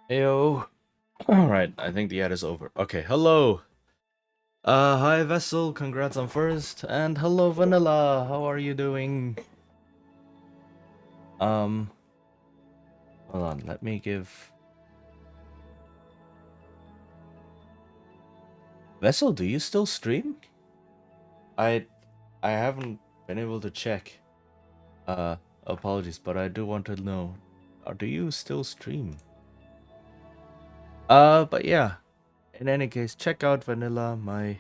Yo. Alright, I think the ad is over. Okay, hello. Hi Vessel, congrats on first. And hello Vanilla, how are you doing? Um, hold on, let me give... Vessel, do you still stream? I I haven't been able to check. Uh, Apologies, but I do want to know. Do you still stream? But yeah. In any case, check out Vanilla, my...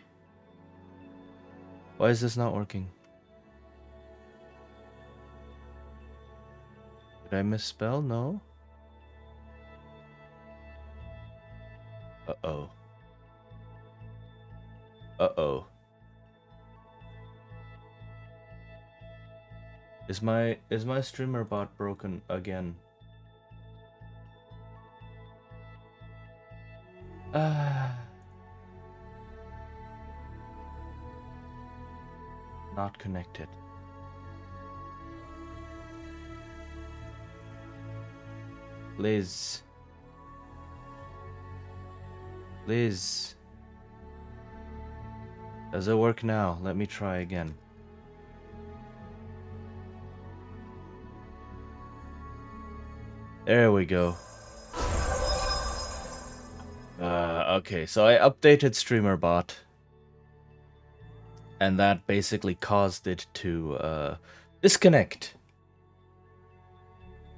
Why is this not working? Did I misspell? No? Uh-oh. Uh-oh. Is my streamer bot broken again? Ah, not connected. Liz. Liz. Does it work now? Let me try again. There we go. Okay, so I updated streamer bot. And that basically caused it to disconnect.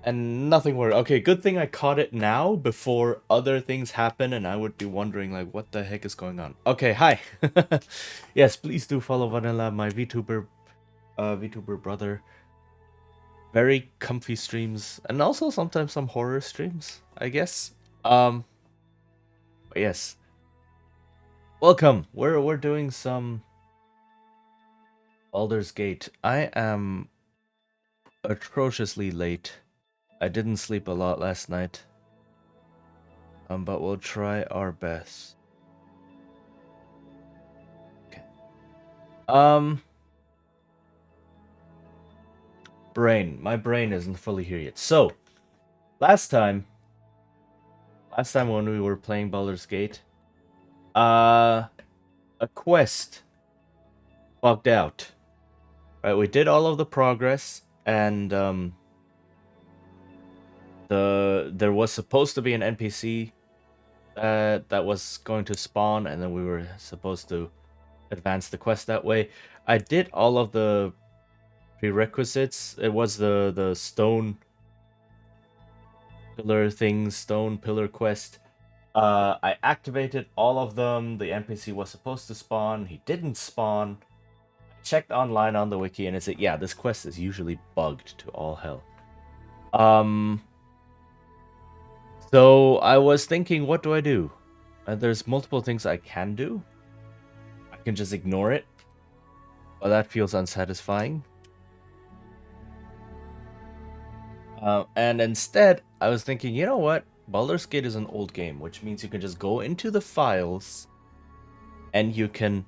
And nothing worked. Okay, good thing I caught it now before other things happen and I would be wondering like what the heck is going on. Okay, hi. Yes, please do follow Vanilla, my VTuber brother. Very comfy streams and also sometimes some horror streams, I guess. But yes. Welcome. We're doing some Baldur's Gate. I am atrociously late. I didn't sleep a lot last night. But we'll try our best. Okay. My brain isn't fully here yet. So, last time when we were playing Baldur's Gate, a quest bugged out. Right, we did all of the progress, and there was supposed to be an NPC that was going to spawn, and then we were supposed to advance the quest that way. I did all of the prerequisites. It was the stone pillar quest. I activated all of them. The NPC was supposed to spawn. He didn't spawn. I checked online on the wiki and it said, yeah, this quest is usually bugged to all hell. So I was thinking, what do I do? There's multiple things I can do. I can just ignore it. But that feels unsatisfying. And instead, I was thinking, you know what? Baldur's Gate is an old game, which means you can just go into the files and you can,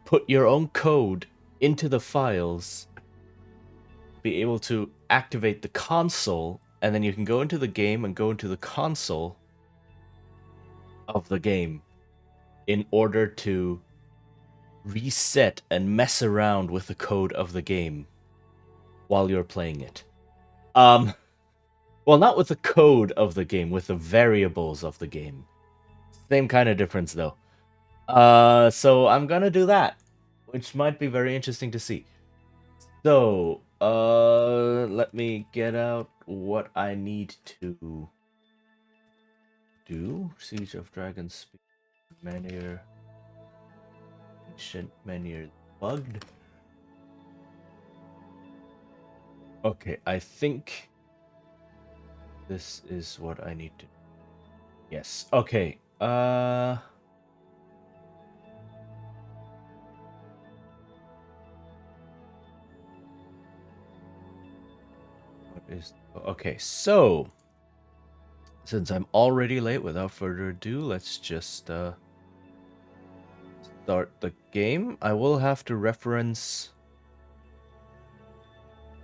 put your own code into the files, be able to activate the console, and then you can go into the game and go into the console of the game in order to reset and mess around with the code of the game while you're playing it. Well, not with the code of the game, with the variables of the game. Same kind of difference, though. So I'm gonna do that, which might be very interesting to see. So, let me get out what I need to do. Siege of Dragonspear, Menhir, Ancient Menhir bugged. Okay, I think this is what I need to. Yes. Okay. What is? Okay, so since I'm already late, without further ado, let's just start the game. I will have to reference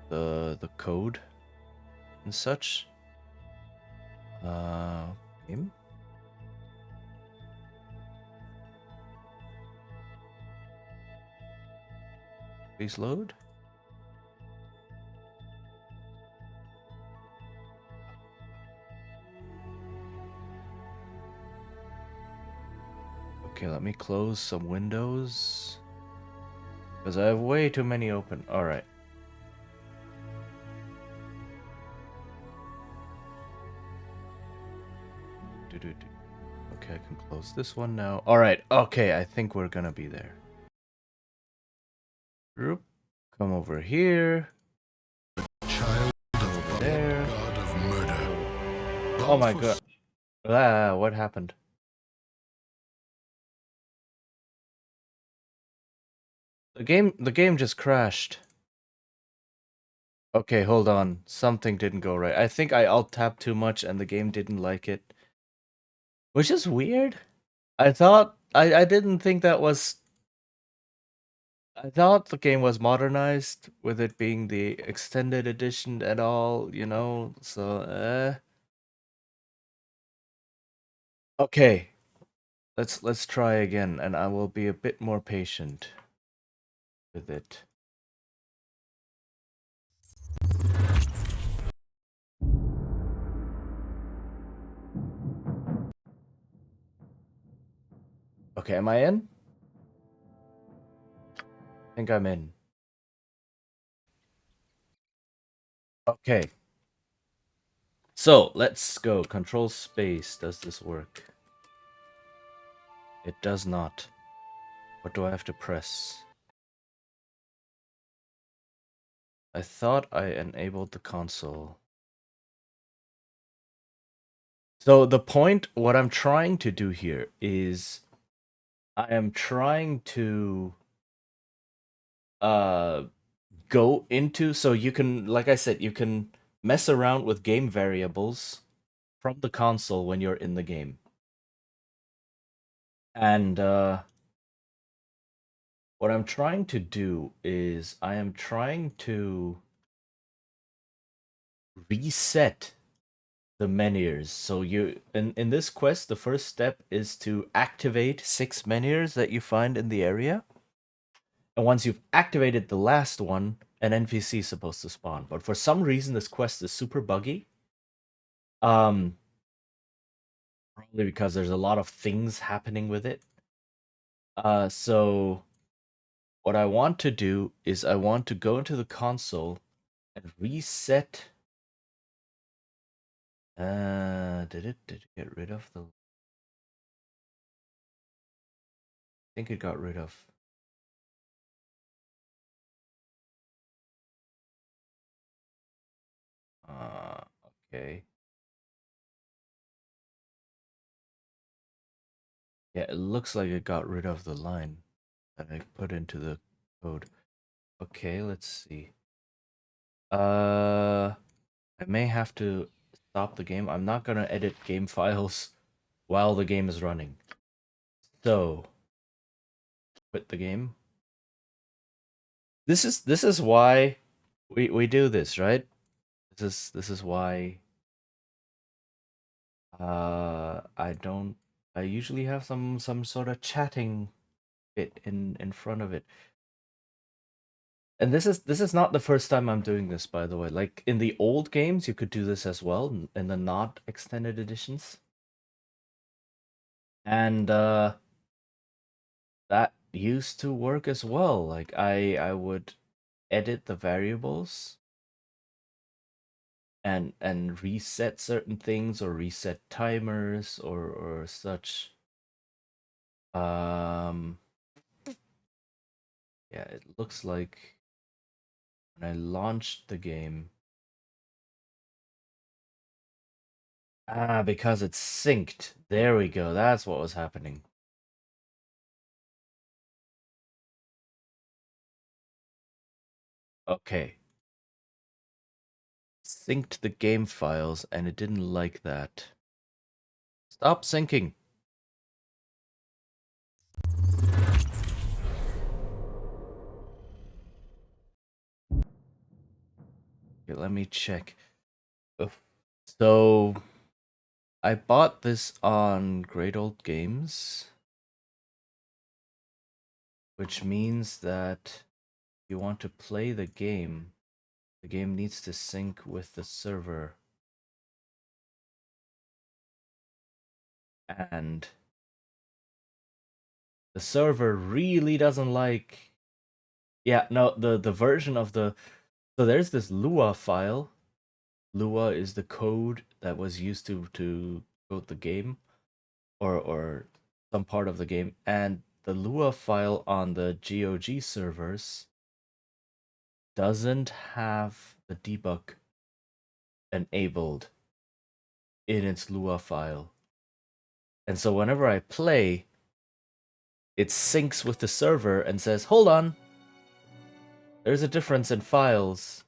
the code and such. Game? Please load. Okay, let me close some windows. Because I have way too many open. Alright. Okay, I can close this one now. Alright, okay, I think we're gonna be there. Group, come over here. Child of There. God of murder. Oh my god. Ah, what happened? The game just crashed. Okay, hold on. Something didn't go right. I think I alt tapped too much and the game didn't like it. Which is weird. I didn't think that was I thought the game was modernized with it being the extended edition and all, you know. So, okay. Let's try again and I will be a bit more patient with it. Okay, am I in? I think I'm in. Okay. So, let's go. Control space. Does this work? It does not. What do I have to press? I thought I enabled the console. So the point, what I'm trying to do here is I am trying to uh go into, so you can, like I said, you can mess around with game variables from the console when you're in the game. And what I'm trying to do is I am trying to reset the menhirs. So you in this quest, the first step is to activate 6 menhirs that you find in the area. And once you've activated the last one, an NPC is supposed to spawn. But for some reason this quest is super buggy. Probably because there's a lot of things happening with it. So what I want to do is I want to go into the console and reset. Did it get rid of the? I think it got rid of. Okay. Yeah, it looks like it got rid of the line that I put into the code. Okay, let's see. I may have to stop the game. I'm not gonna edit game files while the game is running. So, quit the game. This is why we do this, right? This is why I don't I usually have some sort of chatting bit in front of it. And this is not the first time I'm doing this, by the way. Like in the old games, you could do this as well in the not extended editions. And that used to work as well. Like I would edit the variables and reset certain things or reset timers or such. Um yeah, it looks like when I launched the game. Ah, because it's synced. There we go. That's what was happening. Okay. Synced the game files and it didn't like that. Stop syncing. Okay, let me check. Oof. So I bought this on Great Old Games, which means that if you want to play the game needs to sync with the server. And the server really doesn't like. Yeah, no, the version of the so there's this Lua file. Lua is the code that was used to code the game or some part of the game, and the Lua file on the GOG servers doesn't have the debug enabled in its Lua file. And so whenever I play, it syncs with the server and says, "Hold on, there's a difference in files.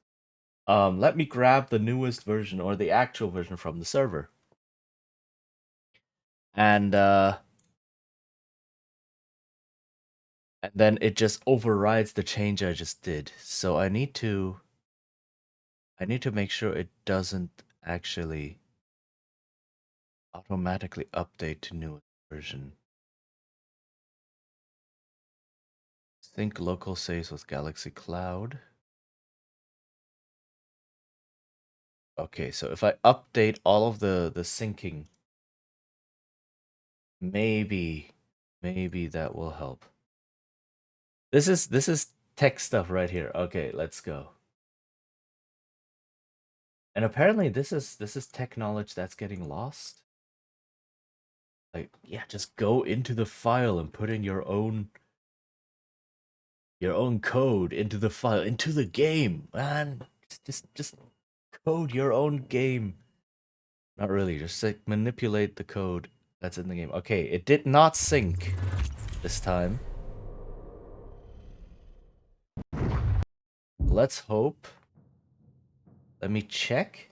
Let me grab the newest version or the actual version from the server." And then it just overrides the change I just did. So I need to make sure it doesn't actually automatically update to newest version. Sync local saves with Galaxy Cloud. Okay, so if I update all of the syncing, maybe that will help. This is tech stuff right here. Okay, let's go. And apparently this is tech knowledge that's getting lost. Like, yeah, just go into the file and put in your own code into the file, into the game, man. Just code your own game. Not really, just like manipulate the code that's in the game. Okay, it did not sync this time. Let's hope. Let me check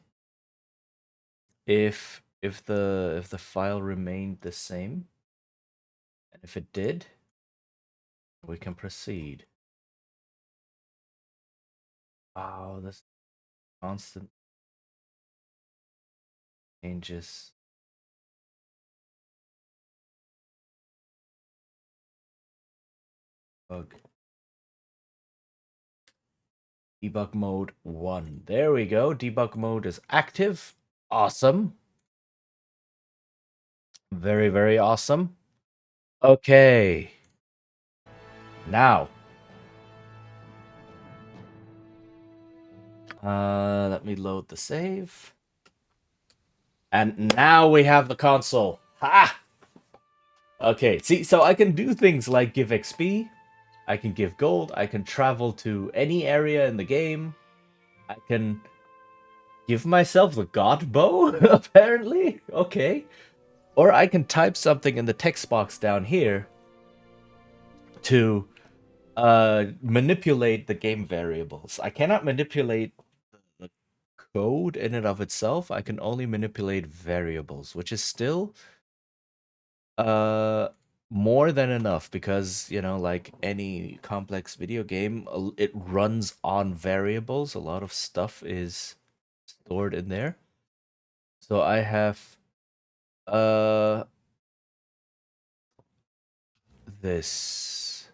if the file remained the same. And if it did, we can proceed. Wow, this constant changes. Bug. Debug mode 1. There we go. Debug mode is active. Awesome. Very, very awesome. Okay. Now. Let me load the save. And now we have the console. Ha! Okay, see, so I can do things like give XP, I can give gold, I can travel to any area in the game, I can give myself the god bow, apparently. Okay. Or I can type something in the text box down here to manipulate the game variables. I cannot manipulate the code in and of itself. I can only manipulate variables, which is still uh more than enough because, you know, like any complex video game, it runs on variables. A lot of stuff is stored in there. So I have uh this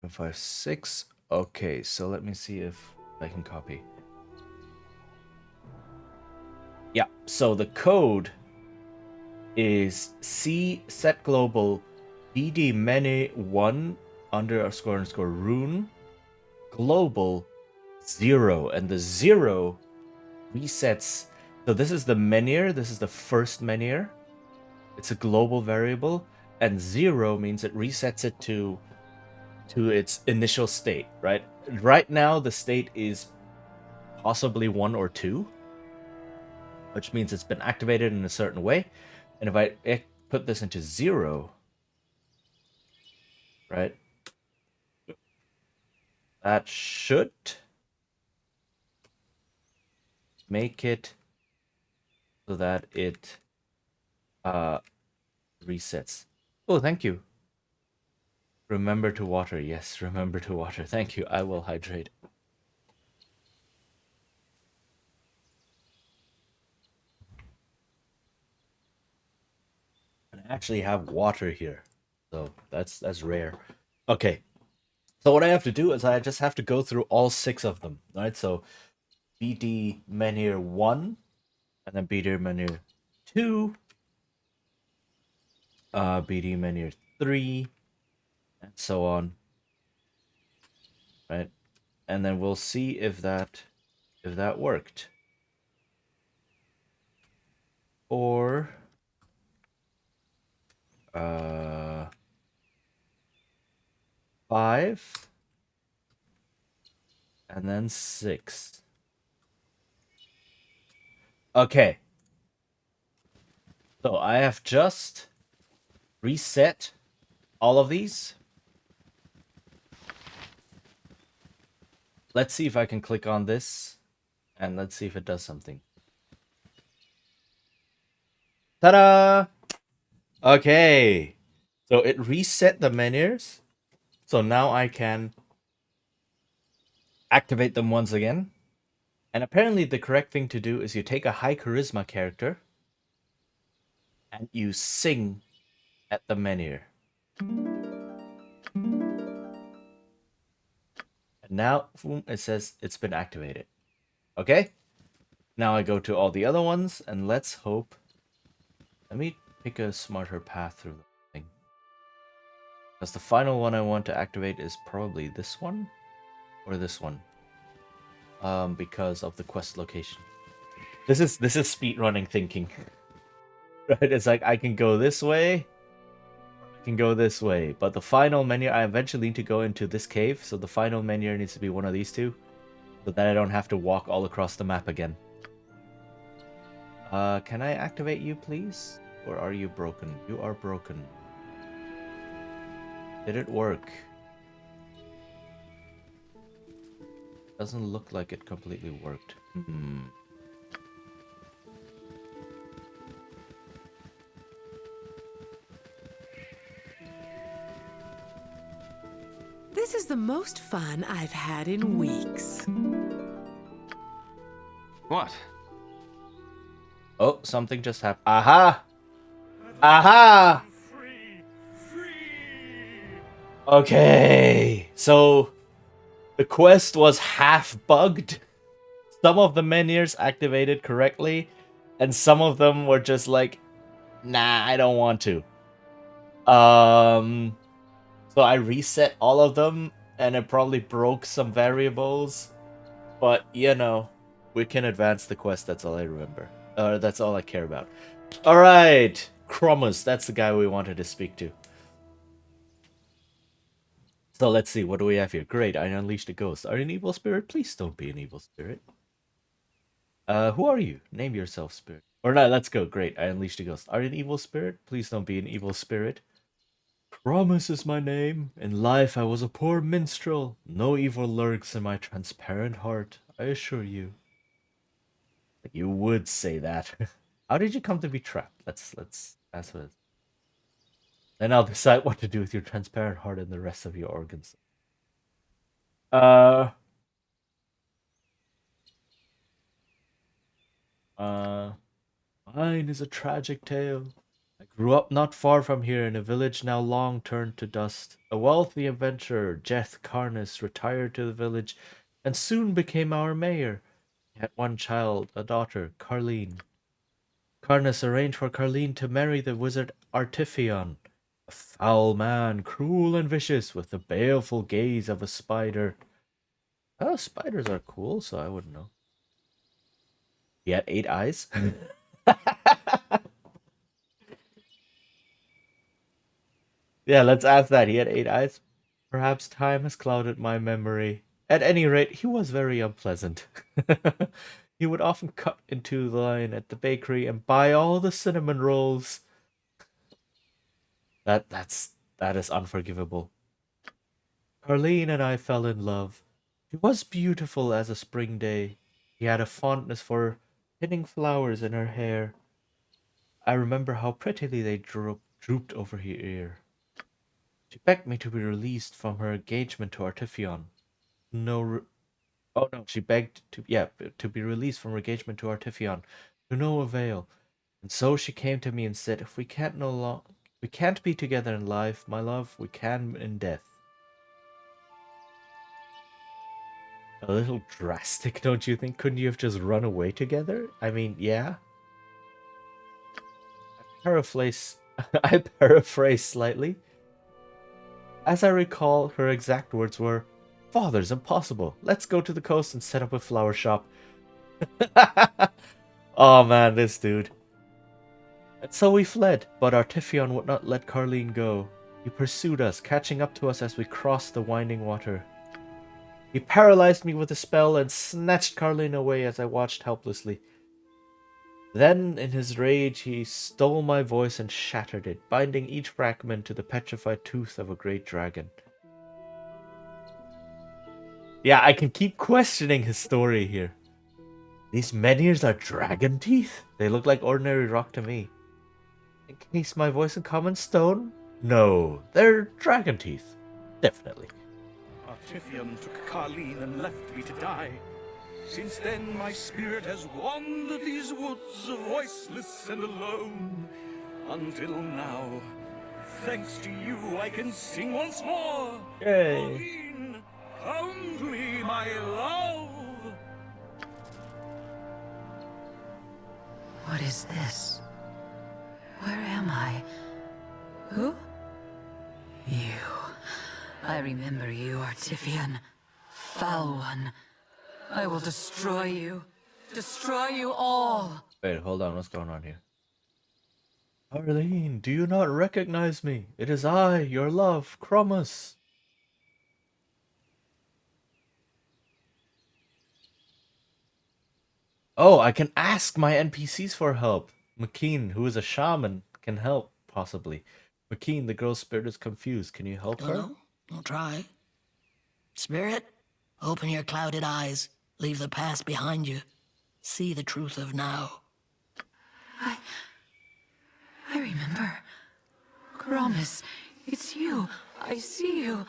5, 6. Okay, so let me see if I can copy. Yeah, so the code is C set global dd many 1 underscore rune global 0, and the 0 resets. So this is the menhir, this is the first menhir. It's a global variable, and 0 means it resets it to its initial state, right? Right now the state is possibly 1 or 2, which means it's been activated in a certain way. And if I put this into 0, right, that should make it so that it resets. Oh, thank you. Remember to water. Yes, remember to water. Thank you. I will hydrate. actually have water here. So that's rare. Okay. So what I have to do is I just have to go through all 6 of them, right? So BD Menhir 1, and then BD Menhir 2, BD Menhir 3, and so on, right? And then we'll see if that worked. Or 5, and then 6. Okay. So I have just reset all of these. Let's see if I can click on this, and let's see if it does something. Ta-da! Okay. So it reset the menhirs. So now I can activate them once again. And apparently the correct thing to do is you take a high charisma character and you sing at the menhir. And now boom, it says it's been activated. Okay? Now I go to all the other ones and let's hope. Let me pick a smarter path through the thing. Because the final one I want to activate is probably this one or this one. Because of the quest location. This is speedrunning thinking. Right? It's like I can go this way, I can go this way, but the final menu I eventually need to go into this cave, so the final menu needs to be one of these two, so that I don't have to walk all across the map again. Can I activate you, please? Or are you broken? You are broken. Did it work? Doesn't look like it completely worked. This is the most fun I've had in weeks. What? Oh, something just happened. Aha! Aha! Okay, so the quest was half bugged. Some of the menhirs activated correctly, and some of them were just like, nah, I don't want to. So I reset all of them, and it probably broke some variables, but we can advance the quest. That's all I remember. That's all I care about. All right, Chromus, that's the guy we wanted to speak to. So let's see, what do we have here? Great, I unleashed a ghost. Are you an evil spirit? Please don't be an evil spirit. Who are you? Name yourself, spirit. Or no, let's go. Great, I unleashed a ghost. Are you an evil spirit? Please don't be an evil spirit. Promise is my name. In life I was a poor minstrel. No evil lurks in my transparent heart, I assure you. You would say that. How did you come to be trapped? Let's ask for this. Then I'll decide what to do with your transparent heart and the rest of your organs. Uh uh Mine is a tragic tale. I grew up not far from here in a village now long turned to dust. A wealthy adventurer, Jeth Karnas, retired to the village and soon became our mayor. He had one child, a daughter, Carleen. Karnas arranged for Carleen to marry the wizard Artifion, a foul man, cruel and vicious, with the baleful gaze of a spider. Oh, spiders are cool, so I wouldn't know. He had 8 eyes. Yeah, let's ask that. He had 8 eyes. Perhaps time has clouded my memory. At any rate, he was very unpleasant. He would often cut into the line at the bakery and buy all the cinnamon rolls. That is unforgivable. Carleen and I fell in love. She was beautiful as a spring day. He had a fondness for pinning flowers in her hair. I remember how prettily they drooped over her ear. She begged me to be released from her engagement to Artifion. No, oh no, she begged to be released from her engagement to Artifion, to no avail. And so she came to me and said, "If we can't no long, We can't be together in life, my love. We can in death. A little drastic, don't you think? Couldn't you have just run away together? I mean, yeah. Paraphrase. I paraphrase slightly. As I recall, her exact words were, "Father's impossible. Let's go to the coast and set up a flower shop." Oh man, this dude. And so we fled, but Artifion would not let Carlene go. He pursued us, catching up to us as we crossed the winding water. He paralyzed me with a spell and snatched Carlene away as I watched helplessly. Then, in his rage, he stole my voice and shattered it, binding each fragment to the petrified tooth of a great dragon. Yeah, I can keep questioning his story here. These menhirs are dragon teeth? They look like ordinary rock to me. Encase my voice in common stone? No, they're dragon teeth. Definitely. Artifion took Carlene and left me to die. Since then my spirit has wandered these woods, voiceless and alone. Until now, thanks to you, I can sing once more. Yay. Carlene, come to me, my love. What is this? Where am I? Who? You. I remember you, Artifion. Foul one. I will destroy you. Destroy you all. Wait, hold on. What's going on here? Arlene, do you not recognize me? It is I, your love, Chromus. Oh, I can ask my NPCs for help. McKean, who is a shaman, can help, possibly. McKean, the girl's spirit is confused. Can you help her? Don't know. I'll try. Spirit, open your clouded eyes. Leave the past behind you. See the truth of now. I remember. Chromus, it's you. I see you.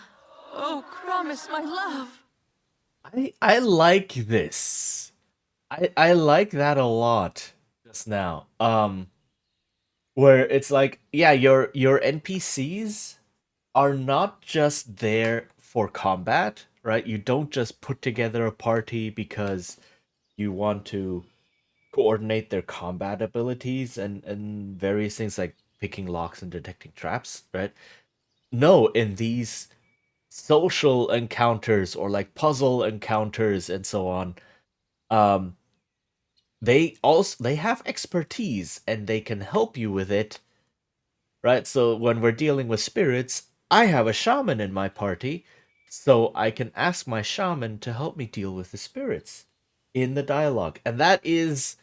Oh, Chromus, my love. I like this. I like that a lot just now. Where it's like, yeah, your NPCs are not just there for combat, right? You don't just put together a party because you want to coordinate their combat abilities and various things like picking locks and detecting traps, right? No, in these social encounters or like puzzle encounters and so on, um, they have expertise and they can help you with it, right? So when we're dealing with spirits, I have a shaman in my party, so I can ask my shaman to help me deal with the spirits in the dialogue. And that is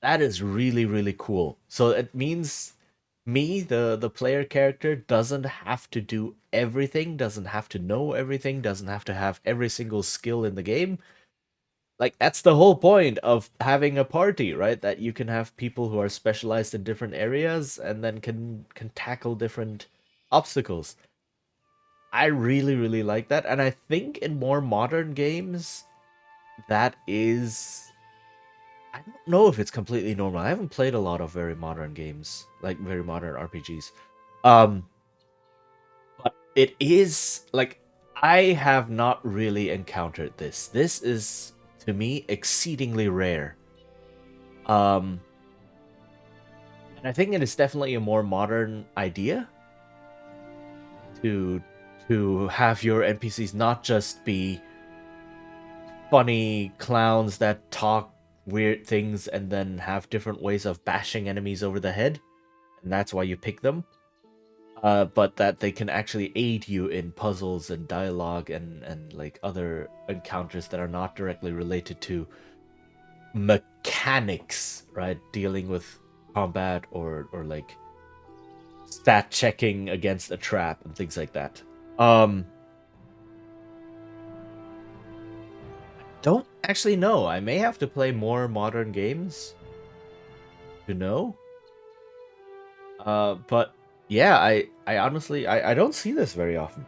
really really cool. So it means me, the player character, doesn't have to do everything, doesn't have to know everything, doesn't have to have every single skill in the game. Like that's the whole point of having a party, right? That you can have people who are specialized in different areas and then can tackle different obstacles. I really really like that, and I think in more modern games that is, I don't know if it's completely normal. I haven't played a lot of very modern games, like very modern RPGs. Um but it is like I have not really encountered this. This is to me exceedingly rare. Um, and I think it is definitely a more modern idea to have your NPCs not just be funny clowns that talk weird things and then have different ways of bashing enemies over the head, and that's why you pick them. But that they can actually aid you in puzzles and dialogue and like other encounters that are not directly related to mechanics, right? Dealing with combat or like stat checking against a trap and things like that. Don't actually know. I may have to play more modern games to know. But yeah, I honestly I don't see this very often.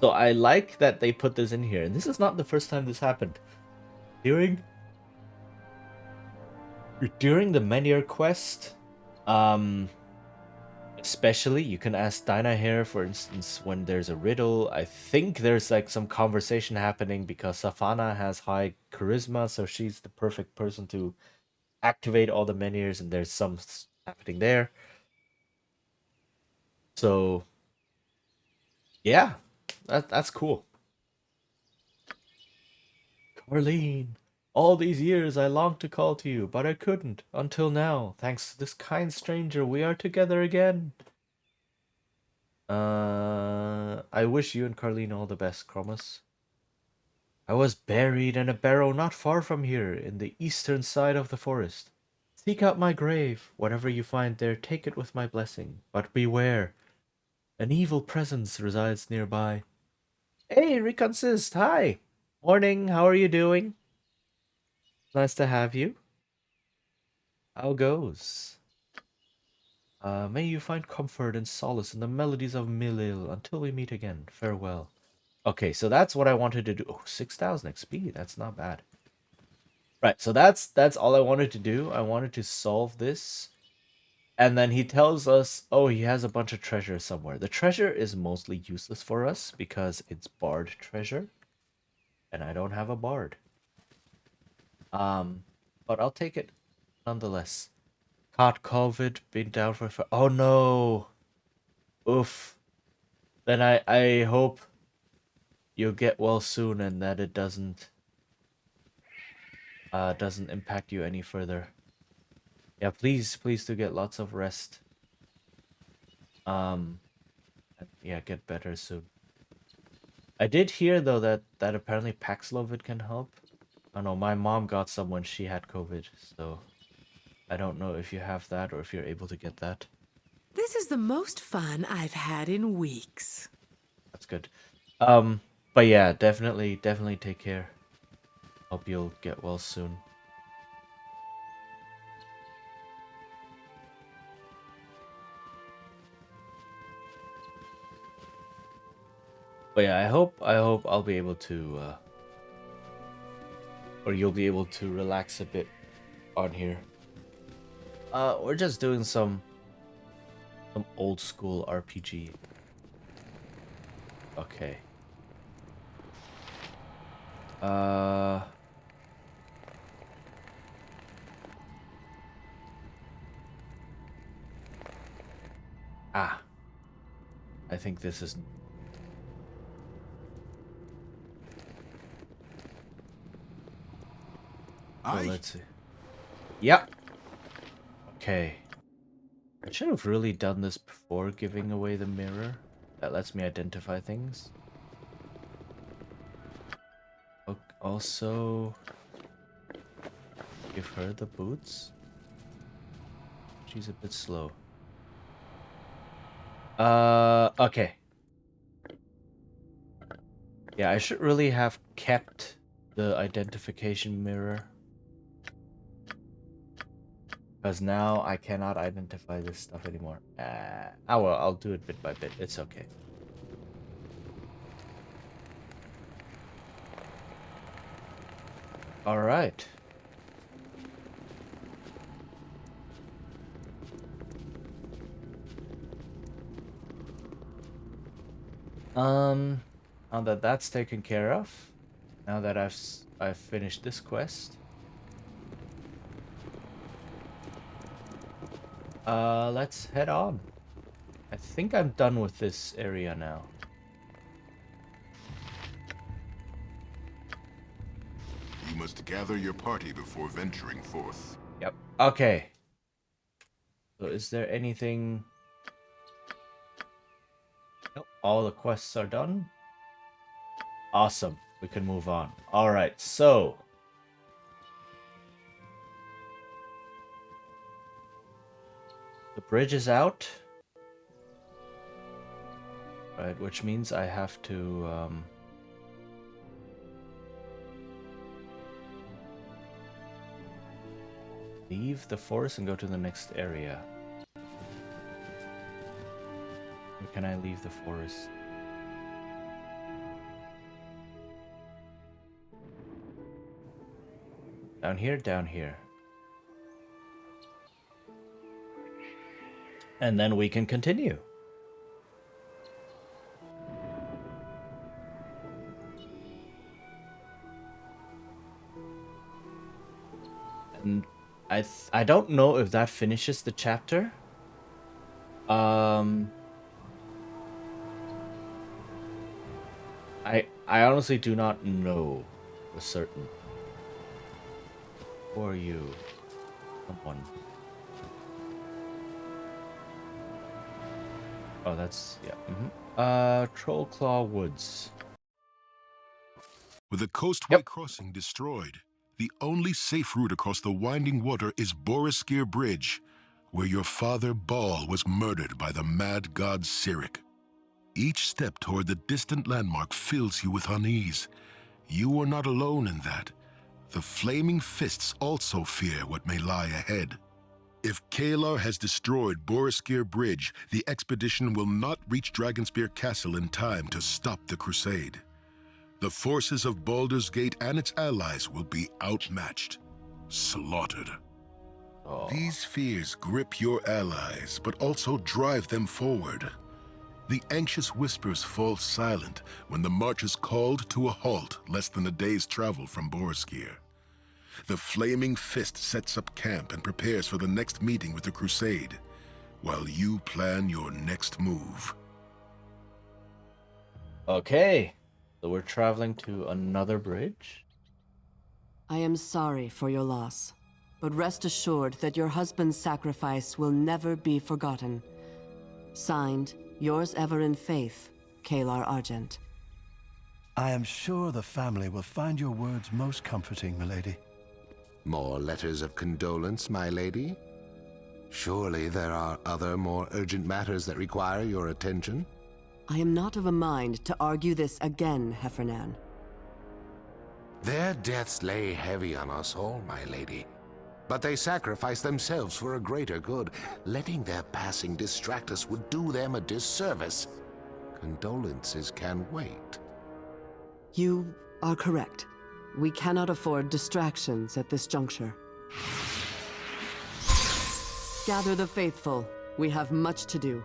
So I like that they put this in here, and this is not the first time this happened. During the Menhir quest, Especially, you can ask Dinah here, for instance, when there's a riddle. I think there's like some conversation happening because Safana has high charisma, so she's the perfect person to activate all the menhirs, and there's some happening there. So, yeah, that's cool. Carlene, all these years I longed to call to you, but I couldn't until now. Thanks to this kind stranger, we are together again. I wish you and Carlene all the best, Cromus. I was buried in a barrow not far from here, in the eastern side of the forest. Seek out my grave. Whatever you find there, take it with my blessing. But beware, an evil presence resides nearby. Hey, Reconsist, hi. Morning, how are you doing? Nice to have you. How goes? May you find comfort and solace in the melodies of Milil until we meet again. Farewell. Okay, so that's what I wanted to do. Oh, 6,000 XP. That's not bad. Right, so that's all I wanted to do. I wanted to solve this. And then he tells us, oh, he has a bunch of treasure somewhere. The treasure is mostly useless for us because it's bard treasure. And I don't have a bard. But I'll take it nonetheless. Caught COVID, been down for oh no. Oof. Then I hope you'll get well soon and that it doesn't impact you any further. Yeah, please do get lots of rest. And yeah, get better soon. I did hear though that apparently Paxlovid can help. I know my mom got some when she had COVID, so I don't know if you have that or if you're able to get that. This is the most fun I've had in weeks. That's good. Um, but yeah, definitely take care. Hope you'll get well soon. But yeah, I hope I'll be able to or you'll be able to relax a bit on here. We're just doing some old school RPG. Okay. Uh ah, I think this is so let's see. Yep. Okay. I should have really done this before giving away the mirror. That lets me identify things. Also, give her the boots. She's a bit slow. Okay. Yeah, I should really have kept the identification mirror. Because now I cannot identify this stuff anymore. Oh well, I'll do it bit by bit. It's okay. Alright. Now that that's taken care of, now that I've finished this quest, let's head on. I think I'm done with this area now. You must gather your party before venturing forth. Yep. Okay. So is there anything? Nope. All the quests are done. Awesome. We can move on. All right. So the bridge is out. Right, which means I have to leave the forest and go to the next area. Or can I leave the forest? Down here, down here. And then we can continue. And I don't know if that finishes the chapter. I honestly do not know for certain. Who are you? Someone. Oh, that's yeah. Trollclaw Woods. With the coastway Yep. crossing destroyed, the only safe route across the winding water is Boriskir Bridge, where your father Baal was murdered by the mad god Cyric. Each step toward the distant landmark fills you with unease. You are not alone in that. The Flaming Fists also fear what may lie ahead. If Kalar has destroyed Boriskir Bridge, the expedition will not reach Dragonspear Castle in time to stop the crusade. The forces of Baldur's Gate and its allies will be outmatched, slaughtered. Oh. These fears grip your allies, but also drive them forward. The anxious whispers fall silent when the march is called to a halt less than a day's travel from Boriskir. The Flaming Fist sets up camp and prepares for the next meeting with the Crusade, while you plan your next move. Okay. So we're traveling to another bridge? I am sorry for your loss, but rest assured that your husband's sacrifice will never be forgotten. Signed, yours ever in faith, Kalar Argent. I am sure the family will find your words most comforting, milady. More letters of condolence, my lady? Surely there are other more urgent matters that require your attention? I am not of a mind to argue this again, Heffernan. Their deaths lay heavy on us all, my lady. But they sacrificed themselves for a greater good. Letting their passing distract us would do them a disservice. Condolences can wait. You are correct. We cannot afford distractions at this juncture. Gather the faithful. We have much to do.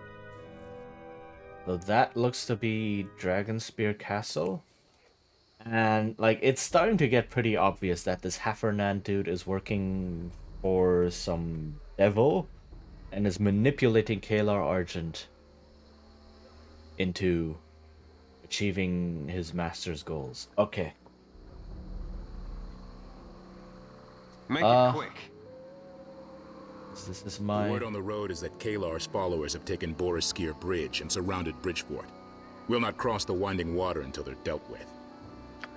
So that looks to be Dragonspear Castle. And, like, it's starting to get pretty obvious that this Heffernan dude is working for some devil and is manipulating Kalar Argent into achieving his master's goals. Okay. Make it quick. This is The my... word on the road is that Kalar's followers have taken Boriskir Bridge and surrounded Bridgeport. We'll not cross the winding water until they're dealt with.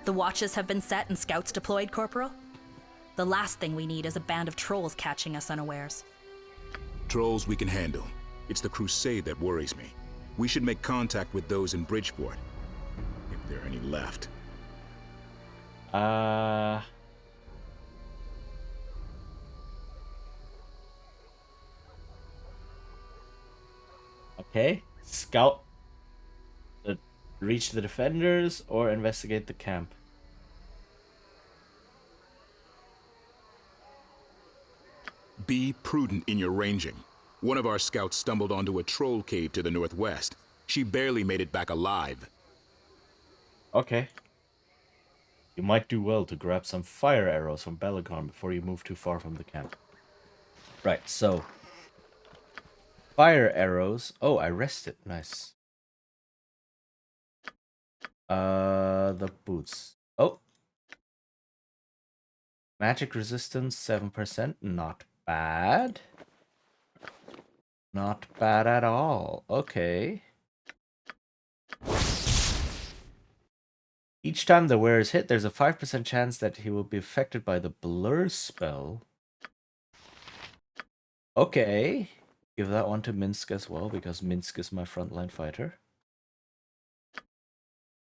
The watches have been set and scouts deployed, Corporal? The last thing we need is a band of trolls catching us unawares. Trolls we can handle. It's the crusade that worries me. We should make contact with those in Bridgeport. If there are any left. Okay. Scout. Reach the defenders or investigate the camp. Be prudent in your ranging. One of our scouts stumbled onto a troll cave to the northwest. She barely made it back alive. Okay. You might do well to grab some fire arrows from Belagon before you move too far from the camp. Right, so... Fire arrows. Oh, I rested. Nice. The boots. Oh. Magic resistance, 7%. Not bad. Not bad at all. Okay. Each time the wearer is hit, there's a 5% chance that he will be affected by the blur spell. Okay. Give that one to Minsk as well, because Minsk is my frontline fighter.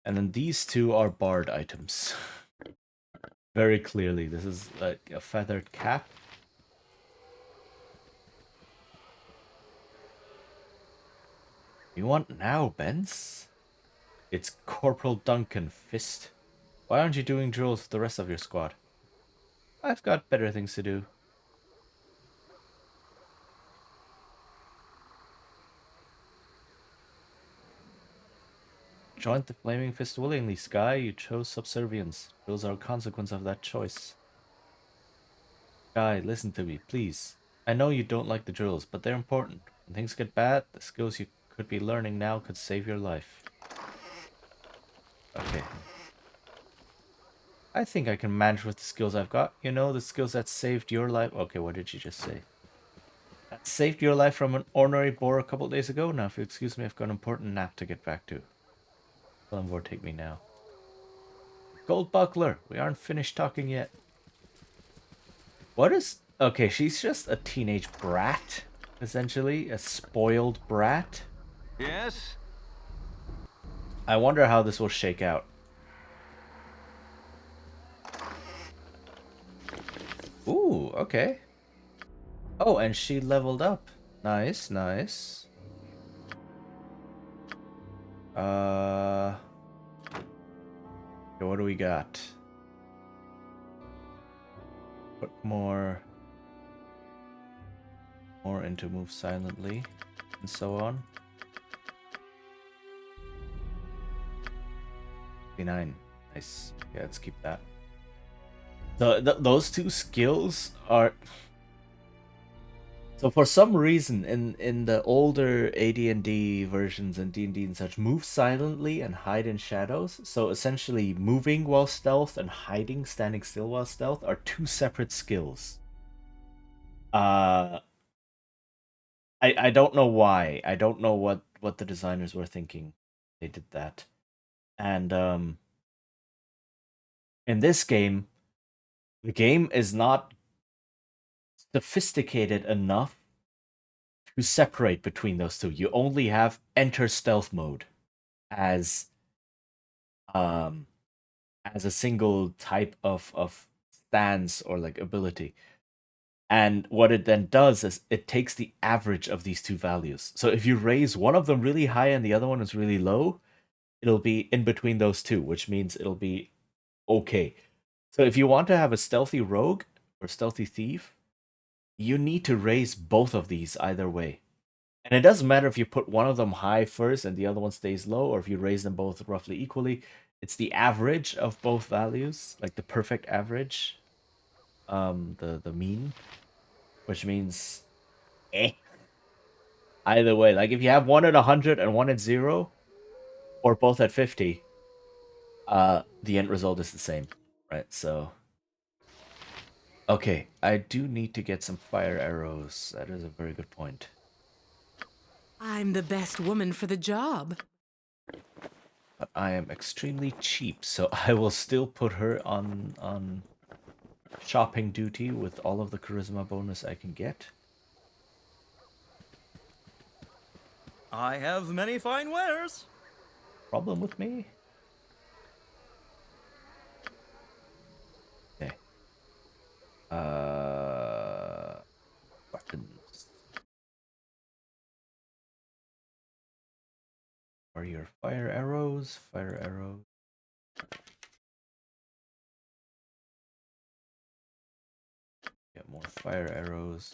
And then these two are bard items. Very clearly, this is like a feathered cap. You want now, Benz? It's Corporal Duncan Fist. Why aren't you doing drills with the rest of your squad? I've got better things to do. joined the Flaming Fist willingly, Sky. You chose subservience. Those are a consequence of that choice. Sky, listen to me, please. I know you don't like the drills, but they're important. When things get bad, the skills you could be learning now could save your life. Okay. I think I can manage with the skills I've got. You know, the skills that saved your life. Okay, what did you just say? That saved your life from an ornery boar a couple days ago? Now, if you excuse me, I've got an important nap to get back to. Glenvor, take me now. Gold Buckler, we aren't finished talking yet. What is... Okay, she's just a teenage brat, essentially. A spoiled brat. Yes? I wonder how this will shake out. Ooh, okay. Oh, and she leveled up. Nice, nice. Okay, what do we got? Put more into move silently, and so on. 59. Nice. Yeah, let's keep that. So those two skills are... So for some reason, in the older AD&D versions and D&D and such, move silently and hide in shadows. So essentially, moving while stealth and hiding, standing still while stealth, are two separate skills. I don't know why. I don't know what the designers were thinking. They did that, and in this game, the game is not sophisticated enough to separate between those two. You only have enter stealth mode as um as a single type of stance or like ability. And what it then does is it takes the average of these two values. So if you raise one of them really high and the other one is really low, it'll be in between those two, which means it'll be okay. So if you want to have a stealthy rogue or stealthy thief, you need to raise both of these either way. And it doesn't matter if you put one of them high first and the other one stays low, or if you raise them both roughly equally. It's the average of both values, like the perfect average, the mean, which means either way. Like if you have one at 100 and one at 0, or both at 50, the end result is the same, right? So, okay, I do need to get some fire arrows. That is a very good point. I'm the best woman for the job. But I am extremely cheap, so I will still put her on shopping duty with all of the charisma bonus I can get. I have many fine wares. Problem with me? Okay. Weapons. Are your fire arrows? Fire arrows. Get more fire arrows.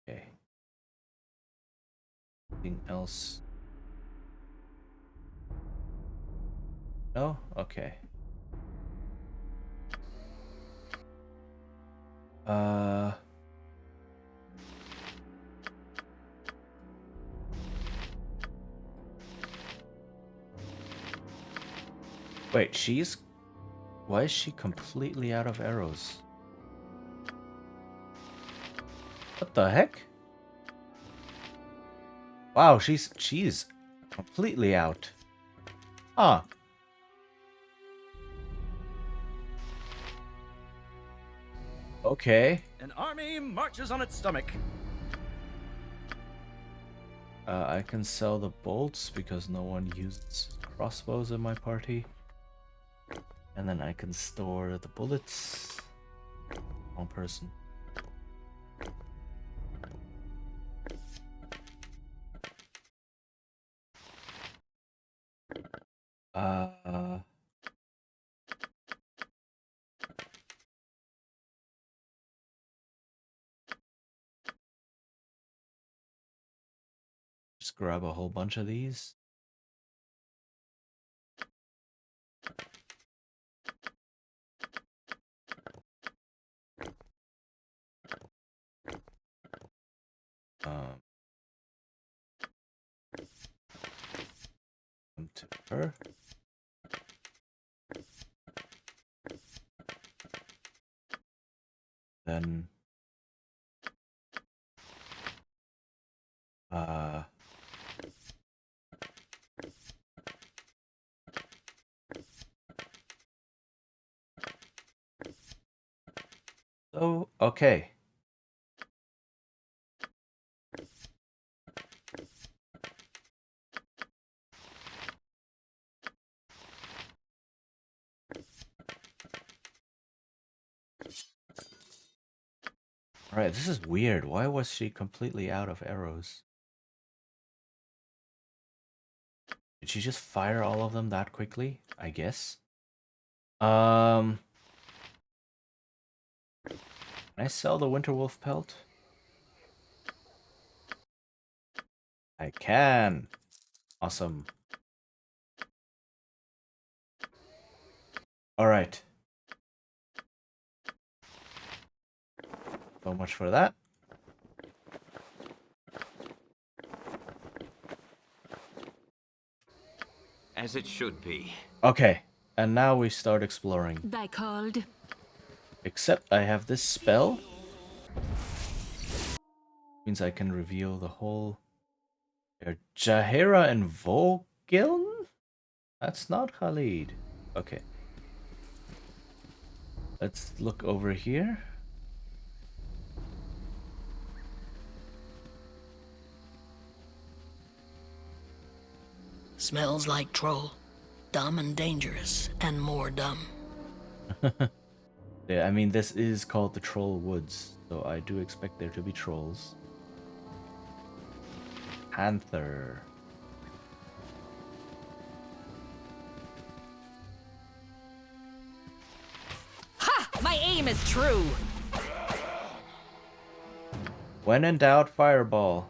Okay. Anything else? No? Okay. Wait, she's... Why is she completely out of arrows? What the heck? Wow, she's completely out. Huh. Okay. An army marches on its stomach. I can sell the bolts because no one uses crossbows in my party. And then I can store the bullets. Wrong person. Just just grab a whole bunch of these. Come to her. Then so okay. Alright, this is weird. Why was she completely out of arrows? Did she just fire all of them that quickly? I guess. Can I sell the Winterwolf pelt? I can. Awesome. Alright. So much for that. As it should be. Okay, and now we start exploring. Thy called. Except I have this spell. Means I can reveal the whole... Jaheira and Vogiln? That's not Khalid. Okay. Let's look over here. Smells like troll. Dumb and dangerous, and more dumb. Yeah, I mean, this is called the Troll Woods, so I do expect there to be trolls. Panther. Ha! My aim is true! When in doubt, fireball.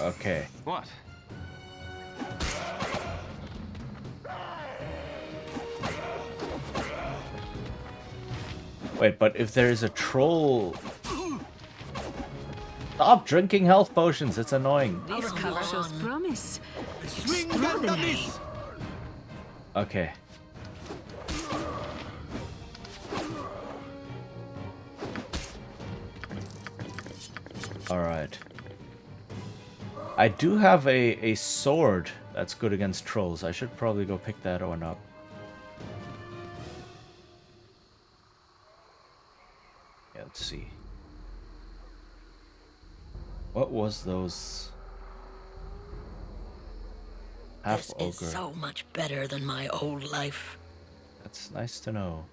Okay. What? Wait, but if there is a troll... Stop drinking health potions, it's annoying. This cover shows promise. Swing Extraordinary. Okay. Alright. I do have a sword that's good against trolls. I should probably go pick that one up. Yeah, let's see. What was those? Half This ogre. is so much better than my old life. That's nice to know.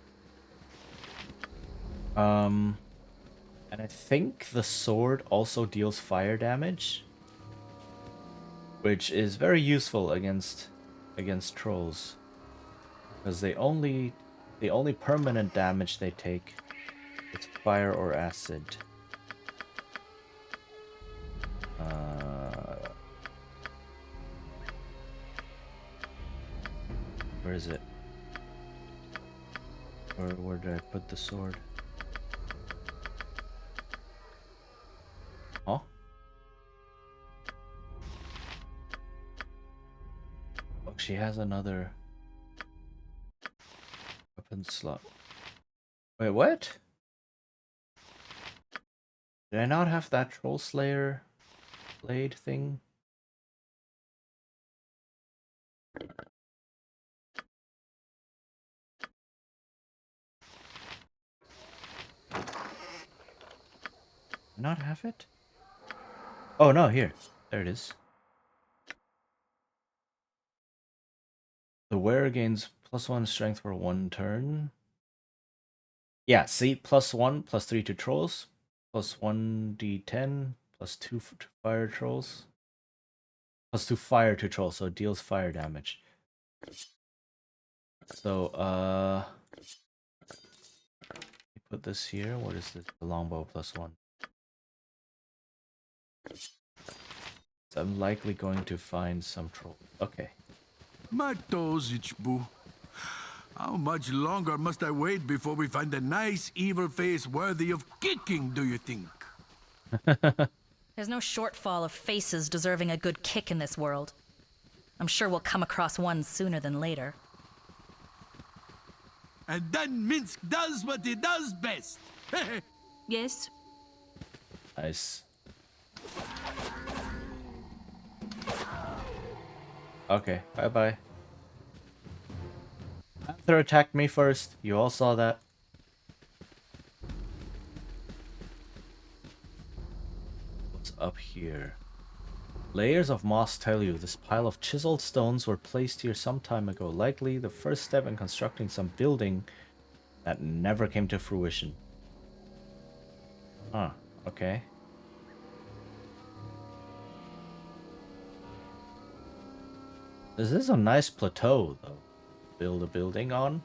And I think the sword also deals fire damage, which is very useful against trolls, because the only permanent damage they take is fire or acid. Where is it? Where did I put the sword? Huh? Oh, she has another weapon slot. Wait, what? Did I not have that Troll Slayer blade thing? Not have it? Oh no, here. There it is. The wearer gains +1 strength for 1 turn. Yeah, see, +1, +3 to trolls, +1d10, +2 to fire trolls, +2 fire to trolls, so it deals fire damage. So, put this here. What is this? The longbow +1. So I'm likely going to find some troll. Okay. My toes itch, boo. How much longer must I wait before we find a nice evil face worthy of kicking, do you think? There's no shortfall of faces deserving a good kick in this world. I'm sure we'll come across one sooner than later. And then Minsk does what he does best. Yes? Nice. Okay, bye-bye. Panther attacked me first. You all saw that. What's up here? Layers of moss tell you this pile of chiseled stones were placed here some time ago. Likely the first step in constructing some building that never came to fruition. Huh, okay. This is a nice plateau, though. Build a building on.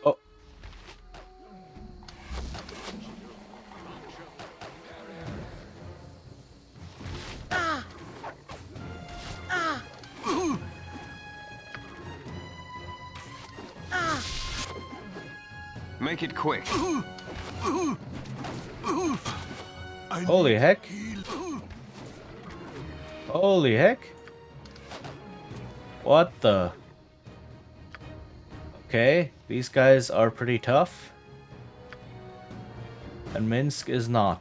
Oh. Make it quick. Holy heck. Holy heck. What the? Okay, these guys are pretty tough. And Minsk is not.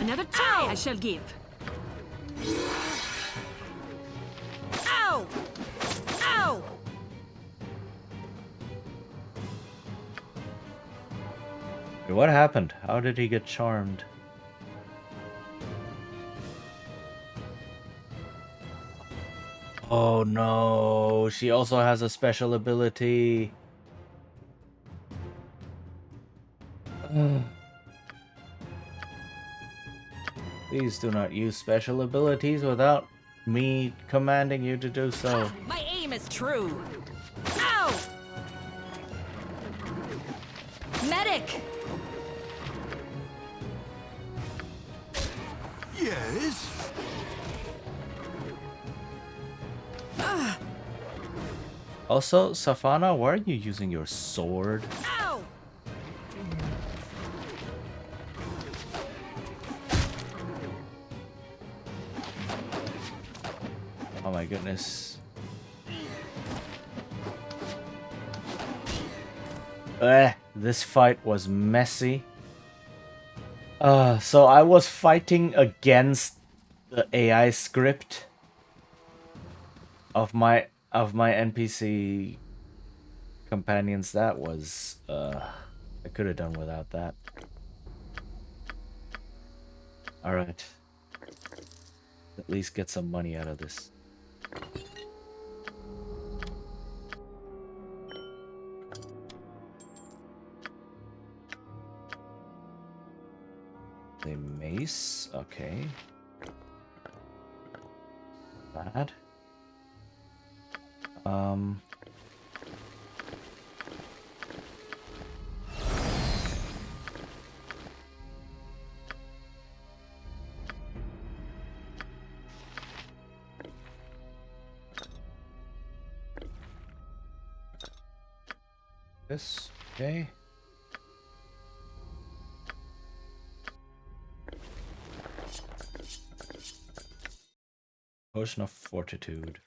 Another tie I shall give. Ow! Ow! What happened? How did he get charmed? Oh no, she also has a special ability. Please do not use special abilities without me commanding you to do so. My aim is true. Ow! Medic! Yes? Also, Safana, why are you using your sword? Ow! Oh my goodness. This fight was messy. So I was fighting against the AI script of my NPC companions. That was I could have done without that. All right. At least get some money out of this. The mace, okay. Bad. This, okay. Potion of Fortitude.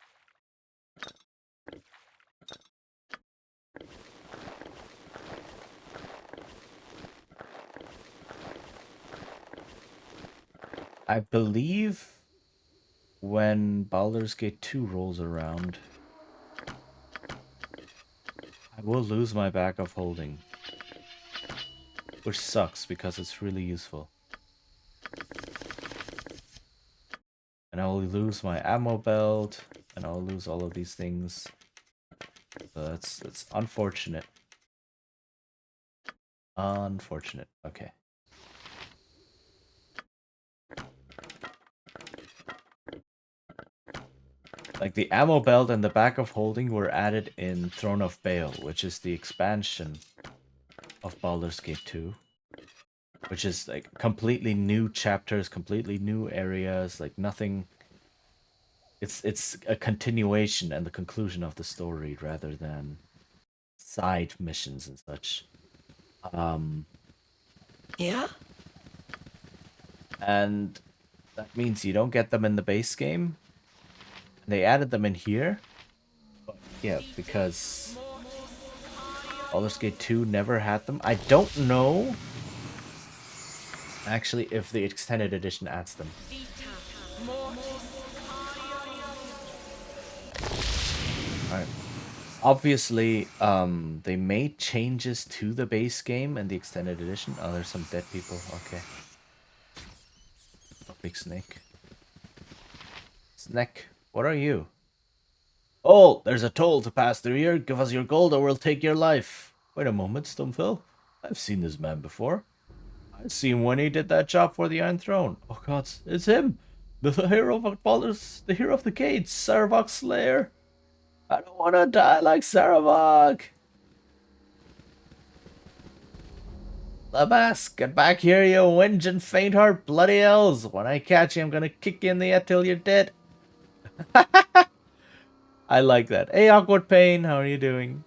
I believe when Baldur's Gate 2 rolls around, I will lose my bag of holding. Which sucks because it's really useful. And I will lose my ammo belt, and I'll lose all of these things. So that's unfortunate. Unfortunate. Okay. Like the ammo belt and the back of holding were added in Throne of Baal, which is the expansion of Baldur's Gate 2. Which is like completely new chapters, completely new areas, like nothing. It's a continuation and the conclusion of the story rather than side missions and such. Yeah? And that means you don't get them in the base game. They added them in here. But yeah, because Baldur's Gate 2 never had them. I don't know actually if the extended edition adds them. Alright. Obviously, they made changes to the base game and the extended edition. Oh, there's some dead people. Okay. Oh, big snake. Snake, what are you? Oh, there's a toll to pass through here. Give us your gold or we'll take your life. Wait a moment, Stumfil. I've seen this man before. I've seen when he did that job for the Iron Throne. Oh god, it's him! The hero of Baldur's, the hero of the Gates, Saravok's Slayer. I don't want to die like Saravok. Labas, get back here, you whinge and faint heart bloody elves. When I catch you, I'm gonna kick you in the head till you're dead. I like that. Hey, Awkward Pain, how are you doing?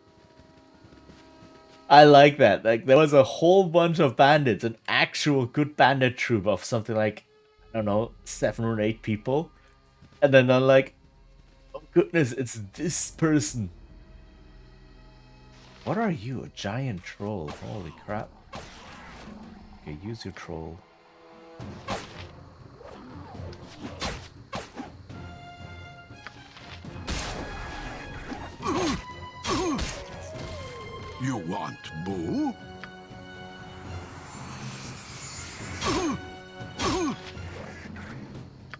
I like that. Like, there was a whole bunch of bandits, an actual good bandit troop of something like, I don't know, 7 or 8 people. And then I'm like, oh goodness, it's this person. What are you, a giant troll? Holy crap. Okay, use your troll. You want boo?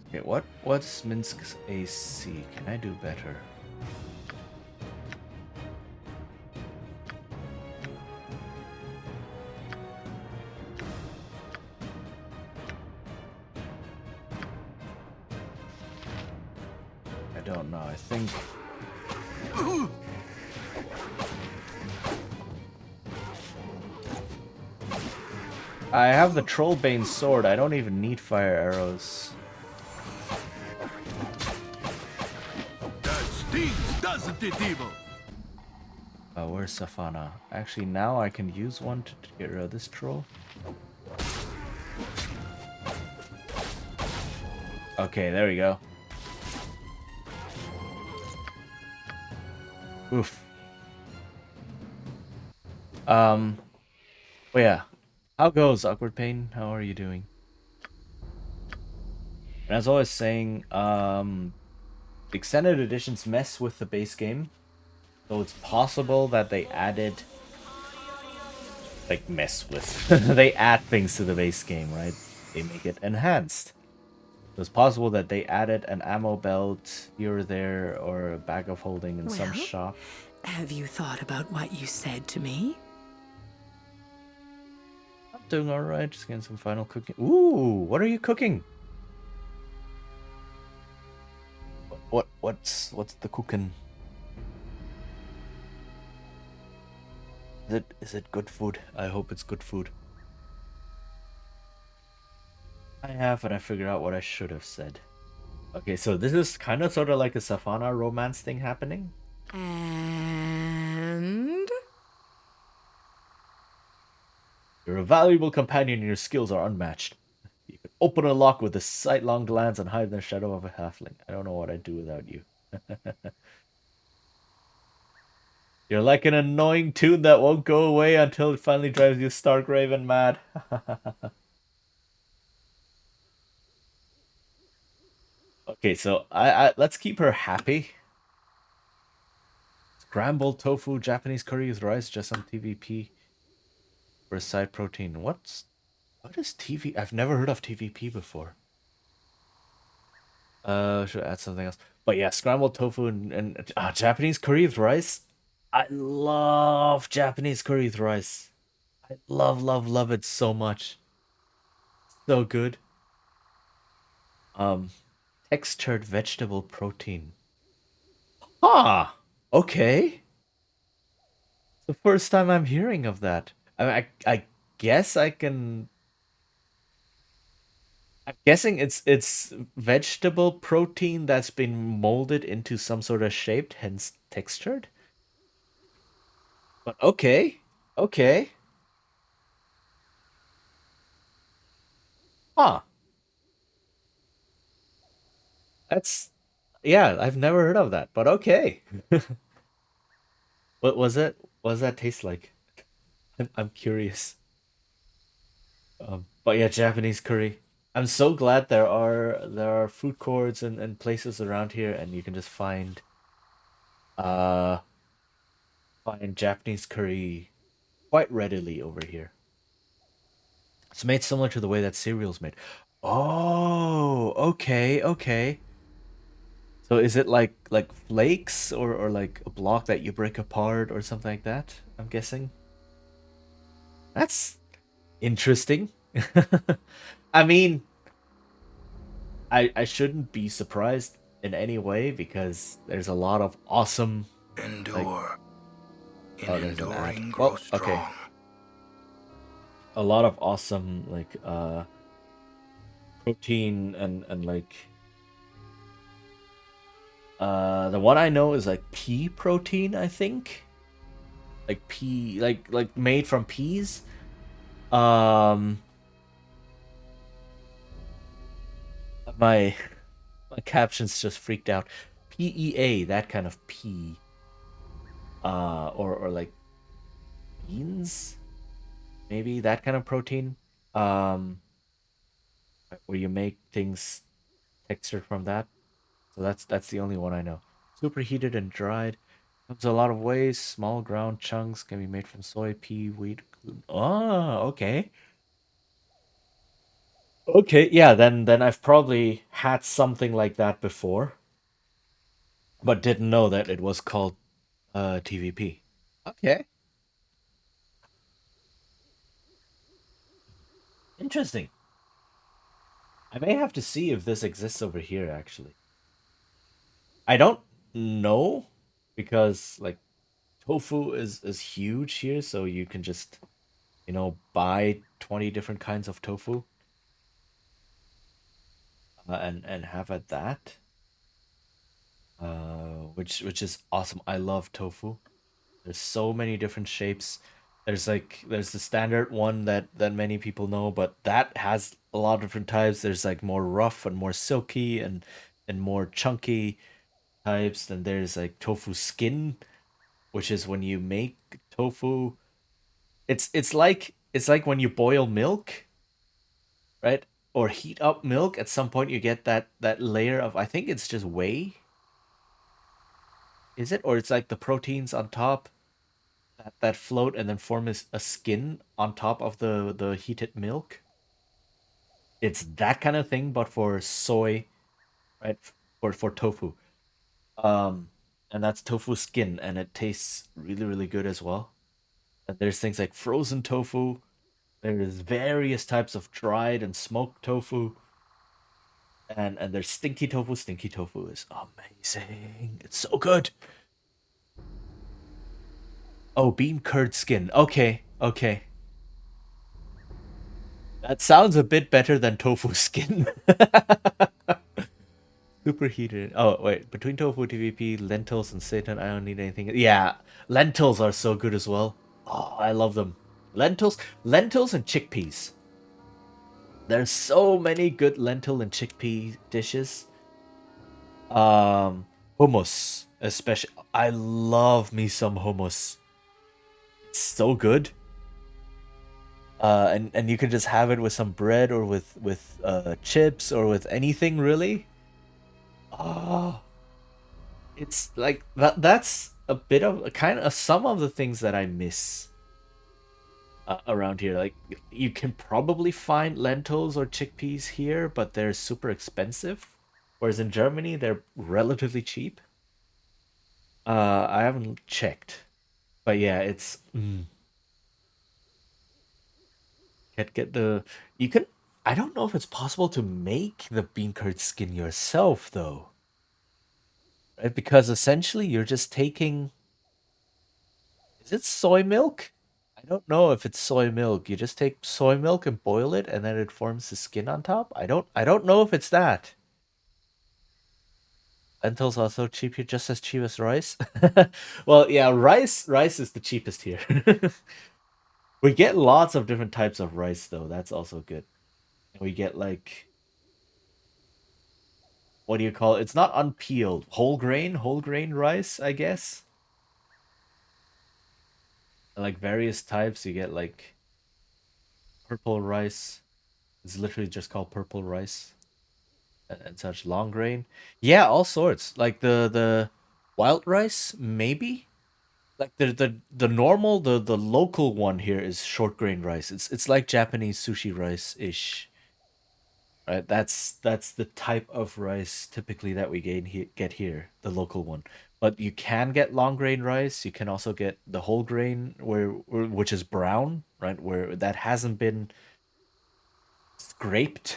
Okay, what's Minsk's AC? Can I do better? I don't know. I think I have the Trollbane sword. I don't even need fire arrows. That stings, doesn't it, evil? Oh, where's Safana? Actually, now I can use one to get rid of this troll. Okay, there we go. Oof. Well, yeah. How goes, Awkward Pain? How are you doing? And as I was saying, the extended editions mess with the base game. So it's possible that they added... Like, mess with. They add things to the base game, right? They make it enhanced. So it's possible that they added an ammo belt here or there, or a bag of holding in some shop. Have you thought about what you said to me? I'm doing alright, just getting some final cooking. Ooh, what are you cooking? What's the cooking? Is it good food? I hope it's good food. I have, and I figured out what I should have said. Okay, so this is kind of sort of like a Safana romance thing happening. And... You're a valuable companion and your skills are unmatched. You can open a lock with a sight-long glance and hide in the shadow of a halfling. I don't know what I'd do without you. You're like an annoying tune that won't go away until it finally drives you stark raven mad. Okay, so I let's keep her happy. Scrambled tofu, Japanese curry with rice, just some TVP for a side protein. What is TV? I've never heard of TVP before. Should I add something else? But yeah, scrambled tofu and Japanese curry with rice. I love Japanese curry with rice. I love it so much. So good. Textured vegetable protein. Huh. Okay. It's the first time I'm hearing of that. I guess I can. I'm guessing it's vegetable protein that's been molded into some sort of shape, hence textured. But okay, okay, huh? That's yeah. I've never heard of that, but okay. What was it? What does that taste like? I'm curious. But yeah, Japanese curry. I'm so glad there are food courts and places around here, and you can just uh find Japanese curry quite readily over here. It's made similar to the way that cereal's made. Oh, okay, okay. So is it like flakes or like a block that you break apart or something like that? I'm guessing. That's interesting. I mean, I shouldn't be surprised in any way because there's a lot of awesome like Endure. In oh there's an ad. enduring, grow Well, okay. strong. A lot of awesome like protein and like the one I know is like pea protein, I think. Like pea like made from peas. Um my my captions just freaked out. PEA, that kind of pea. Or like beans, maybe that kind of protein. Um where you make things textured from that. So that's the only one I know. Superheated and dried. Comes a lot of ways. Small ground chunks can be made from soy, pea, wheat, gluten. Oh, okay. Okay, yeah, then I've probably had something like that before, but didn't know that it was called TVP. Okay. Interesting. I may have to see if this exists over here actually. I don't know because like tofu is huge here, so you can just, buy 20 different kinds of tofu and have at that. Which is awesome. I love tofu. There's so many different shapes. There's the standard one that many people know, but that has a lot of different types. There's like more rough and more silky and more chunky types. Then there's like tofu skin, which is when you make tofu. It's like when you boil milk, right? Or heat up milk. At some point, you get that layer of, I think it's just whey. Is it? Or it's like the proteins on top that float and then form a skin on top of the heated milk. It's that kind of thing, but for soy, right? For tofu. Um, and that's tofu skin, and it tastes really really good as well. And there's things like frozen tofu. There's various types of dried and smoked tofu. And there's stinky tofu. Stinky tofu is amazing. It's so good. Oh, bean curd skin. Okay, okay. That sounds a bit better than tofu skin. Superheated. Oh, wait. Between tofu, TVP, lentils, and seitan, I don't need anything. Yeah, lentils are so good as well. Oh, I love them. Lentils and chickpeas. There's so many good lentil and chickpea dishes. Hummus, especially. I love me some hummus. It's so good. And you can just have it with some bread or with chips or with anything really. Oh, it's like that's a bit of a kind of some of the things that I miss around here. Like you can probably find lentils or chickpeas here, but they're super expensive. Whereas in Germany, they're relatively cheap. I haven't checked, but yeah, it's get the you can. I don't know if it's possible to make the bean curd skin yourself though. right? Because essentially you're just taking. Is it soy milk? I don't know if it's soy milk. You just take soy milk and boil it, and then it forms the skin on top. I don't know if it's that. Lentils also cheap here, just as cheap as rice. Well, yeah, rice is the cheapest here. We get lots of different types of rice though. That's also good. We get like, what do you call it? It's not unpeeled. Whole grain rice, I guess. Like various types. You get like purple rice. It's literally just called purple rice and such. Long grain. Yeah, all sorts. Like the wild rice, maybe. Like the normal the local one here is short grain rice. It's like Japanese sushi rice ish. Right? That's the type of rice typically that we get here, the local one. But you can get long grain rice. You can also get the whole grain which is brown, right? Where that hasn't been scraped,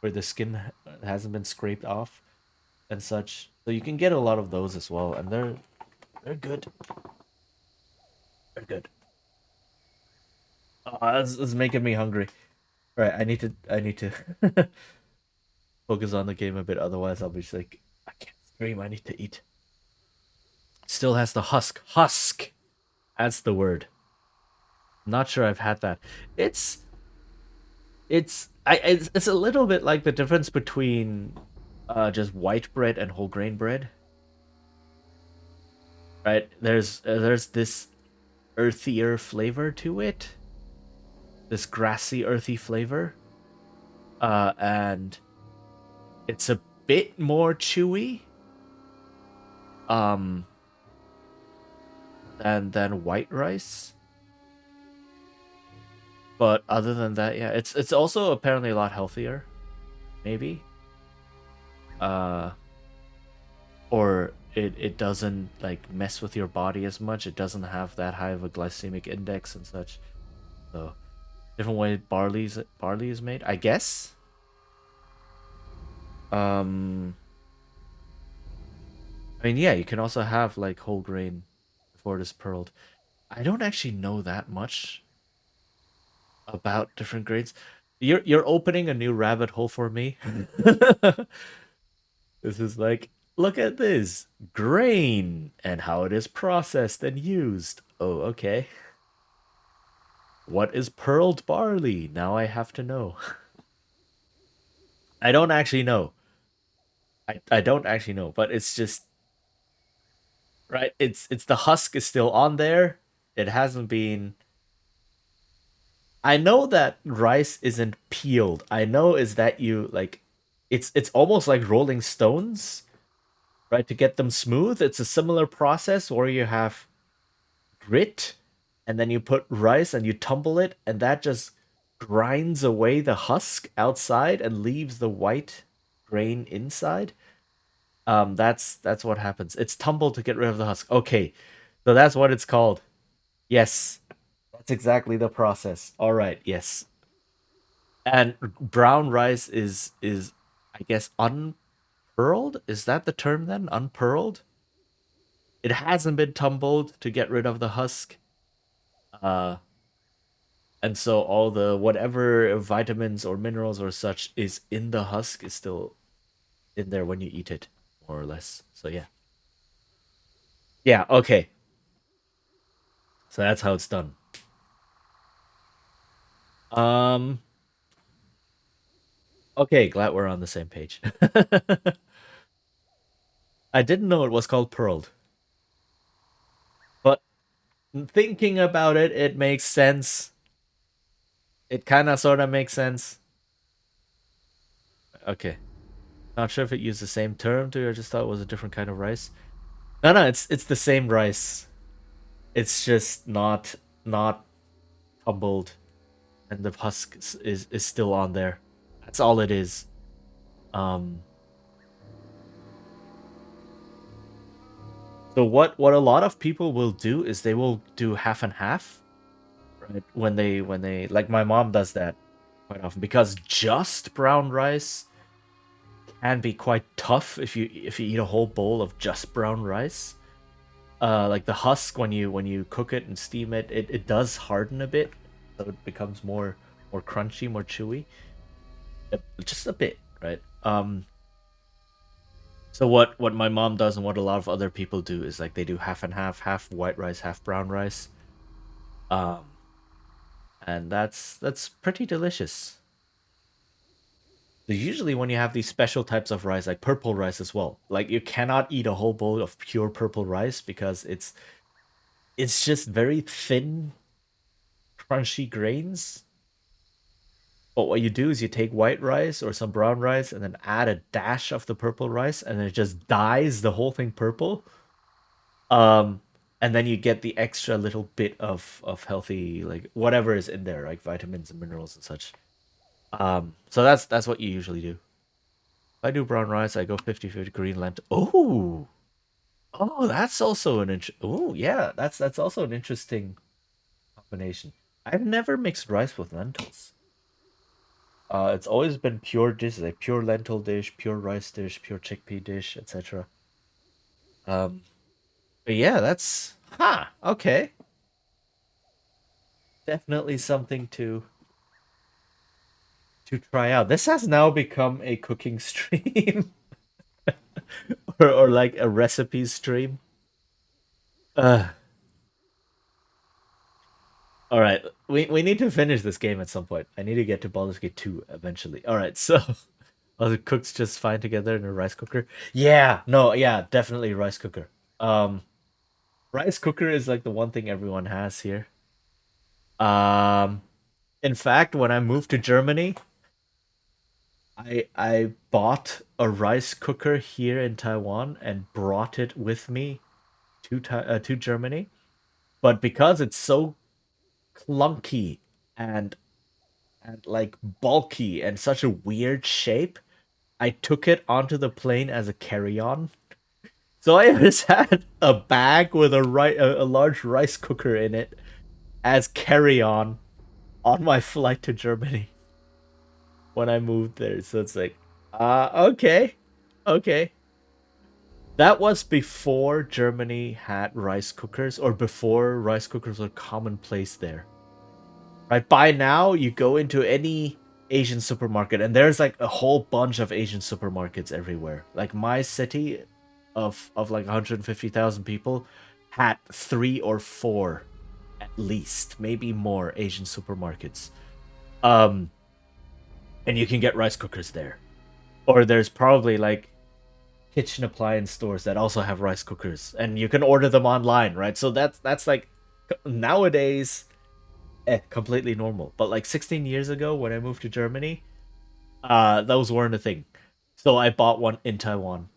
where the skin hasn't been scraped off and such. So you can get a lot of those as well, and they're good. They're good. Oh, this is making me hungry. Right, I need to focus on the game a bit, otherwise I'll be just like, I can't scream, I need to eat. Still has the husk. Husk! That's the word. Not sure I've had that. It's it's a little bit like the difference between just white bread and whole grain bread. Right? There's this earthier flavor to it. This grassy earthy flavor. And it's a bit more chewy. Than white rice. But other than that, yeah, it's also apparently a lot healthier. Maybe. Or it doesn't like mess with your body as much. It doesn't have that high of a glycemic index and such. So different way barley is made, I guess. I mean, yeah, you can also have like whole grain before it is pearled. I don't actually know that much about different grains. You're opening a new rabbit hole for me. This is like, look at this grain and how it is processed and used. Oh, okay. What is pearled barley? Now I have to know. I don't actually know. I don't actually know, but it's just right. It's the husk is still on there. It hasn't been. I know that rice isn't peeled. I know is that you like, it's almost like rolling stones, right? To get them smooth, it's a similar process where you have grit, and then you put rice and you tumble it, and that just grinds away the husk outside and leaves the white grain inside. That's what happens. It's tumbled to get rid of the husk. Okay, so that's what it's called. Yes, that's exactly the process. All right, yes. And brown rice is I guess unpearled. Is that the term then? Unpearled. It hasn't been tumbled to get rid of the husk. And so all the whatever vitamins or minerals or such is in the husk is still in there when you eat it, more or less. So yeah. Yeah, okay. So that's how it's done. Um Okay, glad we're on the same page. I didn't know it was called pearled. But thinking about it, it makes sense. It kind of sort of makes sense. Okay. Not sure if it used the same term to you. I just thought it was a different kind of rice. No, it's the same rice. It's just not tumbled, and the husk is still on there. That's all it is. So what a lot of people will do is they will do half and half, right? When they like my mom does that quite often because just brown rice can be quite tough if you eat a whole bowl of just brown rice. Like the husk when you cook it and steam it, it does harden a bit, so it becomes more crunchy, more chewy. Just a bit, right? So what my mom does and what a lot of other people do is like they do half and half, half white rice, half brown rice. Um, and that's pretty delicious. So usually when you have these special types of rice, like purple rice as well, like you cannot eat a whole bowl of pure purple rice because it's just very thin, crunchy grains. But what you do is you take white rice or some brown rice and then add a dash of the purple rice and it just dyes the whole thing purple. Um, and then you get the extra little bit of healthy like whatever is in there, like vitamins and minerals and such. So that's what you usually do. If I do brown rice, I go 50-50 green lentil. Oh, oh, that's also an oh yeah, that's also an interesting combination. I've never mixed rice with lentils. It's always been pure dishes, like pure lentil dish, pure rice dish, pure chickpea dish, etc. Um, but yeah, that's okay. Definitely something to try out. This has now become a cooking stream or like a recipe stream. Uh, all right, we need to finish this game at some point. I need to get to Baldur's Gate 2 eventually. All right, so are the cooks just fine together in a rice cooker? Yeah, no, yeah, definitely rice cooker. Um, rice cooker is like the one thing everyone has here. Um, in fact, when I moved to Germany, I bought a rice cooker here in Taiwan and brought it with me to Germany. But because it's so clunky and and like bulky and such a weird shape, I took it onto the plane as a carry-on. So I just had a bag with a large rice cooker in it as carry-on on my flight to Germany when I moved there. So it's like, okay, okay. That was before Germany had rice cookers, or before rice cookers were commonplace there. Right by now, you go into any Asian supermarket, and there's like a whole bunch of Asian supermarkets everywhere. Like my city, of like 150,000 people, had 3 or 4, at least, maybe more Asian supermarkets. Um, and you can get rice cookers there, or there's probably like kitchen appliance stores that also have rice cookers, and you can order them online, right? So that's like nowadays completely normal. But like 16 years ago when I moved to Germany, those weren't a thing. So I bought one in Taiwan.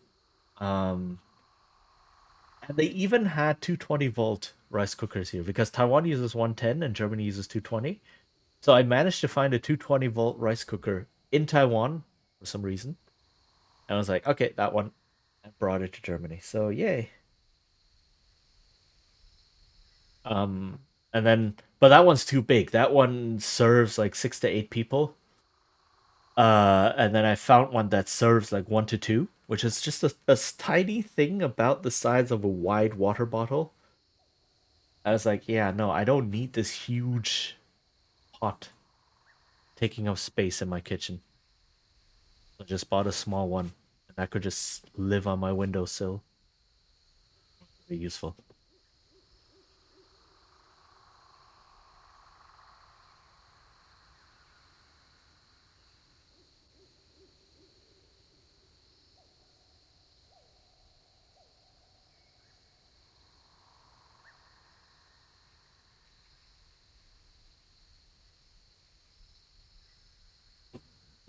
Um, and they even had 220-volt rice cookers here because Taiwan uses 110 and Germany uses 220. So I managed to find a 220-volt rice cooker in Taiwan for some reason. And I was like, okay, that one. I brought it to Germany. So yay. Um, and then, but that one's too big. That one serves like 6 to 8 people. And then I found one that serves like 1 to 2, which is just a tiny thing about the size of a wide water bottle. I was like, yeah, no, I don't need this huge pot taking up space in my kitchen. I just bought a small one, and I could just live on my windowsill. Very useful.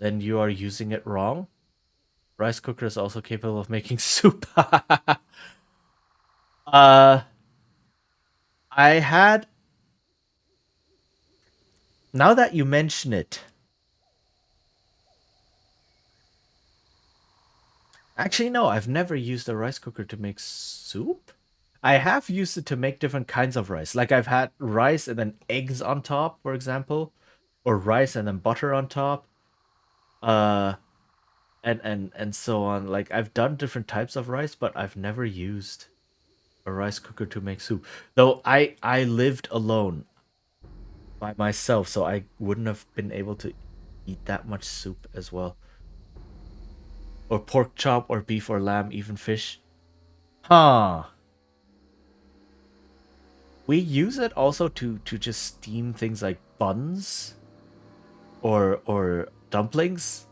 Then you are using it wrong. Rice cooker is also capable of making soup. uh, I had. Now that you mention it, actually, no, I've never used a rice cooker to make soup. I have used it to make different kinds of rice. Like I've had rice and then eggs on top, for example, or rice and then butter on top. Uh, and so on. Like I've done different types of rice, but I've never used a rice cooker to make soup. Though I lived alone by myself, so I wouldn't have been able to eat that much soup as well. Or pork chop or beef or lamb, even fish. Huh. We use it also to just steam things like buns or dumplings,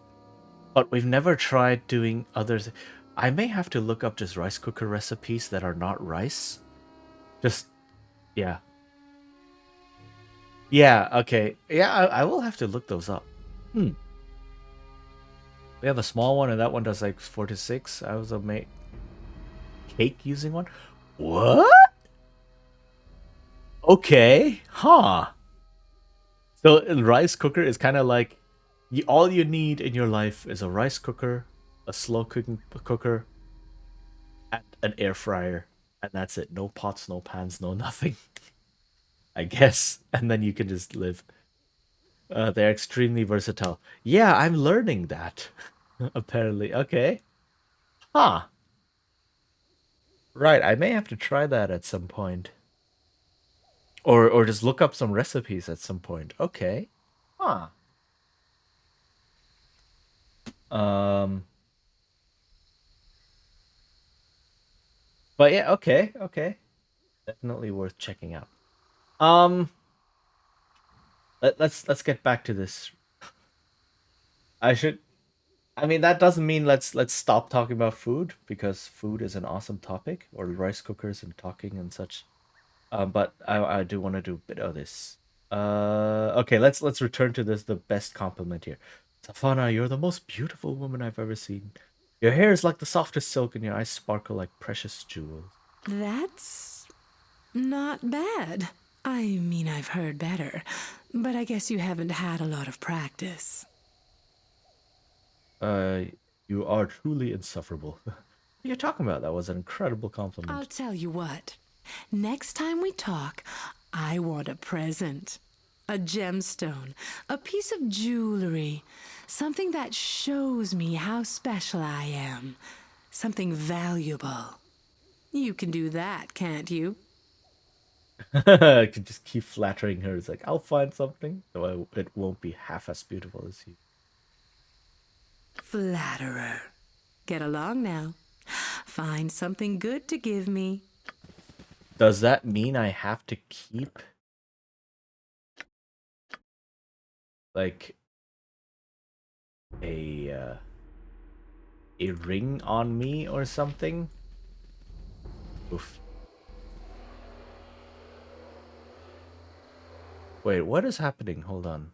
but we've never tried doing others. I may have to look up just rice cooker recipes that are not rice. Just yeah. Yeah, okay. Yeah, I will have to look those up. Hmm. We have a small one and that one does like 4 to 6. I was a make cake using one. What? Okay. Huh. So a rice cooker is kind of like all you need in your life is a rice cooker, a slow cooking cooker, and an air fryer, and that's it. No pots, no pans, no nothing. I guess, and then you can just live. They're extremely versatile. Yeah, I'm learning that. Apparently, okay. Huh. Right, I may have to try that at some point. Or just look up some recipes at some point. Okay. Huh. Um but yeah, okay, okay. Definitely worth checking out. Um let's get back to this. I should I mean that doesn't mean let's stop talking about food because food is an awesome topic or rice cookers and talking and such. But I do want to do a bit of this. Okay, let's return to this the best compliment here. Safana, you're the most beautiful woman I've ever seen. Your hair is like the softest silk and your eyes sparkle like precious jewels. That's not bad. I mean, I've heard better, but I guess you haven't had a lot of practice. Uh, you are truly insufferable. What are you talking about? That was an incredible compliment. I'll tell you what. Next time we talk, I want a present. A gemstone, a piece of jewelry, something that shows me how special I am, something valuable. You can do that, can't you? I could just keep flattering her. It's like, I'll find something, though it won't be half as beautiful as you. Flatterer. Get along now. Find something good to give me. Does that mean I have to keep like a ring on me or something? Oof. Wait, what is happening? Hold on.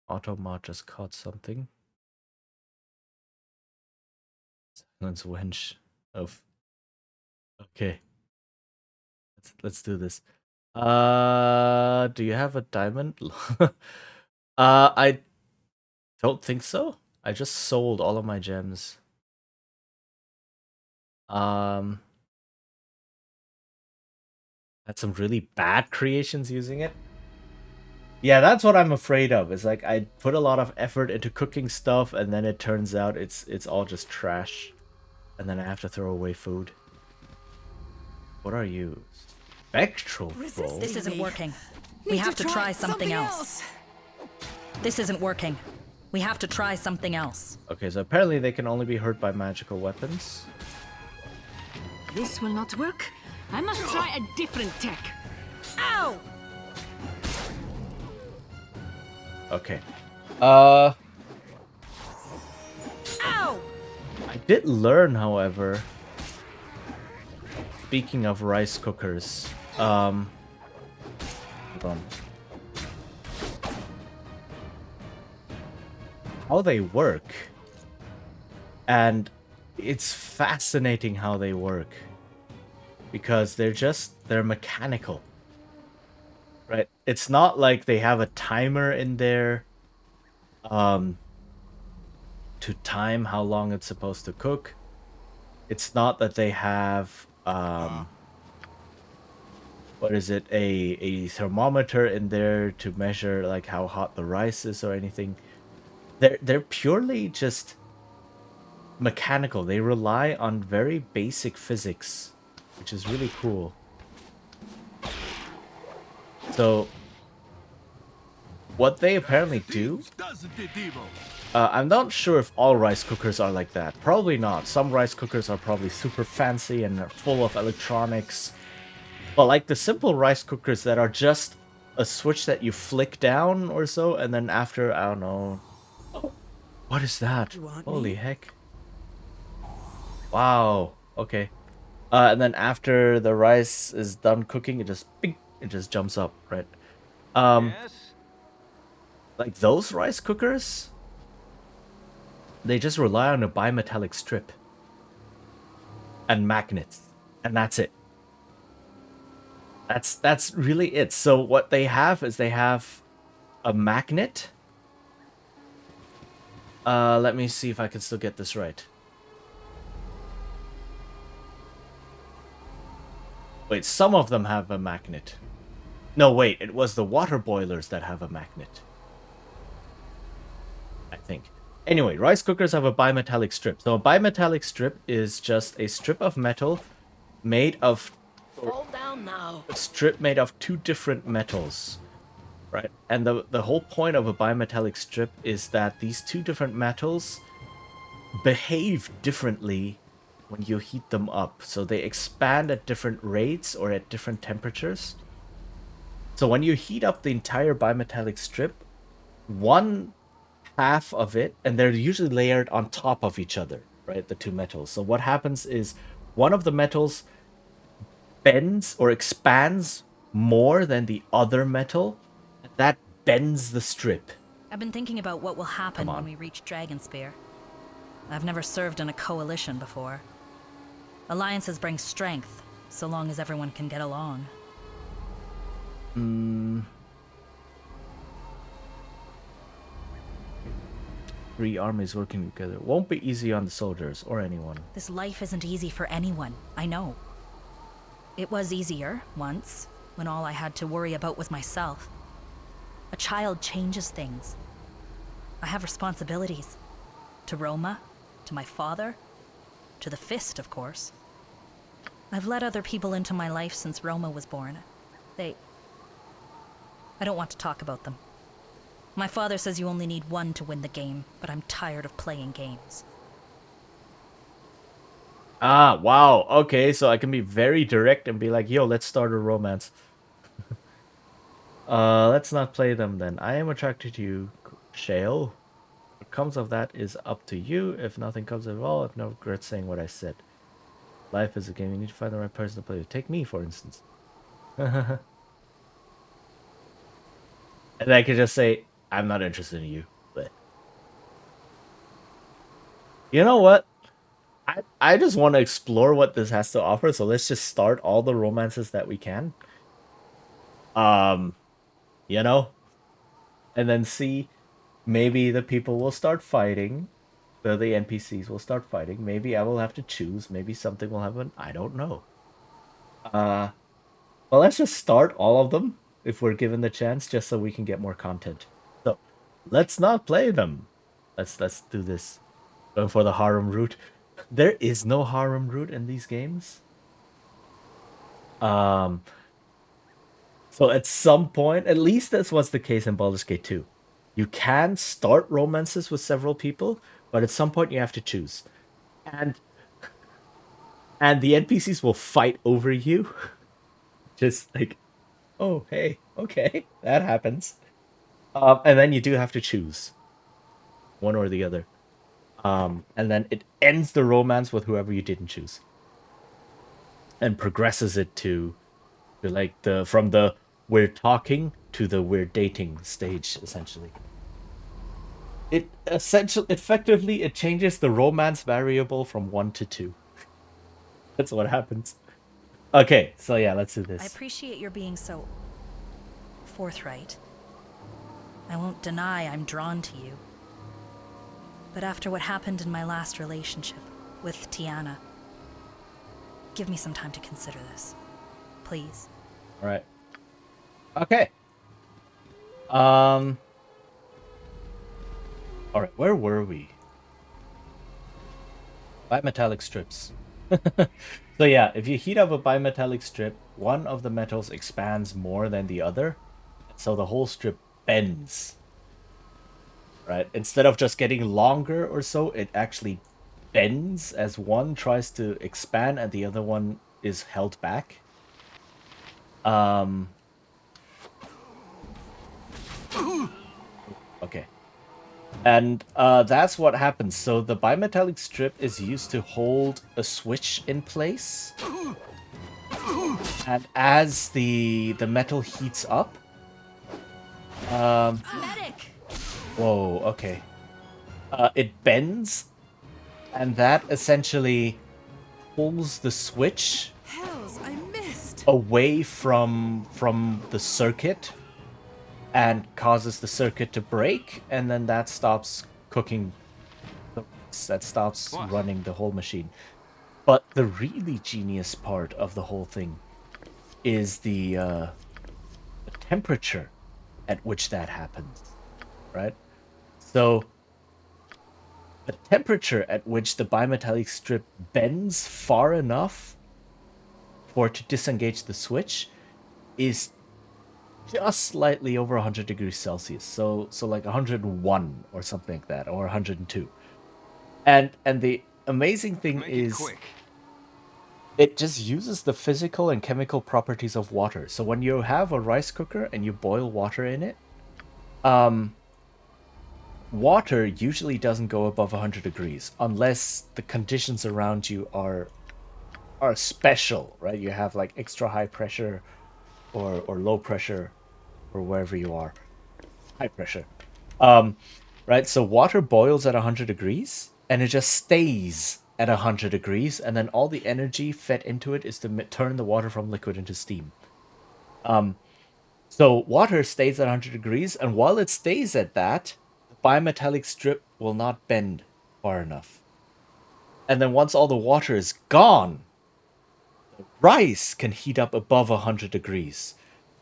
Automat just caught something. Silence wench of okay. Let's do this. Do you have a diamond? I don't think so. I just sold all of my gems. Had some really bad creations using it. Yeah, that's what I'm afraid of. It's like I put a lot of effort into cooking stuff and then it turns out it's all just trash. And then I have to throw away food. What are you? Spectral troll? This isn't working. We have to try something else. This isn't working. We have to try something else. Okay, so apparently they can only be hurt by magical weapons. This will not work. I must try a different tech. Ow! Okay. Ow! I did learn, however. Speaking of rice cookers, hold on. How they work. And it's fascinating how they work. Because they're mechanical. Right? It's not like they have a timer in there to time how long it's supposed to cook. It's not that they have what is it, a thermometer in there to measure like how hot the rice is or anything. They're purely just mechanical. They rely on very basic physics, which is really cool. So, what they apparently do... I'm not sure if all rice cookers are like that. Probably not. Some rice cookers are probably super fancy and are full of electronics. But like the simple rice cookers that are just a switch that you flick down or so, and then after, I don't know... Oh, what is that? Holy heck. Wow. Okay. And then after the rice is done cooking, it just bing, it just jumps up, right? Yes? Like those rice cookers, they just rely on a bimetallic strip and magnets, and that's it. That's really it. So what they have is they have a magnet. Let me see if I can still get this right. Wait, some of them have a magnet. No, wait, it was the water boilers that have a magnet, I think. Anyway, rice cookers have a bimetallic strip. So a bimetallic strip is just a strip of metal made of... Fall down now. A strip made of two different metals, right? And the whole point of a bimetallic strip is that these two different metals behave differently when you heat them up. So they expand at different rates or at different temperatures. So when you heat up the entire bimetallic strip, one half of it, and they're usually layered on top of each other, right? The two metals. So what happens is one of the metals bends or expands more than the other metal. That bends the strip. I've been thinking about what will happen when we reach Dragonspear. I've never served in a coalition before. Alliances bring strength, so long as everyone can get along. Three armies working together won't be easy on the soldiers or anyone. This life isn't easy for anyone, I know. It was easier, once, when all I had to worry about was myself. A child changes things. I have responsibilities. To Roma, to my father, to the Fist, of course. I've let other people into my life since Roma was born. I don't want to talk about them. My father says you only need one to win the game, but I'm tired of playing games. Ah, wow. Okay, so I can be very direct and be like, yo, let's start a romance. Let's not play them then. I am attracted to you, Shale. What comes of that is up to you. If nothing comes of it all, I've no regret saying what I said. Life is a game. You need to find the right person to play with. Take me, for instance. And I could just say, I'm not interested in you. But you know what? I just want to explore what this has to offer, so let's just start all the romances that we can. You know? And then see, maybe the people will start fighting. The NPCs will start fighting. Maybe I will have to choose. Maybe something will happen. I don't know. Well, let's just start all of them if we're given the chance, just so we can get more content. So, let's not play them. Let's do this. Going for the harem route. There is no harem route in these games. So at some point, at least this was the case in Baldur's Gate 2. You can start romances with several people, but at some point you have to choose. And the NPCs will fight over you. Just like, oh, hey, okay, that happens. And then you do have to choose one or the other. And then it ends the romance with whoever you didn't choose. And progresses it to like from the we're talking to the we're dating stage, essentially. It effectively it changes the romance variable from 1 to 2. That's what happens. Okay, so yeah, let's do this. I appreciate your being so forthright. I won't deny I'm drawn to you. But after what happened in my last relationship with Tiana, give me some time to consider this. Please. All right. Okay. All right, where were we? Bimetallic strips. So yeah, if you heat up a bimetallic strip, one of the metals expands more than the other, so the whole strip bends. Right? Instead of just getting longer or so, it actually bends as one tries to expand and the other one is held back. Okay. And that's what happens. So the bimetallic strip is used to hold a switch in place. And as the metal heats up, Medic! whoa, okay. It bends, and that essentially pulls the switch Hells, I missed. away from the circuit and causes the circuit to break, and then that stops cooking. That stops running the whole machine. But the really genius part of the whole thing is the temperature at which that happens, right? So the temperature at which the bimetallic strip bends far enough for it to disengage the switch is just slightly over 100 degrees Celsius. So like 101 or something like that, or 102. And the amazing thing is it just uses the physical and chemical properties of water. So when you have a rice cooker and you boil water in it, water usually doesn't go above 100 degrees unless the conditions around you are special, right? You have like extra high pressure or low pressure or wherever you are. High pressure. Right? So water boils at 100 degrees and it just stays at 100 degrees, and then all the energy fed into it is to turn the water from liquid into steam. So water stays at 100 degrees, and while it stays at that, the bimetallic strip will not bend far enough. And then once all the water is gone, the rice can heat up above 100 degrees.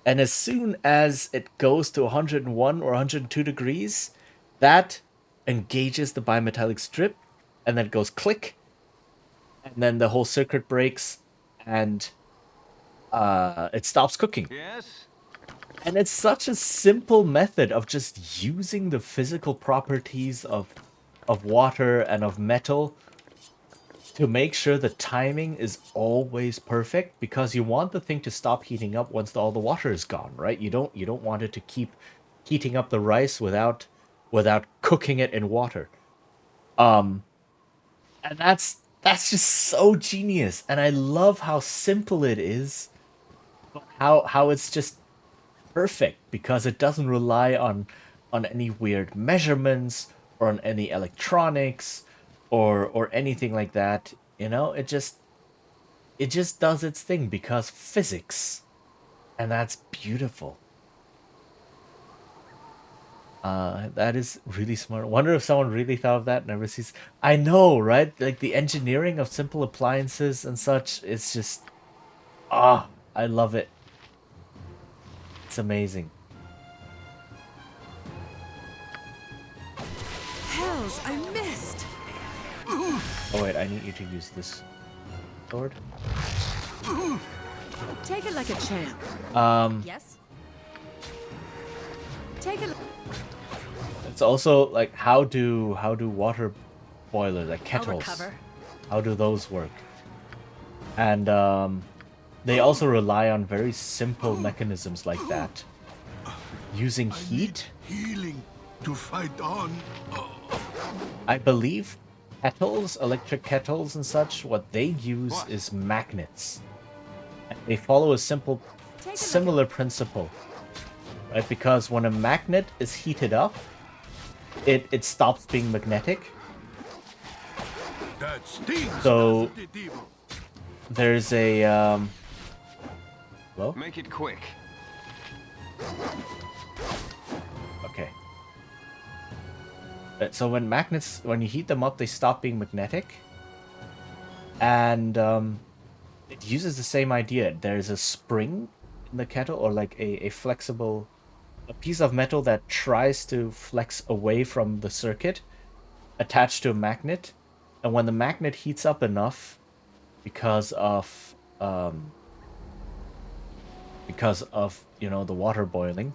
And as soon as it goes to 101 or 102 degrees, that engages the bimetallic strip, and then it goes click, and then the whole circuit breaks, and it stops cooking. Yes? And it's such a simple method of just using the physical properties of water and of metal to make sure the timing is always perfect, because you want the thing to stop heating up once all the water is gone, right? You don't want it to keep heating up the rice without cooking it in water. And that's just so genius, and I love how simple it is, but how it's just perfect, because it doesn't rely on any weird measurements or on any electronics or anything like that. You know, it just does its thing because physics, and that's beautiful. That is really smart. Wonder if someone really thought of that and never sees. I know, right? Like the engineering of simple appliances and such. It's just, I love it. It's amazing. Hells, I missed. Oh wait, I need you to use this sword. Take it like a champ. Yes? Take it. It's also like how do water boilers, like kettles, recover. how do those work? And they also rely on very simple mechanisms like that, using heat. Healing to fight on. I believe kettles, electric kettles and such, what they use is magnets. And they follow a similar principle, right? Because when a magnet is heated up, it stops being magnetic. That stings, So doesn't it, evil? there's a hello? Make it quick. Okay. So when magnets, when you heat them up, they stop being magnetic. And it uses the same idea. There's a spring in the kettle, or like a flexible, a piece of metal that tries to flex away from the circuit, attached to a magnet. And when the magnet heats up enough, because of the water boiling,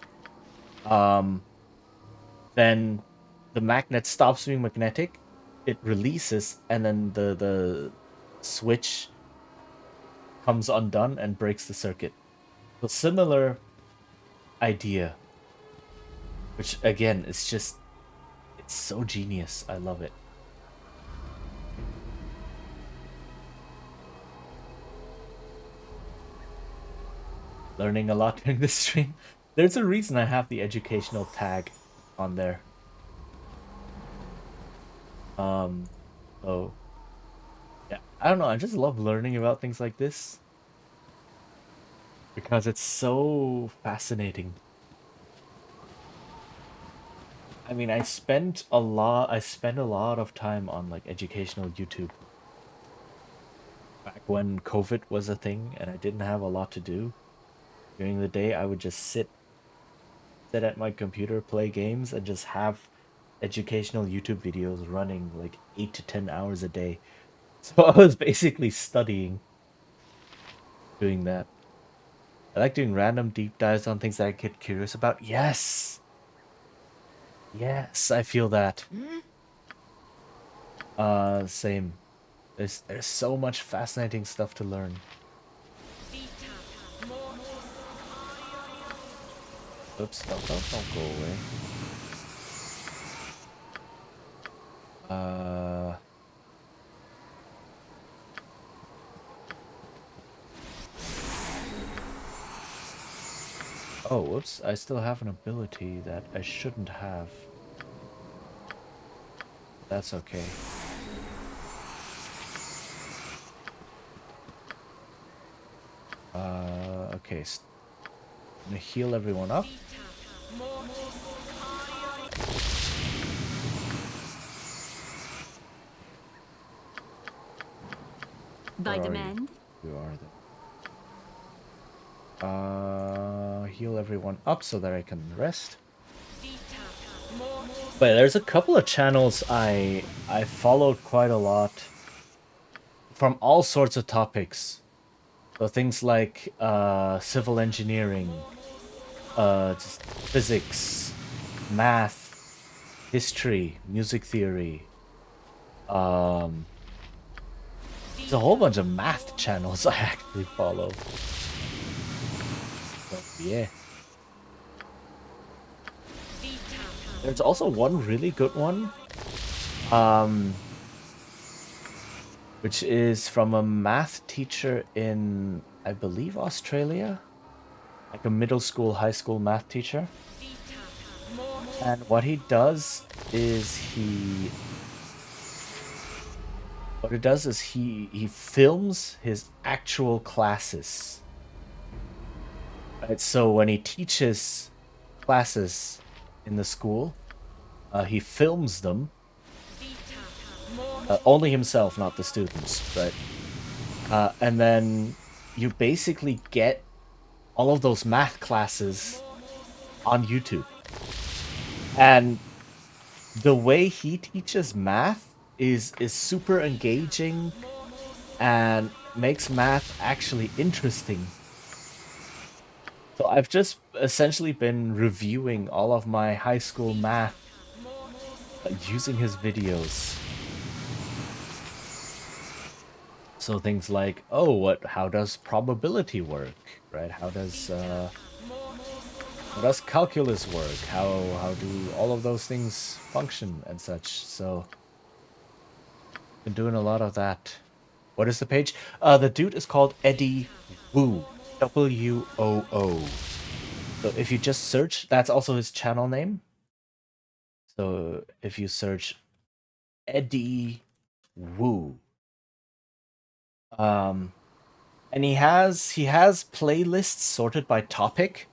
then the magnet stops being magnetic, it releases, and then the switch comes undone and breaks the circuit. So similar idea, which again is just, it's so genius. I love it. Learning a lot during this stream. There's a reason I have the educational tag on there. So yeah, I don't know, I just love learning about things like this because it's so fascinating. I mean, I spend a lot of time on like educational YouTube. Back when COVID was a thing and I didn't have a lot to do during the day, I would just sit at my computer, play games, and just have educational YouTube videos running like 8 to 10 hours a day. So I was basically studying doing that. I like doing random deep dives on things that I get curious about. Yes! Yes, I feel that. Same. There's so much fascinating stuff to learn. Oops, don't go away. Oh, whoops, I still have an ability that I shouldn't have. That's okay. Okay. I'm gonna heal everyone up. By demand? You are there. Heal everyone up so that I can rest. But there's a couple of channels I followed quite a lot from all sorts of topics. So things like civil engineering, just physics, math, history, music theory. There's a whole bunch of math channels I actually follow. So, yeah. There's also one really good one, which is from a math teacher in, I believe, Australia, like a middle school, high school math teacher. And what he does is he films his actual classes. Right? So when he teaches classes in the school, he films them. Only himself, not the students, right? And then you basically get all of those math classes on YouTube. And the way he teaches math is super engaging and makes math actually interesting. So I've just essentially been reviewing all of my high school math using his videos. So things like, oh, how does probability work, right? How does calculus work? How do all of those things function and such? So been doing a lot of that. What is the page? The dude is called Eddie Woo. WOO. So if you just search, that's also his channel name. So if you search Eddie Woo, and he has playlists sorted by topic,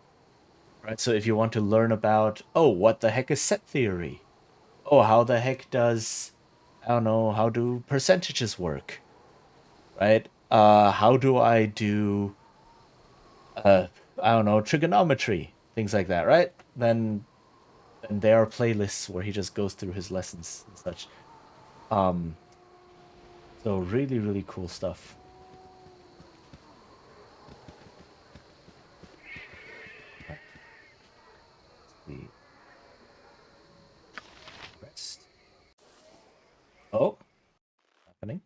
right? So if you want to learn about, oh, what the heck is set theory? Oh, how the heck does, I don't know, how do percentages work? Right? How do I do, I don't know, trigonometry, things like that, right? Then there are playlists where he just goes through his lessons and such. So really, really cool stuff. The rest. Oh, happening.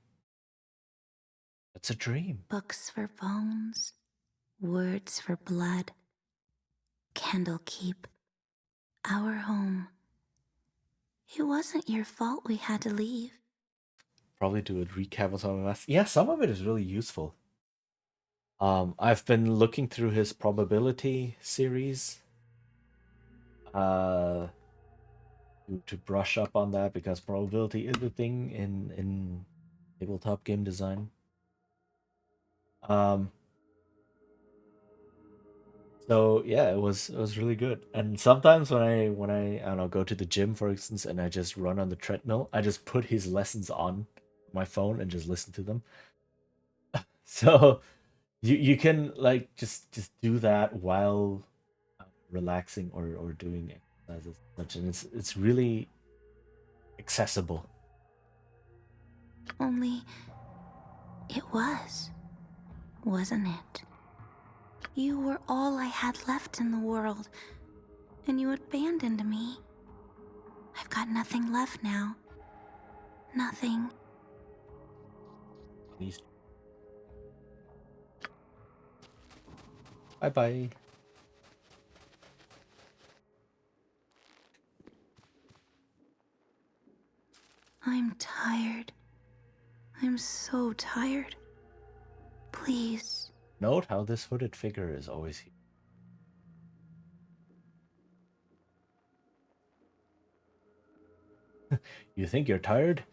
It's a dream. Books for bones, words for blood. Candlekeep, our home. It wasn't your fault we had to leave. Probably do a recap of some of that. Yeah, some of it is really useful. I've been looking through his probability series. To brush up on that because probability is a thing in tabletop game design. So yeah, it was really good. And sometimes when I don't know, go to the gym for instance and I just run on the treadmill, I just put his lessons on my phone and just listen to them. So you can like just do that while relaxing or doing exercises and such, and it's really accessible. Only it was, wasn't it? You were all I had left in the world, and you abandoned me. I've got nothing left now. Nothing. Please. Bye bye. I'm tired. I'm so tired. Please. Note how this hooded figure is always here. You think you're tired?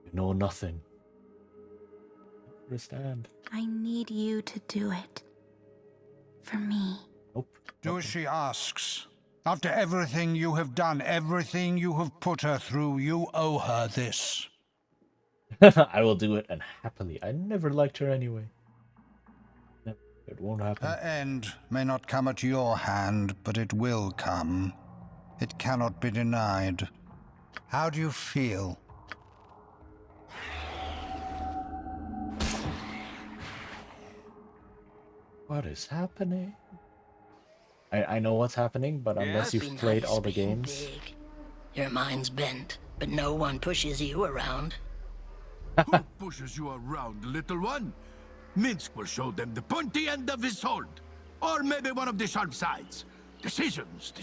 You know nothing. Understand. I need you to do it. For me. Nope. Do as she asks. After everything you have done, everything you have put her through, you owe her this. I will do it, and happily. I never liked her anyway. Never. It won't happen. Her end may not come at your hand, but it will come. It cannot be denied. How do you feel? What is happening? I know what's happening, but unless you've played all the games... Big. Your mind's bent, but no one pushes you around. Who pushes you around, little one? Minsk will show them the pointy end of his sword. Or maybe one of the sharp sides. Decisions.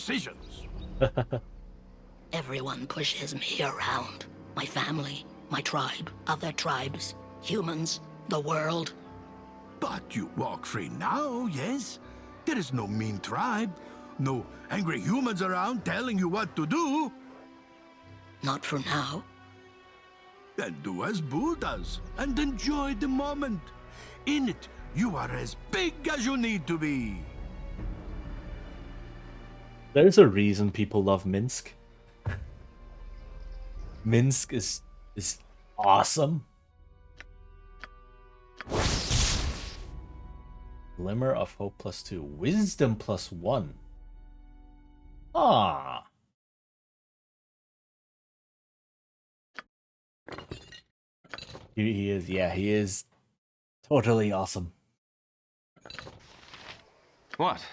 Everyone pushes me around. My family, my tribe, other tribes, humans, the world. But you walk free now, yes? There is no mean tribe. No angry humans around telling you what to do. Not for now. Then do as Boo does and enjoy the moment. In it, you are as big as you need to be. There's a reason people love Minsk. Minsk is awesome. Glimmer of Hope +2. Wisdom +1. Ah. He is, yeah, he is totally awesome. What?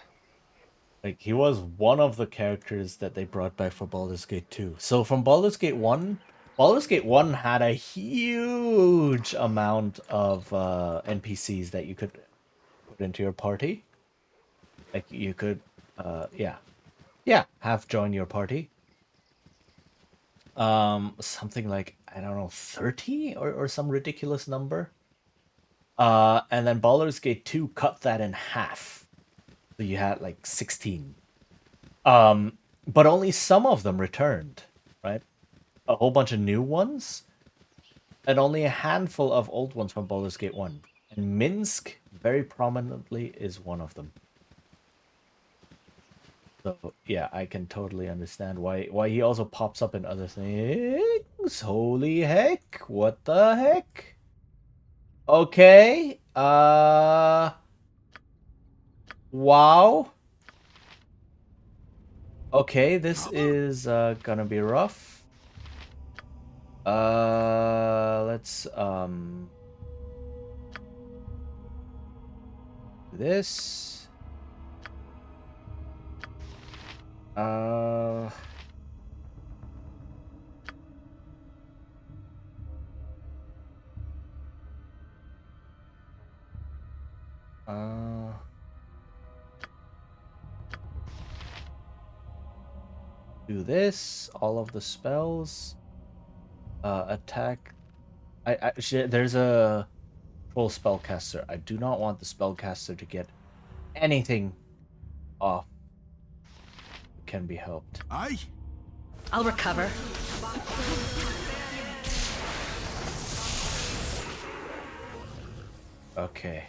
Like, he was one of the characters that they brought back for Baldur's Gate 2. So from Baldur's Gate 1, Baldur's Gate 1 had a huge amount of NPCs that you could put into your party. Like, you could, have join your party. Something like, I don't know, 30 or some ridiculous number. And then Baldur's Gate 2 cut that in half. So you had like 16. But only some of them returned, right? A whole bunch of new ones, and only a handful of old ones from Baldur's Gate 1. And Minsk, very prominently, is one of them. So, yeah, I can totally understand why he also pops up in other things. Holy heck, what the heck? Okay, wow. Okay, this is gonna be rough. Let's This. Do this. All of the spells. Attack. There's a troll spellcaster. I do not want the spellcaster to get anything off. It can be helped. I'll recover. Okay.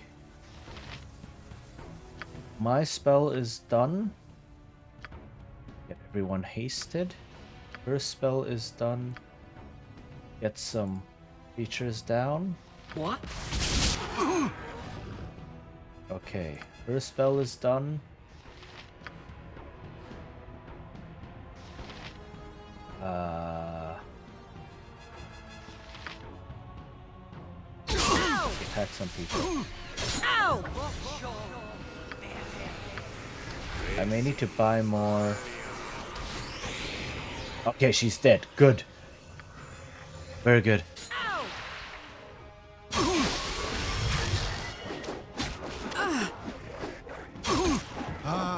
My spell is done. Get everyone hasted. Her spell is done. Get some creatures down. What? Okay. Her spell is done. Attack some people. Ow! I may need to buy more. Okay, she's dead. Good. Very good.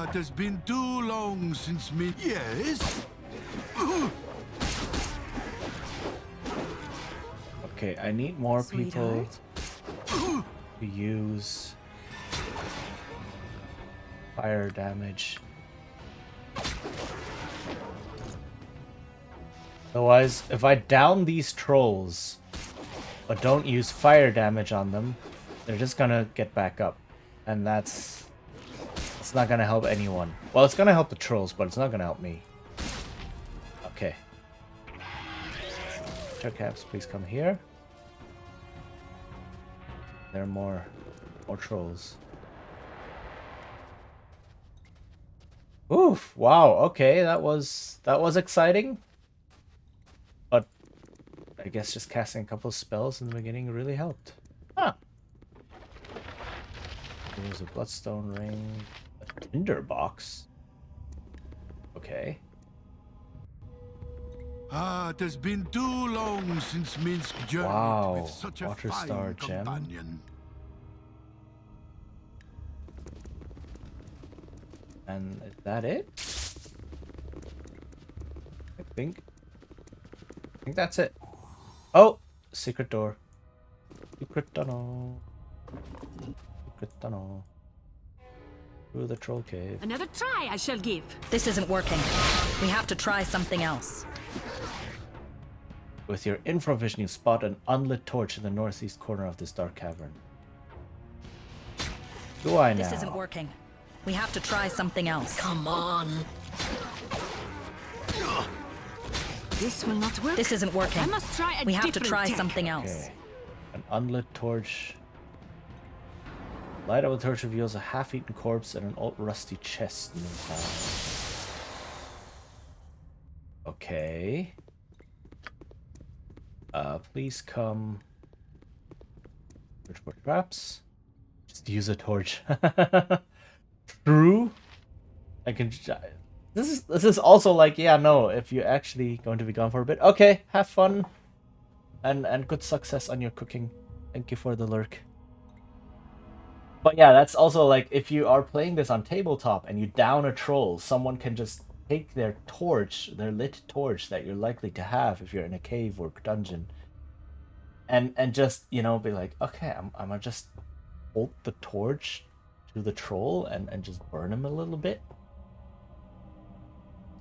It has been too long since me. Yes? Okay, I need more people to use fire damage. Otherwise, if I down these trolls, but don't use fire damage on them, they're just gonna get back up. And it's not gonna help anyone. Well, it's gonna help the trolls, but it's not gonna help me. Okay. Caps, please come here. There are more trolls. Oof! Wow. Okay, that was exciting. But I guess just casting a couple of spells in the beginning really helped. Huh. There's a bloodstone ring, a tinder box. Okay. It has been too long since Minsk journeyed with such a Water fine Star gem. companion. And is that it? I think that's it. Oh, secret door. Secret tunnel. Secret tunnel. Through the troll cave. Another try I shall give. This isn't working. We have to try something else. With your infravision, you spot an unlit torch in the northeast corner of this dark cavern. Do I now? This isn't working. We have to try something else. Come on. This will not work. This isn't working. I must try a We have to different try tack. something else. Okay. An unlit torch. Light of the torch reveals a half-eaten corpse and an old rusty chest nearby. Okay. Please come. Search for traps. Just use a torch. True. I can. This is also like, yeah, no. If you're actually going to be gone for a bit, okay. Have fun, and good success on your cooking. Thank you for the lurk. But yeah, that's also like, if you are playing this on tabletop and you down a troll, someone can just take their torch, their lit torch that you're likely to have if you're in a cave or dungeon, and just, you know, be like, okay, I'm gonna just hold the torch to the troll and just burn him a little bit.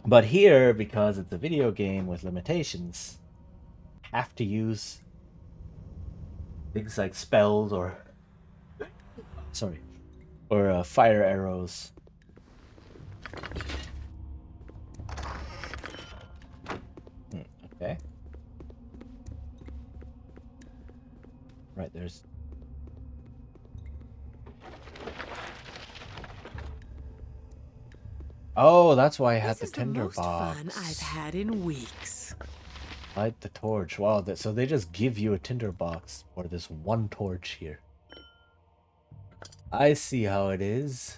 But here, because it's a video game with limitations, have to use things like spells or fire arrows. Okay. Right, there's... Oh, that's why I had the tinder box. This is the most fun I've had in weeks. Light the torch. Wow, so they just give you a tinder box for this one torch here. I see how it is.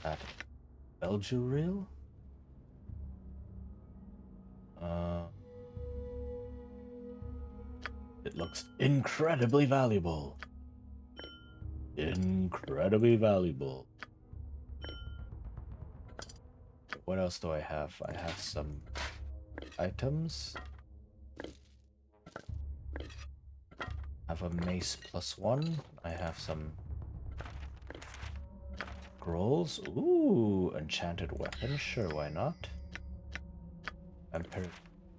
That Belduril? It looks incredibly valuable. Incredibly valuable. What else do I have? I have some items. I have a mace +1. I have some scrolls. Ooh, enchanted weapon. Sure, why not? Vampiric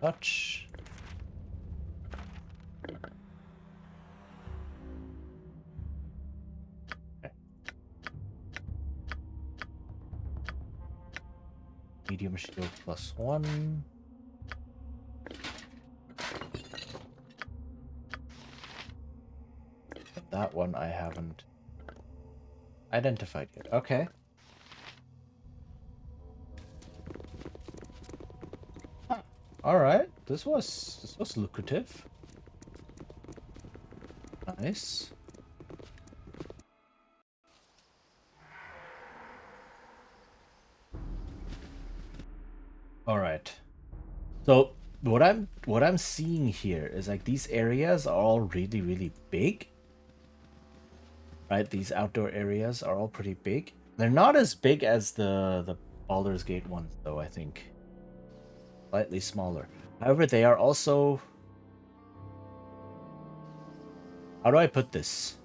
touch. Medium shield +1. But that one I haven't identified yet. Okay. Huh. All right. This was lucrative. Nice. All right. So what I'm seeing here is like these areas are all really big. Right? These outdoor areas are all pretty big. They're not as big as the Baldur's Gate ones though, I think. Slightly smaller. However, they are also, how do I put this?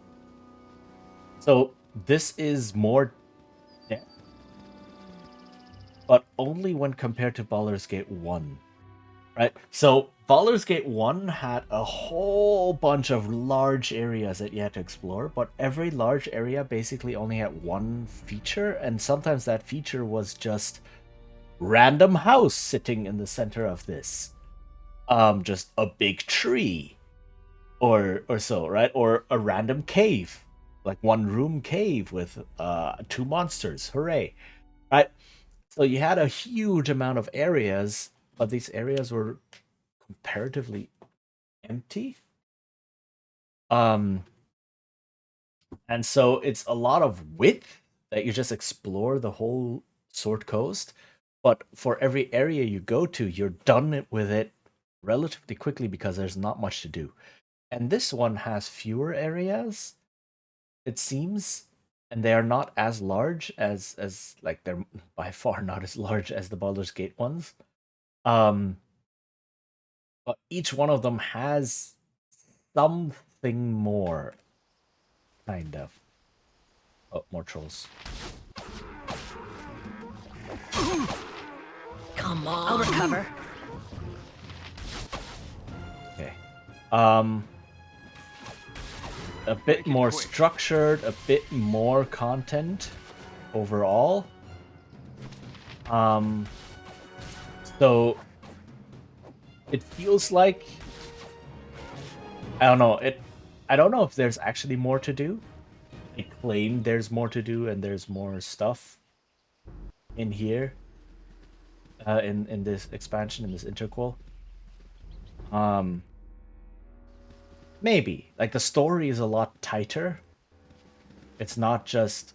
So this is more depth, but only when compared to Baldur's Gate 1. Right? So Baldur's Gate 1 had a whole bunch of large areas that you had to explore, but every large area basically only had one feature, and sometimes that feature was just random house sitting in the center of this. Just a big tree. Or so, right? Or a random cave. Like one room cave with 2 monsters. Hooray. Right? So you had a huge amount of areas, but these areas were comparatively empty. And so it's a lot of width that you just explore the whole Sword Coast, but for every area you go to, you're done with it relatively quickly because there's not much to do. And this one has fewer areas, it seems, and they are not as large as like they're by far not as large as the Baldur's Gate ones. Um but each one of them has something more, kind of. Oh, more trolls. Come on. I'll recover. Okay. A bit more structured, a bit more content overall. So it feels like, I don't know, I don't know if there's actually more to do. They claim there's more to do and there's more stuff in here. In this expansion, in this interquel. Maybe. Like the story is a lot tighter. It's not just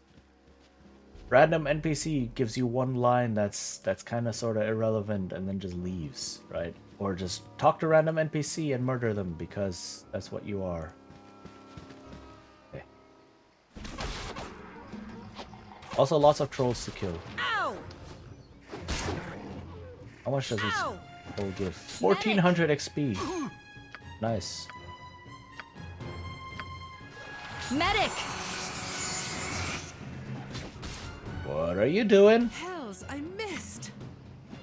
random NPC gives you one line that's kind of sort of irrelevant and then just leaves, right? Or just talk to random NPC and murder them because that's what you are. Okay. Also, lots of trolls to kill. Ow! How much does this troll give? 1400 XP. Nice. Medic! What are you doing? Hells, I missed.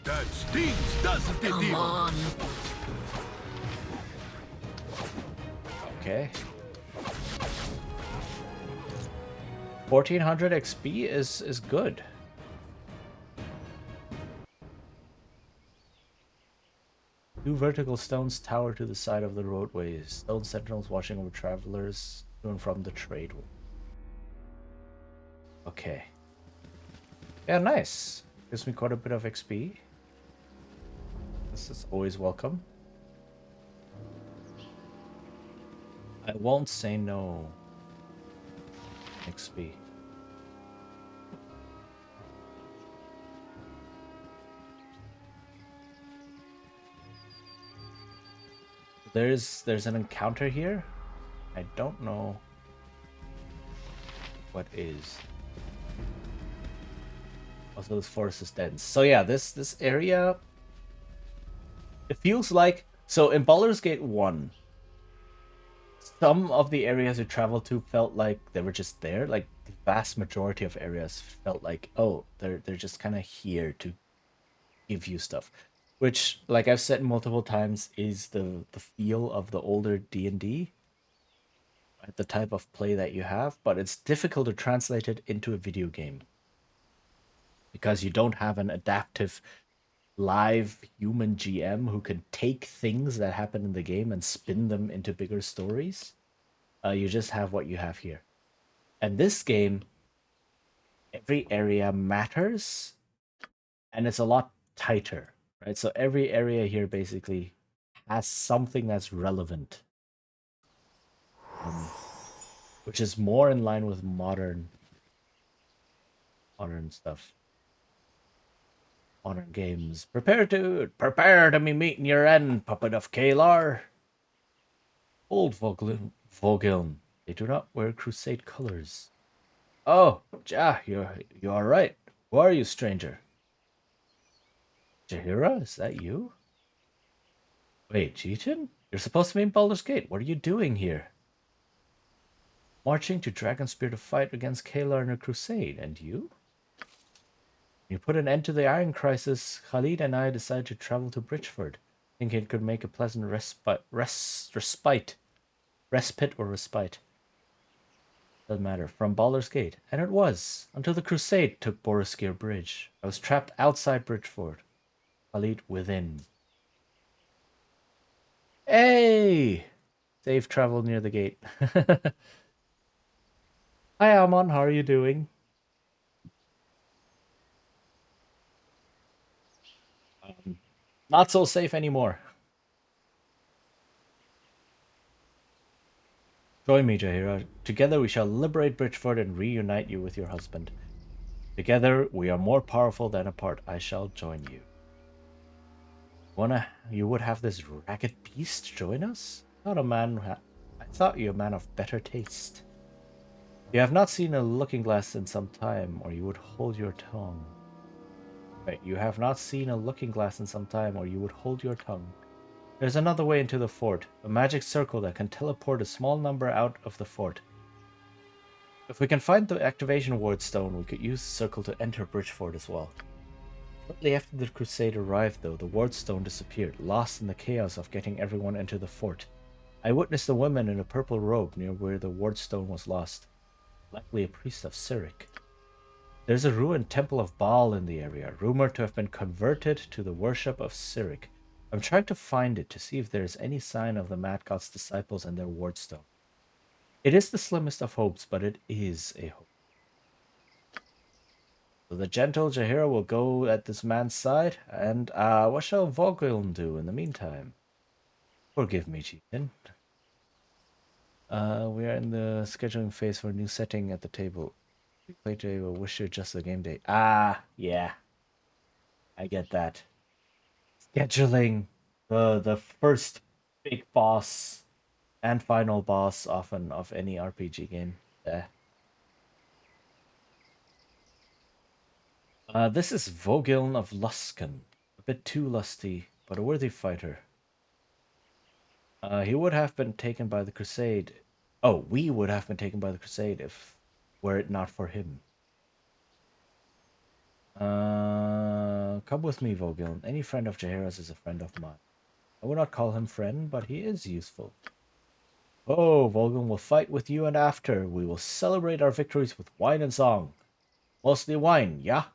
That stings, doesn't it, Come on. Okay. 1400 XP is good. Two vertical stones tower to the side of the roadways. Stone sentinels watching over travelers to and from the trade. Okay. Yeah, nice. Gives me quite a bit of XP. This is always welcome. I won't say no. XP. There's an encounter here. I don't know what is. Also, this forest is dense. So yeah, this area, it feels like, so in Baldur's Gate 1, some of the areas you travel to felt like they were just there. Like the vast majority of areas felt like, oh, they're just kind of here to give you stuff. Which, like I've said multiple times, is the feel of the older D&D, right? The type of play that you have, but it's difficult to translate it into a video game because you don't have an adaptive live human GM who can take things that happen in the game and spin them into bigger stories. You just have what you have here. And this game, every area matters, and it's a lot tighter, right? So every area here basically has something that's relevant, which is more in line with modern stuff. Modern games. Prepare to be meeting your end, puppet of Kalar. Old Vogiln. They do not wear crusade colors. Oh, Ja, you are right. Who are you, stranger? Jaheira, is that you? Wait, Cheaton? You're supposed to be in Baldur's Gate. What are you doing here? Marching to Dragonspear to fight against Kalar in a crusade. And you? You put an end to the Iron Crisis. Khalid and I decided to travel to Bridgeford, thinking it could make a pleasant respite. Respite or respite. Doesn't matter. From Baldur's Gate. And it was, until the crusade took Boriskir Bridge. I was trapped outside Bridgeford. Khalid within. Hey! Safe travel near the gate. Hi, Amon. How are you doing? Not so safe anymore. Join me, Jaheira. Together we shall liberate Bridgeford and reunite you with your husband. Together we are more powerful than apart. I shall join you. You would have this ragged beast join us? Not a man. I thought you a man of better taste. You have not seen a looking glass in some time, or you would hold your tongue. Right, you have not seen a looking glass in some time, or you would hold your tongue. There's another way into the fort, a magic circle that can teleport a small number out of the fort. If we can find the activation ward stone, we could use the circle to enter Bridgeford as well. Shortly after the crusade arrived, though, the ward stone disappeared, lost in the chaos of getting everyone into the fort. I witnessed a woman in a purple robe near where the ward stone was lost, likely a priest of Cyric. There's a ruined temple of Baal in the area, rumored to have been converted to the worship of Cyric. I'm trying to find it to see if there is any sign of the Mad God's disciples and their ward stone. It is the slimmest of hopes, but it is a hope. So the gentle Jaheira will go at this man's side, and what shall Vogiln do in the meantime? Forgive me, Chieftain. We are in the scheduling phase for a new setting at the table. Replay today will wish you just the game day. Ah, yeah. I get that. Scheduling the first big boss and final boss often of any RPG game. This is Vogiln of Luskan. A bit too lusty, but a worthy fighter. He would have been taken by the Crusade. Oh, we would have been taken by the Crusade if were it not for him. Come with me, Vogiln. Any friend of Jaheira's is a friend of mine. I would not call him friend, but he is useful. Oh, Vogiln will fight with you, and after, we will celebrate our victories with wine and song. Mostly wine, yeah?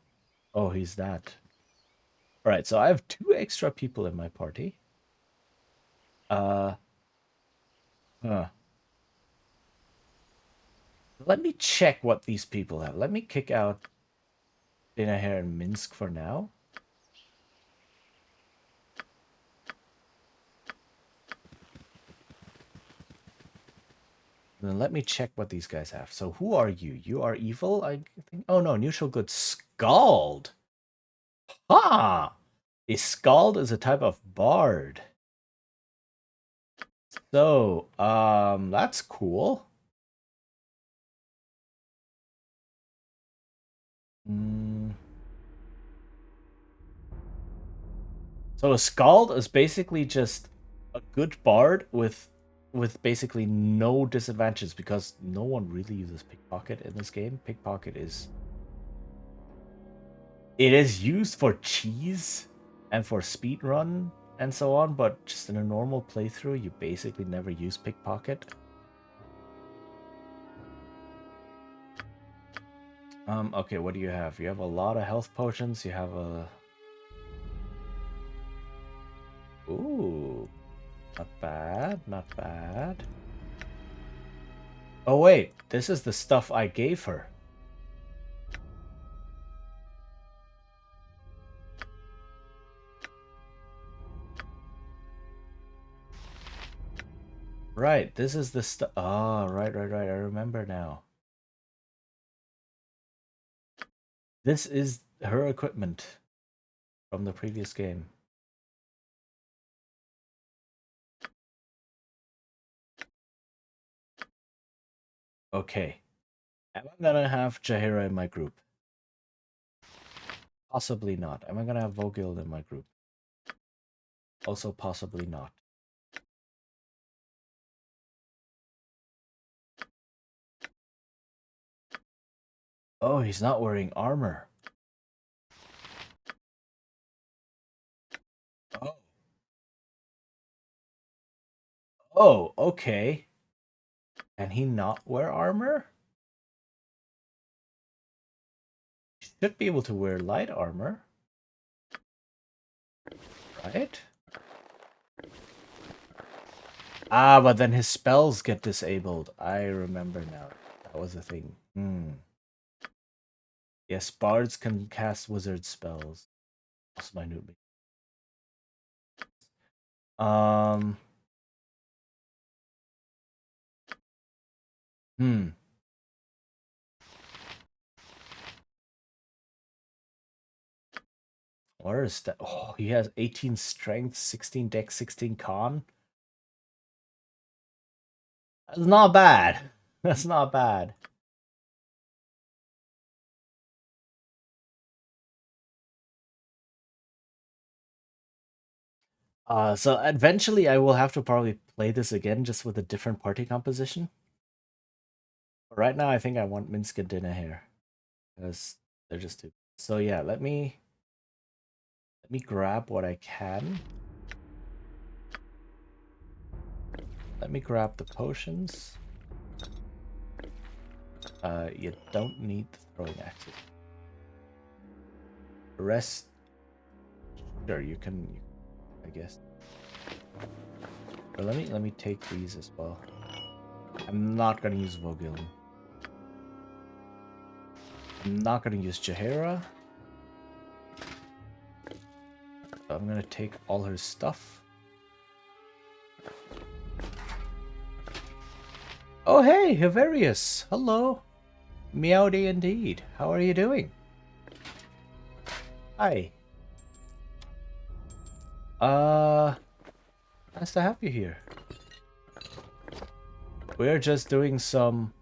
Oh, he's that. Alright, so I have 2 extra people in my party. Let me check what these people have. Let me kick out Dinner here in Minsk for now. Then let me check what these guys have. So who are you? You are evil, I think. Oh no, neutral good. Scald. Ah! A scald is a type of bard. So, that's cool. So a scald is basically just a good bard with basically no disadvantages because no one really uses pickpocket in this game. Pickpocket is used for cheese and for speed run and so on, but just in a normal playthrough, you basically never use pickpocket. Okay, what do you have? You have a lot of health potions. You have a... Ooh, not bad, not bad. Oh wait, this is the stuff I gave her. Right, this is the stuff. Ah, right. I remember now. This is her equipment from the previous game. Okay. Am I gonna have Jaheira in my group? Possibly not. Am I gonna have Vogel in my group? Also possibly not. Oh, he's not wearing armor. Oh. Oh, okay. Can he not wear armor? He should be able to wear light armor. Right? Ah, but then his spells get disabled. I remember now. That was a thing. Yes, bards can cast wizard spells. That's my newbie. Hmm. Where is that? Oh, he has 18 strength, 16 dex, 16 con. That's not bad. That's not bad. So eventually I will have to probably play this again just with a different party composition. But right now I think I want Minsk and Dinner here. Because they're just too. So yeah, let me grab what I can. Let me grab the potions. You don't need the throwing axes. The rest, sure, you can, I guess. But let me take these as well. I'm not gonna use Vogel. I'm not gonna use Jaheira. So I'm gonna take all her stuff. Oh hey, Havarius! Hello! Meowdy indeed. How are you doing? Hi. Nice to have you here. We're just doing some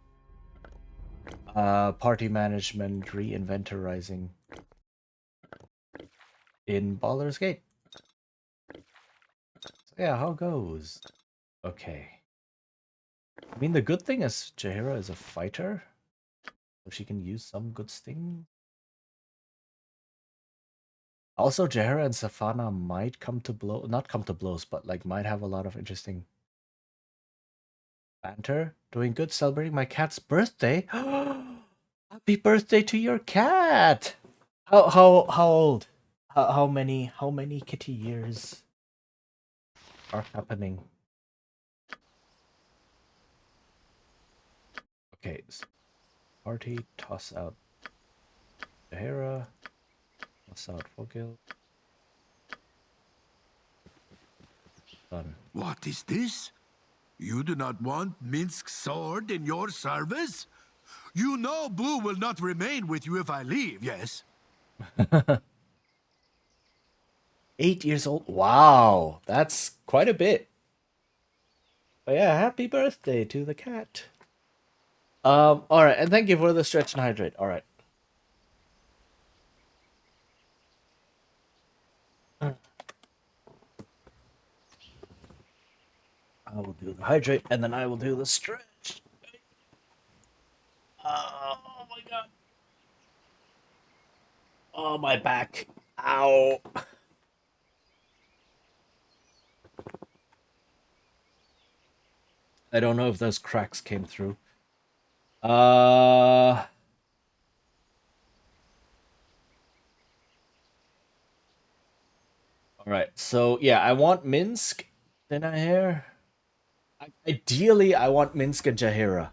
party management re-inventorizing in Baldur's Gate. So yeah, how goes? Okay. I mean, the good thing is Jaheira is a fighter, so she can use some good sting. Also, Jaheira and Safana might come to not come to blows, but like might have a lot of interesting banter. Doing good, celebrating my cat's birthday. Happy birthday to your cat! How old? How many kitty years are happening? Okay, so party toss out Jaheira. What's out Fogil? Done. What is this? You do not want Minsk's sword in your service? You know Boo will not remain with you if I leave, yes? 8 years old. Wow, that's quite a bit. But yeah, happy birthday to the cat. All right, and thank you for the stretch and hydrate. All right. I will do the hydrate, and then I will do the stretch. Oh my god. Oh, my back. Ow. I don't know if those cracks came through. All right. So yeah, I want Minsk. Then I hear. Ideally, I want Minsk and Jaheira.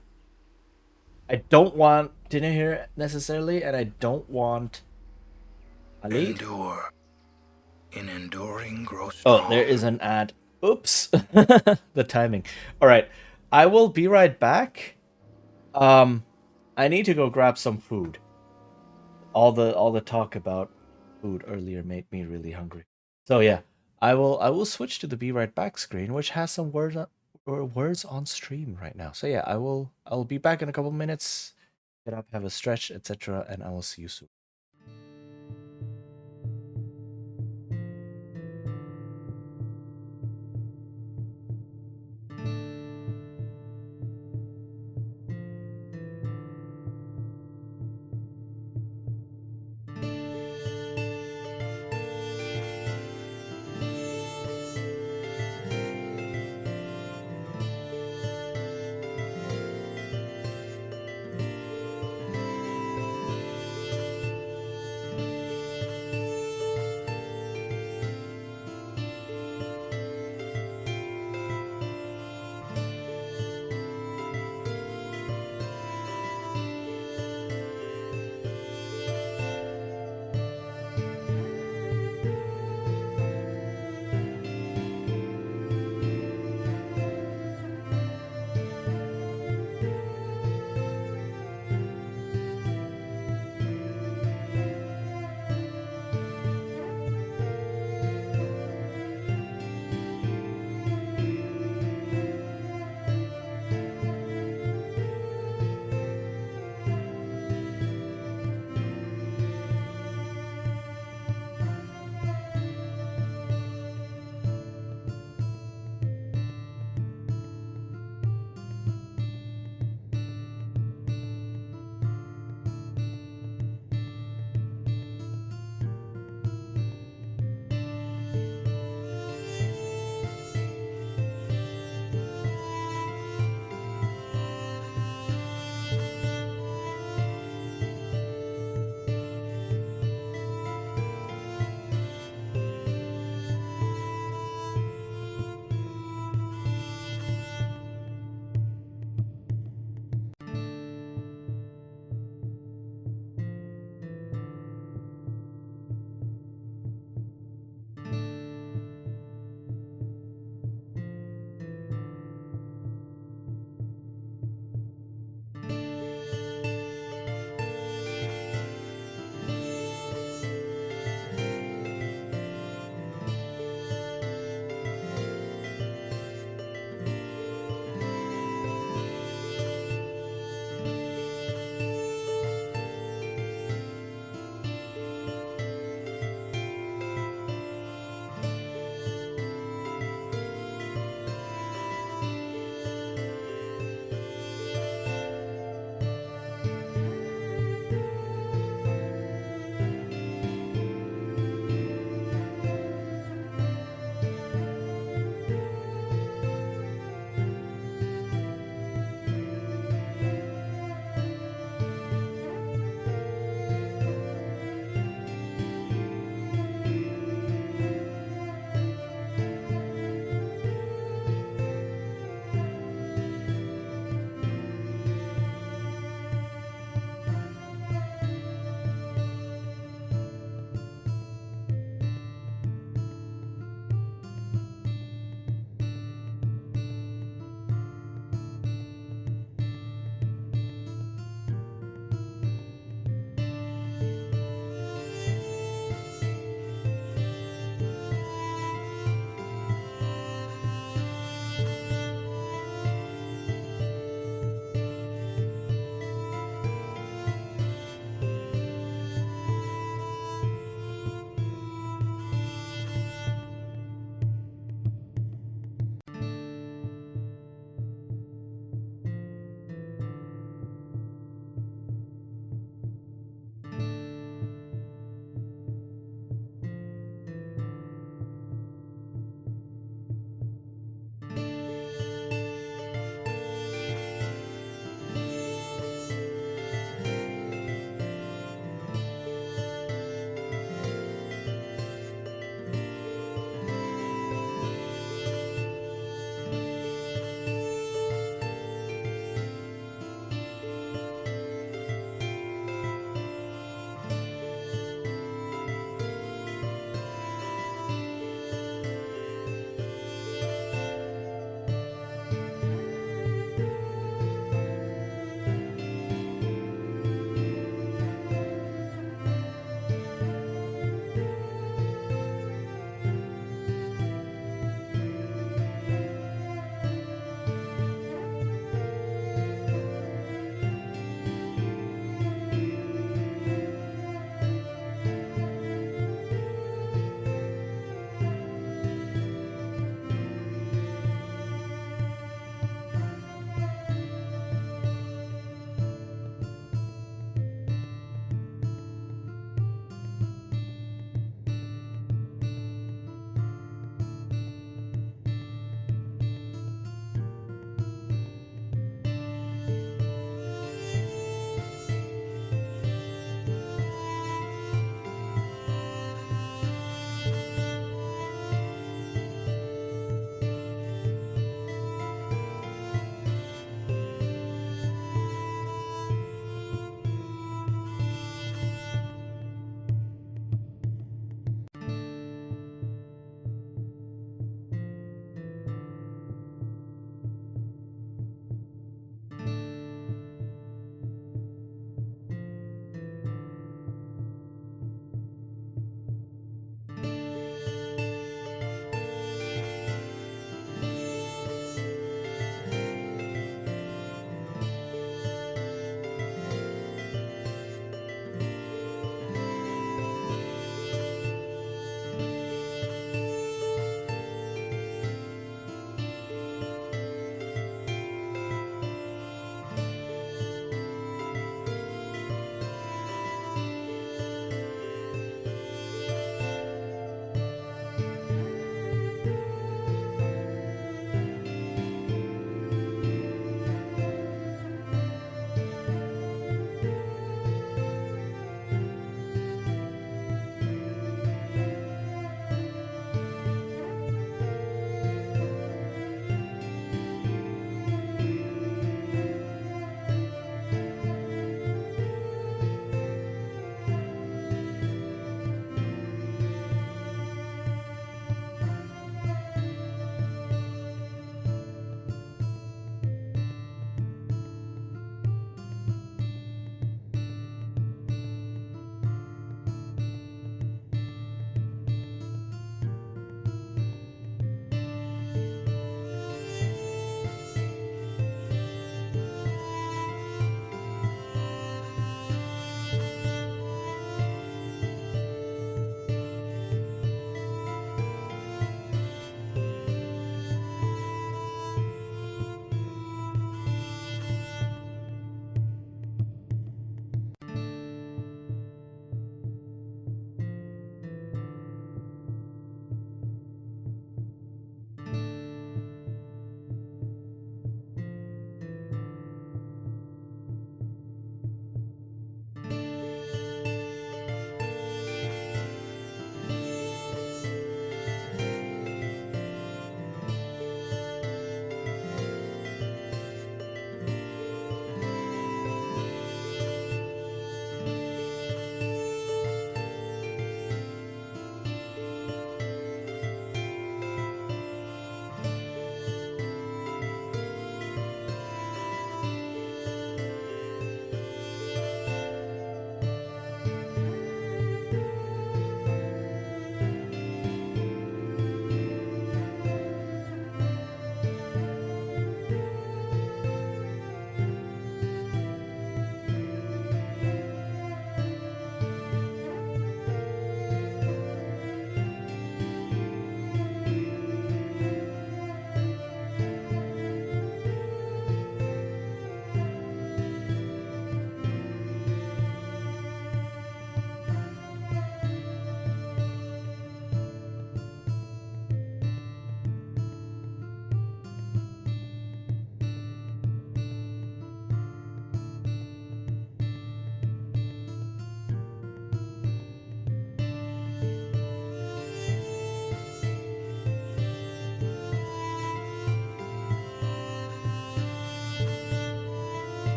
I don't want Dinahir necessarily, and I don't want Alid. Endure. In enduring, grow Oh, strong. there is an ad. Oops. The timing. All right. I will be right back. I need to go grab some food. All the talk about food earlier made me really hungry. So yeah, I will switch to the be right back screen, which has some words on stream right now. So yeah, I'll be back in a couple minutes. Get up, have a stretch, etc., and I will see you soon.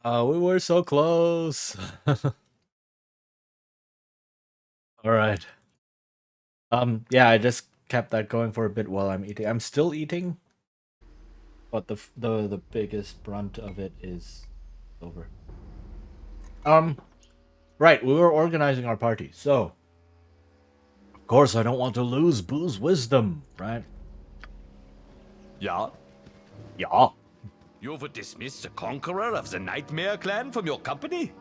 We were so close. All right. Yeah, I just kept that going for a bit while I'm eating. I'm still eating, but the biggest brunt of it is over. Right, we were organizing our party, so of course I don't want to lose Boo's wisdom, right? Yeah? Yeah. You've dismissed the conqueror of the Nightmare clan from your company?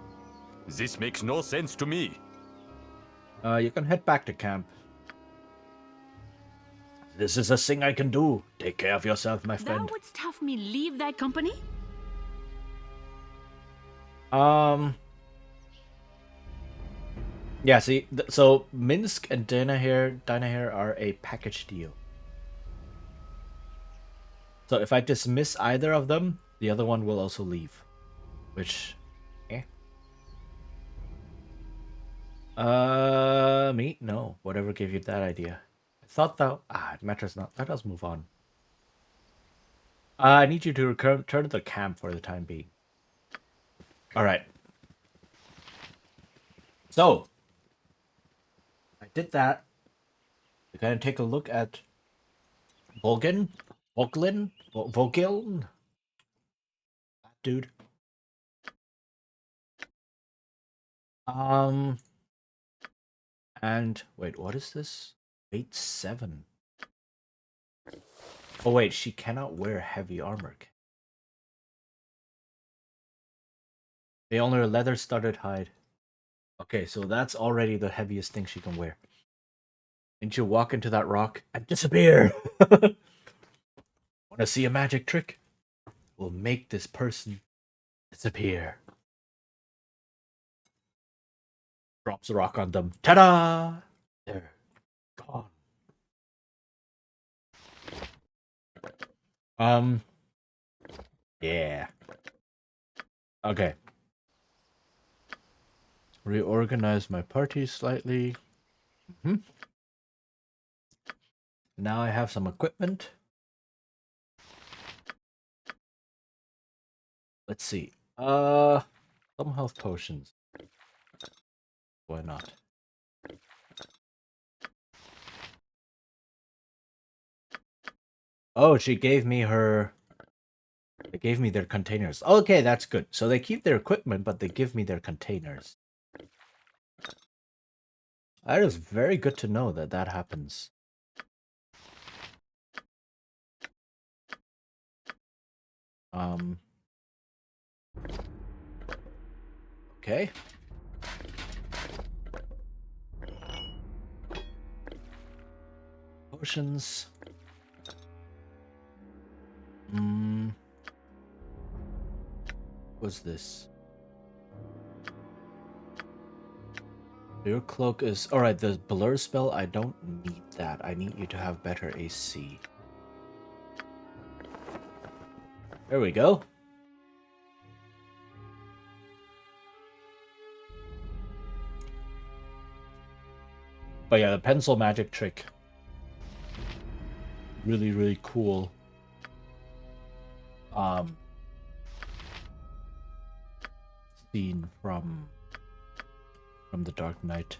This makes no sense to me. You can head back to camp. This is a thing I can do. Take care of yourself, my friend. Thou wouldst have me leave thy company? Yeah, see, so Minsk and Dynaheir are a package deal. So if I dismiss either of them, the other one will also leave. Which, eh. Me? No. Whatever gave you that idea. I thought that... it matters not. Let us move on. I need you to return to the camp for the time being. Alright. So, I did that. We're gonna take a look at Volgin? Volgiln? That dude. And wait, what is this? Weight 7. Oh wait, she cannot wear heavy armor. They only wear leather-studded hide. Okay, so that's already the heaviest thing she can wear. And she'll walk into that rock and disappear. Want to see a magic trick? We'll make this person disappear. Drops a rock on them. Ta-da! They're gone. Yeah. Okay. Reorganize my party slightly. Now I have some equipment. Let's see. Some health potions. Why not? Oh, she gave me her... They gave me their containers. Okay, that's good. So they keep their equipment, but they give me their containers. That is very good to know that that happens. Okay. Potions. What's this? Your cloak is... Alright, the blur spell, I don't need that. I need you to have better AC. There we go. But yeah, the pencil magic trick. Really, really cool. Scene from the Dark Knight.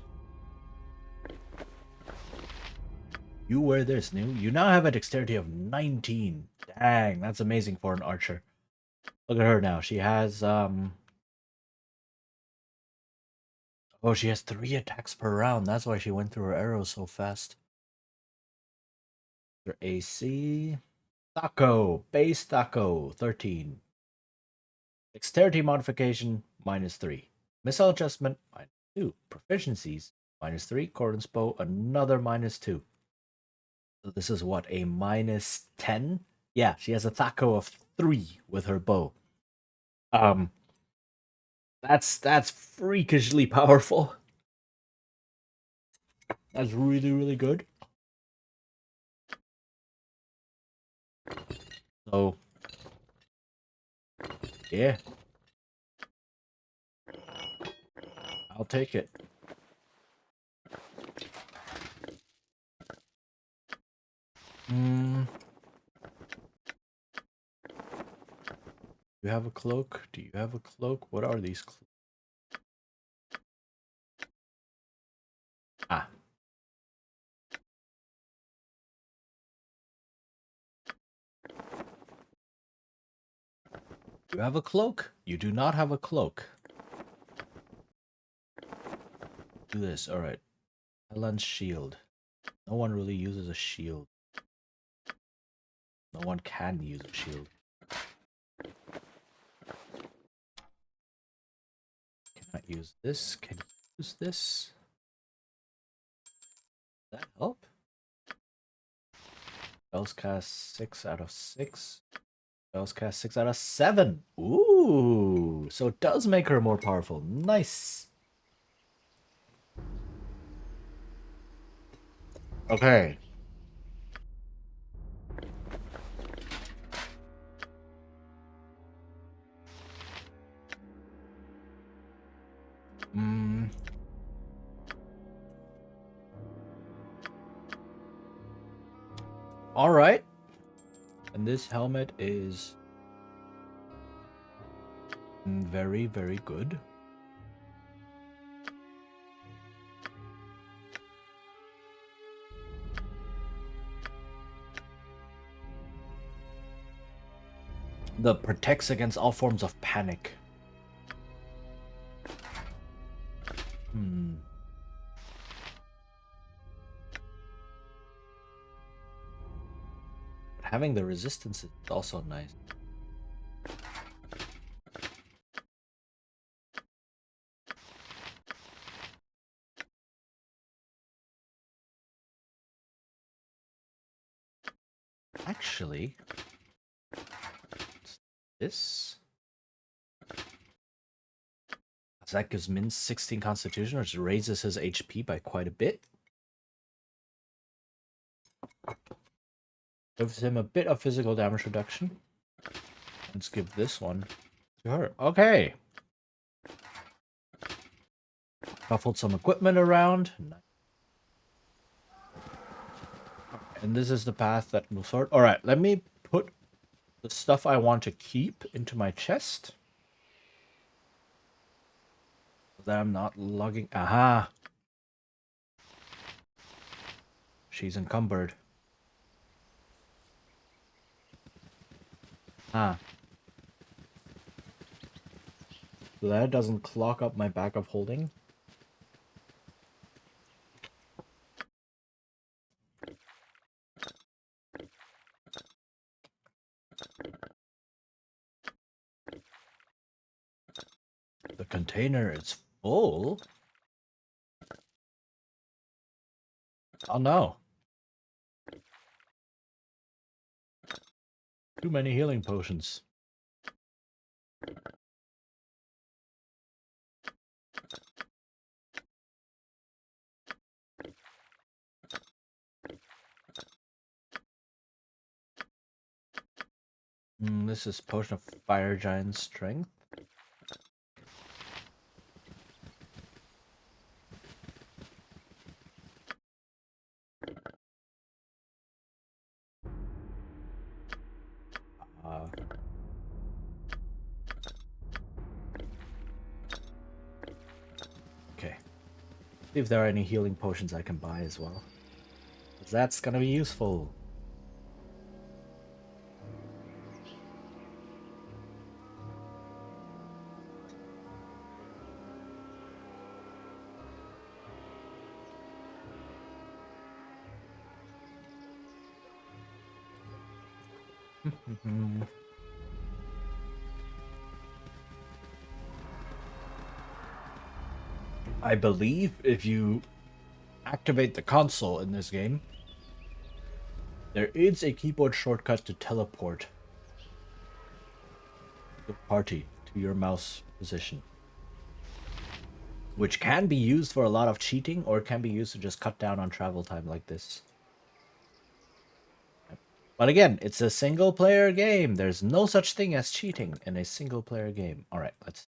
You wear this new. You now have a dexterity of 19. Dang, that's amazing for an archer. Look at her now. She has oh, she has 3 attacks per round. That's why she went through her arrows so fast. Her AC. Thaco. Base Thaco. 13. Dexterity modification, -3. Missile adjustment, -2. Proficiencies, -3. Cordon's bow, another -2. So this is what, a -10? Yeah, she has a Thaco of 3 with her bow. That's freakishly powerful. That's really, really good. So, yeah. I'll take it. you have a cloak? Do you have a cloak? What are these cloaks? Ah. You have a cloak? You do not have a cloak. Do this. Alright. Helen's shield. No one really uses a shield. No one can use a shield. Cannot use this. Can you use this? Does that help? Spells cast 6 out of 6. Spells cast 6 out of 7. Ooh! So it does make her more powerful. Nice! Okay. Alright. And this helmet is very, very good. That protects against all forms of panic. But having the resistance is also nice. Actually, this. That gives Min 16 constitution, which raises his HP by quite a bit. Gives him a bit of physical damage reduction. Let's give this one to her. Okay. Shuffled some equipment around. And this is the path that moves forward. Alright, let me put the stuff I want to keep into my chest. So that I'm not lugging. Aha! She's encumbered. Ah. So that doesn't clog up my bag of holding. The container is full. Oh no. Too many healing potions. This is potion of fire giant strength. Okay. See if there are any healing potions I can buy as well. 'Cause that's gonna be useful. I believe if you activate the console in this game, there is a keyboard shortcut to teleport the party to your mouse position, which can be used for a lot of cheating, or it can be used to just cut down on travel time like this. But again, it's a single player game. There's no such thing as cheating in a single player game. Alright, let's.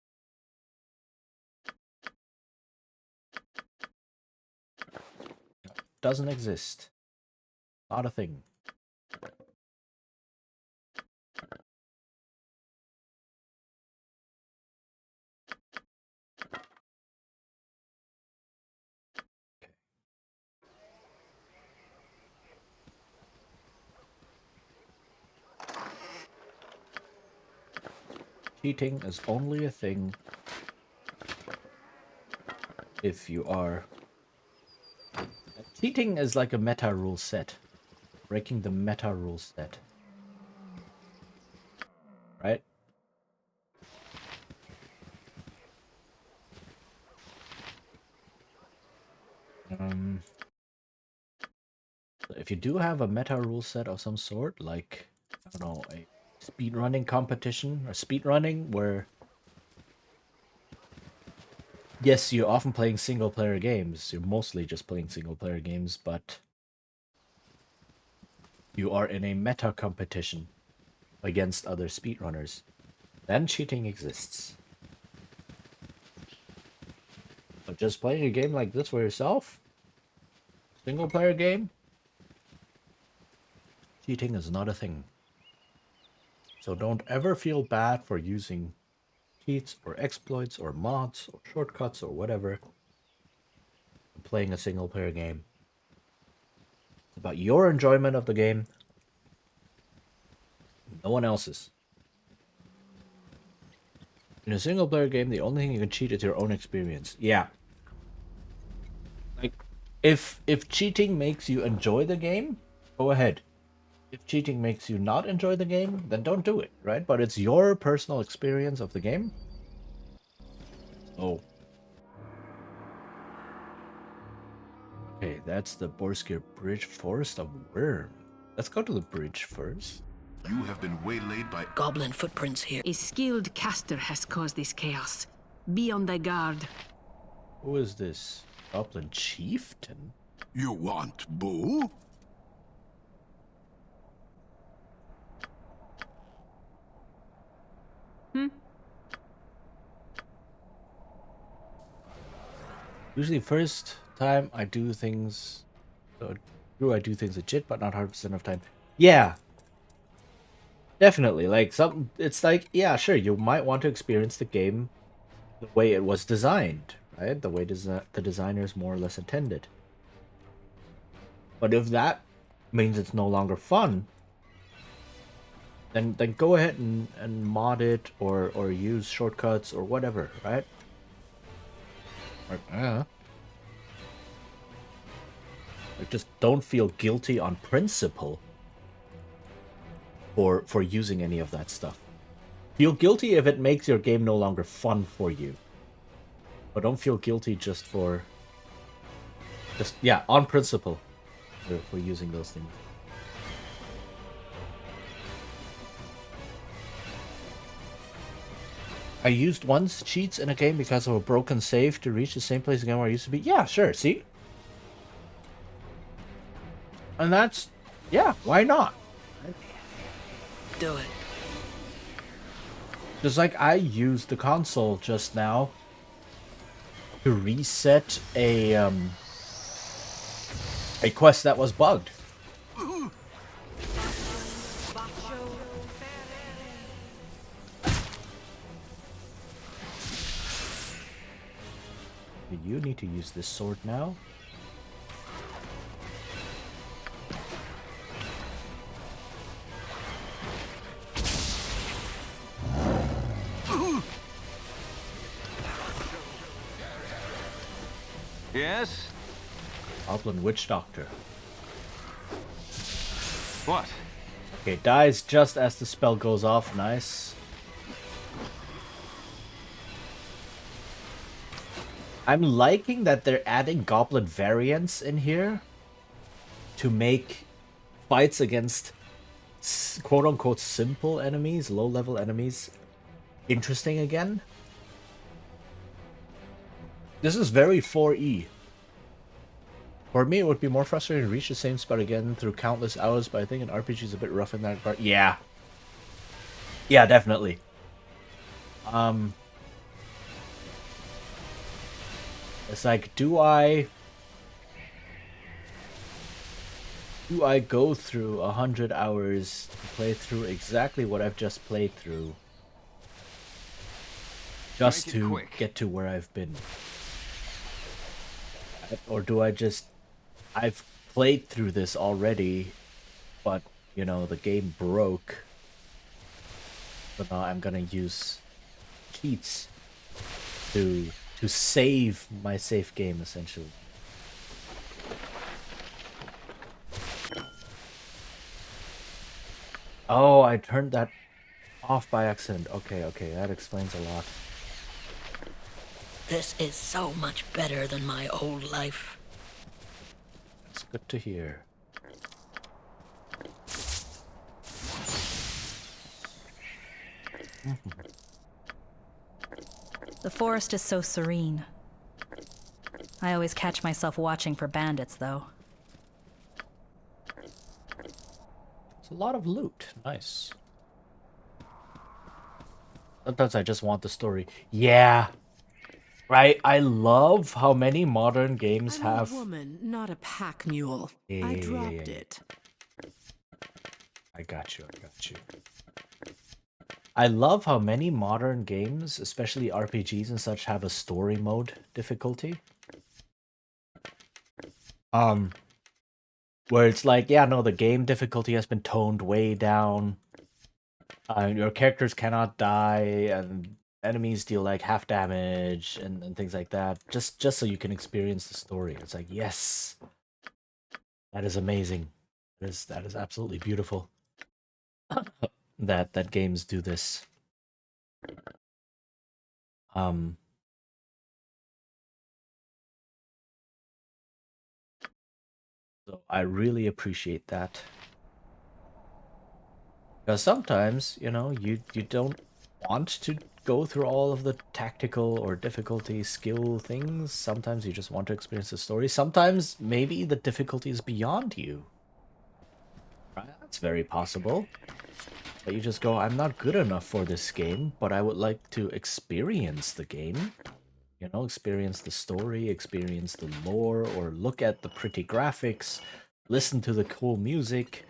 Doesn't exist. Not a thing. cheating is only a thing if you are... Cheating is like a meta rule set. Breaking the meta rule set. Right? If you do have a meta rule set of some sort, like, I don't know, a speedrunning competition or speedrunning where, yes, you're often playing single player games, you're mostly just playing single player games, but you are in a meta competition against other speedrunners, then cheating exists. But just playing a game like this for yourself, single player game, cheating is not a thing. So don't ever feel bad for using cheats or exploits or mods or shortcuts or whatever playing a single player game. It's about your enjoyment of the game, no one else's. In a single player game, the only thing you can cheat is your own experience. Yeah. Like, if cheating makes you enjoy the game, go ahead. If cheating makes you not enjoy the game, then don't do it, right? But it's your personal experience of the game. Oh. Okay, that's the Borskir Bridge Forest of Worm. Let's go to the bridge first. You have been waylaid by goblin footprints here. A skilled caster has caused this chaos. Be on thy guard. Who is this? Goblin Chieftain? You want boo? Usually first time I do things... I do things legit, but not 100% of time. Yeah! Definitely, like, it's like, yeah, sure, you might want to experience the game the way it was designed, right? The way the designers more or less intended. But if that means it's no longer fun, then go ahead and mod it or use shortcuts or whatever, right? Like, just don't feel guilty on principle for using any of that stuff. Feel guilty if it makes your game no longer fun for you. But don't feel guilty just for... yeah, on principle for using those things. I used once cheats in a game because of a broken save to reach the same place again where I used to be. Yeah, sure, see? And that's... yeah, why not? Do it. Just like I used the console just now to reset a quest that was bugged. You need to use this sword now. Yes? Goblin Witch Doctor. What? Okay, dies just as the spell goes off. Nice. I'm liking that they're adding goblin variants in here to make fights against quote-unquote simple enemies, low-level enemies, interesting again. This is very 4E. For me, it would be more frustrating to reach the same spot again through countless hours, but I think an RPG is a bit rough in that part. Yeah. Yeah, definitely. It's like, do I go through 100 hours to play through exactly what I've just played through just to get to where I've been? Or do I just... I've played through this already, but, you know, the game broke. So now I'm gonna use cheats to save my safe game essentially. Oh, I turned that off by accident. Okay, that explains a lot. This is so much better than my old life. It's good to hear. The forest is so serene. I always catch myself watching for bandits, though. It's a lot of loot. Nice. Sometimes I just want the story. Yeah. Right? I love how many modern games I'm have... a woman, not a pack mule. I dropped it. I got you. I love how many modern games, especially RPGs and such, have a story mode difficulty. Where it's like, yeah, no, the game difficulty has been toned way down. Your characters cannot die, and enemies deal like half damage and things like that. Just so you can experience the story. It's like, yes, that is amazing. That is absolutely beautiful. that games do this. So I really appreciate that. Because sometimes, you know, you don't want to go through all of the tactical or difficulty skill things. Sometimes you just want to experience the story. Sometimes maybe the difficulty is beyond you. Right? That's very possible. But you just go, I'm not good enough for this game, but I would like to experience the game. You know, experience the story, experience the lore, or look at the pretty graphics, listen to the cool music.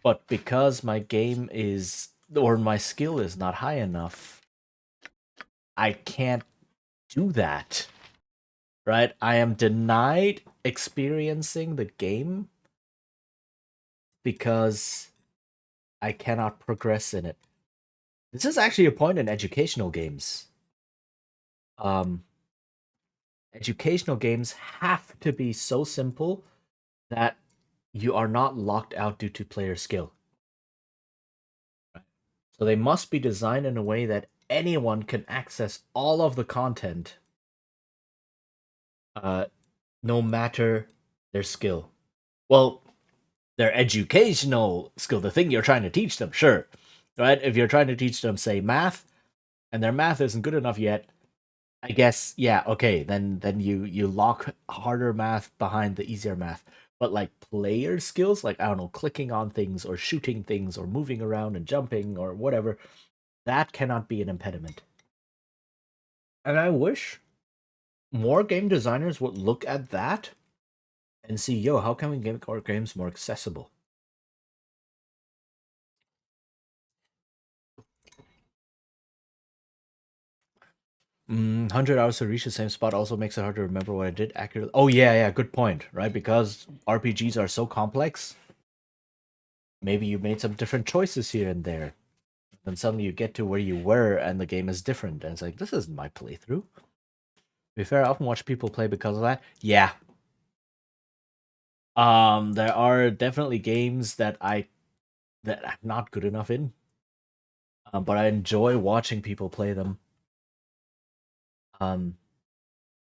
But because my game is, or my skill is not high enough, I can't do that. Right? I am denied experiencing the game because I cannot progress in it. This is actually a point in educational games. Educational games have to be so simple that you are not locked out due to player skill. So they must be designed in a way that anyone can access all of the content, no matter their skill. Well, their educational skill, the thing you're trying to teach them, sure. Right? If you're trying to teach them, say, math, and their math isn't good enough yet, I guess, yeah, okay, then you lock harder math behind the easier math. But like player skills, like, I don't know, clicking on things or shooting things or moving around and jumping or whatever, that cannot be an impediment. And I wish more game designers would look at that and see, yo, how can we make our games more accessible? 100 hours to reach the same spot also makes it hard to remember what I did accurately. Oh, yeah, good point, right? Because RPGs are so complex, maybe you made some different choices here and there. Then suddenly you get to where you were and the game is different. And it's like, this isn't my playthrough. To be fair, I often watch people play because of that. Yeah. There are definitely games that I'm not good enough in. But I enjoy watching people play them.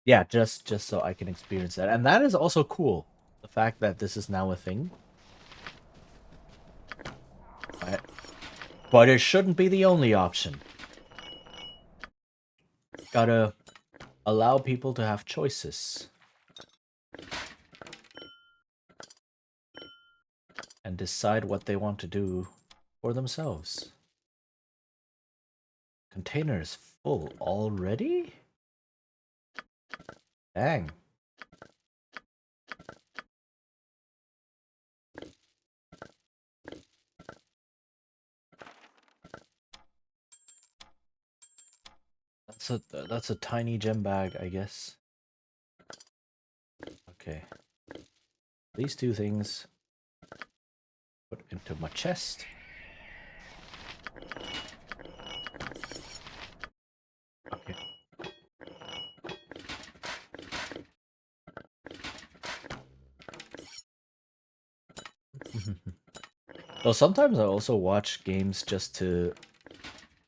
Yeah, just so I can experience that. And that is also cool. The fact that this is now a thing. But it shouldn't be the only option. Gotta allow people to have choices. And decide what they want to do for themselves. Container is full already? Dang. That's a tiny gem bag, I guess. Okay. These two things put into my chest. Well, sometimes I also watch games just to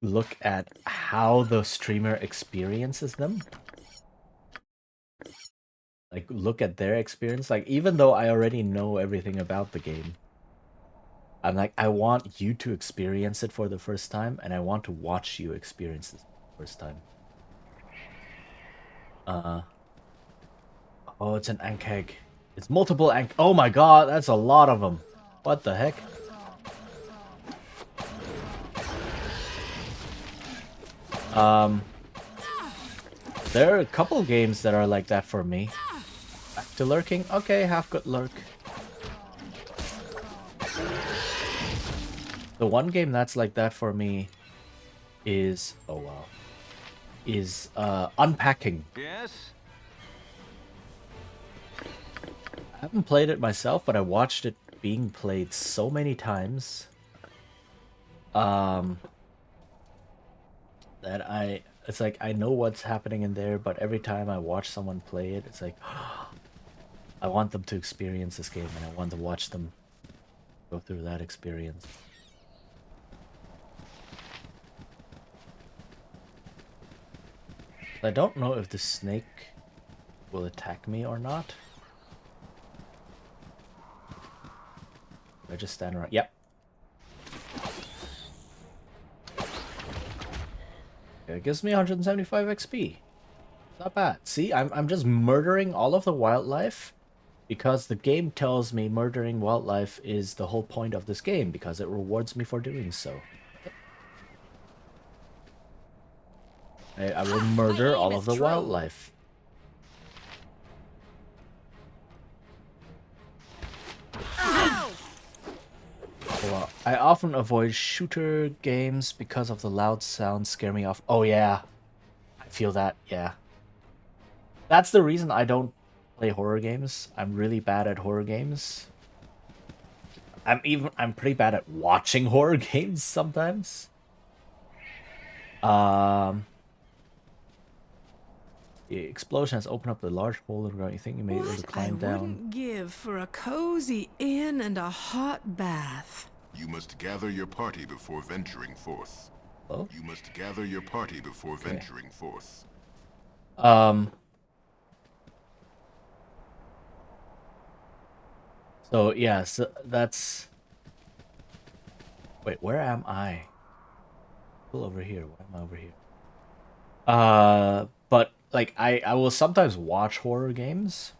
look at how the streamer experiences them. Like, look at their experience. Like, even though I already know everything about the game, I'm like, I want you to experience it for the first time, and I want to watch you experience this for the first time. Oh, it's an Ankeg. It's multiple Ank. Oh my god, that's a lot of them. What the heck? There are a couple games that are like that for me. Back to lurking. Okay, half good lurk. The one game that's like that for me is Unpacking. Yes? I haven't played it myself, but I watched it being played so many times. That it's like I know what's happening in there, but every time I watch someone play it, it's like I want them to experience this game and I want to watch them go through that experience. I don't know if the snake will attack me or not. I just stand around. Yep. It gives me 175 XP. Not bad. See, I'm just murdering all of the wildlife because the game tells me murdering wildlife is the whole point of this game because it rewards me for doing so. I will murder all of the wildlife. Well, I often avoid shooter games because of the loud sounds scare me off. Oh yeah, I feel that, yeah. That's the reason I don't play horror games. I'm really bad at horror games. I'm pretty bad at watching horror games sometimes. The explosion has opened up a large hole in the ground. You think you may be able to climb down? Wouldn't give for a cozy inn and a hot bath. You must gather your party before venturing forth. Oh? You must gather your party before venturing forth. So yeah, so that's. Wait, where am I? Still over here. Why am I over here? But like I will sometimes watch horror games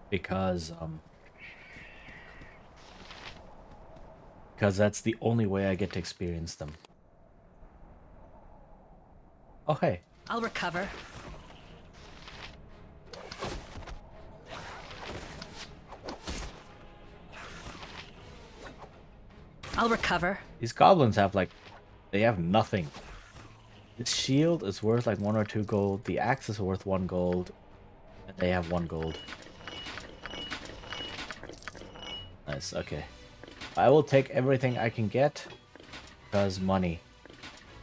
because that's the only way I get to experience them. Okay. I'll recover. I'll recover. These goblins have like, they have nothing. This shield is worth like 1 or 2 gold. The axe is worth 1 gold. And they have 1 gold. Nice, okay. I will take everything I can get. Because money.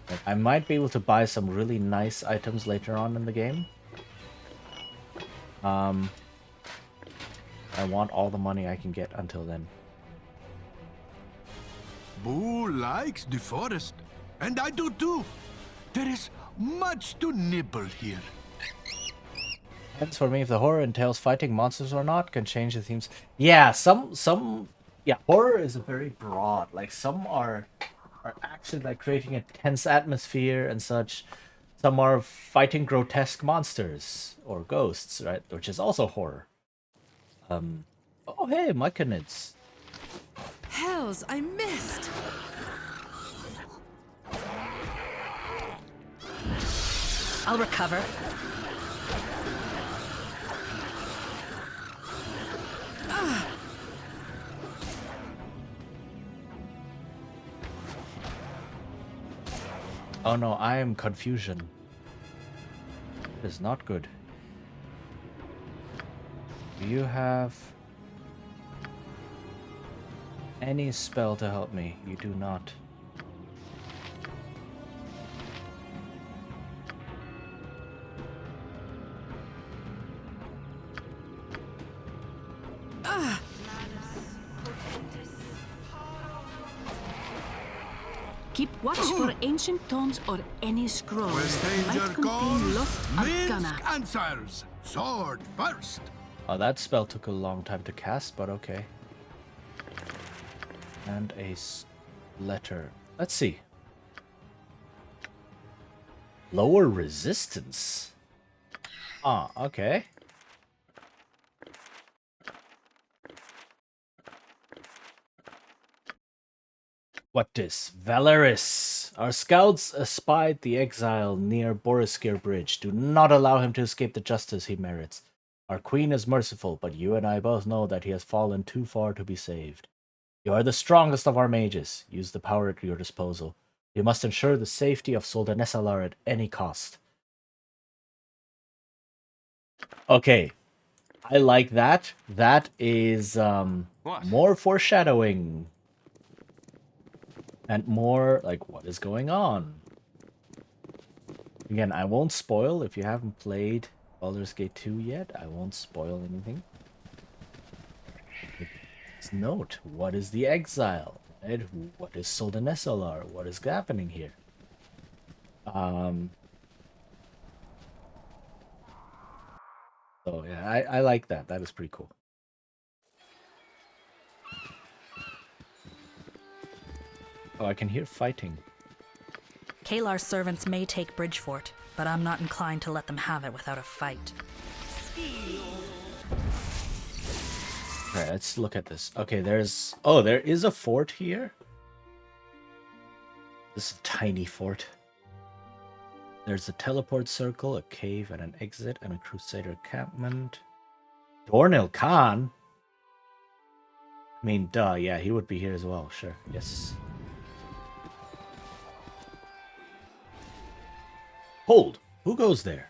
Like, I might be able to buy some really nice items later on in the game. I want all the money I can get until then. Boo likes the forest, and I do too. There is much to nibble here. Depends for me if the horror entails fighting monsters or not, can change the themes. Yeah, yeah, horror is very broad. Like some are actually like creating a tense atmosphere and such. Some are fighting grotesque monsters or ghosts, right? Which is also horror. Oh hey, Myconids. Hells, I missed! I'll recover. Oh no, I am confusion. It is not good. Do you have any spell to help me? You do not. Keep watch for ancient tomes or any scrolls Where that danger might contain goes, lost Minsk arcana. answers. Sword first. Oh, that spell took a long time to cast, but okay. And a letter. Let's see. Lower resistance. Ah, okay. What is Valeris? Our scouts espied the exile near Boriskir Bridge. Do not allow him to escape the justice he merits. Our queen is merciful, but you and I both know that he has fallen too far to be saved. You are the strongest of our mages. Use the power at your disposal. You must ensure the safety of Soldanesalar at any cost. Okay, I like that. That is more foreshadowing. And more like what is going on. Again, I won't spoil if you haven't played Baldur's Gate 2 yet. I won't spoil anything. Just note, what is the exile? Right? What is Soldanesalar? What is happening here? So yeah, I like that. That is pretty cool. Oh, I can hear fighting. Kalar's servants may take Bridgefort, but I'm not inclined to let them have it without a fight. Alright, let's look at this. Okay, there's... Oh, there is a fort here? This is a tiny fort. There's a teleport circle, a cave, and an exit, and a crusader encampment. Dornil Khan? I mean, duh, yeah, he would be here as well, sure, yes. Hold! Who goes there?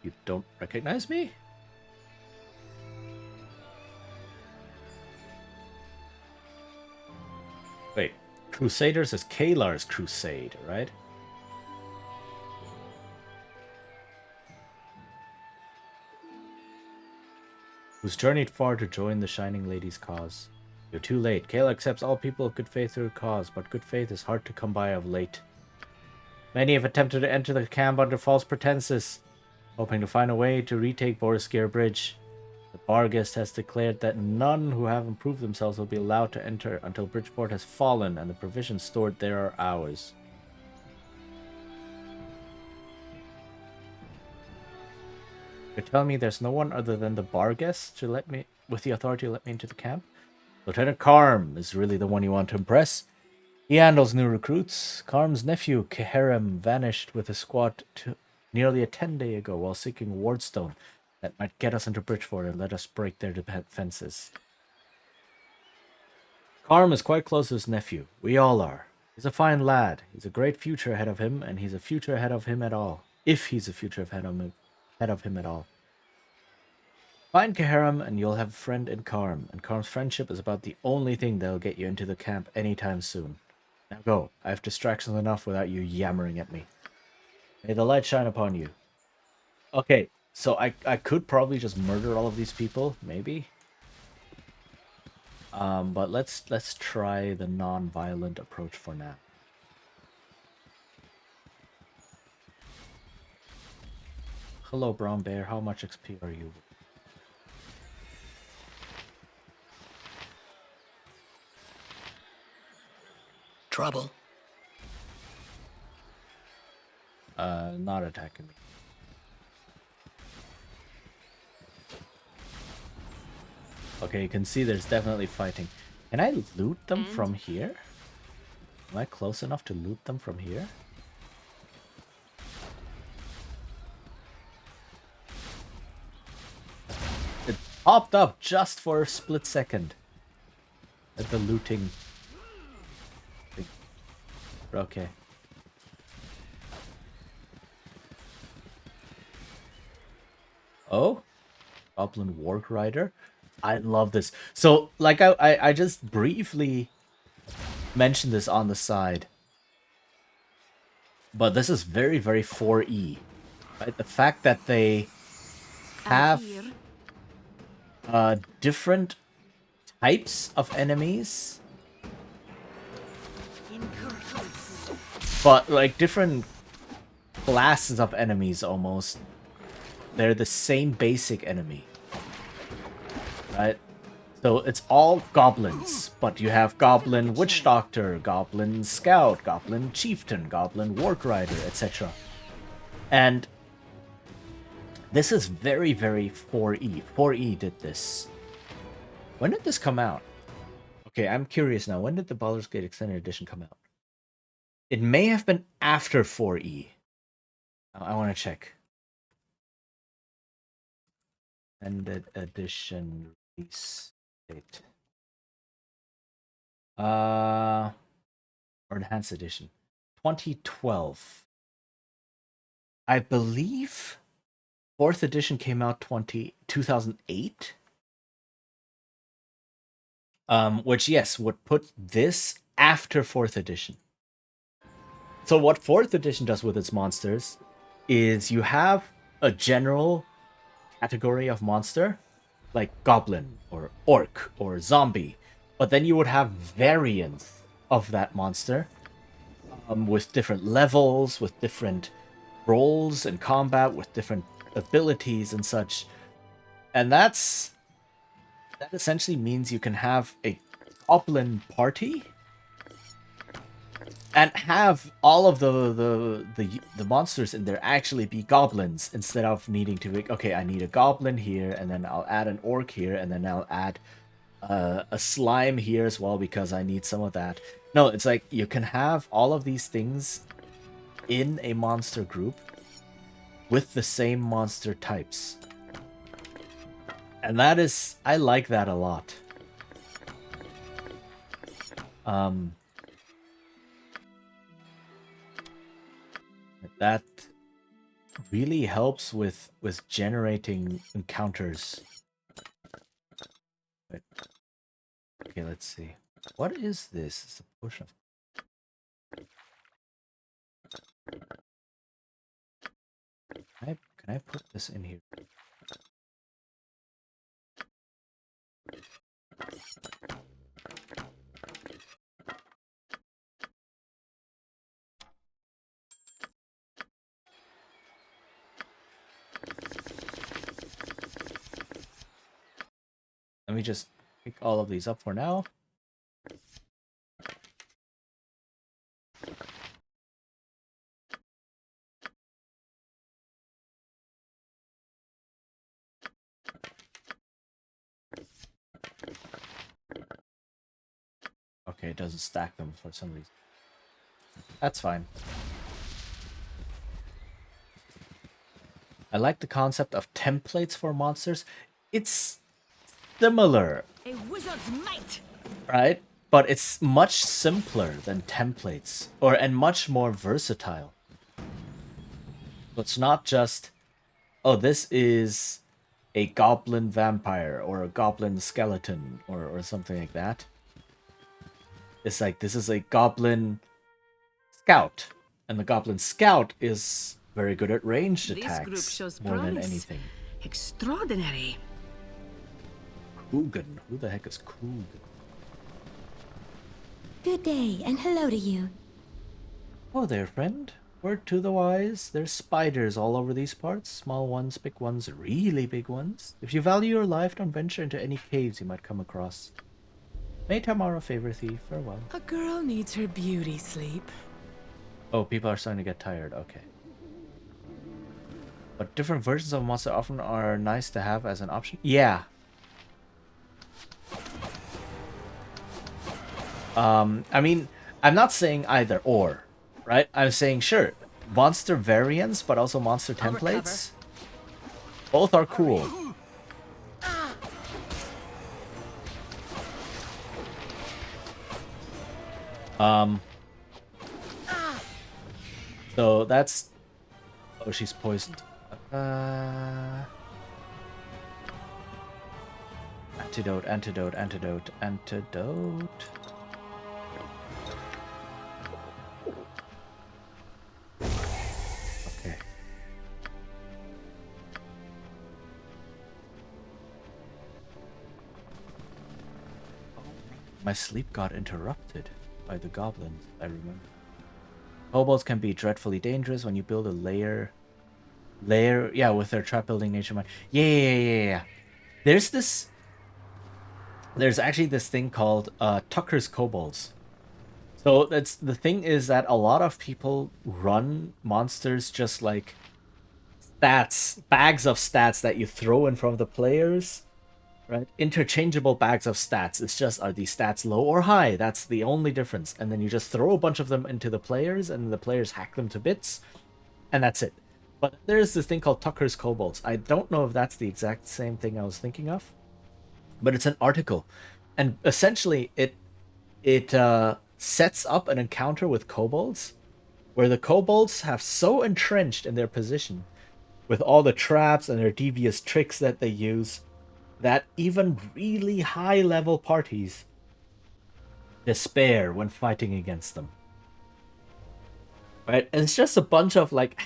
You don't recognize me? Wait, Crusaders is Kalar's crusade, right? Who's journeyed far to join the Shining Lady's cause. You're too late. Kalar accepts all people of good faith through her cause, but good faith is hard to come by of late. Many have attempted to enter the camp under false pretenses, hoping to find a way to retake Boriskir Bridge. The Barghest has declared that none who haven't proved themselves will be allowed to enter until Bridgeport has fallen and the provisions stored there are ours. You're telling me there's no one other than the Barghest to let me, with the authority to let me into the camp? Lieutenant Karm is really the one you want to impress. He handles new recruits. Karm's nephew, Keherem, vanished with his squad nearly a 10-day ago while seeking Wardstone that might get us into Bridgefort and let us break their defenses. Karm is quite close to his nephew. We all are. He's a fine lad. He's a great future ahead of him, and he's a future ahead of him at all. If he's a future ahead of him at all. Find Keherem and you'll have a friend in Karm, and Karm's friendship is about the only thing that'll get you into the camp anytime soon. Now go. I have distractions enough without you yammering at me. May the light shine upon you. Okay, so I could probably just murder all of these people, maybe. But let's try the non-violent approach for now. Hello, brown bear. How much XP are you? Trouble. Not attacking me. Okay, you can see there's definitely fighting. Can I loot them from here? Am I close enough to loot them from here? It popped up just for a split second. At the looting. Okay. Oh? Goblin Warg Rider? I love this. So, like I just briefly mentioned this on the side. But this is very, very 4E. Right? The fact that they have different types of enemies but like different classes of enemies almost. They're the same basic enemy, right? So it's all goblins, but you have Goblin Witch Doctor, Goblin Scout, Goblin Chieftain, Goblin Warg Rider, etc. And this is very, very 4E. 4E did this. When did this come out? Okay, I'm curious now. When did the Baldur's Gate Extended Edition come out? It may have been after 4E. I want to check. Extended Edition release date. Or Enhanced Edition. 2012. I believe 4th edition came out 2008. Which, yes, would put this after 4th edition. So what 4th edition does with its monsters is you have a general category of monster, like goblin or orc or zombie, but then you would have variants of that monster with different levels, with different roles in combat, with different abilities and such. And that essentially means you can have a goblin party and have all of the monsters in there actually be goblins instead of needing to be, okay, I need a goblin here, and then I'll add an orc here, and then I'll add a slime here as well because I need some of that. No, it's like you can have all of these things in a monster group with the same monster types. And that is, I like that a lot. That really helps with generating encounters. Wait. Okay, let's see. What is this? It's a potion. Can I put this in here? Let me just pick all of these up for now. Okay, it doesn't stack them for some reason. That's fine. I like the concept of templates for monsters. It's similar. A wizard's might. Right? But it's much simpler than templates, and much more versatile. It's not just, oh, this is a goblin vampire or a goblin skeleton or something like that. It's like, this is a goblin scout, and the goblin scout is very good at ranged attacks. This group shows more than promise. anything. Extraordinary. Coogan. Who the heck is Coogan? Good day, and hello to you. Oh there, friend. Word to the wise, there's spiders all over these parts. Small ones, big ones, really big ones. If you value your life, don't venture into any caves you might come across. May tomorrow favor thee. Farewell. A girl needs her beauty sleep. Oh, people are starting to get tired. Okay. But different versions of monster often are nice to have as an option. Yeah. I mean, I'm not saying either or, right? I'm saying, sure, monster variants, but also monster templates. Both are cool. So that's... Oh, she's poisoned. Antidote, antidote, antidote, antidote. Okay. My sleep got interrupted by the goblins, I remember. Kobolds can be dreadfully dangerous when you build a lair, yeah, with their trap building nature mind. Yeah. There's actually this thing called Tucker's Kobolds. So that's the thing, is that a lot of people run monsters just like stats, bags of stats that you throw in front of the players, right? Interchangeable bags of stats. It's just, are these stats low or high? That's the only difference. And then you just throw a bunch of them into the players, and the players hack them to bits, and that's it. But there's this thing called Tucker's Kobolds. I don't know if that's the exact same thing I was thinking of, but it's an article, and essentially it sets up an encounter with kobolds, where the kobolds have so entrenched in their position with all the traps and their devious tricks that they use, that even really high level parties despair when fighting against them. Right? And it's just a bunch of like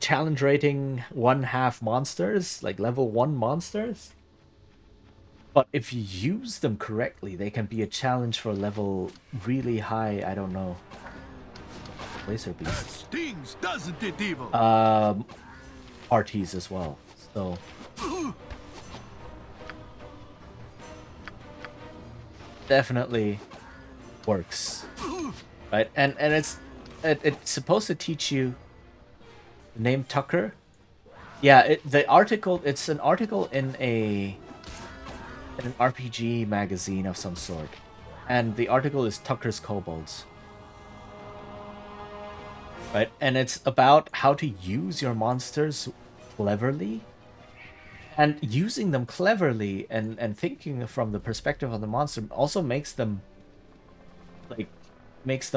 challenge rating 1/2 monsters, like level 1 monsters. But if you use them correctly, they can be a challenge for level really high, I don't know, laser beasts. Stings, doesn't it, evil? Parties as well. So definitely works, right? And it's supposed to teach you the name Tucker. Yeah, it's an article in an RPG magazine of some sort, and the article is Tucker's Kobolds, right? And it's about how to use your monsters cleverly, and using them cleverly and thinking from the perspective of the monster also makes the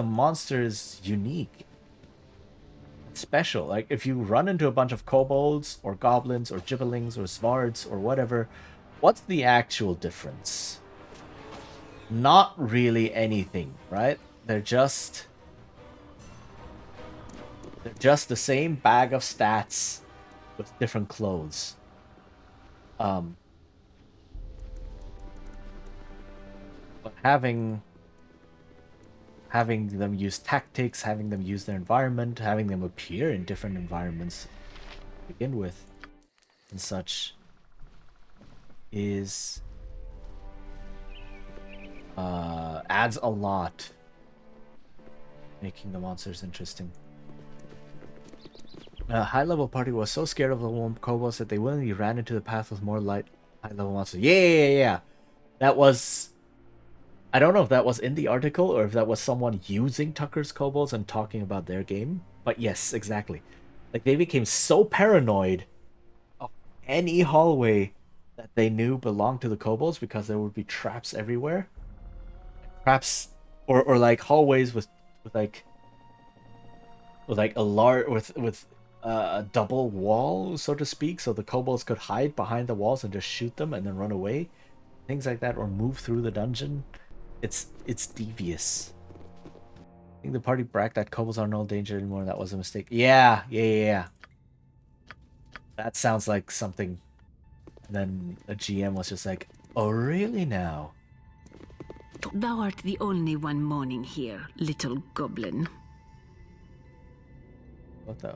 monsters unique, special. Like if you run into a bunch of kobolds or goblins or gibberlings or svards or whatever, what's the actual difference? Not really anything, right? They're just the same bag of stats with different clothes. But having them use tactics, having them use their environment, having them appear in different environments to begin with, and such, is adds a lot, making the monsters interesting. A high-level party was so scared of the warm kobolds that they willingly ran into the path with more light high-level monsters. Yeah. That was... I don't know if that was in the article or if that was someone using Tucker's Kobolds and talking about their game. But yes, exactly. Like, they became so paranoid of any hallway that they knew belonged to the Kobolds because there would be traps everywhere. Traps, or like hallways with a large with a double wall, so to speak, so the kobolds could hide behind the walls and just shoot them and then run away, things like that, or move through the dungeon. It's devious. I think the party bragged that kobolds are no danger anymore. That was a mistake. Yeah. That sounds like something. And then a GM was just like, "Oh, really now? Thou art the only one mourning here, little goblin." What the?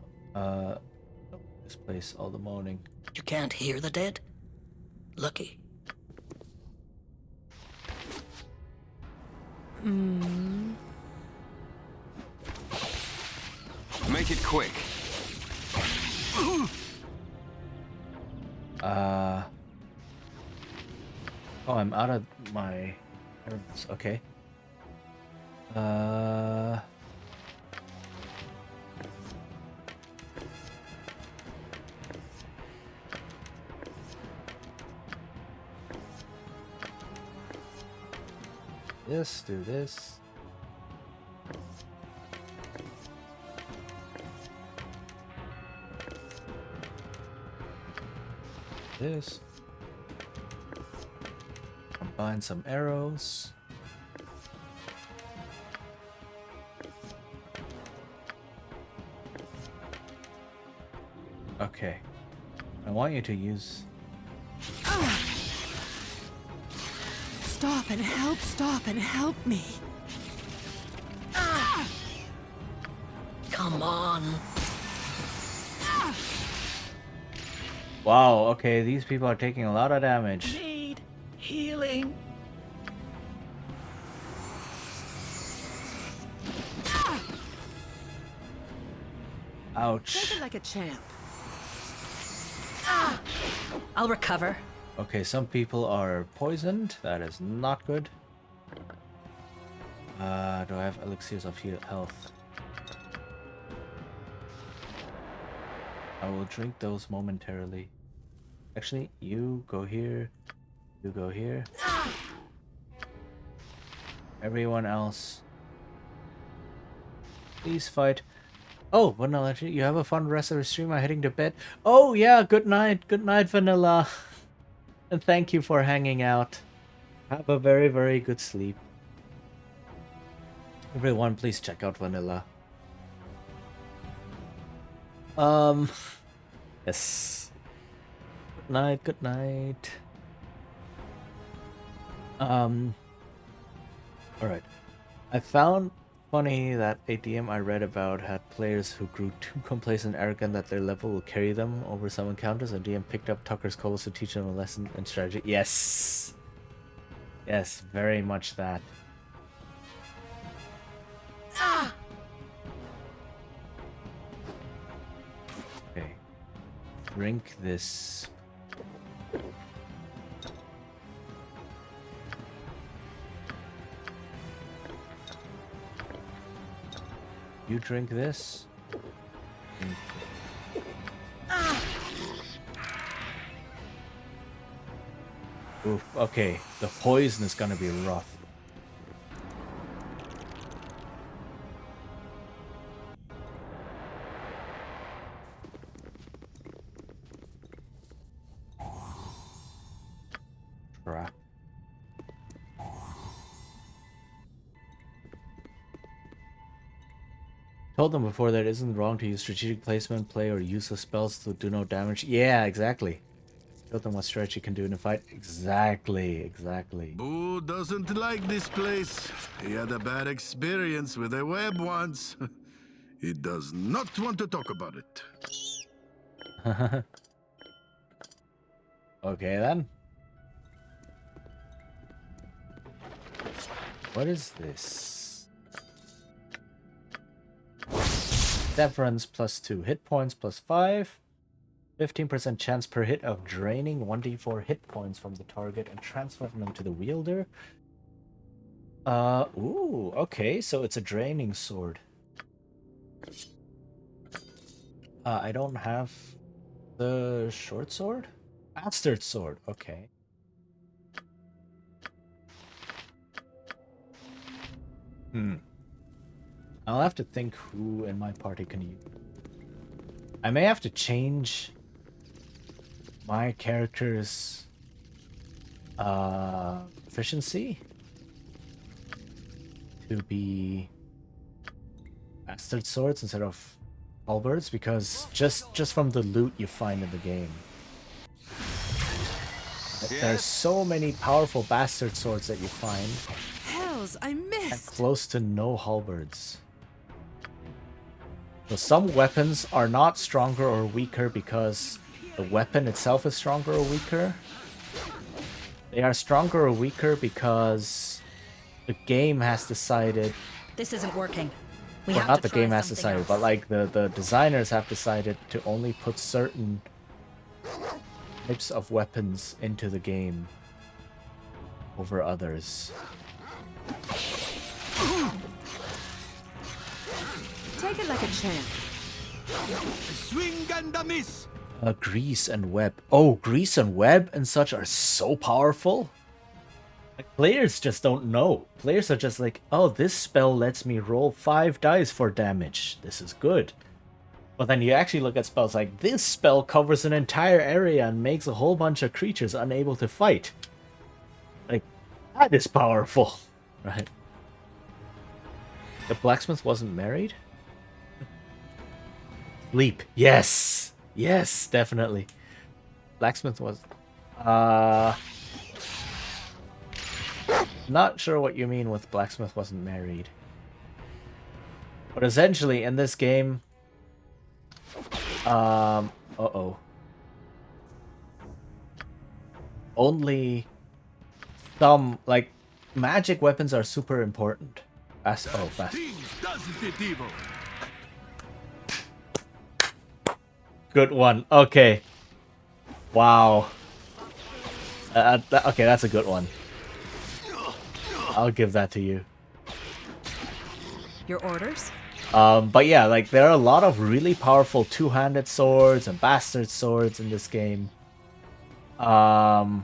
This place, all the moaning. You can't hear the dead? Lucky. Make it quick. Oh, I'm out of my errands. Okay. This, do this. This. Combine some arrows. Okay. I want you to use... Stop and help me. Come on. Wow, okay, these people are taking a lot of damage. Need healing. Ouch. Take it like a champ. I'll recover. Okay, some people are poisoned. That is not good. Do I have elixirs of health? I will drink those momentarily. Actually, you go here. You go here. Everyone else, please fight. Oh, Vanilla, you have a fun rest of the stream. I'm heading to bed. Oh yeah, good night. Good night, Vanilla. And thank you for hanging out. Have a very, very good sleep. Everyone, please check out Vanilla. Yes. Good night, good night. Alright. I found funny that a DM I read about had players who grew too complacent and arrogant that their level will carry them over some encounters, and DM picked up Tucker's calls to teach them a lesson in strategy. Yes! Yes, very much that. Okay. Drink this. You drink this. Oof, okay, the poison is gonna be rough. Crap. Told them before that it isn't wrong to use strategic placement, play, or use of spells to do no damage. Yeah, exactly. Told them what strategy can do in a fight. Exactly. Boo doesn't like this place. He had a bad experience with a web once. He does not want to talk about it. Okay then. What is this? Severance +2. Hit points +5. 15% chance per hit of draining 1d4 hit points from the target and transferring them to the wielder. Ooh, okay, so it's a draining sword. I don't have the short sword? Bastard sword, okay. I'll have to think who in my party can use. I may have to change my character's efficiency to be bastard swords instead of halberds, because just from the loot you find in the game, there's so many powerful bastard swords that you find. Hells, I missed. And close to no halberds. So some weapons are not stronger or weaker because the weapon itself is stronger or weaker. They are stronger or weaker because the game has decided. This isn't working. Well, not the game has decided, but like the designers have decided to only put certain types of weapons into the game over others. Take it like a champ. Swing and a miss. Grease and web. Oh, grease and web and such are so powerful. Like, players just don't know. Players are just like, oh, this spell lets me roll 5 dice for damage. This is good. But then you actually look at spells like, this spell covers an entire area and makes a whole bunch of creatures unable to fight. Like, that is powerful. Right? The blacksmith wasn't married? Sleep. Yes! Yes, definitely. Blacksmith was... Not sure what you mean with blacksmith wasn't married. But essentially, in this game, only some, like, magic weapons are super important. Fast. Doesn't it, evil? Good one. Okay. Wow. Okay, that's a good one. I'll give that to you. Your orders? But yeah, like, there are a lot of really powerful two-handed swords and bastard swords in this game. But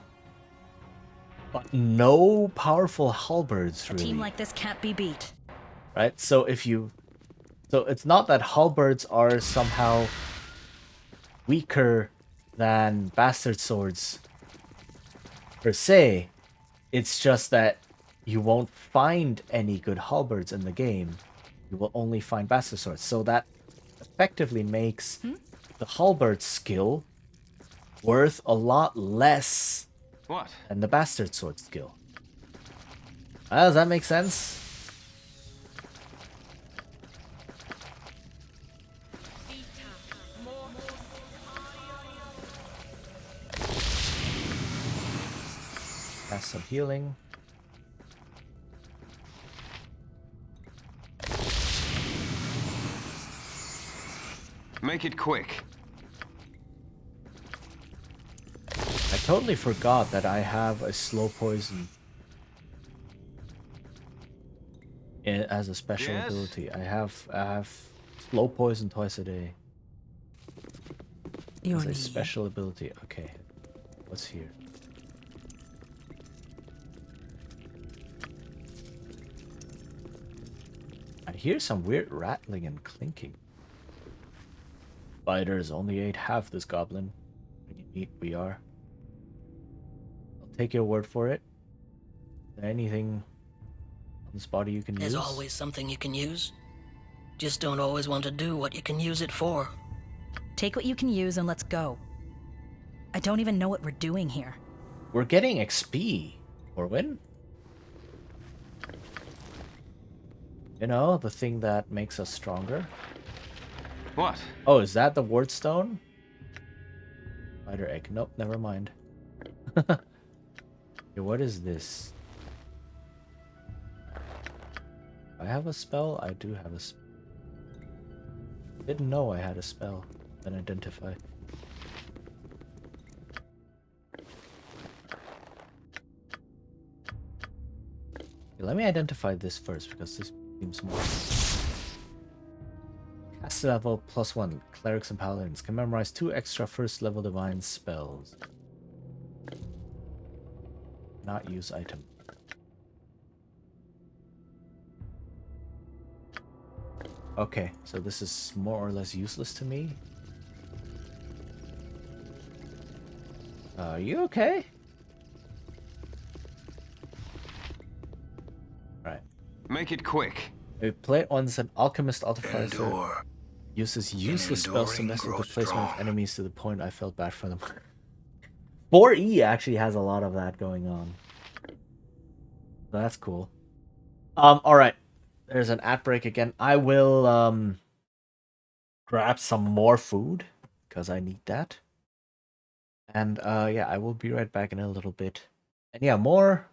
no powerful halberds, really. A team like this can't be beat. Right? So it's not that halberds are somehow weaker than bastard swords per se. It's just that you won't find any good halberds in the game. You will only find bastard swords. So that effectively makes the halberd skill worth a lot less than the bastard sword skill. Does that make sense? Cast some healing. Make it quick. I totally forgot that I have a slow poison as a special ability. I have slow poison twice a day. As a special ability. Okay. What's here? I hear some weird rattling and clinking. Spiders only ate half this goblin. Pretty neat we are. I'll take your word for it. Is there anything on this body you can use? There's always something you can use. Just don't always want to do what you can use it for. Take what you can use and let's go. I don't even know what we're doing here. We're getting XP, Orwin. You know, the thing that makes us stronger. What? Oh, is that the ward stone? Spider egg. Nope, never mind. Okay, what is this? I have a spell? I do have a spell. Didn't know I had a spell. Then identify. Okay, let me identify this first because this seems more. Cast level +1. Clerics and paladins can memorize 2 extra first level divine spells. Not use item. Okay, so this is more or less useless to me. Are you okay? Right. Make it quick. A plate once an alchemist artificer uses useless spells to mess with the placement of enemies to the point I felt bad for them. 4E actually has a lot of that going on. That's cool. Alright. There's an ad break again. I will grab some more food because I need that. And yeah, I will be right back in a little bit. And yeah, more.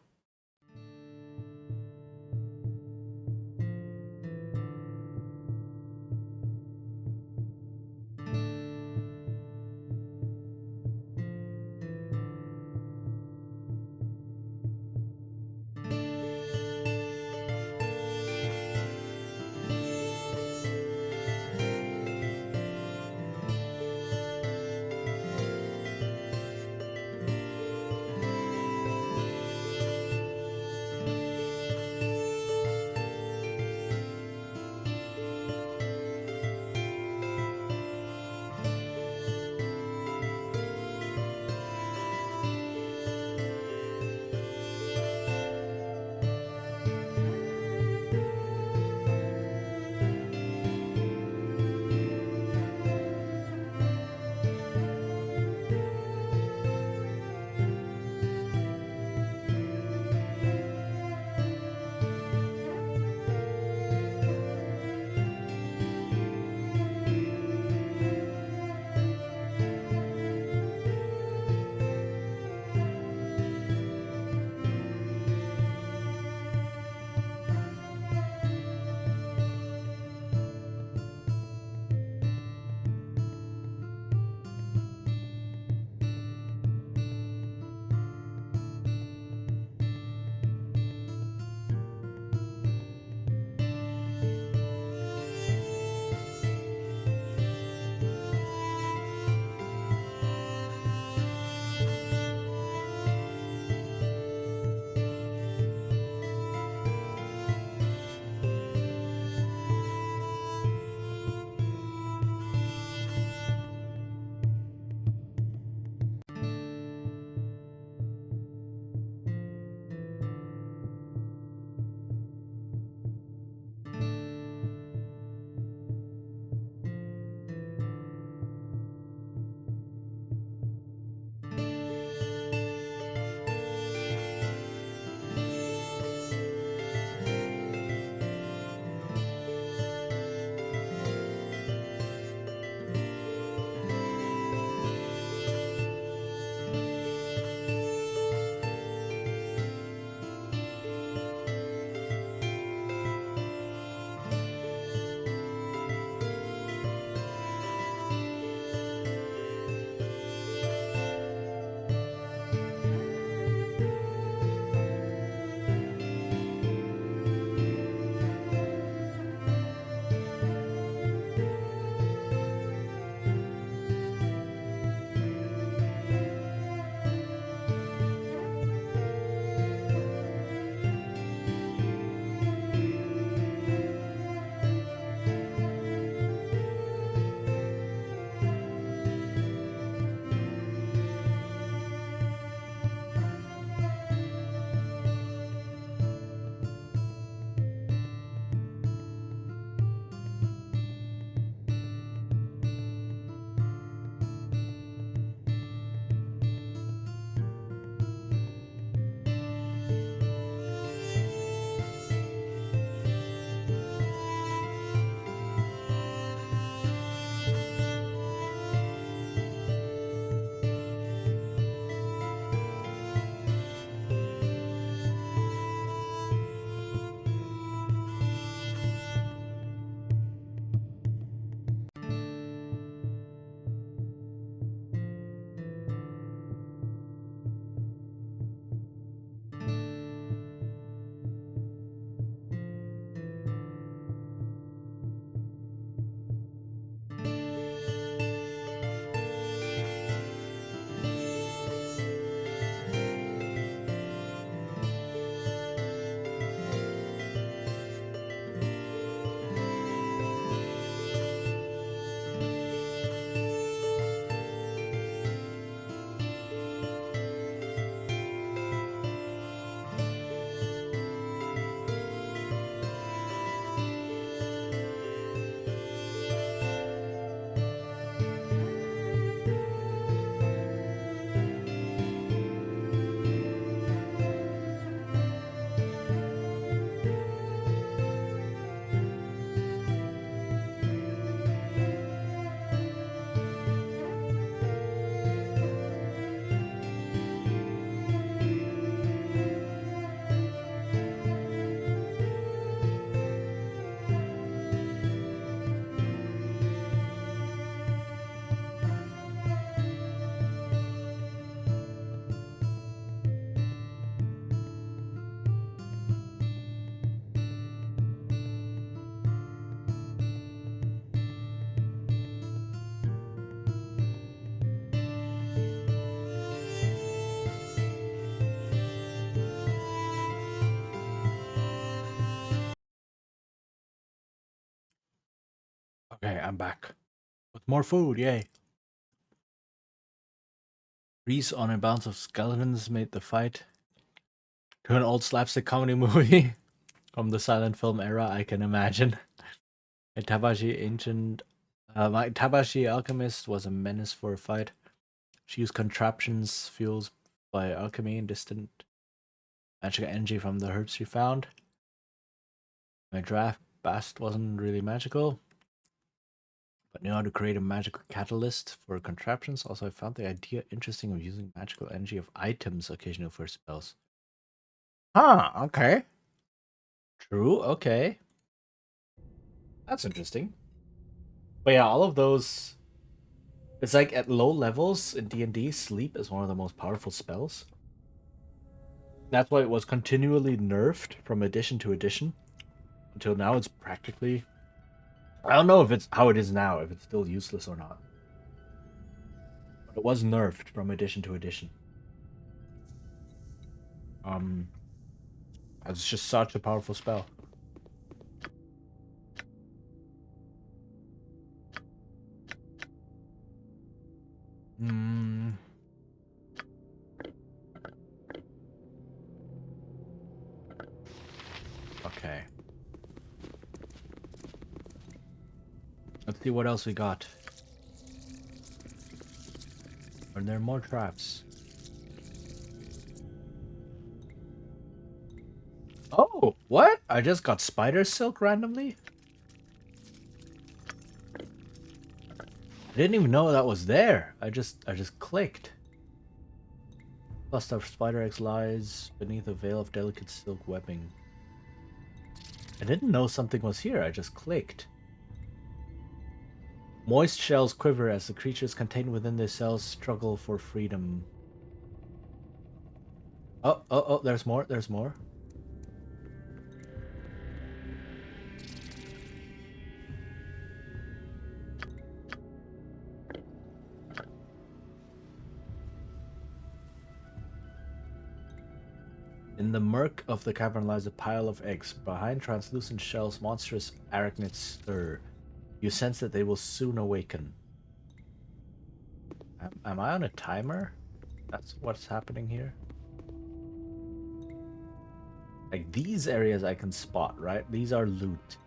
Okay, I'm back. With more food, yay. Reese on a bounce of skeletons made the fight to an old slapstick comedy movie from the silent film era, I can imagine. A Tabashi alchemist was a menace for a fight. She used contraptions fueled by alchemy and distant magical energy from the herbs she found. My draft bast wasn't really magical, but knew how to create a magical catalyst for contraptions. Also, I found the idea interesting of using magical energy of items occasionally for spells. Huh, okay. True, okay. That's interesting. But yeah, all of those... It's like at low levels in D&D, sleep is one of the most powerful spells. That's why it was continually nerfed from edition to edition. Until now, it's practically... I don't know if it's how it is now, if it's still useless or not. But it was nerfed from edition to edition. It's just such a powerful spell. Okay. Let's see what else we got. Are there more traps? Oh, what? I just got spider silk randomly? I didn't even know that was there. I just clicked. Cluster of spider eggs lies beneath a veil of delicate silk webbing. I didn't know something was here. I just clicked. Moist shells quiver as the creatures contained within their cells struggle for freedom. Oh, there's more, there's more. In the murk of the cavern lies a pile of eggs. Behind translucent shells, monstrous arachnids stir. You sense that they will soon awaken. Am I on a timer? That's what's happening here. Like these areas I can spot, right? These are loot.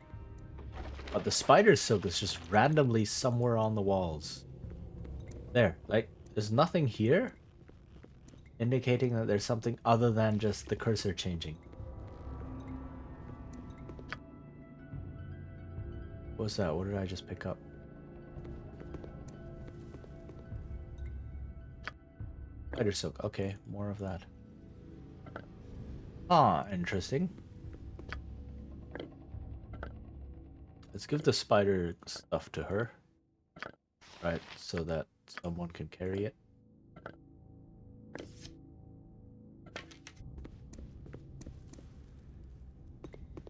But the spider silk is just randomly somewhere on the walls. There, like, there's nothing here indicating that there's something other than just the cursor changing. What's that? What did I just pick up? Spider silk. Okay, more of that. Ah, interesting. Let's give the spider stuff to her. Right, so that someone can carry it.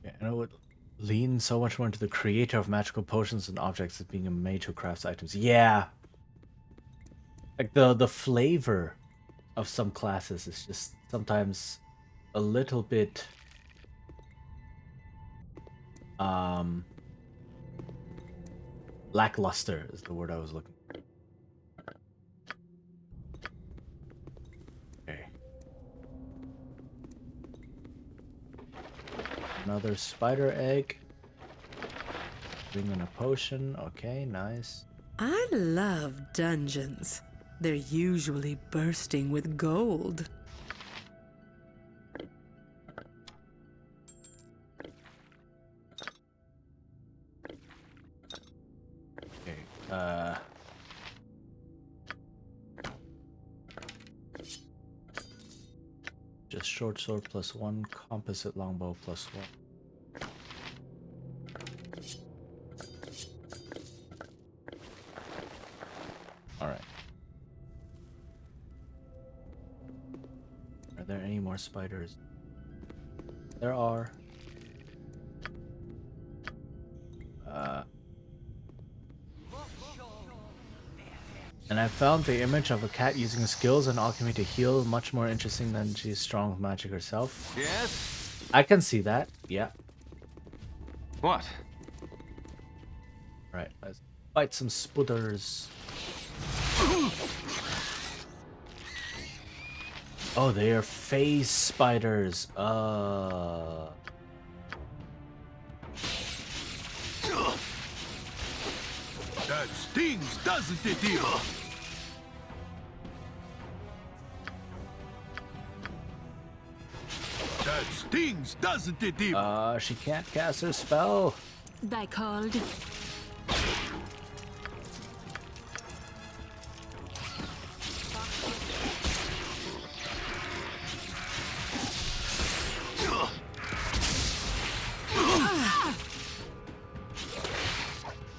Yeah, and it would lean so much more into the creator of magical potions and objects as being a mage who crafts items. Yeah! Like the flavor of some classes is just sometimes a little bit lackluster is the word I was looking for. Okay. Another spider egg. Bring in a potion. Okay, nice. I love dungeons. They're usually bursting with gold. Okay, just short sword +1, composite longbow +1. Alright. Are there any more spiders? There are. And I found the image of a cat using skills and alchemy to heal much more interesting than she's strong with magic herself. Yes? I can see that, yeah. What? Alright, let's fight some spooters. Oh, they are phase spiders. That stings, doesn't it, dear? That stings, doesn't it, dear? She can't cast her spell. Thy called.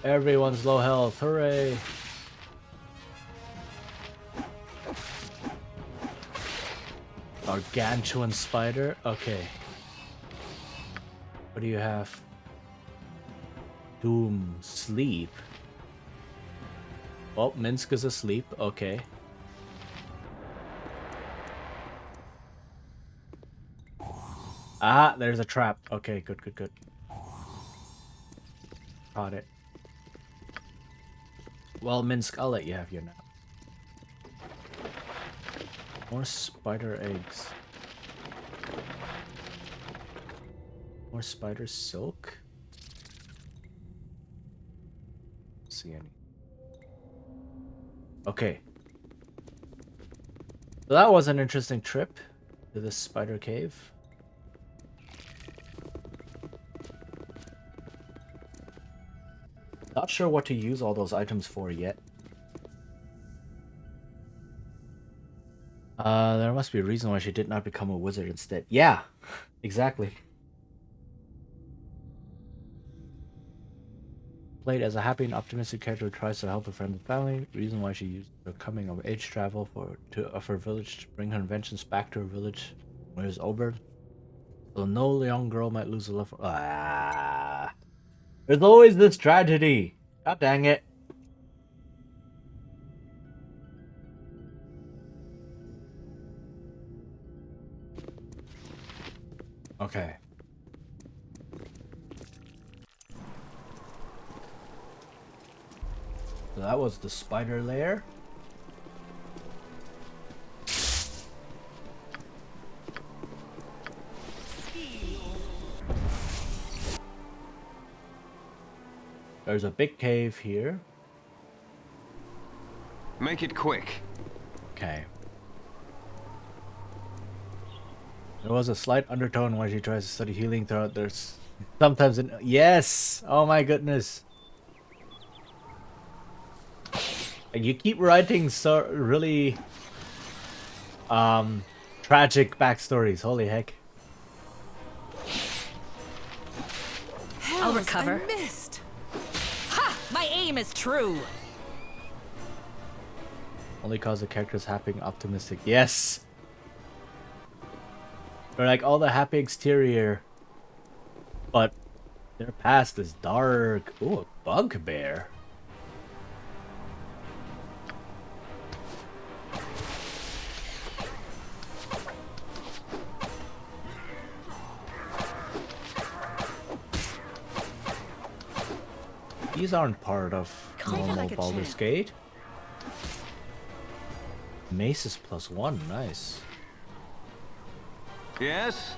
Everyone's low health. Hooray. Gargantuan spider. Okay. What do you have? Doom. Sleep. Well, Minsk is asleep. Okay. Ah, there's a trap. Okay, good, good, good. Caught it. Well, Minsk, I'll let you have your nap. More spider eggs. More spider silk? Don't see any. Okay. So that was an interesting trip to this spider cave. Not sure what to use all those items for yet. There must be a reason why she did not become a wizard instead. Yeah, exactly. Played as a happy and optimistic character who tries to help her friends and family. Reason why she used her coming of age travel of her village to bring her inventions back to her village when it was over. So no young girl might lose a love for... Ah. There's always this tragedy. God dang it. Okay. So that was the spider lair. There's a big cave here. Make it quick. Okay. There was a slight undertone when she tries to study healing throughout. There's sometimes in... Yes! Oh my goodness. And you keep writing so really tragic backstories. Holy heck. I'll recover. I missed. Ha! My aim is true. Only cause the characters happy and optimistic. Yes! They're like all the happy exterior, but their past is dark. Ooh, a bugbear. These aren't part of normal Baldur's Gate. Maces +1, nice. Yes?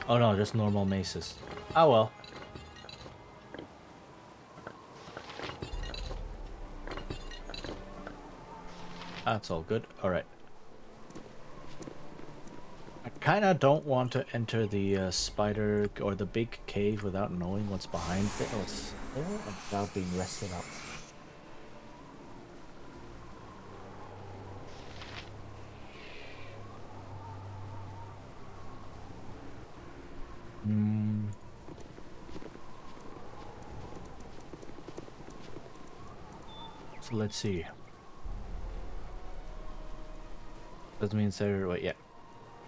Oh no, just normal maces. Oh well. That's all good. Alright. I kinda don't want to enter the spider or the big cave without knowing what's behind it. Without being rested up. So let's see. Doesn't mean say wait, yeah.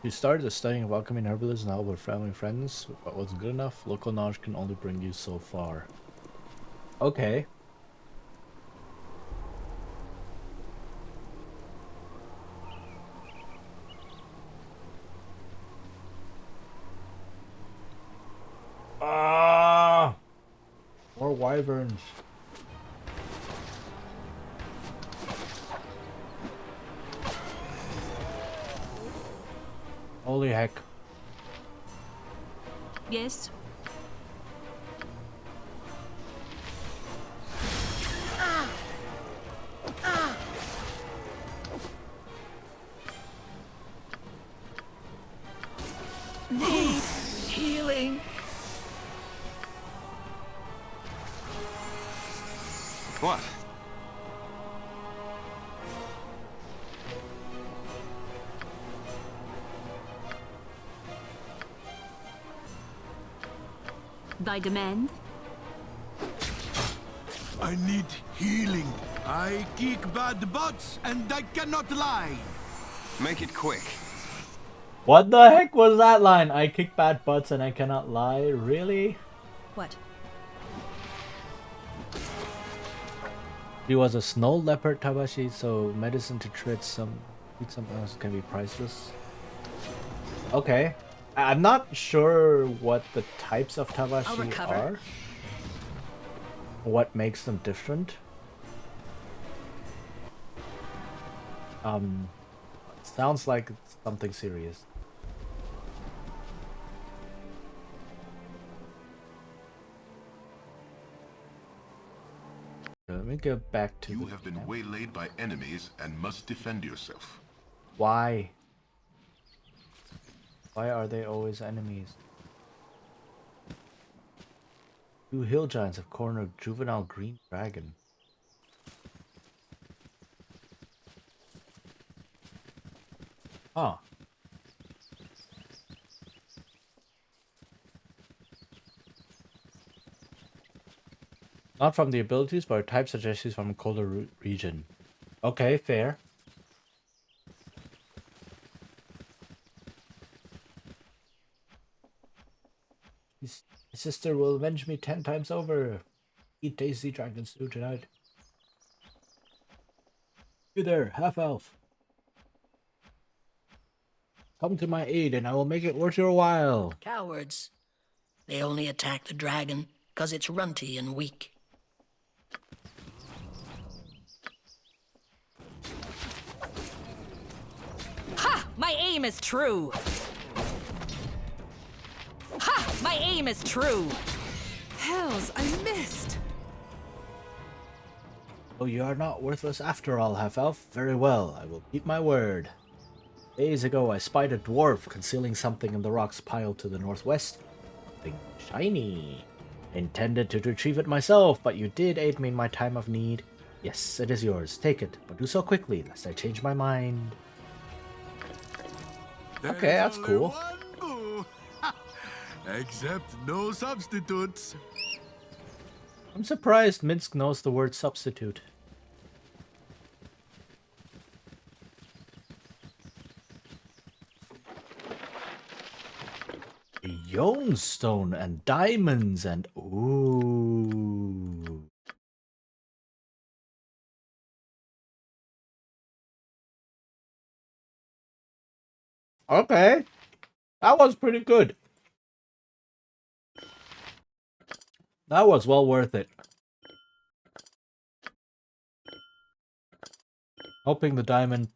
You started the studying of welcoming herbalism and help with family and friends, but wasn't good enough. Local knowledge can only bring you so far. Okay. wyverns. Holy heck. Yes? Need healing. What? Thy demand? I need healing. I kick bad butts and I cannot lie. Make it quick. What the heck was that line? I kick bad butts and I cannot lie. Really? What? He was a snow leopard Tabashi, so medicine to treat something else can be priceless. Okay. I'm not sure what the types of Tabashi are. What makes them different. Sounds like it's something serious. Let me go back to You have been waylaid by enemies and must defend yourself. Why? Why are they always enemies? Two hill giants have cornered juvenile green dragon. Huh. Not from the abilities, but type suggestions from a colder region. Okay, fair. His sister will avenge me 10 times over. Eat tasty dragon stew tonight. You there, half-elf. Come to my aid and I will make it worth your while. Cowards. They only attack the dragon because it's runty and weak. Ha! My aim is true! Ha! My aim is true! Hells, I missed! Oh, you are not worthless after all, half-elf. Very well, I will keep my word. Days ago, I spied a dwarf concealing something in the rocks piled to the northwest. Something shiny. Intended to retrieve it myself, but you did aid me in my time of need. Yes, it is yours. Take it, but do so quickly, lest I change my mind. Okay, that's cool. Except no substitutes. I'm surprised Minsk knows the word substitute. Yone stone and diamonds and ooh. Okay. That was pretty good. That was well worth it. Helping the dragon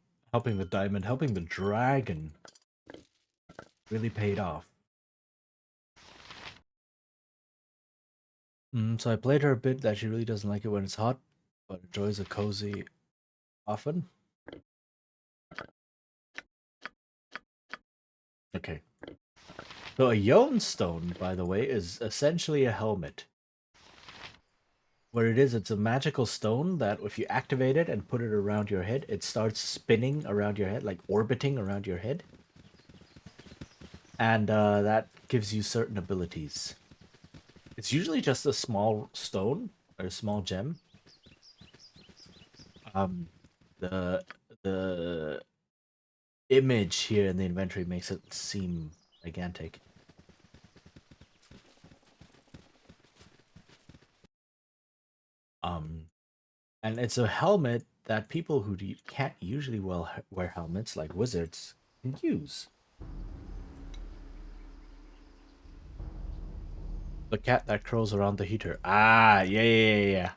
really paid off. So I played her a bit that she really doesn't like it when it's hot, but enjoys a cozy often. Okay. So a Yone stone, by the way, is essentially a helmet. What it is, it's a magical stone that if you activate it and put it around your head, it starts spinning around your head, like orbiting around your head. And that gives you certain abilities. It's usually just a small stone or a small gem. The image here in the inventory makes it seem gigantic. And it's a helmet that people who can't usually wear helmets, like wizards, can use. The cat that crows around the heater. Ah, yeah.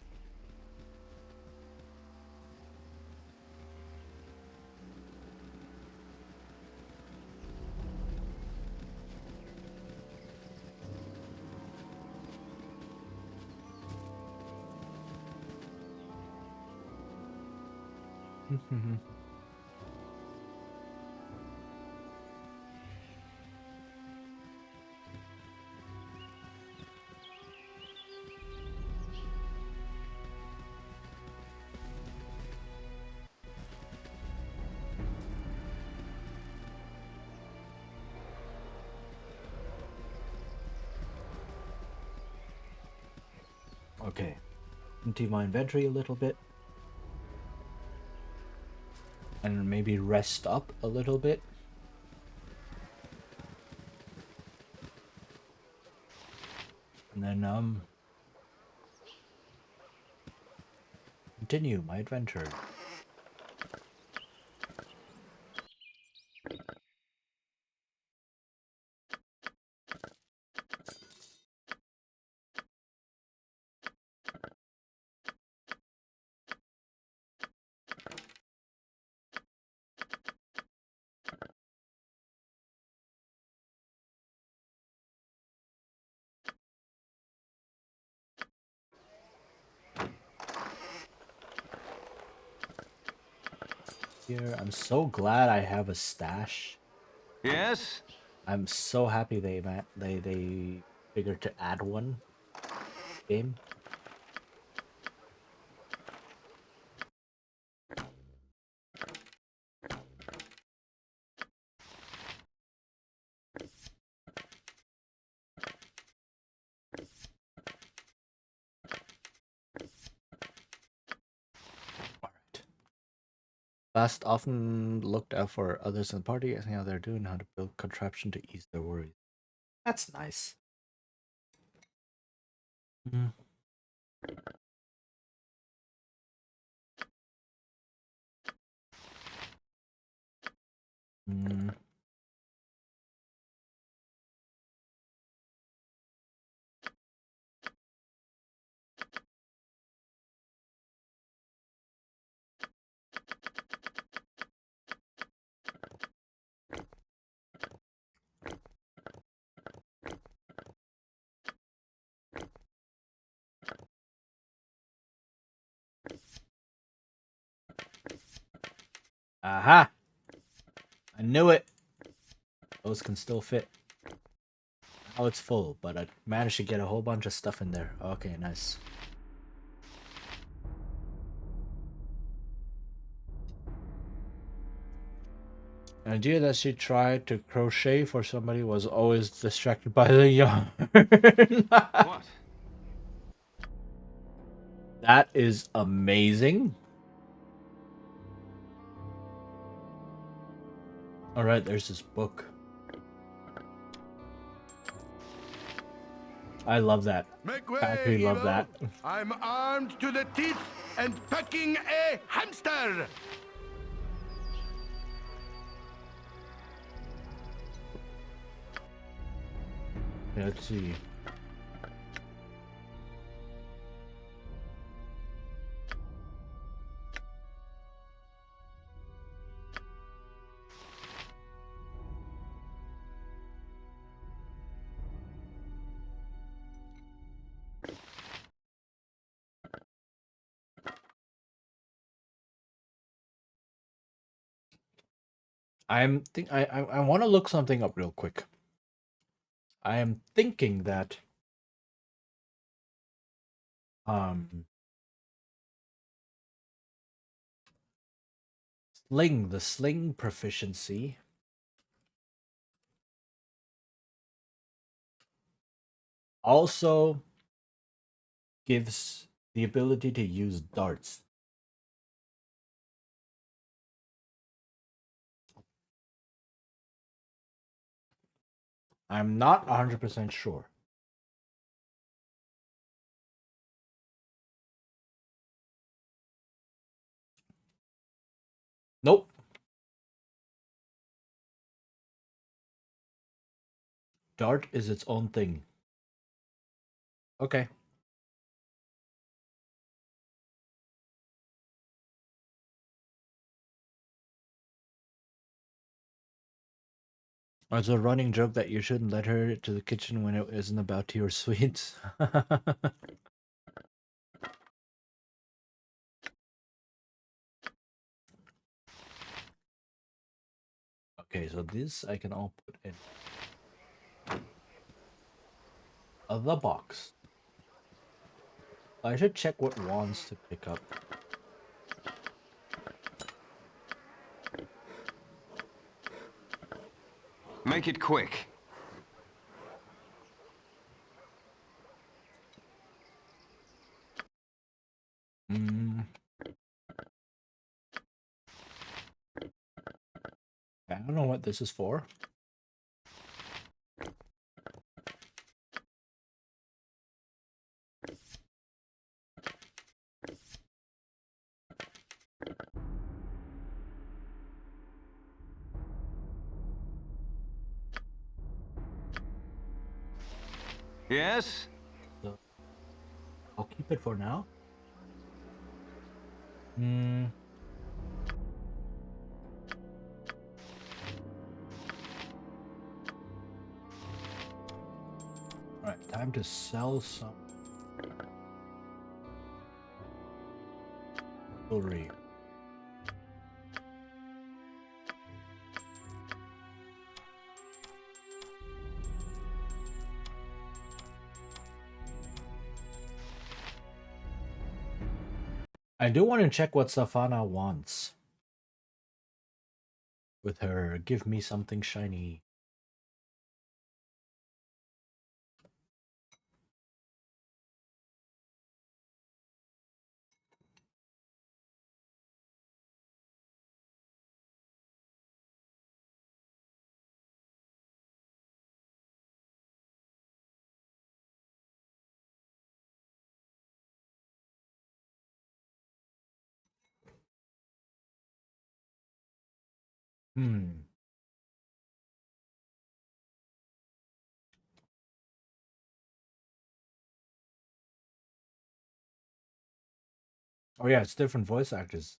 Okay. Empty my inventory a little bit. And maybe rest up a little bit. And then, continue my adventure. Here, I'm so glad I have a stash. Yes? I'm so happy they figured to add one game. Last often looked out for others in the party, asking how they're doing, how to build contraption to ease their worries. That's nice. Mm. Mm. Aha! I knew it! Those can still fit. Now it's full, but I managed to get a whole bunch of stuff in there. Okay, nice. The idea that she tried to crochet for somebody was always distracted by the yarn. What? That is amazing. Alright, there's this book. I love that. Make I way, actually love evil. that. I'm armed to the teeth and pecking a hamster. Let's see. I want to look something up real quick. I am thinking that the sling proficiency also gives the ability to use darts. I'm not 100% sure. Nope. Dart is its own thing. Okay. It's a running joke that you shouldn't let her to the kitchen when it isn't about tea or sweets. Okay, so this I can all put in the box. I should check what wands to pick up. Make it quick. Hmm. I don't know what this is for. Yes? So I'll keep it for now. Hmm. Alright, time to sell some jewelry. I do want to check what Safana wants. With her, give me something shiny. Hmm. Oh yeah, it's different voice actors.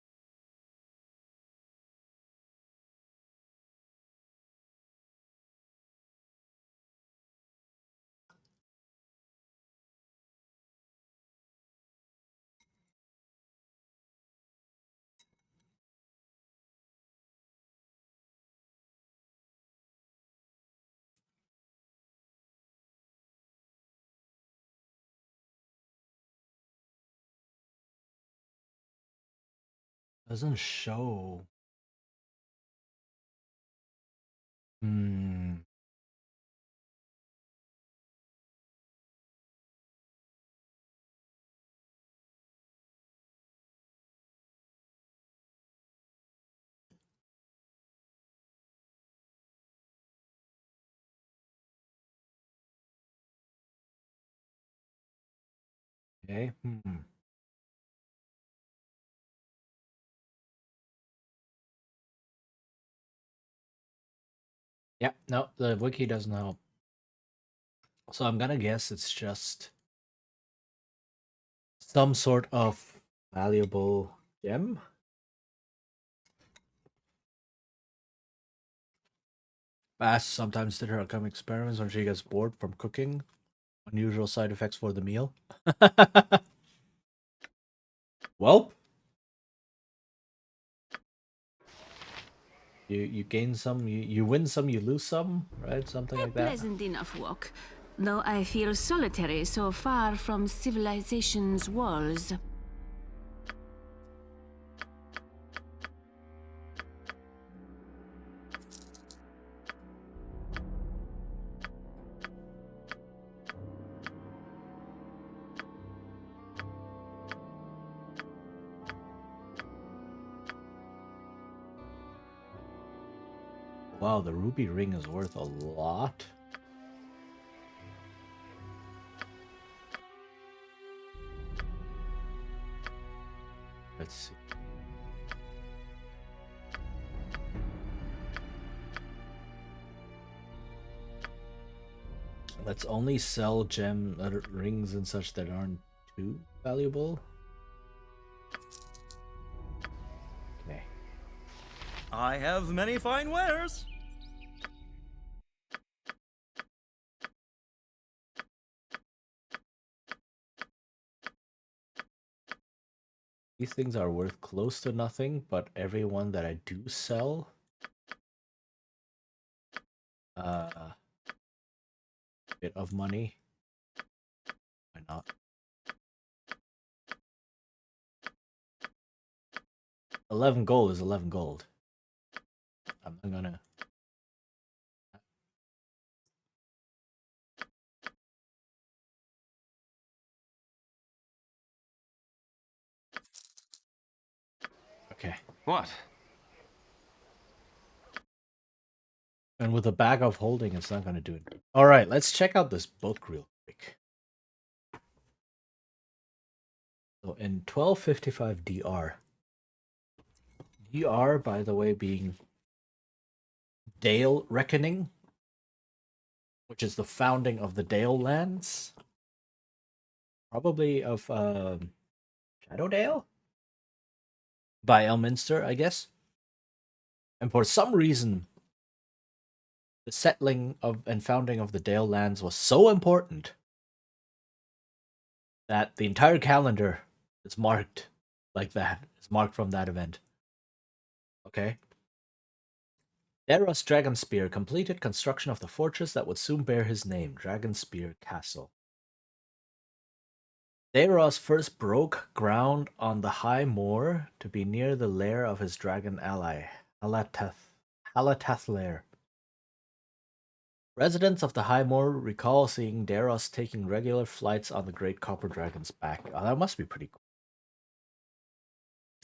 Doesn't show. Hmm. Okay. Hmm. Yeah, no, the wiki doesn't help. So I'm gonna guess it's just some sort of valuable gem. Bass sometimes did her come experiments when she gets bored from cooking. Unusual side effects for the meal. Well, you gain some, you win some, you lose some, right? Something like that. Pleasant enough walk, though I feel solitary so far from civilization's walls. Wow, the ruby ring is worth a lot. Let's see. Let's only sell gem rings and such that aren't too valuable. Okay. I have many fine wares. These things are worth close to nothing, but every one that I do sell, a bit of money. Why not? 11 gold is 11 gold. I'm not gonna. Okay. What? And with a bag of holding, it's not gonna do it. All right, let's check out this book real quick. So in 1255 DR, DR, by the way, being Dale Reckoning, which is the founding of the Dale lands, probably of Shadowdale by Elminster, I guess. And for some reason, the settling of and founding of the Dale lands was so important that the entire calendar is marked like that. It's marked from that event. Okay. Daros Dragonspear completed construction of the fortress that would soon bear his name, Dragonspear Castle. Daros first broke ground on the high moor to be near the lair of his dragon ally, Halatath Lair. Residents of the High Moor recall seeing Daros taking regular flights on the Great Copper Dragon's back. Oh, that must be pretty cool.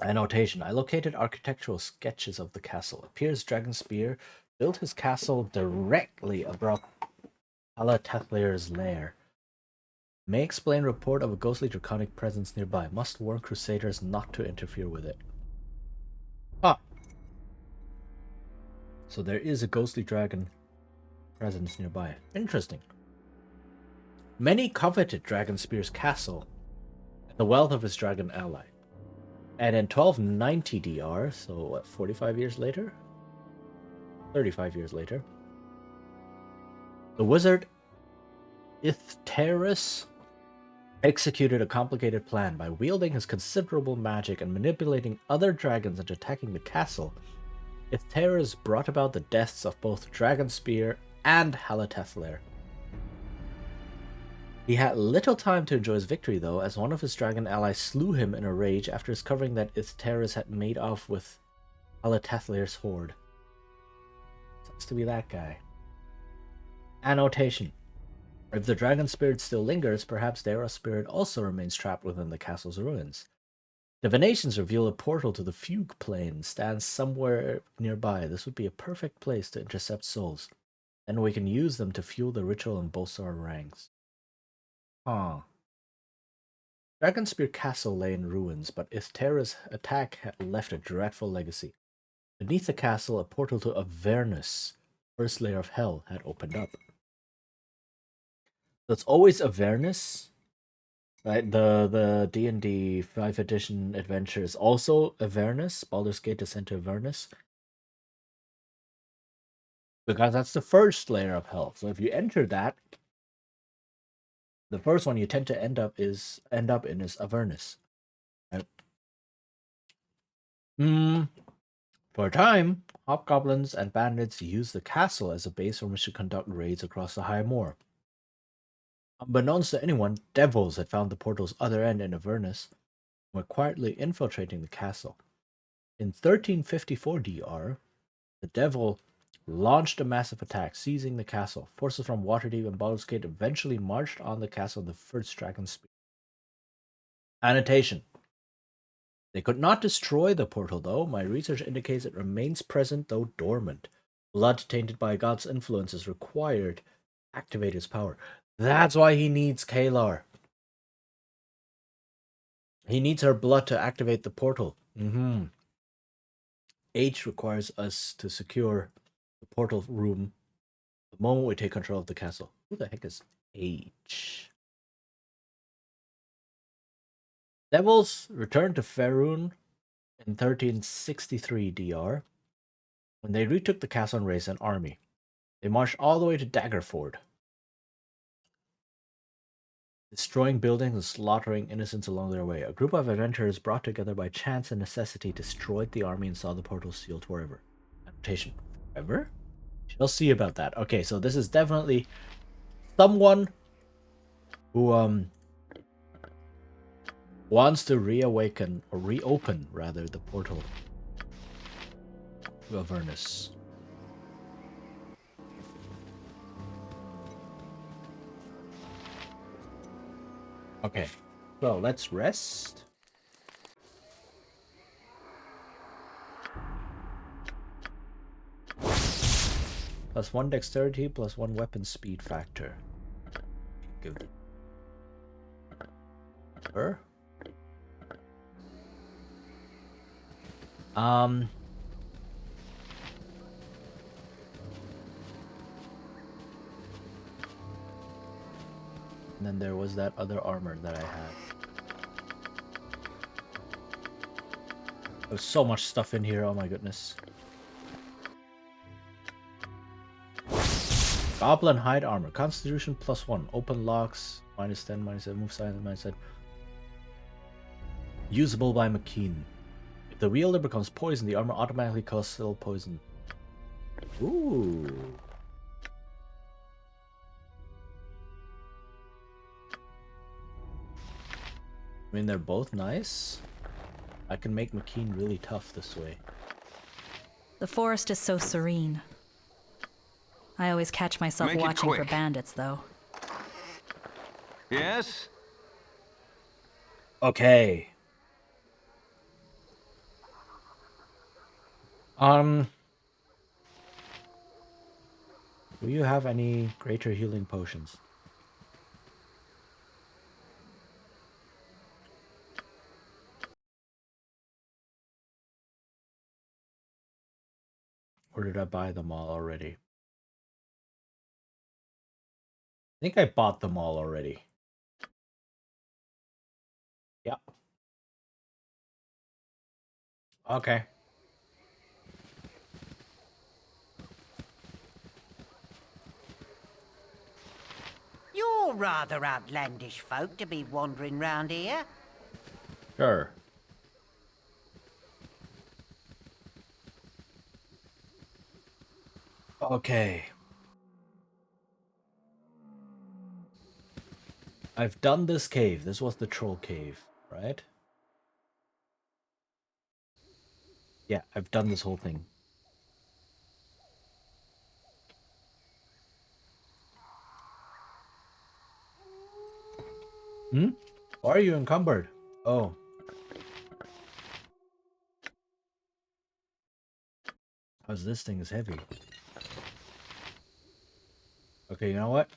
Annotation. I located architectural sketches of the castle. Appears Dragonspear built his castle directly above Halathathlair's lair. May explain report of a ghostly draconic presence nearby. Must warn crusaders not to interfere with it. Ah. So there is a ghostly dragon presence nearby. Interesting. Many coveted Dragonspear's castle and the wealth of his dragon ally. And in 1290 DR, so what, 45 years later? 35 years later, the wizard Ithterus executed a complicated plan. By wielding his considerable magic and manipulating other dragons into attacking the castle, Ithterus brought about the deaths of both Dragonspear and Halathathlair. He had little time to enjoy his victory, though, as one of his dragon allies slew him in a rage after discovering that Ithterus had made off with Halathathlair's horde. Sucks to be that guy. Annotation. If the dragon spirit still lingers, perhaps Daros' spirit also remains trapped within the castle's ruins. Divinations reveal a portal to the Fugue Plane stands somewhere nearby. This would be a perfect place to intercept souls. Then we can use them to fuel the ritual and bolster our ranks. Huh. Dragonspear Castle lay in ruins, but Ithterus' attack had left a dreadful legacy. Beneath the castle, a portal to Avernus, first layer of hell, had opened up. So it's always Avernus, right? The D&D 5th edition adventure is also Avernus, Baldur's Gate Descent to Avernus. Because that's the first layer of hell. So if you enter that, the first one you tend to end up in is Avernus. Right? For a time, hobgoblins and bandits used the castle as a base from which to conduct raids across the High Moor. Unbeknownst to anyone, devils had found the portal's other end in Avernus and were quietly infiltrating the castle. In 1354 DR, the devil launched a massive attack, seizing the castle. Forces from Waterdeep and Baldur's Gate eventually marched on the castle of the first Dragonspear. Annotation. They could not destroy the portal, though. My research indicates it remains present, though dormant. Blood tainted by God's influence is required to activate its power. That's why he needs Kalar. He needs her blood to activate the portal. H requires us to secure the portal room The moment we take control of the castle. Who the heck is H? Devils returned to Faerun in 1363 DR. When they retook the castle and raised an army, they marched all the way to Daggerford, destroying buildings and slaughtering innocents along their way. A group of adventurers brought together by chance and necessity destroyed the army and saw the portal sealed forever. Annotation: forever? Shall see about that. Okay, so this is definitely someone who wants to reawaken or reopen rather the portal to Avernus. Okay, so let's rest. +1 dexterity, +1 weapon speed factor. Give her. And then there was that other armor that I had. There's so much stuff in here, oh my goodness. Goblin hide armor, constitution +1, open locks, -10, -7, move silent, -7. Usable by McKean. If the wielder becomes poisoned, the armor automatically causes still poison. Ooh. I mean, they're both nice. I can make McKean really tough this way. The forest is so serene. I always catch myself watching for bandits, though. Yes? Okay. Do you have any greater healing potions? Or did I buy them all already? I think I bought them all already. Yep. Okay. You're rather outlandish folk to be wandering round here. Sure. Okay. I've done this cave. This was the troll cave, right? Yeah, I've done this whole thing. Hmm? Why are you encumbered? Oh. Cause this thing is heavy. Okay, you know what?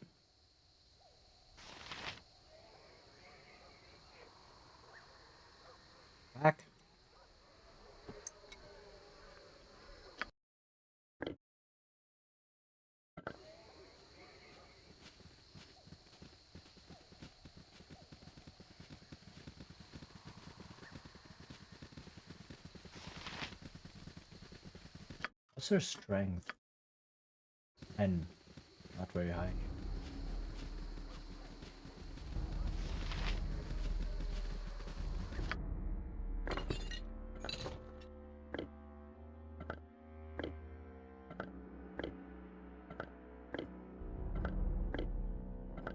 Back. What's her strength? And not very high.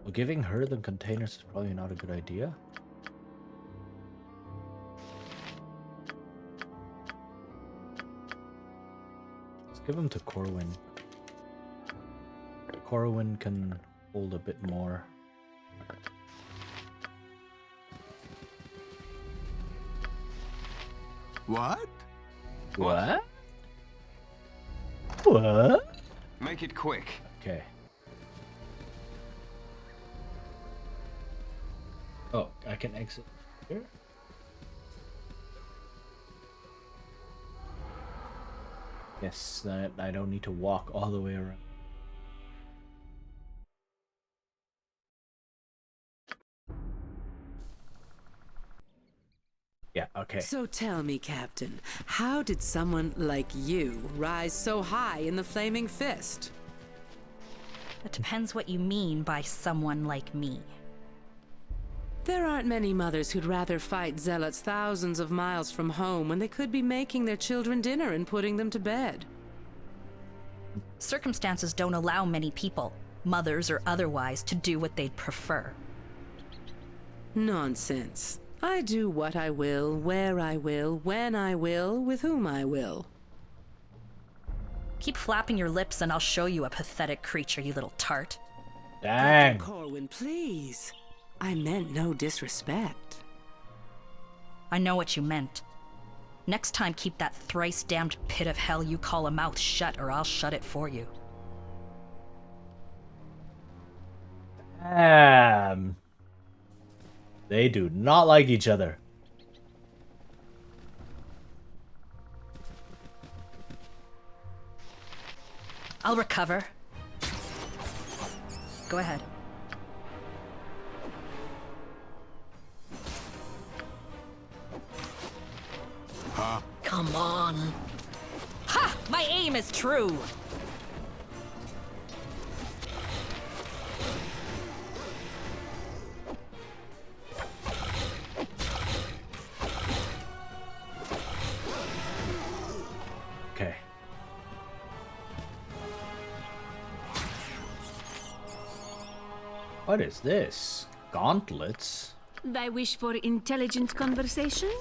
Well, giving her the containers is probably not a good idea. Let's give them to Corwin. Corwin can hold a bit more. What? What? What? Make it quick. Okay. Oh, I can exit here? Yes, I don't need to walk all the way around. Okay. So tell me, Captain, how did someone like you rise so high in the Flaming Fist? It depends what you mean by someone like me. There aren't many mothers who'd rather fight zealots thousands of miles from home when they could be making their children dinner and putting them to bed. Circumstances don't allow many people, mothers or otherwise, to do what they'd prefer. Nonsense. I do what I will, where I will, when I will, with whom I will. Keep flapping your lips and I'll show you a pathetic creature, you little tart. Dang. Captain Corwin, please. I meant no disrespect. I know what you meant. Next time, keep that thrice-damned pit of hell you call a mouth shut, or I'll shut it for you. They do not like each other. I'll recover. Go ahead. Huh? Come on. Ha! My aim is true! Okay. What is this? Gauntlets? Thy wish for intelligent conversation?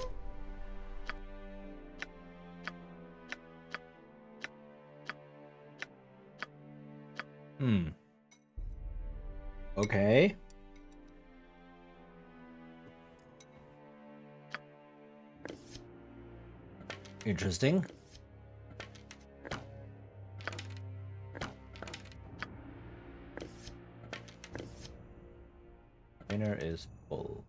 Okay. Interesting. Container is full.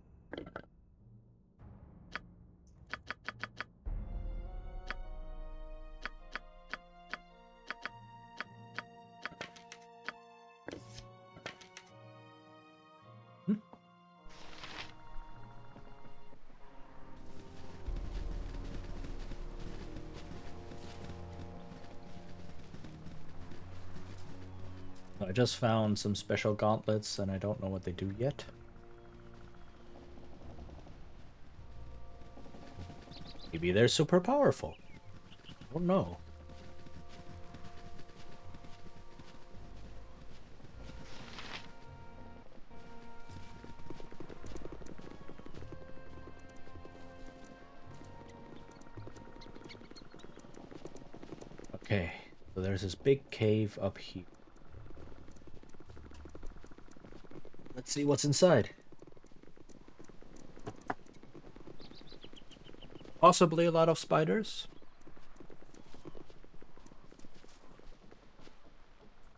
I just found some special gauntlets and I don't know what they do yet. Maybe they're super powerful. I don't know. Okay, so there's this big cave up here. Let's see what's inside. Possibly a lot of spiders.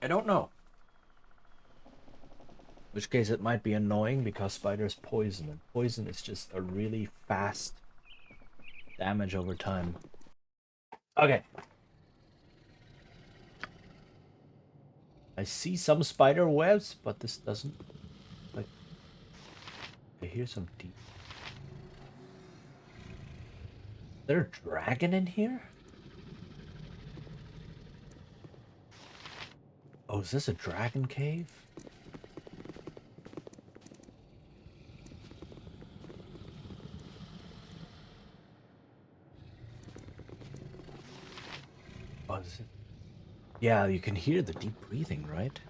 I don't know. In which case it might be annoying because spiders poison, and poison is just a really fast damage over time. Okay. I see some spider webs, but this doesn't like. I hear some deep. Is there a dragon in here? Oh, is this a dragon cave? Oh, is it? Yeah, you can hear the deep breathing, right?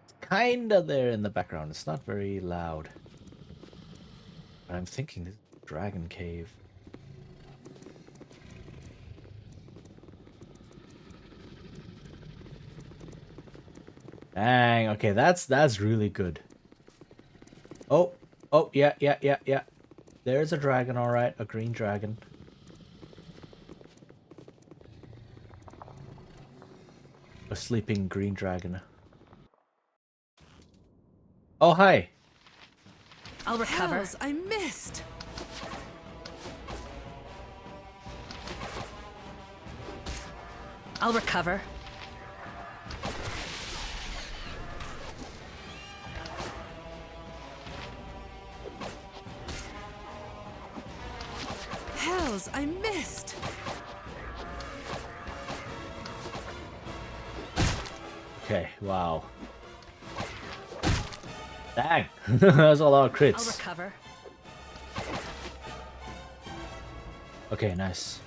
It's kinda there in the background. It's not very loud. But I'm thinking this is a dragon cave. Dang, okay, that's really good. Oh, yeah. There's a dragon, alright, a green dragon. A sleeping green dragon. Oh, hi. I'll recover. Hells, I missed. I'll recover. spells I missed. Okay, wow. Dang, that's a lot of crits. I'll recover. Okay, nice.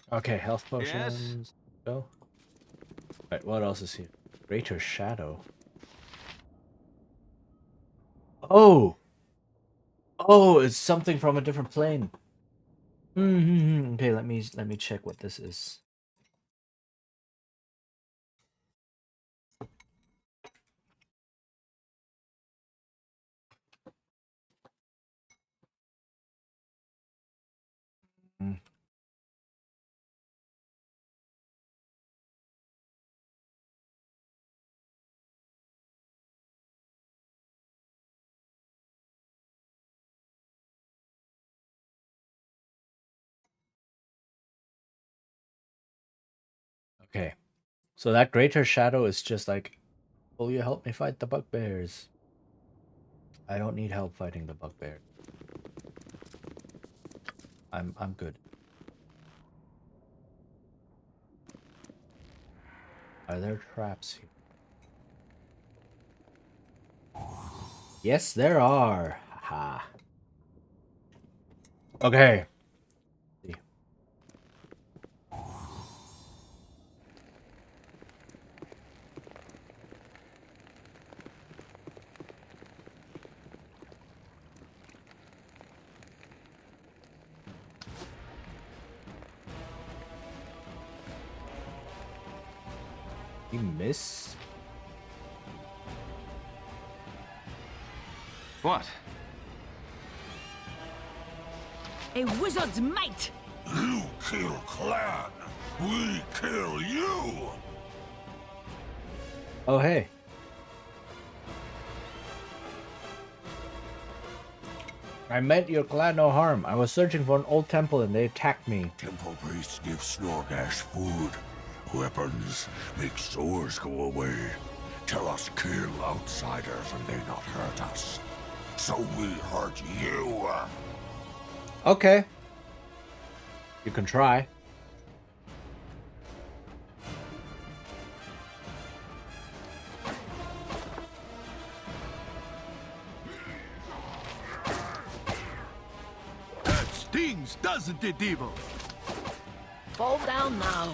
Okay, health potions. Go. Right, what else is here? Greater Shadow. Oh! Oh, it's something from a different plane. Okay, let me check what this is. Okay. So that Greater Shadow is just like, will you help me fight the bugbears? I don't need help fighting the bugbear. I'm good. Are there traps here? Yes, there are. Haha. Okay. You miss? What? A wizard's might! You kill clan, we kill you! Oh, hey. I meant your clan no harm. I was searching for an old temple and they attacked me. Temple priests give Snorgash food, weapons, make sores go away. Tell us kill outsiders and they not hurt us. So we hurt you. Okay. You can try. That stings, doesn't it, Evil? Fall down now.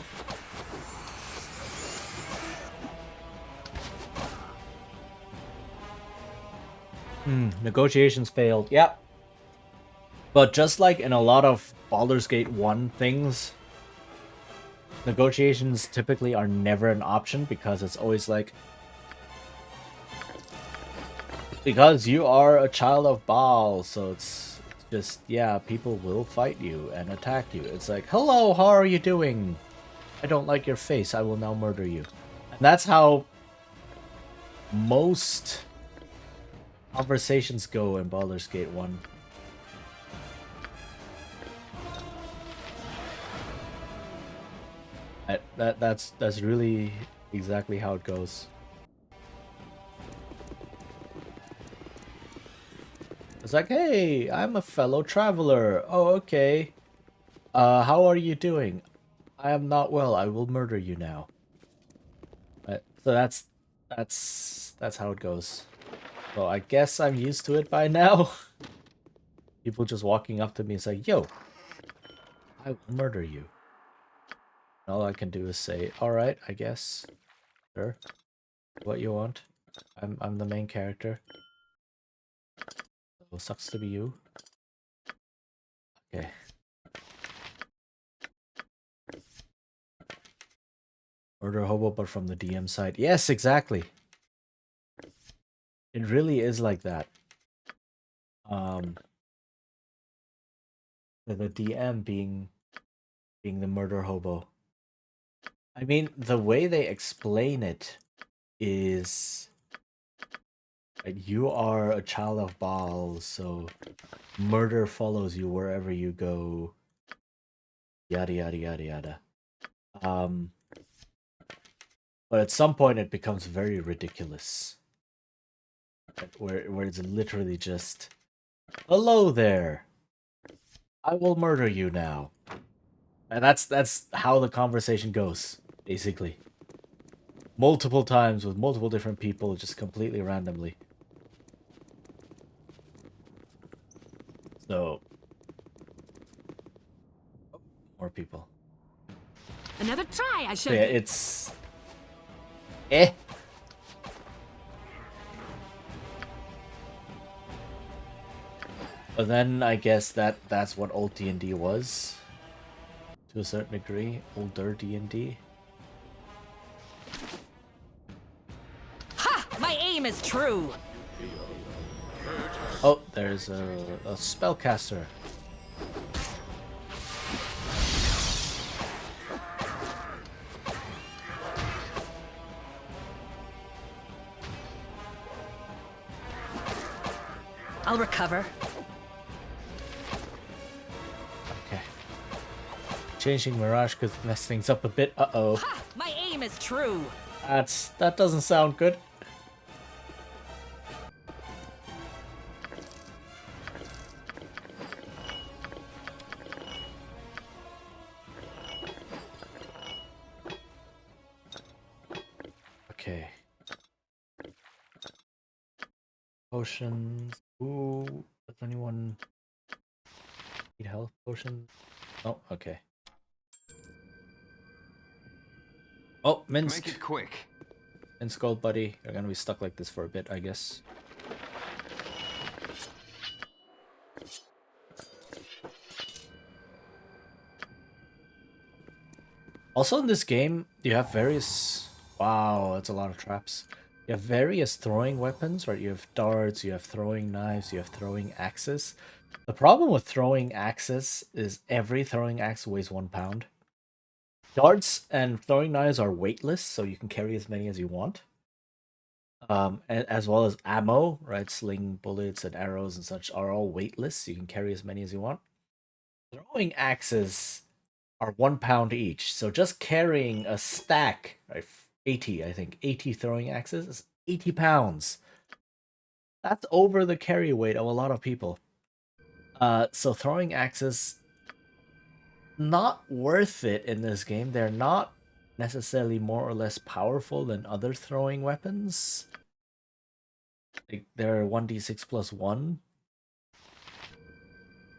Negotiations failed. Yep. But just like in a lot of Baldur's Gate 1 things, negotiations typically are never an option because it's always like, because you are a child of Baal, so it's just, yeah, people will fight you and attack you. It's like, hello, how are you doing? I don't like your face, I will now murder you. And that's how most conversations go in Baldur's Gate 1. That's really exactly how it goes. It's like, hey, I'm a fellow traveler. Oh, okay. How are you doing? I am not well. I will murder you now. So that's how it goes. So I guess I'm used to it by now. People just walking up to me and say, yo, I will murder you. And all I can do is say, alright, I guess. Sure. What you want. I'm the main character. So sucks to be you. Okay. Murder hobo, but from the DM side. Yes, exactly. It really is like that. The DM being the murder hobo. I mean, the way they explain it is you are a child of Baal, so murder follows you wherever you go. Yada yada yada yada. But at some point it becomes very ridiculous. Where it's literally just, hello there. I will murder you now. And that's how the conversation goes, basically. Multiple times with multiple different people, just completely randomly. So, more people. Another try, I shall. So yeah, it's eh. But then I guess that's what old D&D was, to a certain degree, older D&D. Ha! My aim is true. Oh, there's a spellcaster. I'll recover. Okay. Changing Mirage could mess things up a bit. Uh-oh. Ha! My aim is true. That doesn't sound good. Okay. Potions. Ooh, does anyone need health potions? Oh, okay. Oh, Minsk. Make it quick. Minsk, old buddy. You're gonna be stuck like this for a bit, I guess. Also in this game, you have various... Wow, that's a lot of traps. You have various throwing weapons, right? You have darts, you have throwing knives, you have throwing axes. The problem with throwing axes is every throwing axe weighs 1 pound. Darts and throwing knives are weightless, so you can carry as many as you want. As well as ammo, right? Sling bullets and arrows and such are all weightless, so you can carry as many as you want. Throwing axes are 1 pound each, so just carrying a stack, right? 80, I think. 80 throwing axes is 80 pounds. That's over the carry weight of a lot of people. So throwing axes, not worth it in this game. They're not necessarily more or less powerful than other throwing weapons. Like they're 1d6 plus 1.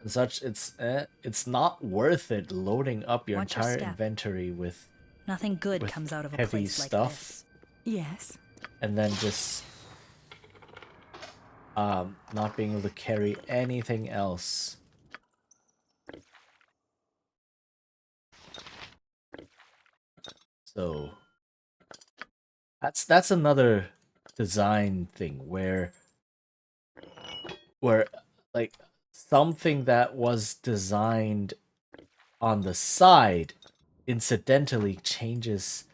And such, it's not worth it loading up your Watch your entire step. inventory with Nothing good comes out of a heavy place like stuff. this. Yes. And then just not being able to carry anything else. So that's another design thing where like something that was designed on the side incidentally changes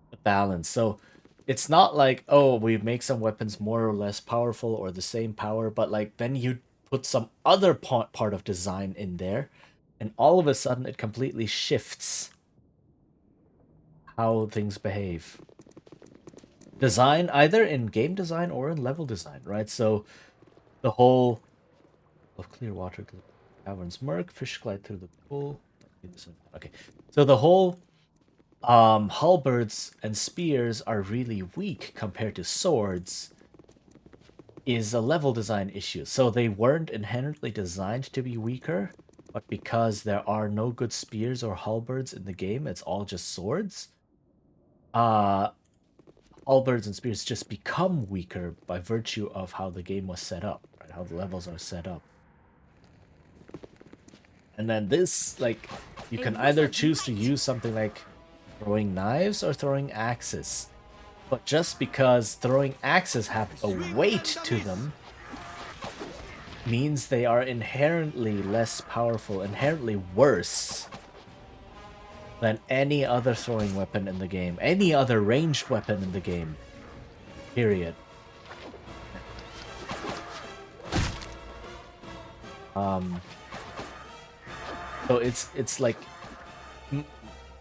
the balance. So it's not like, oh, we make some weapons more or less powerful or the same power, but like then you put some other part of design in there, and all of a sudden it completely shifts how things behave. Design, either in game design or in level design, right? So the whole of clear water to the cavern's murk, fish glide through the pool. Okay, so the whole halberds and spears are really weak compared to swords is a level design issue. So they weren't inherently designed to be weaker, but because there are no good spears or halberds in the game, it's all just swords. Halberds and spears just become weaker by virtue of how the game was set up, right? How the levels are set up. And then this, like, you can either choose to use something like throwing knives or throwing axes. But just because throwing axes have a weight to them means they are inherently less powerful, inherently worse than any other throwing weapon in the game, any other ranged weapon in the game. Period. So it's like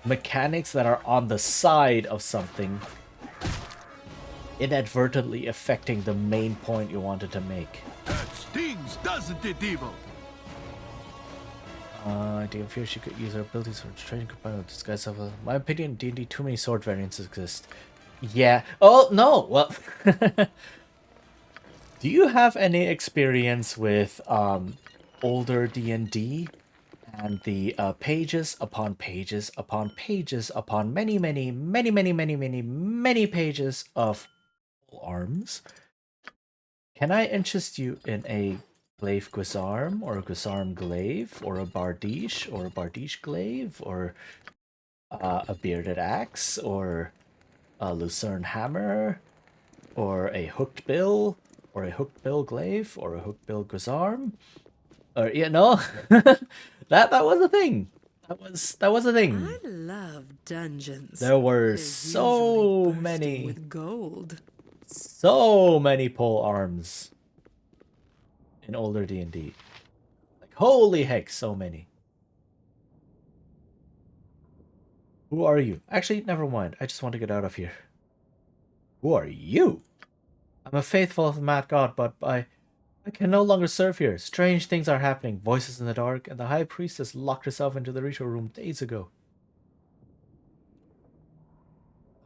mechanics that are on the side of something, inadvertently affecting the main point you wanted to make. That stings, doesn't it, Evil? D.M. fears she could use her abilities for training combined with disguise of my opinion, D&D too many sword variants exist. Yeah. Oh no. Well, do you have any experience with older D&D and the pages upon pages upon pages upon many pages of arms? Can I interest you in a glaive guisarme, or a guisarme glaive, or a bardiche, or a bardiche glaive, or a bearded axe, or a lucerne hammer, or a hooked bill, or a hooked bill glaive, or a hooked bill guisarme? Or that was a thing. That was a thing. I love dungeons. There were They're so usually bursting many, with gold. so many pole arms in older D&D. Like holy heck, so many. Who are you? Actually, never mind. I just want to get out of here. Who are you? I'm a faithful of the Mad God, but I can no longer serve here. Strange things are happening. Voices in the dark, and the High Priestess locked herself into the ritual room days ago.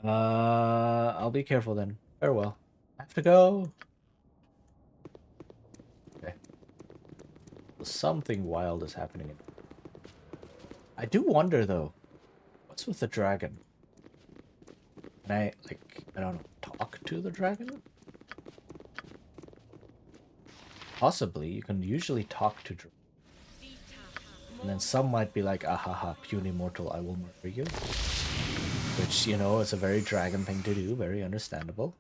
I'll be careful then. Farewell. I have to go. Okay. Something wild is happening. I do wonder though, what's with the dragon? Can I, like, I don't know, talk to the dragon? Possibly. You can usually talk to dragons. And then some might be like, ahaha, puny mortal, I will murder you. Which, you know, is a very dragon thing to do, very understandable.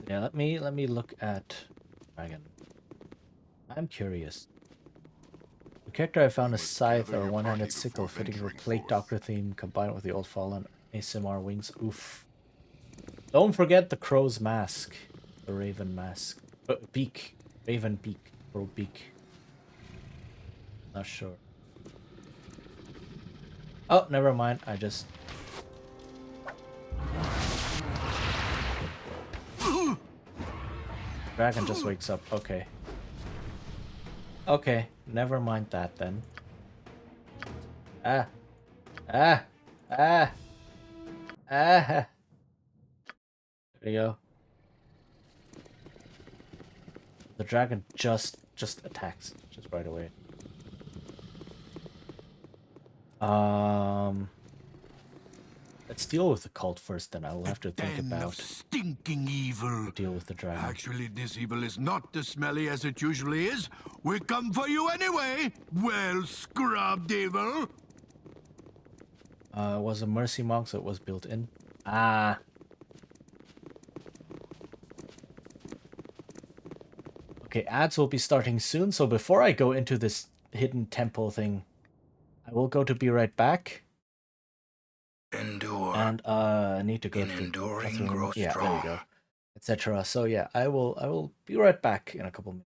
Yeah, let me look at dragon. I'm curious. The character I found a scythe or a one-handed sickle fitting the Plague Doctor theme combined with the old fallen ASMR wings. Oof. Don't forget the crow's mask. The raven mask. Beak. Raven beak. Crow beak. Not sure. Oh, never mind. I just... Dragon just wakes up. Okay. Okay. Never mind that then. Ah. Ah. Ah. Ah. There you go. The dragon just attacks. Just right away. Let's deal with the cult first, then I will have to think about Stinking evil. deal with the dragon. Actually, this evil is not as smelly as it usually is. We come for you anyway. Well, scrubbed evil. It was a mercy monk, so it was built in. Ah. Okay, ads will be starting soon, so before I go into this hidden temple thing, I will go to be right back. Endure. And I need to go In to the enduring, bathroom. grow Yeah, there we strong. go. Etc. So yeah, I will be right back in a couple minutes.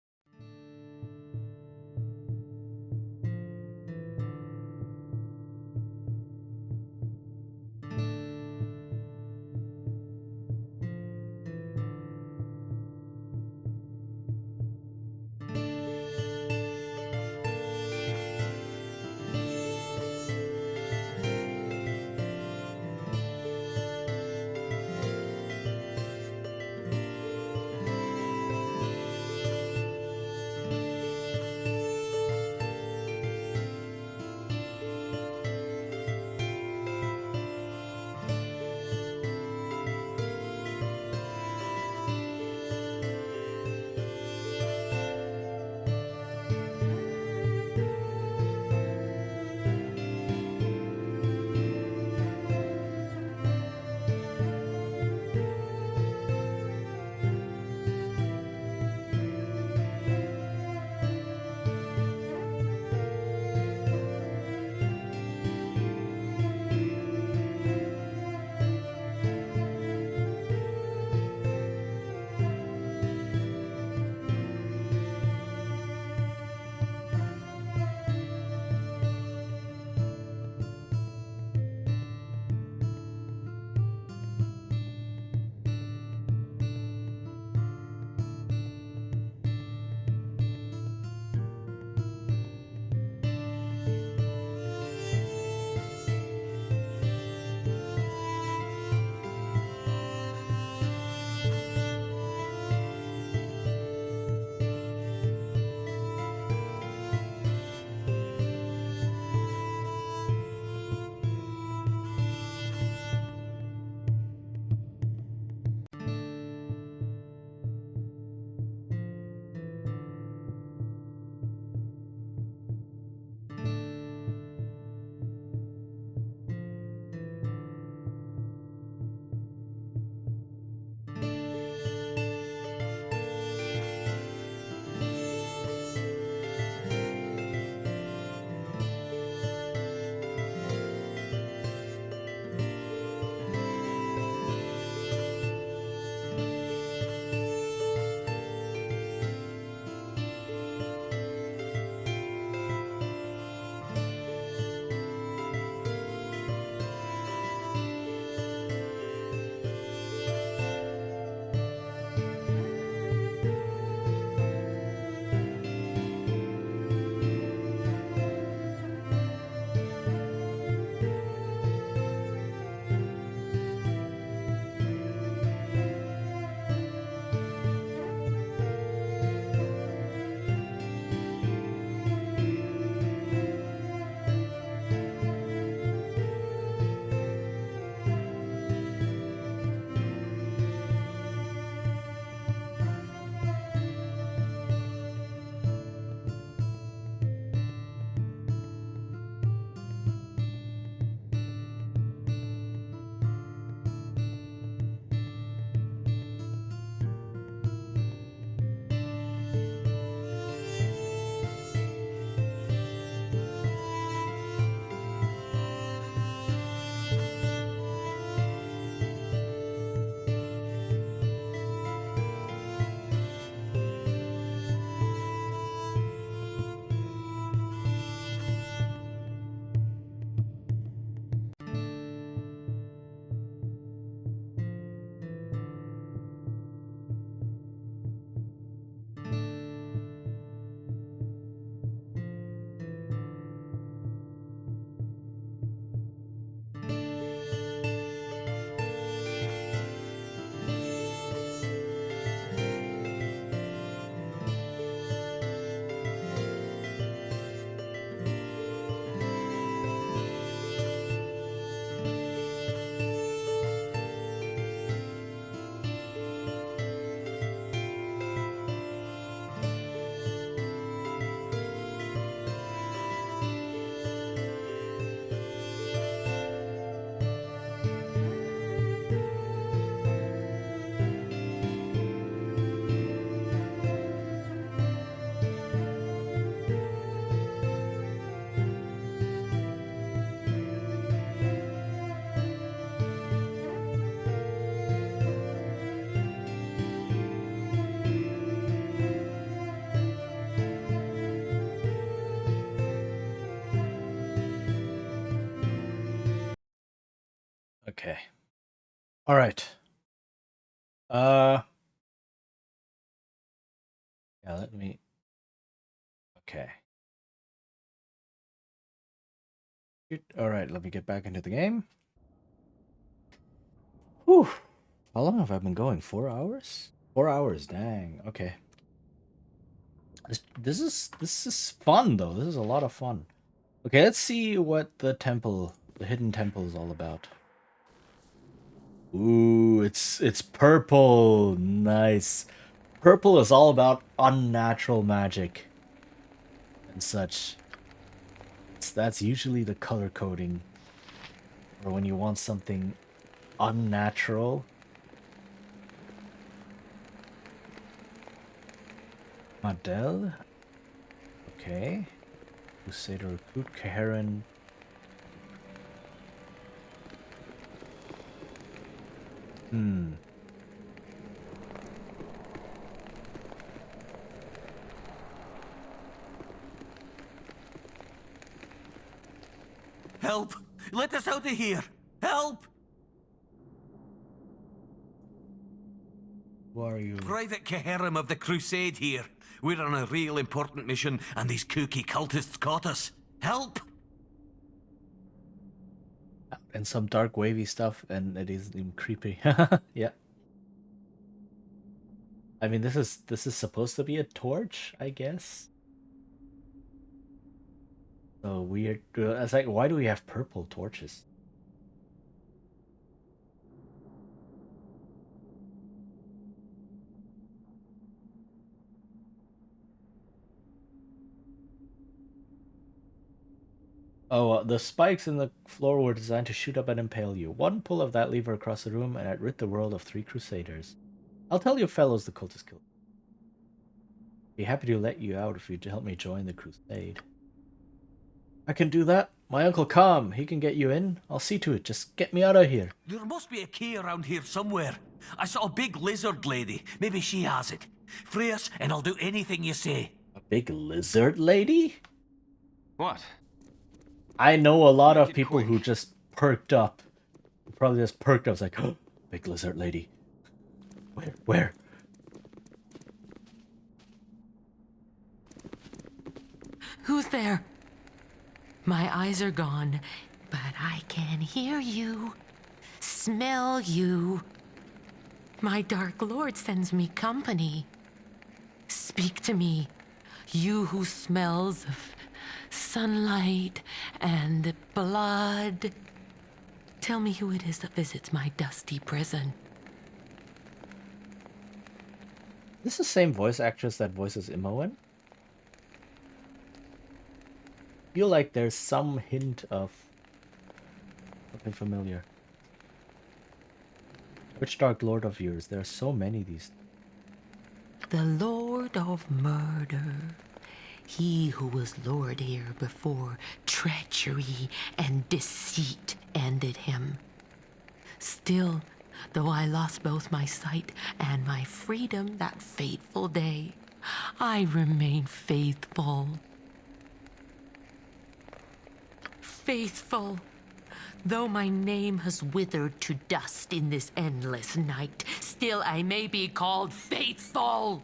Okay. All right. Yeah, let me. Okay. All right, let me get back into the game. Whew. How long have I been going? 4 hours? 4 hours, dang. Okay. This is fun though. This is a lot of fun. Okay, let's see what the hidden temple is all about. Ooh, it's purple. Nice. Purple is all about unnatural magic and such. That's usually the color coding. Or when you want something unnatural. Madel. Okay. Crusader recruit Kaharan. Hmm. Help! Let us out of here! Help! Who are you? Private Keherim of the Crusade here. We're on a real important mission, and these kooky cultists caught us. Help! And some dark wavy stuff, and it is even creepy. Yeah. I mean, this is supposed to be a torch, I guess. So weird. It's like, why do we have purple torches? Oh, the spikes in the floor were designed to shoot up and impale you. One pull of that lever across the room, and it rid the world of 3 crusaders. I'll tell you fellows the cultist killed. Be happy to let you out if you'd help me join the crusade. I can do that. My Uncle Calm, he can get you in. I'll see to it. Just get me out of here. There must be a key around here somewhere. I saw a big lizard lady. Maybe she has it. Free us, and I'll do anything you say. A big lizard lady? What? I know a lot of people who just perked up. Probably just perked up. It's like, oh, big lizard lady. Where? Who's there? My eyes are gone, but I can hear you, smell you. My Dark Lord sends me company. Speak to me, you who smells of sunlight and blood. Tell me who it is that visits my dusty prison. This is the same voice actress that voices Imoen? Feel like there's some hint of something familiar. Which Dark Lord of yours? There are so many these. The Lord of Murder. He who was Lord here before treachery and deceit ended him. Still, though I lost both my sight and my freedom that fateful day, I remain faithful. Faithful. Though my name has withered to dust in this endless night, still I may be called faithful.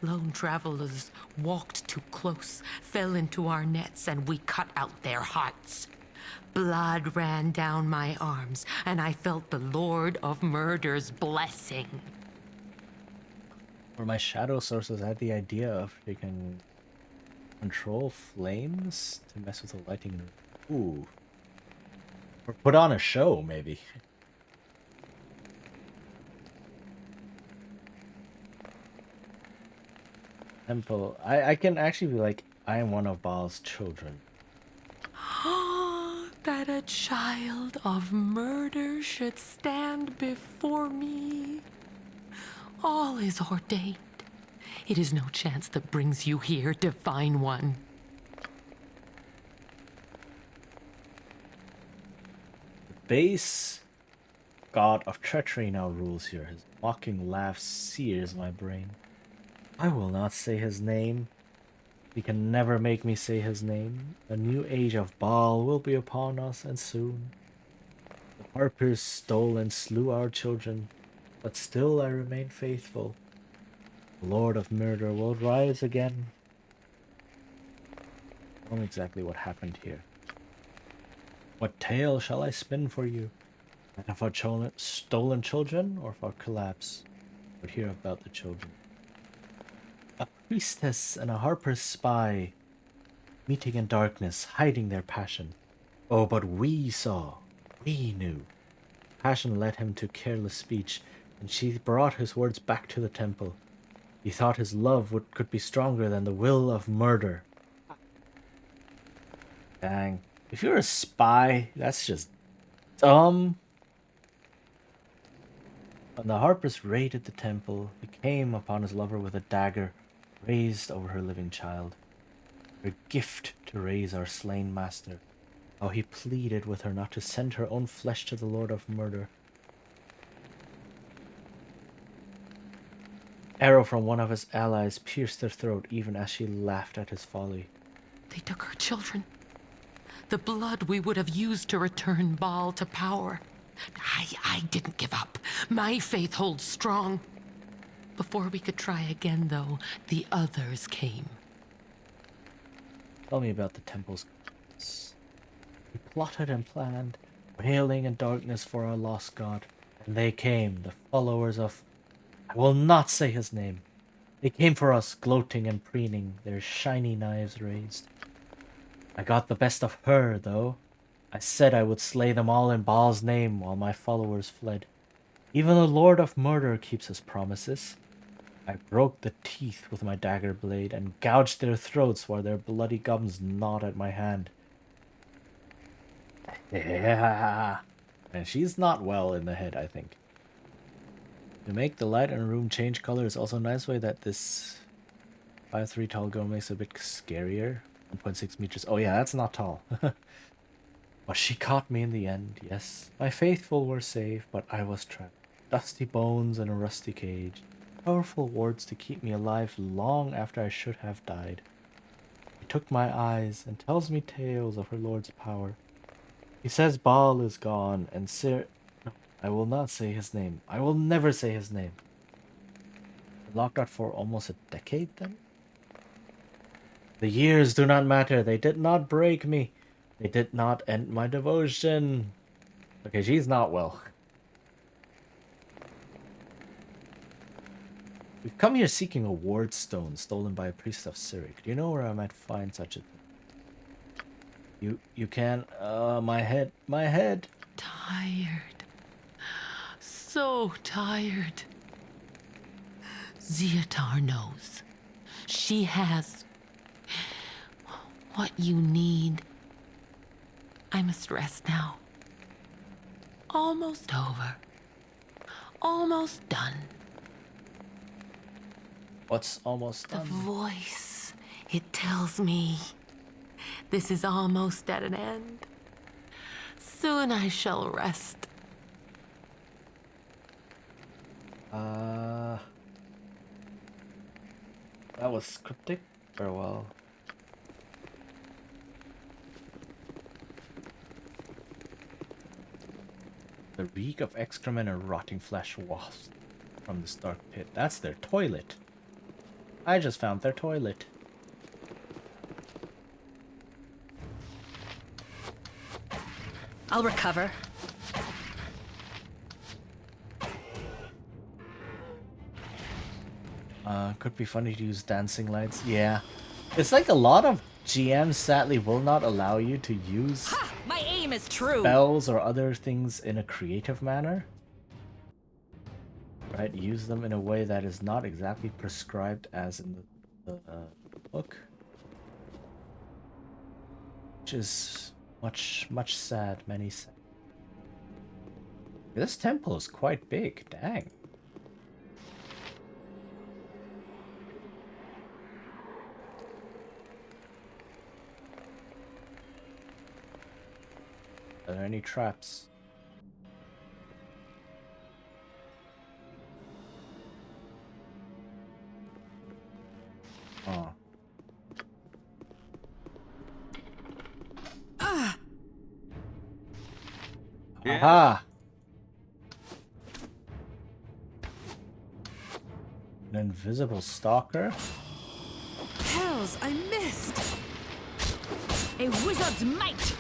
Lone travelers walked too close, fell into our nets, and we cut out their hearts. Blood ran down my arms, and I felt the Lord of Murder's blessing. Or my shadow sources had the idea of they can control flames to mess with the lighting. Ooh. Or put on a show, maybe. Temple. I can actually be like, I am one of Baal's children. That a child of murder should stand before me. All is ordained. It is no chance that brings you here, divine one. The base god of treachery now rules here. His mocking laugh sears my brain. I will not say his name. He can never make me say his name. A new age of Baal will be upon us, and soon. The Harpers stole and slew our children, but still I remain faithful. The Lord of Murder will rise again. I don't know exactly what happened here. What tale shall I spin for you? That of our stolen children, or of our collapse? But hear about the children. A priestess and a harper's spy, meeting in darkness, hiding their passion. Oh, but we saw, we knew. Passion led him to careless speech, and she brought his words back to the temple. He thought his love could be stronger than the will of murder. Dang. If you're a spy, that's just dumb. When the harpers raided the temple, he came upon his lover with a dagger raised over her living child. Her gift to raise our slain master. How he pleaded with her not to send her own flesh to the Lord of Murder. Arrow from one of his allies pierced her throat even as she laughed at his folly. They took our children. The blood we would have used to return Baal to power. I didn't give up. My faith holds strong. Before we could try again, though, the others came. Tell me about the temple's gods. We plotted and planned, wailing in darkness for our lost god. And they came, the followers of... I will not say his name. They came for us, gloating and preening, their shiny knives raised. I got the best of her, though. I said I would slay them all in Baal's name while my followers fled. Even the Lord of Murder keeps his promises. I broke the teeth with my dagger blade and gouged their throats while their bloody gums gnawed at my hand. Yeah. And she's not well in the head, I think. To make the light in a room change color is also a nice way that this 5'3" tall girl makes it a bit scarier. 1.6 meters. Oh yeah, that's not tall. But she caught me in the end, yes. My faithful were safe, but I was trapped. Dusty bones in a rusty cage. Powerful wards to keep me alive long after I should have died. She took my eyes and tells me tales of her lord's power. He says Baal is gone and No, I will not say his name. I will never say his name. Locked out for almost a decade then? The years do not matter. They did not break me. They did not end my devotion. Okay, she's not well. We've come here seeking a ward stone stolen by a priest of Cyric. Do you know where I might find such a thing? You can... my head. Tired. So tired. Zeotar knows. She has what you need. I must rest now. Almost over. Almost done. What's almost done? The voice, it tells me this is almost at an end. Soon I shall rest. That was cryptic. Farewell. The reek of excrement and rotting flesh wafts from this dark pit. That's their toilet. I just found their toilet. I'll recover. Could be funny to use dancing lights. Yeah. It's like a lot of GMs sadly will not allow you to use Ha! My aim is true. spells or other things in a creative manner. Right? Use them in a way that is not exactly prescribed as in the book. Which is much sad, many sad. This temple is quite big, dang. Are there any traps? Oh. Aha! An invisible stalker? Hells, I missed! A wizard's might!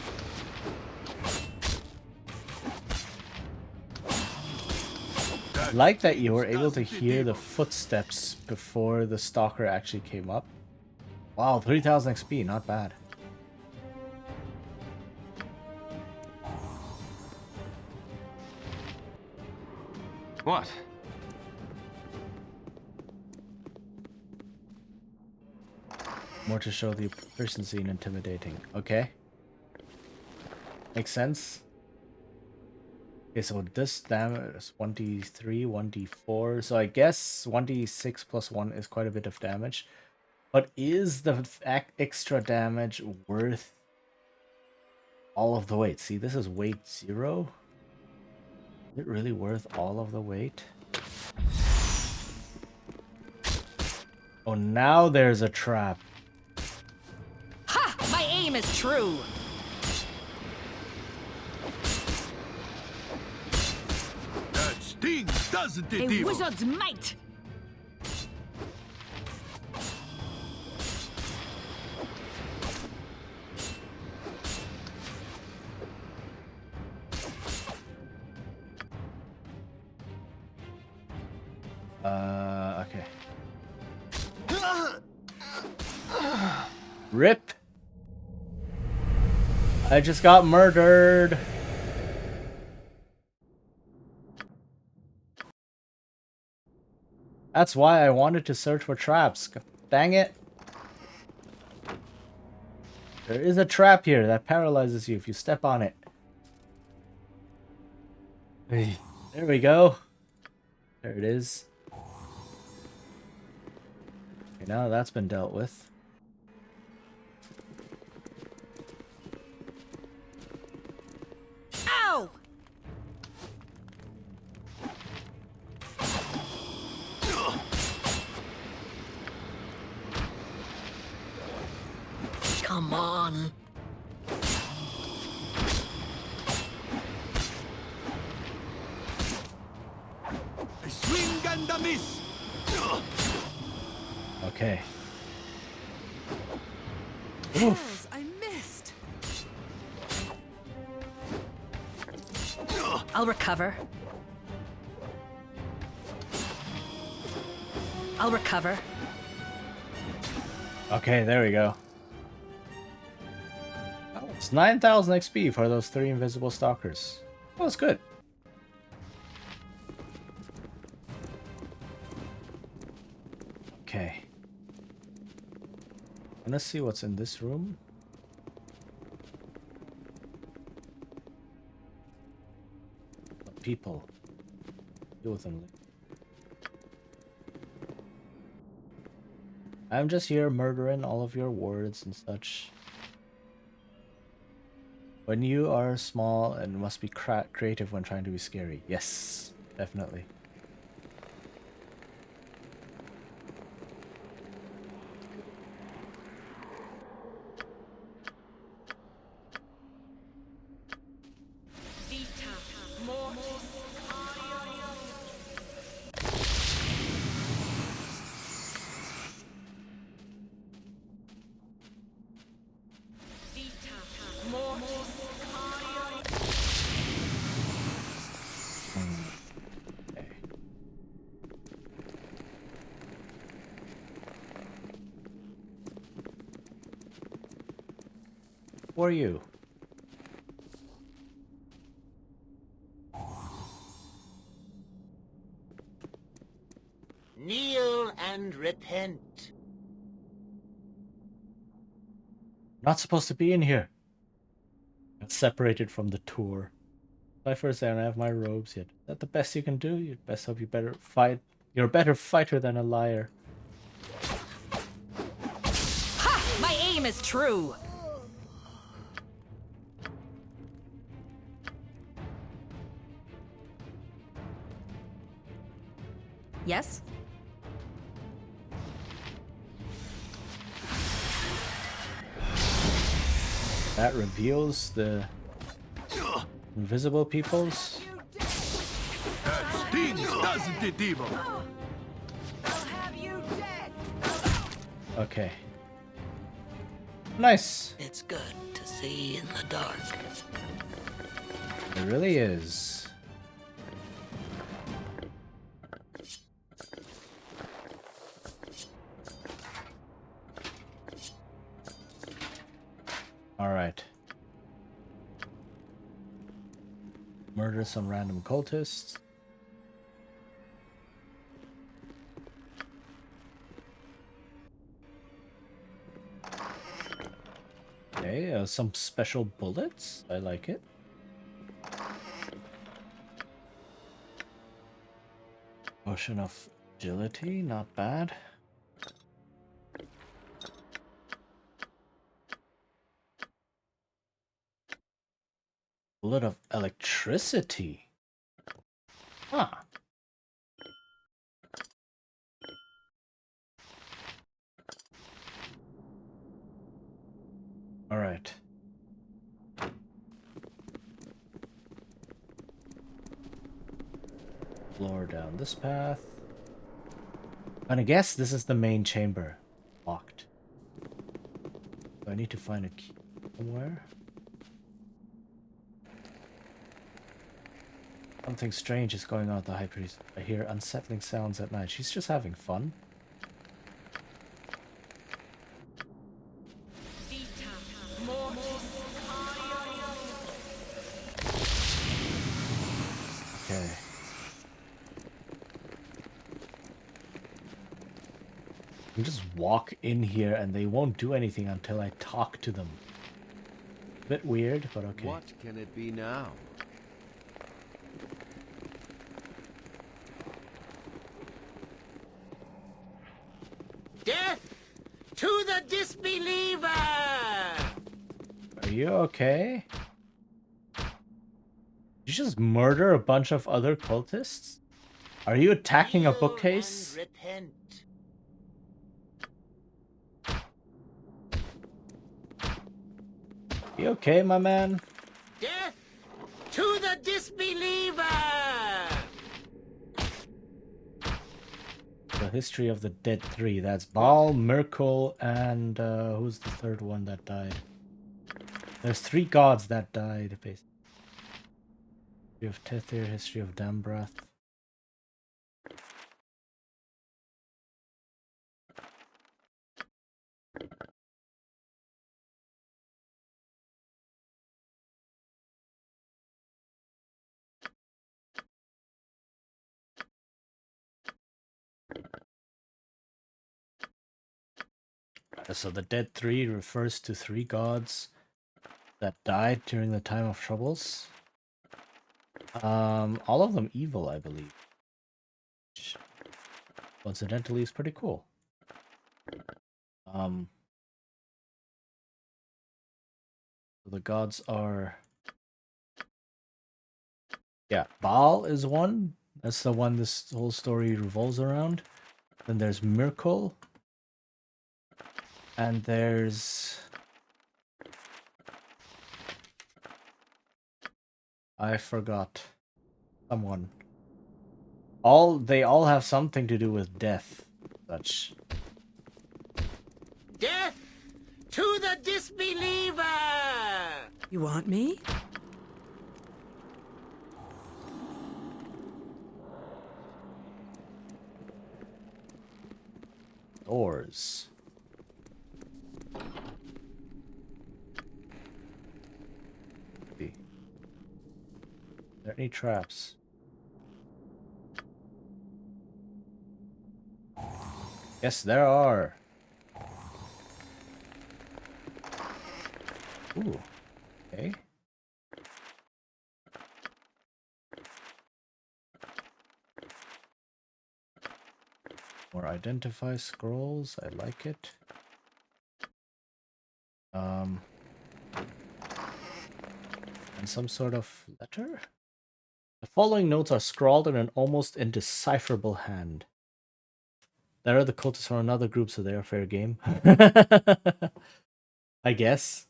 I like that you were able to hear the footsteps before the stalker actually came up. Wow, 3000 XP, not bad. What? More to show the proficiency in intimidating. Okay. Makes sense. Okay, so this damage is 1d3, 1d4. So I guess 1d6 plus 1 is quite a bit of damage. But is the extra damage worth all of the weight? See, this is weight 0. Is it really worth all of the weight? Oh, now there's a trap. Ha! My aim is true! That stings, doesn't it, A Evil? wizard's might! Okay. RIP. I just got murdered. That's why I wanted to search for traps. Dang it. There is a trap here that paralyzes you if you step on it. Hey, there we go. There it is. Okay, now that's been dealt with. Ow! Come on. I swing and a miss. Okay. Hells, I missed! I'll recover. I'll recover. Okay, there we go. Oh, it's 9,000 XP for those 3 invisible stalkers. Oh, that's good. Okay. Let's see what's in this room. People. Deal with them. I'm just here murdering all of your words and such. When you are small and must be creative when trying to be scary. Yes, definitely. Who are you? Kneel and repent. Not supposed to be in here. Got separated from the tour. I first say I don't have my robes yet. Is that the best you can do? You'd best hope you better fight. You're a better fighter than a liar. Ha! My aim is true! Yes? That reveals the Invisible peoples. That stings, doesn't it, Evil? Okay. Nice. It's good to see in the dark. It really is. All right. Murder some random cultists. Okay, some special bullets. I like it. Potion of agility, not bad. Bullet of electricity. Huh. All right. Explore down this path. And I guess this is the main chamber. Locked. Do I need to find a key somewhere? Something strange is going on with the High Priest. I hear unsettling sounds at night. She's just having fun. Okay. You just walk in here and they won't do anything until I talk to them. Bit weird, but okay. What can it be now? Death to the disbeliever! Are you okay? Did you just murder a bunch of other cultists? Are you attacking a bookcase? Repent. You okay, my man? Death to the disbeliever! The History of the Dead 3. That's Baal, Merkel, and who's the third one that died? There's 3 gods that died, basically. History of Tethir, History of Dambrath. So the Dead 3 refers to 3 gods that died during the time of troubles. All of them evil, I believe. Which, coincidentally, is pretty cool. The gods are... Yeah, Baal is one. That's the one this whole story revolves around. Then there's Merkel. And there's... I forgot. Someone. They all have something to do with death. Such. Death to the disbeliever! You want me? Doors. See. Are there any traps? Yes, there are. Ooh. Okay. More identify scrolls. I like it. And some sort of letter? The following notes are scrawled in an almost indecipherable hand. There are the cultists from another group, so they are fair game. I guess.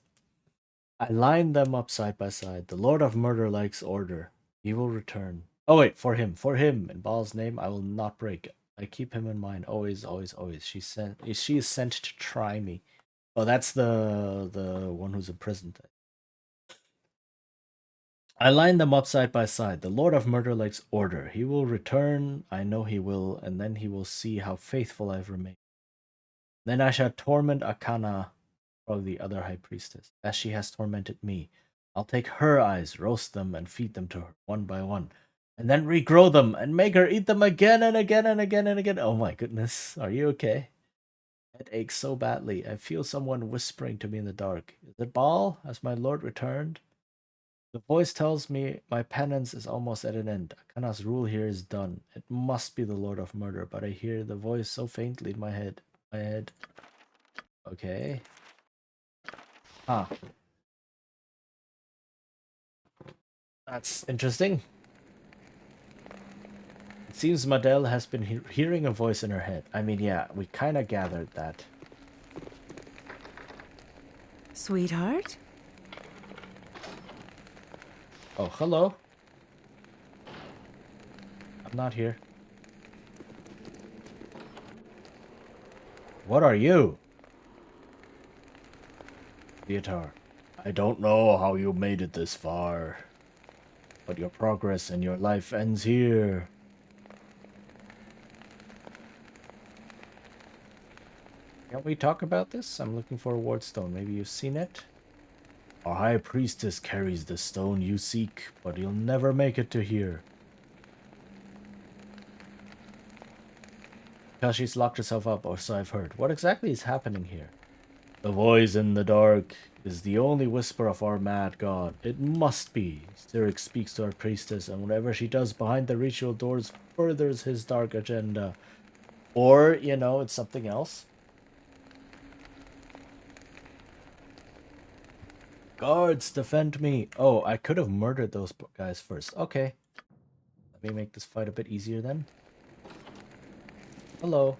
I lined them up side by side. The Lord of Murder likes order. He will return. Oh wait, for him. In Baal's name, I will not break. I keep him in mind, always, always, always. She is sent to try me. Oh, that's the one who's imprisoned. I lined them up side by side. The Lord of Murder likes order. He will return, I know he will, and then he will see how faithful I've remained. Then I shall torment Akana, or the other high priestess, as she has tormented me. I'll take her eyes, roast them, and feed them to her one by one, and then regrow them and make her eat them again and again and again and again. Oh my goodness, are you okay? It aches so badly. I feel someone whispering to me in the dark. Is it Baal? Has my lord returned? The voice tells me my penance is almost at an end. Akana's rule here is done. It must be the Lord of Murder, but I hear the voice so faintly in my head. Okay. Huh. That's interesting. It seems Madele has been hearing a voice in her head. I mean, yeah, we kind of gathered that. Sweetheart? Oh, hello. I'm not here. What are you? Theatar, I don't know how you made it this far, but your progress in your life ends here. Can't we talk about this? I'm looking for a ward stone. Maybe you've seen it? Our high priestess carries the stone you seek, but you'll never make it to here. Because she's locked herself up, or so I've heard. What exactly is happening here? The voice in the dark is the only whisper of our mad god. It must be. Cyric speaks to our priestess, and whatever she does behind the ritual doors furthers his dark agenda. Or, you know, it's something else. Guards, defend me. Oh, I could have murdered those guys first. Okay. Let me make this fight a bit easier then. Hello.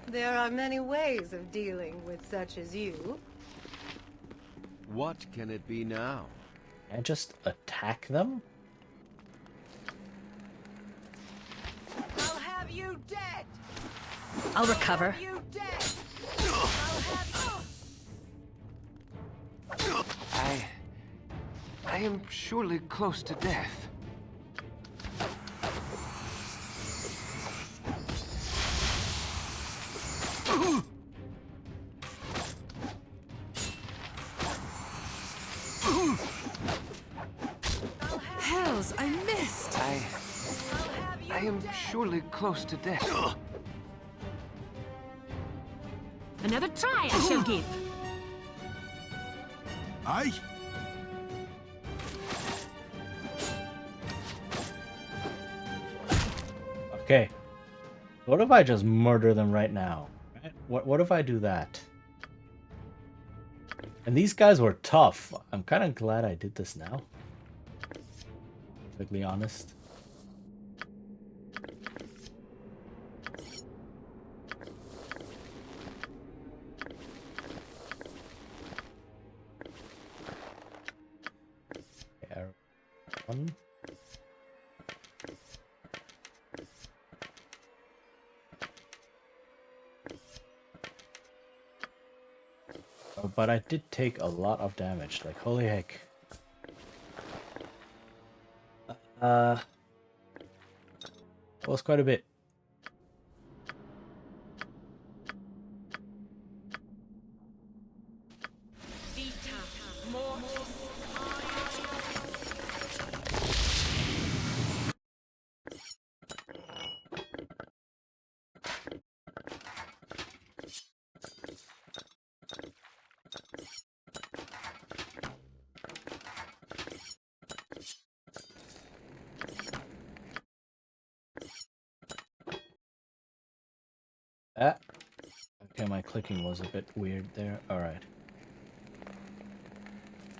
There are many ways of dealing with such as you. What can it be now? And just attack them? I'll have you dead! I'll recover. I am surely close to death. Hells, I missed! I am surely close to death. Another try I shall give. Aye? Okay. What if I just murder them right now? What if I do that? And these guys were tough. I'm kind of glad I did this now. Perfectly honest. One. But I did take a lot of damage, like holy heck. That was quite a bit. Okay, my clicking was a bit weird there. Alright.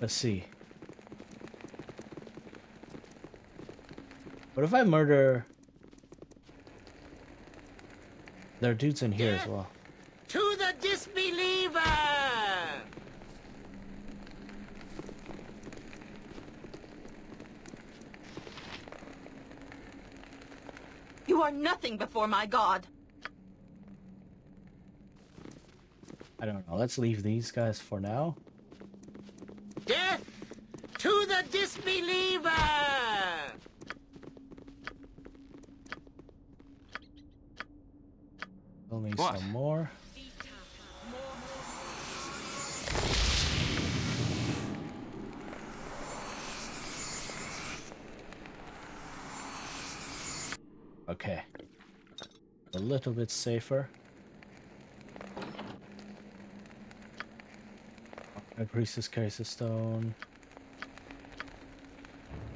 Let's see. What if I murder... There are dudes in here as well. To the disbeliever! You are nothing before my god. I don't know. Let's leave these guys for now. Death to the disbeliever! Tell me What? some more. Okay. A little bit safer. My priestess carries a stone.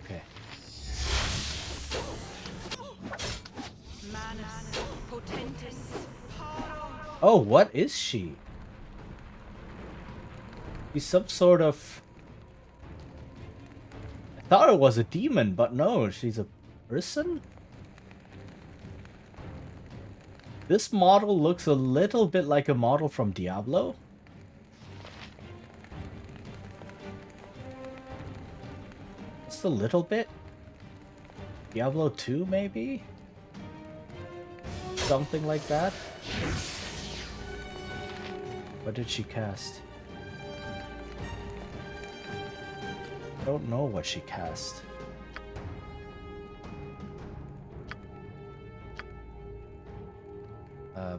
Okay. Oh, what is she? She's some sort of... I thought it was a demon, but no, she's a person? This model looks a little bit like a model from Diablo. Just a little bit. Diablo 2, maybe? Something like that. What did she cast? I don't know what she cast.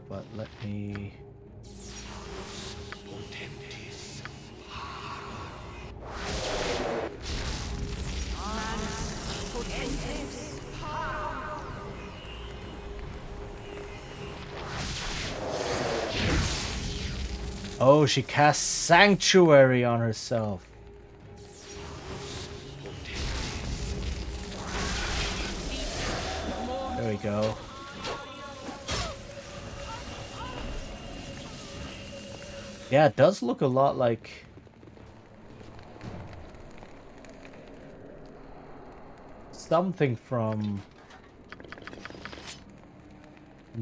But let me... Oh, she casts Sanctuary on herself. There we go. Yeah, it does look a lot like... something from...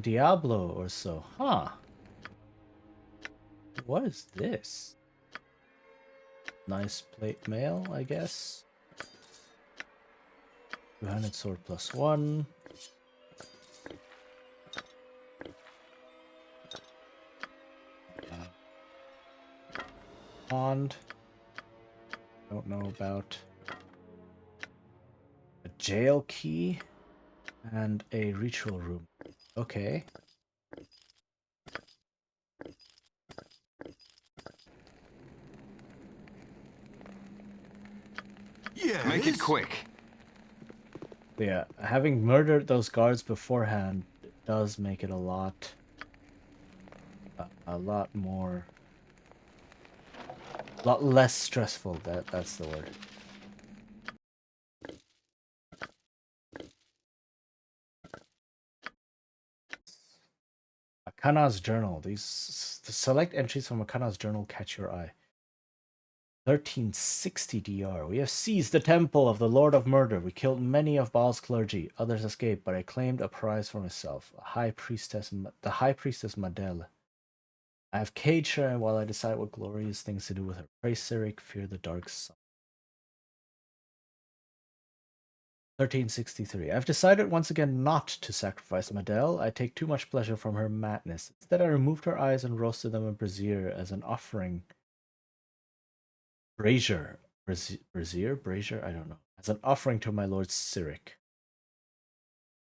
Diablo or so. Huh. What is this? Nice plate mail, I guess. Two-handed sword +1. Pond. Don't know about a jail key and a ritual room. Okay. Yeah. Make it quick. Yeah, having murdered those guards beforehand does make it a lot more, a lot less stressful. That's the word. Akana's journal. The select entries from Akana's journal catch your eye. 1360 DR. We have seized the temple of the Lord of Murder. We killed many of Baal's clergy. Others escaped, but I claimed a prize for myself. The high priestess Madel. I have caged her, and while I decide what glorious things to do with her, pray Cyric, fear the dark sun. 1363. I've decided once again not to sacrifice Madel. I take too much pleasure from her madness. Instead, I removed her eyes and roasted them in brazier as an offering. Brazier? Brazier? I don't know. As an offering to my lord Cyric.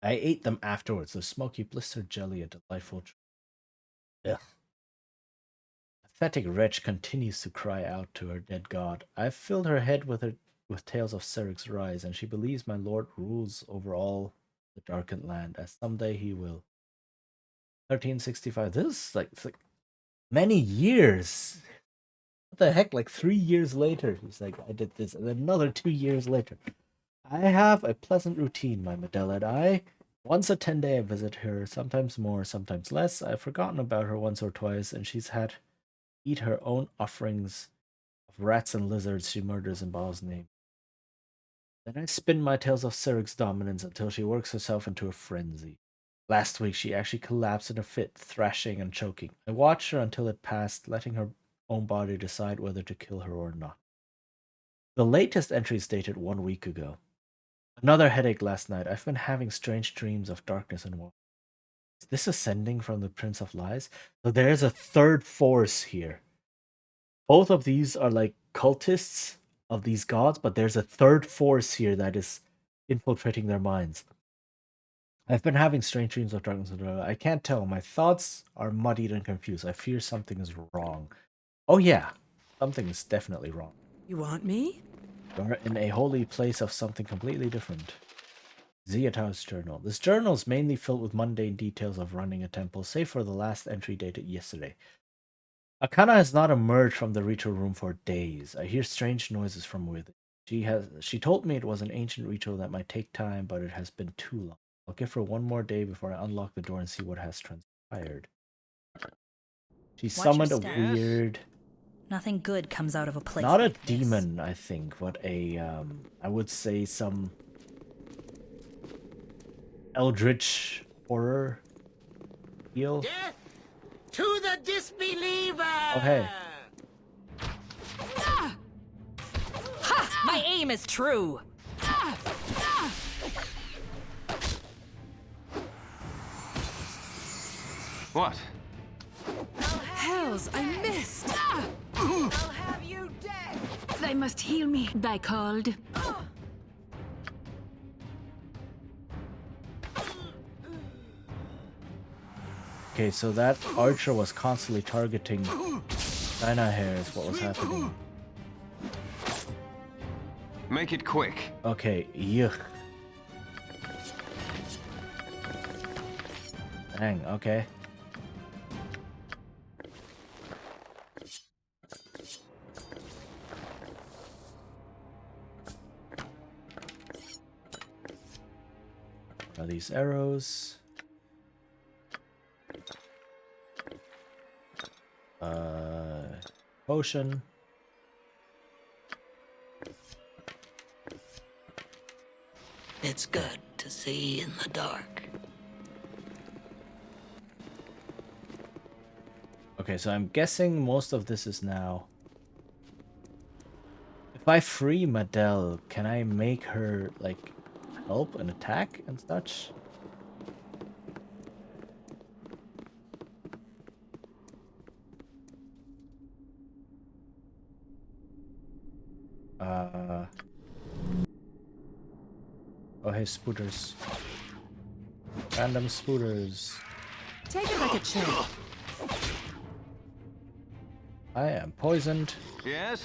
I ate them afterwards. The smoky blistered jelly, a delightful treat. Ugh. Pathetic wretch continues to cry out to her dead god. I've filled her head with tales of Cyric's rise, and she believes my lord rules over all the darkened land, as someday he will. 1365. This is like many years. What the heck? Like 3 years later, he's like, I did this, and then another 2 years later. I have a pleasant routine, my Medela and I. Once a 10-day I visit her, sometimes more, sometimes less. I've forgotten about her once or twice, and she's had eat her own offerings of rats and lizards she murders in Baal's name. Then I spin my tales of Cyric's dominance until she works herself into a frenzy. Last week, she actually collapsed in a fit, thrashing and choking. I watched her until it passed, letting her own body decide whether to kill her or not. The latest entry is dated 1 week ago. Another headache last night. I've been having strange dreams of darkness and war. Is this ascending from the Prince of Lies? So there's a third force here. Both of these are like cultists of these gods, but there's a third force here that is infiltrating their minds. I've been having strange dreams of darkness and war. I can't tell. My thoughts are muddied and confused. I fear something is wrong. Oh yeah, something is definitely wrong. You want me? You're in a holy place of something completely different. Ziatao's journal. This journal is mainly filled with mundane details of running a temple, save for the last entry dated yesterday. Akana has not emerged from the ritual room for days. I hear strange noises from within. She told me it was an ancient ritual that might take time, but it has been too long. I'll give her one more day before I unlock the door and see what has transpired. She Watch your summoned a step. weird, Nothing good comes out of a place not a like this. demon, I think, but a I would say some eldritch horror feel. Death to the disbeliever! Oh hey. Ha! My aim is true. What? Hells, I missed! I'll have you dead! They must heal me, thy called. Okay, so that archer was constantly targeting China hair is what was happening. Make it quick. Okay, yuck. Dang, okay. Now these arrows. Potion. It's good to see in the dark. Okay, so I'm guessing most of this is now. If I free Madel, can I make her like help and attack and such? Oh hey, spooters. Random spooters. Take it like a champ. I am poisoned. Yes?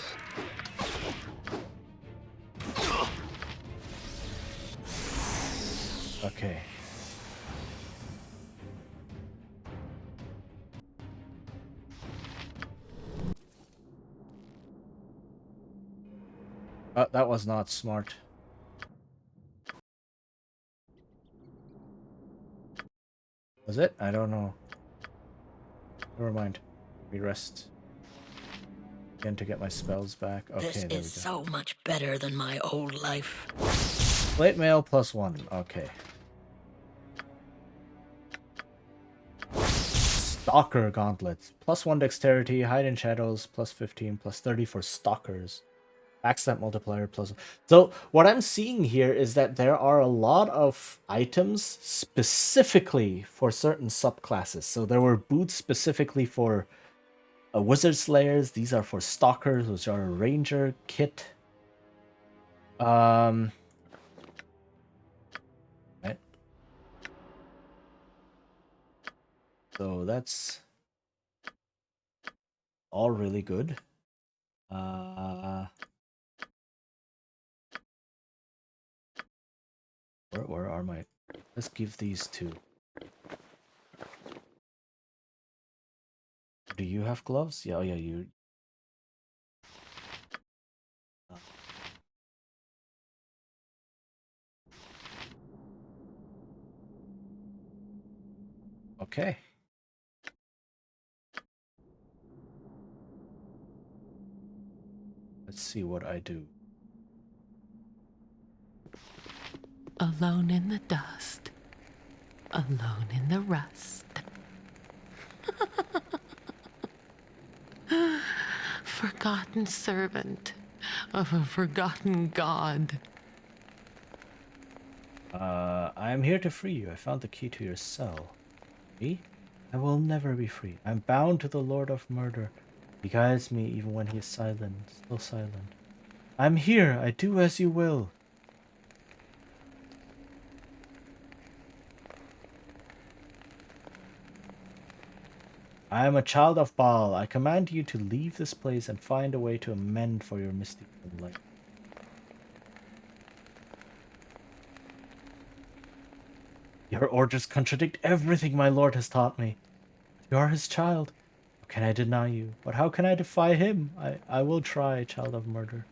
Okay. That was not smart. Was it? I don't know. Never mind. We rest. Again to get my spells back. Okay, This there is we go. so much better than my old life. Plate mail +1. Okay. Stalker gauntlets. +1 dexterity, hide in shadows, +15, +30 for stalkers. Backstab multiplier +1. So what I'm seeing here is that there are a lot of items specifically for certain subclasses. So there were boots specifically for wizard slayers. These are for stalkers, which are a ranger kit. Right. So that's all really good. Where are my? Let's give these two. Do you have gloves? Yeah, oh yeah, you. Okay. Let's see what I do. Alone in the dust, alone in the rust. Forgotten servant of a forgotten god. I am here to free you. I found the key to your cell. Me? I will never be free. I'm bound to the Lord of Murder. He guides me even when he is silent, still silent. I'm here. I do as you will. I am a child of Baal. I command you to leave this place and find a way to amend for your misdeeds in life. Your orders contradict everything my lord has taught me. You are his child. How can I deny you? But how can I defy him? I will try, child of murder.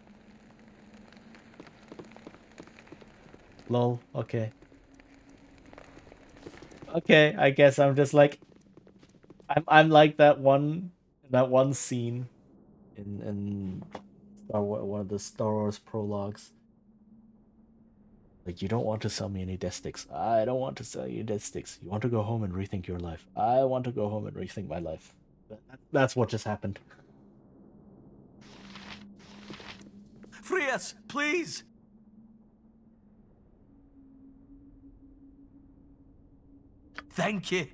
Lol, okay. Okay, I guess I'm just like I'm like that one scene in one of the Star Wars prologues. Like, you don't want to sell me any death sticks. I don't want to sell you death sticks. You want to go home and rethink your life. I want to go home and rethink my life. That's what just happened. Free us, please! Thank you.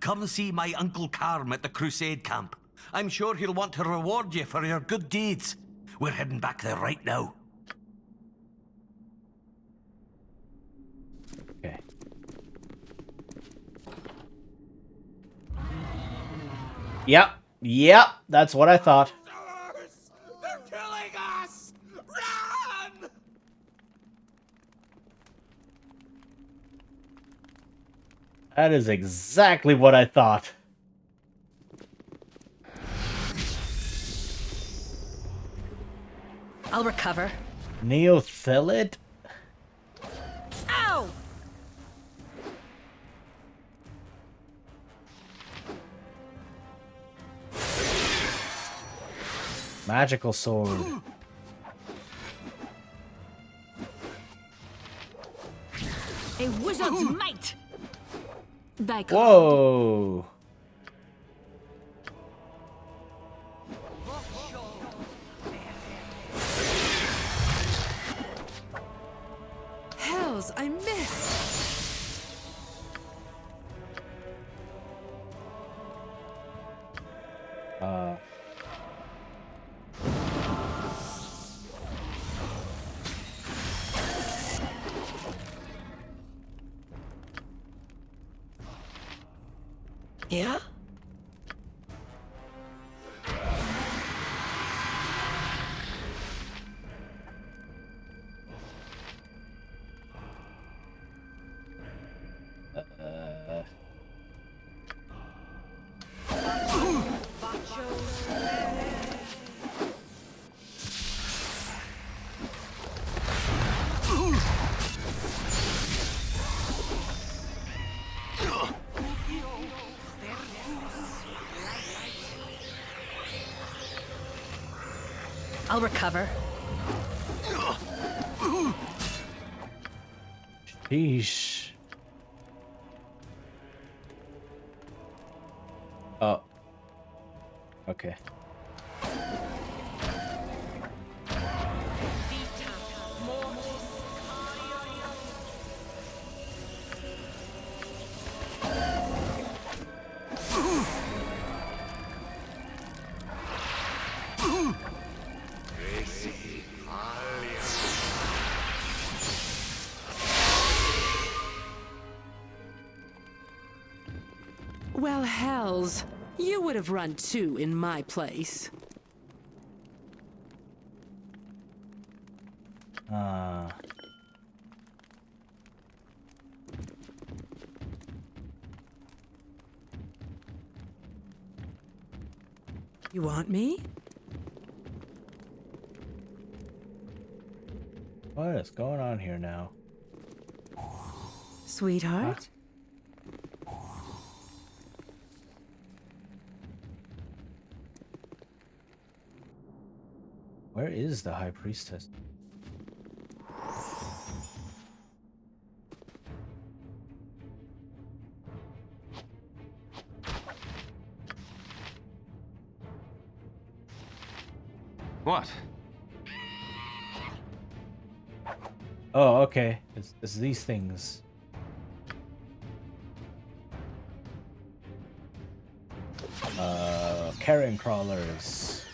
Come see my Uncle Carm at the Crusade camp. I'm sure he'll want to reward you for your good deeds. We're heading back there right now. Okay. Yep, that's what I thought. They're killing us! Run! That is exactly what I thought. I'll recover. Neothelid? Ow! Magical sword. A wizard's might! Whoa! Hells, I missed! Yeah? I'll recover. Sheesh. Oh. Okay. Well, hells. You would have run too in my place. You want me? What is going on here now? Sweetheart? Where is the High Priestess? What? Oh, okay. It's these things. Carrion crawlers.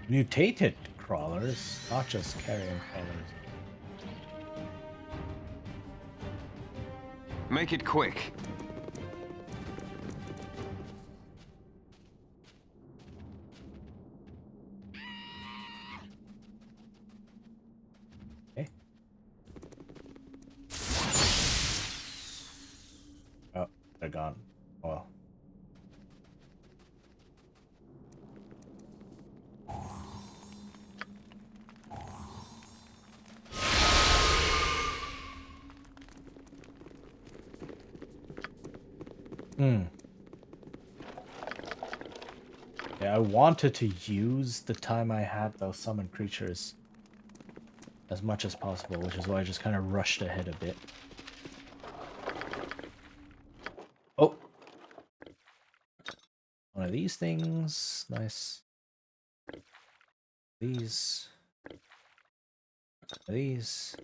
Mutated crawlers, not just carrion crawlers. Make it quick. Okay. Oh, they're gone. Well. Yeah, I wanted to use the time I had those summoned creatures as much as possible, which is why I just kind of rushed ahead a bit. Oh! One of these things. Nice. These. These.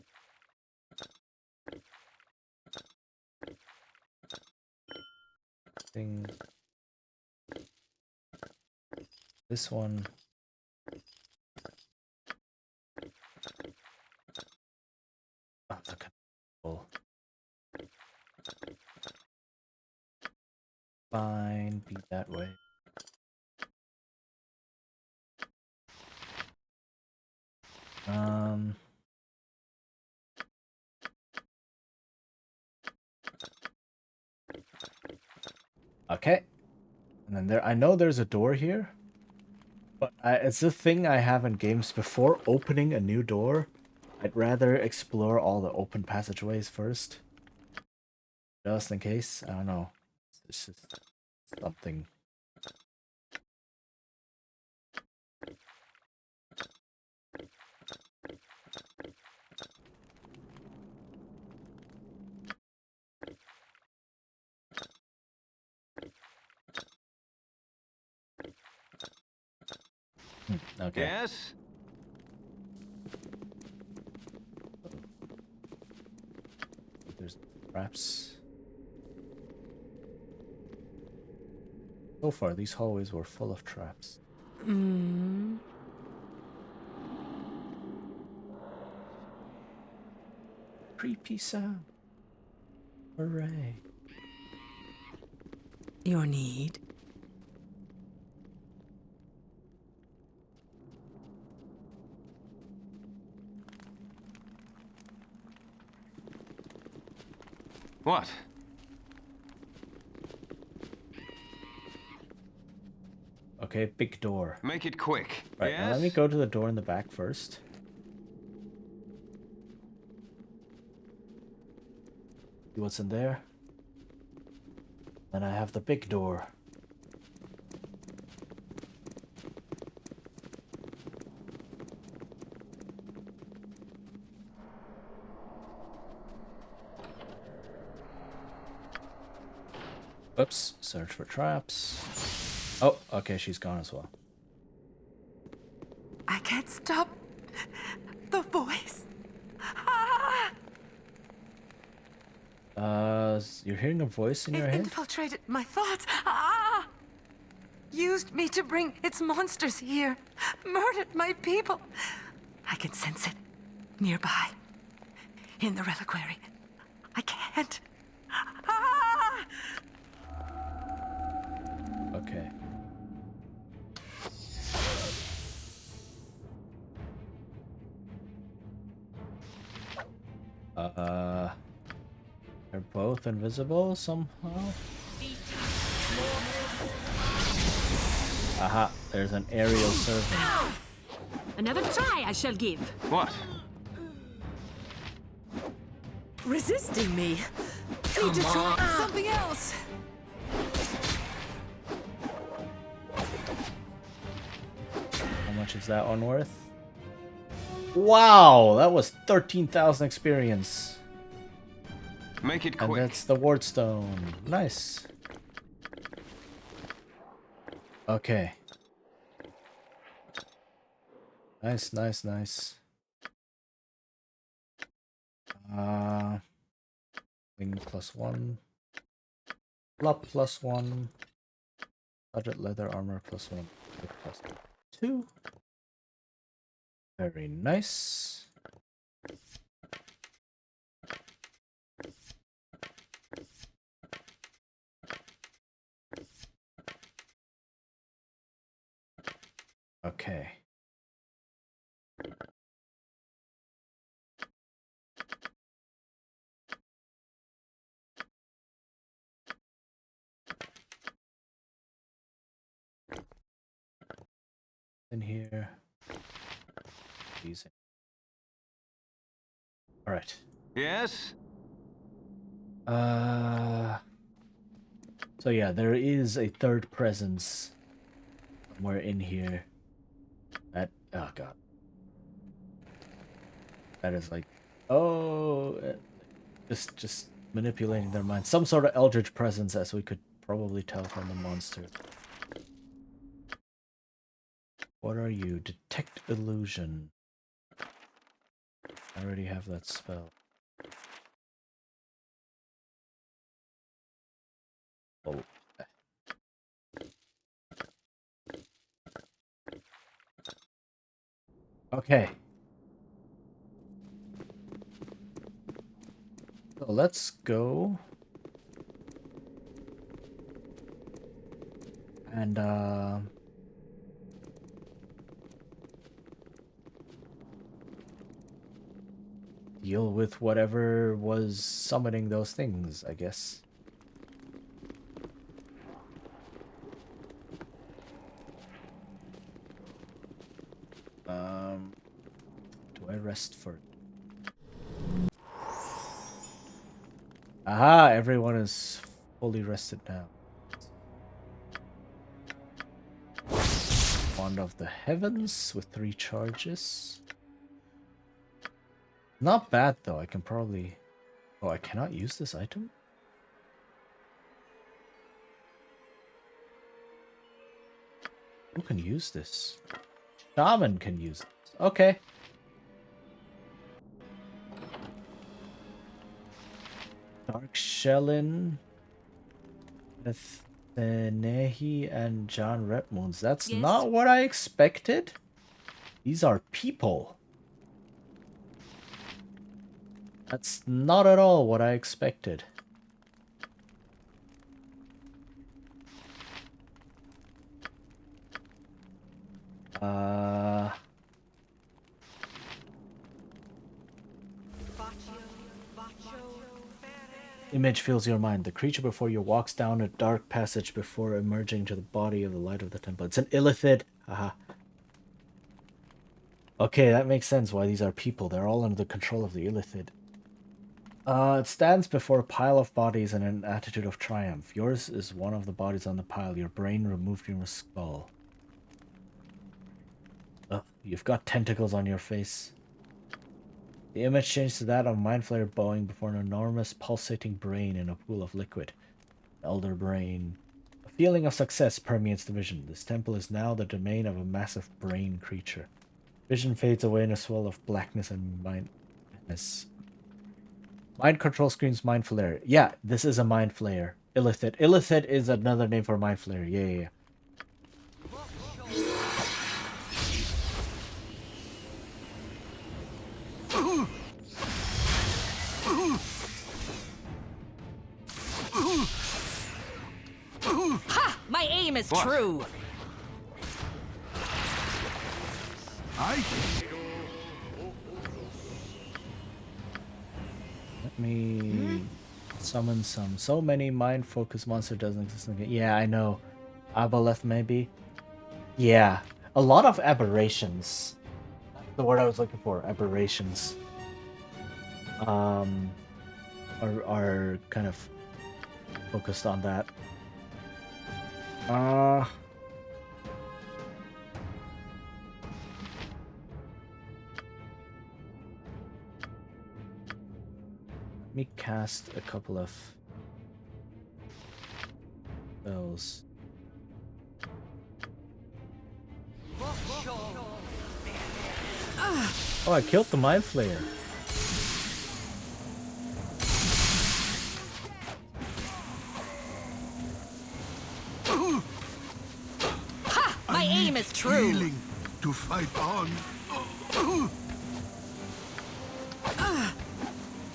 Things. This one. Oh, look at cool. Fine, be that way. Okay. And then I know there's a door here. But it's a thing I have in games. Before opening a new door, I'd rather explore all the open passageways first. Just in case. I don't know. It's just something. Okay. Yes? There's traps. So far, these hallways were full of traps. Creepy sound. Hooray. Your need? What? Okay, big door. Make it quick. Right, yes? now let me go to the door in the back first. See what's in there. Then I have the big door. Oops, search for traps. Oh, okay, she's gone as well. I can't stop the voice. You're hearing a voice in your head? Infiltrated my thoughts. Used me to bring its monsters here. Murdered my people. I can sense it. Nearby. In the reliquary. I can't. Okay. They're both invisible somehow. Aha, there's an aerial servant. Another try I shall give. What? Resisting me. Need to try something else. How much is that one worth? Wow, that was 13,000 experience. Make it quick. And that's the wardstone. Nice. Okay. Nice, nice, nice. Wing +1. Club +1. Budget leather armor +1. +2. Very nice. Okay. In here. Easy. All right. Yes? So yeah, there is a third presence somewhere in here. That, oh god. That is like, oh, just manipulating their minds. Some sort of eldritch presence, as we could probably tell from the monster. What are you? Detect illusion. I already have that spell. Oh. Okay. So let's go. And deal with whatever was summoning those things, I guess. Do I rest for? Aha! Everyone is fully rested now. Wand of the Heavens with 3 charges. Not bad though. I can probably. Oh, I cannot use this item? Who can use this? Shaman can use this. Okay. Dark Shellin, Nehi, and John Repmoons. That's not what I expected. These are people. That's not at all what I expected. Image fills your mind. The creature before you walks down a dark passage before emerging to the body of the light of the temple. It's an illithid. Haha. Okay, that makes sense why these are people. They're all under the control of the illithid. It stands before a pile of bodies in an attitude of triumph. Yours is one of the bodies on the pile. Your brain removed from your skull. You've got tentacles on your face. The image changed to that of a mind flayer bowing before an enormous pulsating brain in a pool of liquid. Elder brain. A feeling of success permeates the vision. This temple is now the domain of a massive brain creature. Vision fades away in a swirl of blackness and mindness. Mind control screams mind flayer. Yeah, this is a mind flayer. Illithid. Illithid is another name for mind flayer. Yeah. Ha! My aim is true. Let me summon some. So many mind-focused monster doesn't exist in the game. Yeah, I know. Aboleth, maybe? Yeah. A lot of aberrations. That's the word I was looking for. Aberrations. Are kind of focused on that. Let me cast a couple of spells. Oh, I killed the Mind Flayer. Ha! My aim is true. Healing to fight on.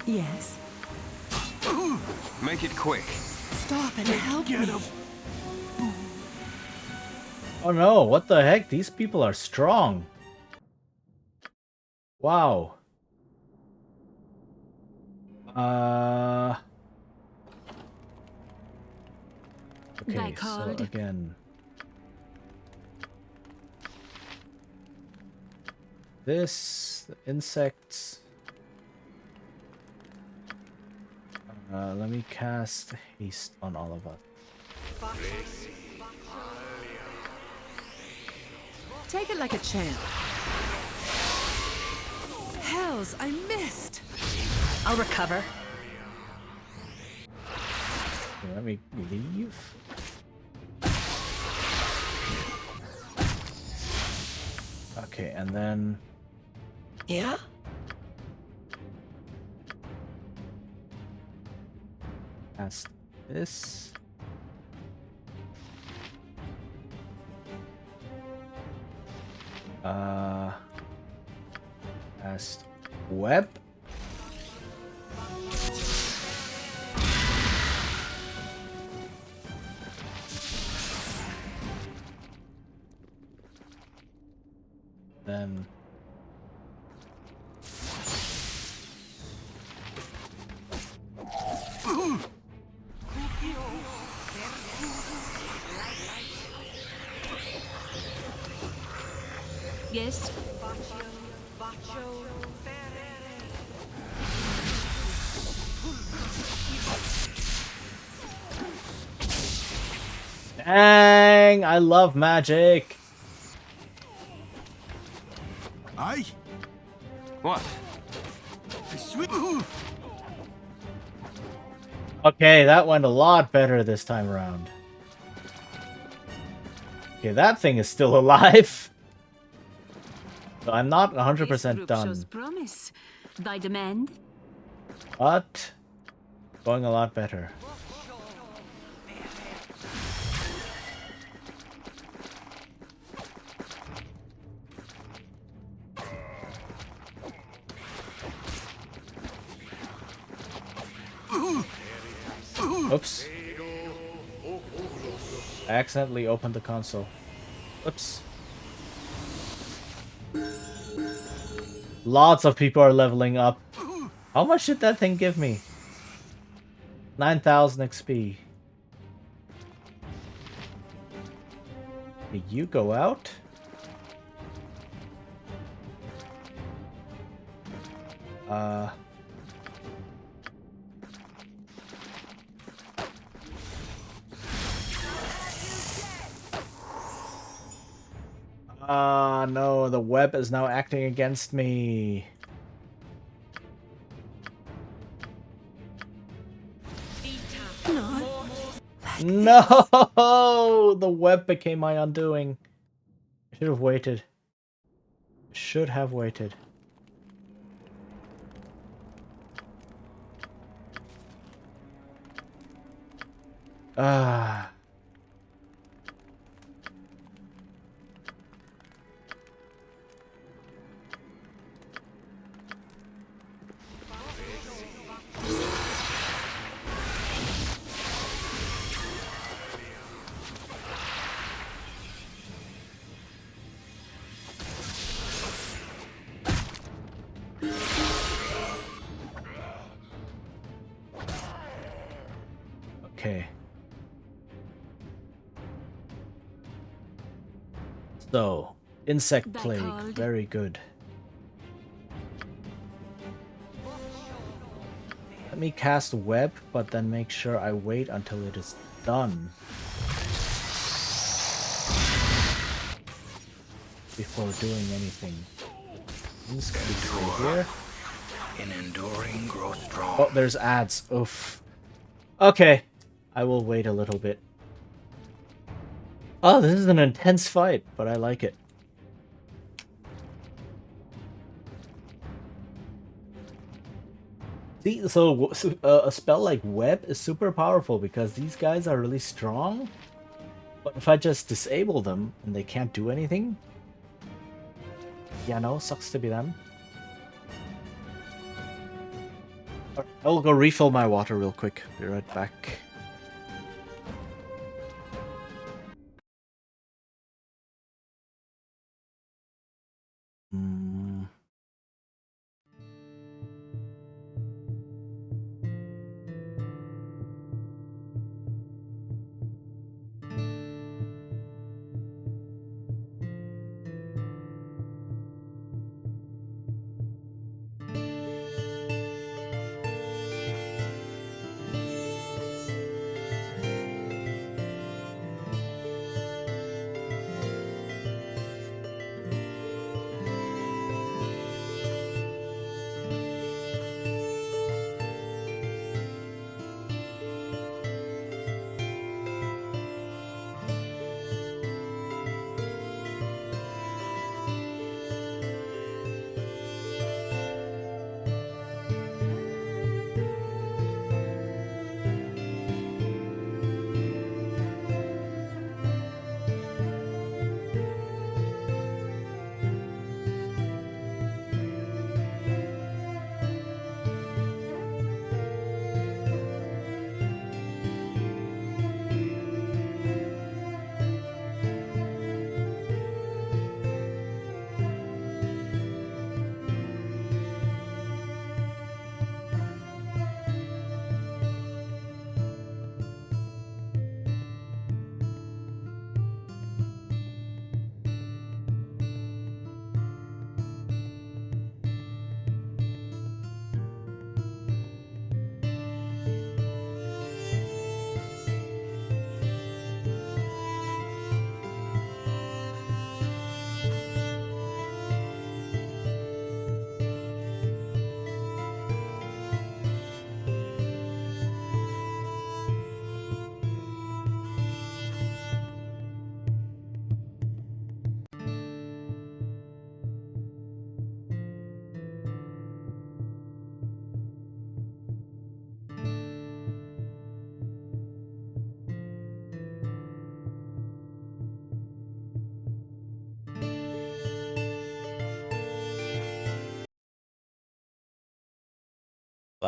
Yes. Make it quick. Stop and help me. Oh no, what the heck? These people are strong. Wow. Okay, so again. This, the insects. Let me cast haste on all of us. Take it like a champ. Hells, I missed. I'll recover. Okay, let me leave. Okay, and then... Yeah? Cast this. Cast web. Then Yes? dang, I love magic. Aye. What? Okay, that went a lot better this time around. Okay, that thing is still alive. So I'm not 100% done. Promise. By demand? But going a lot better. Oops. I accidentally opened the console. Oops. Lots of people are leveling up. How much did that thing give me? 9,000 XP. Did you go out? No, the web is now acting against me. No! The web became my undoing. I should have waited. Should have waited. Ah. Okay. So, insect plague, very good. Let me cast web, but then make sure I wait until it is done before doing anything. Insect stay here. In enduring, grow strong. Oh, there's ads. Oof. Okay, I will wait a little bit. Oh, this is an intense fight, but I like it. See, so a spell like Web is super powerful because these guys are really strong. But if I just disable them and they can't do anything, yeah, no, sucks to be them. I'll go refill my water real quick. Be right back.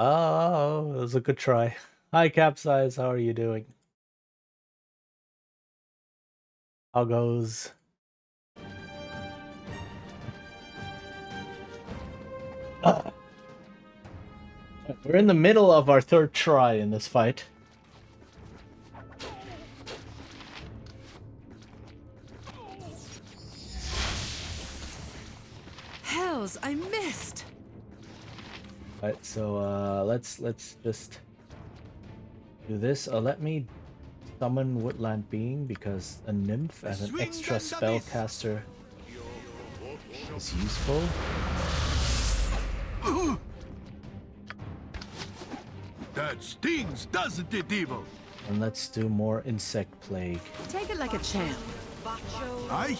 Oh, that was a good try. Hi, Capsize. How are you doing? How goes? We're in the middle of our third try in this fight. Hells, I missed. Right, so let's just do this. Let me summon Woodland Being because a nymph as an extra spellcaster is useful. That stings, doesn't it, Evil? And let's do more insect plague. Take it like a champ. Aye.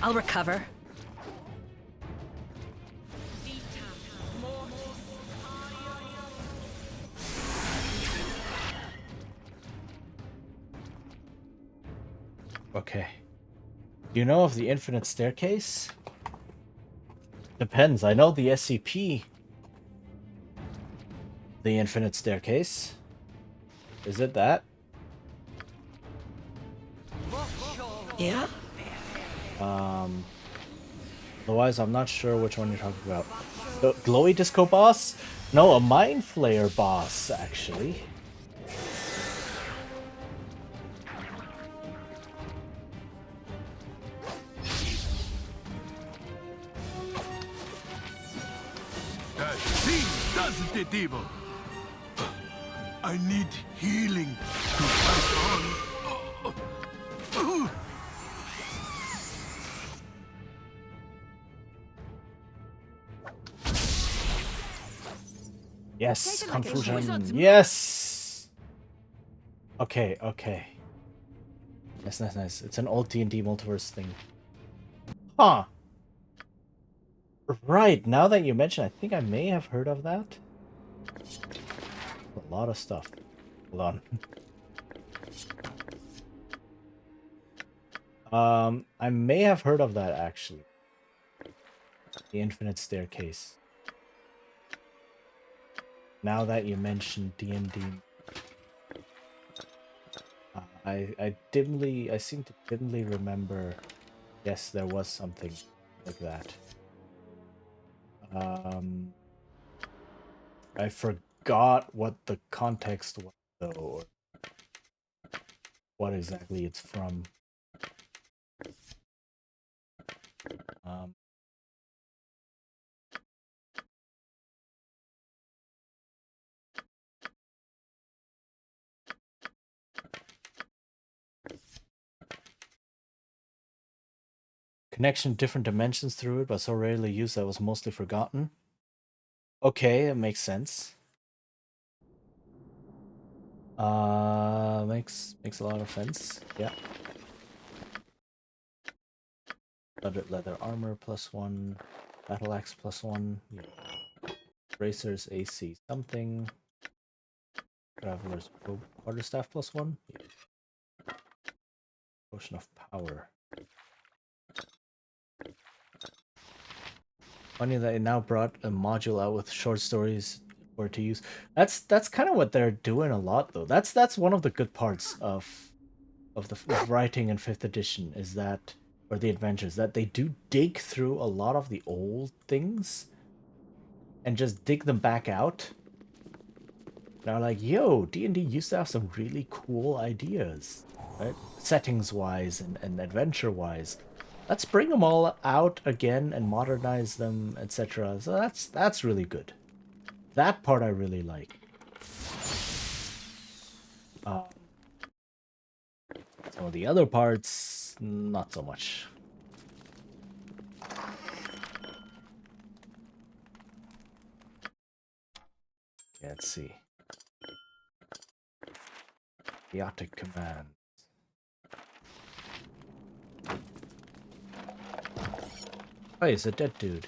I'll recover. Okay. Do you know of the infinite staircase? Depends. I know the SCP. The infinite staircase. Is it that? Yeah? Otherwise, I'm not sure which one you're talking about. The glowy disco boss? No, a mind flayer boss, actually. That stings, Wasn't it evil? I need healing to fight on. Yes, confusion. Yes. Okay, okay. Nice, nice, nice. It's an old D&D multiverse thing. Huh. Right, now that you mention, I think I may have heard of that. A lot of stuff. Hold on. I may have heard of that actually. The Infinite Staircase. Now that you mentioned D&D, I seem to dimly remember. Yes, there was something like that. I forgot what the context was though, or what exactly it's from. Connection to different dimensions through it, but so rarely used that it was mostly forgotten. Okay, it makes sense. Makes a lot of sense. Yeah. Leather armor +1, battle axe +1. Yeah. Bracers AC something. Traveler's quarterstaff +1. Yeah. Potion of power. Funny that it now brought a module out with short stories for it to use. That's kind of what they're doing a lot though. That's one of the good parts of the writing in 5th edition is that, or the adventures, that they do dig through a lot of the old things and just dig them back out. They're like, yo, D&D used to have some really cool ideas, right? Settings wise and adventure wise. Let's bring them all out again and modernize them, etc. So that's really good. That part I really like. Some of the other parts, not so much. Okay, let's see. Chaotic command. Oh, he's a dead dude.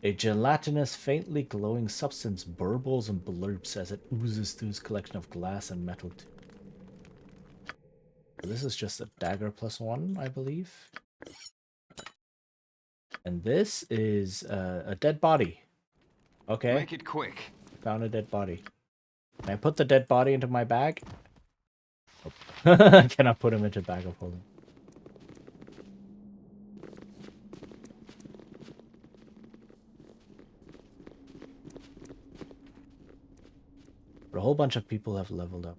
A gelatinous, faintly glowing substance burbles and blurps as it oozes through his collection of glass and metal. This is just a dagger +1, I believe. And this is a dead body. Okay. Make it quick. Found a dead body. Can I put the dead body into my bag? Oh. Can I put him into bag of holding? But a whole bunch of people have leveled up.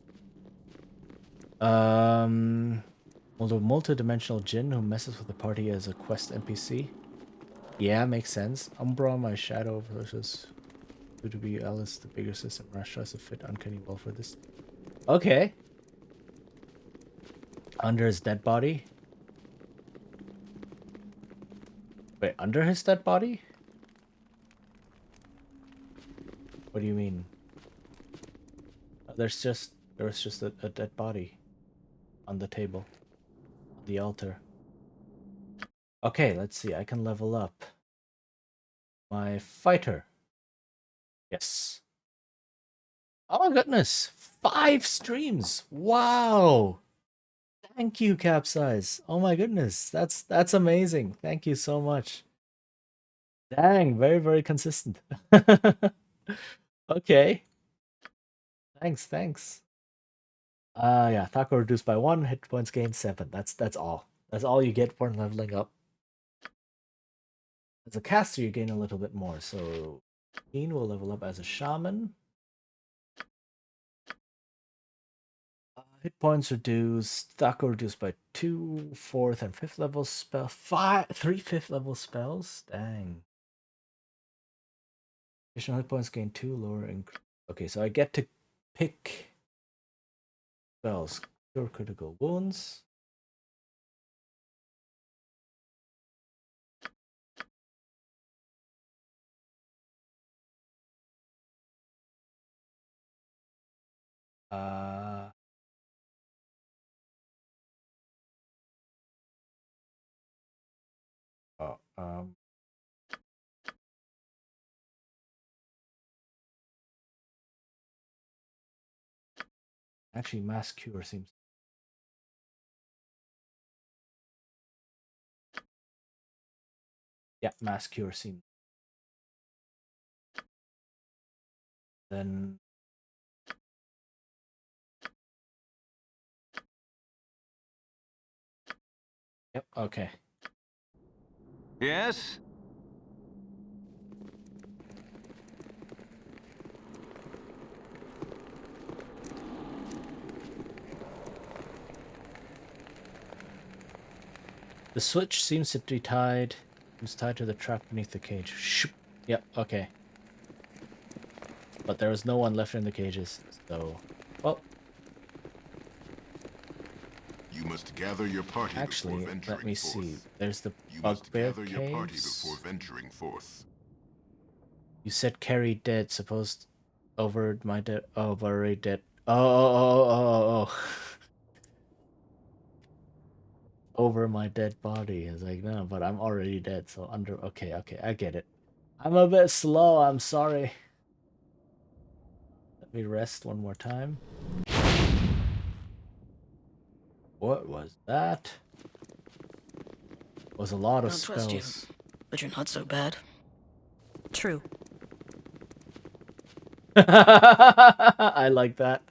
Although multi-dimensional Jinn who messes with the party as a quest NPC. Yeah, makes sense. Umbra, my shadow versus who to be Alice, the bigger system. Rush tries to fit uncanny well for this. Okay. Under his dead body. Wait, under his dead body? What do you mean? There was just a dead body on the table, on the altar. Okay, let's see. I can level up my fighter. Yes. Oh my goodness, 5 streams. Wow. Thank you, Capsize. Oh my goodness, that's amazing. Thank you so much. Dang, very, very consistent. Okay. Thanks. Yeah, Thaco reduced by 1, hit points gained 7. That's all. That's all you get for leveling up. As a caster, you gain a little bit more. So, Keen will level up as a shaman. Hit points reduced. Thaco reduced by 2 4th and 5th level spell. 3 5th level spells. Dang. Additional hit points gain 2, lower okay, so I get to pick spells. Cure critical wounds. Oh, actually, mass cure seems. Yeah, mass cure seems. Then. Yep. Okay. Yes? The switch seems to be tied. It's tied to the trap beneath the cage. Shoop. Yep. Okay. But there was no one left in the cages, so well. You must gather your party Actually, before venturing let me forth. see. There's the You must bugbear gather your party caves. before venturing forth. You said carry dead. Supposed over my dead. Oh, but already dead. Oh. Over my dead body. It's like, no, but I'm already dead, so under. Okay, I get it. I'm a bit slow. I'm sorry. Let me rest one more time. What was that? It was a lot of Don't trust you, spells. but you're not so bad. True. I like that.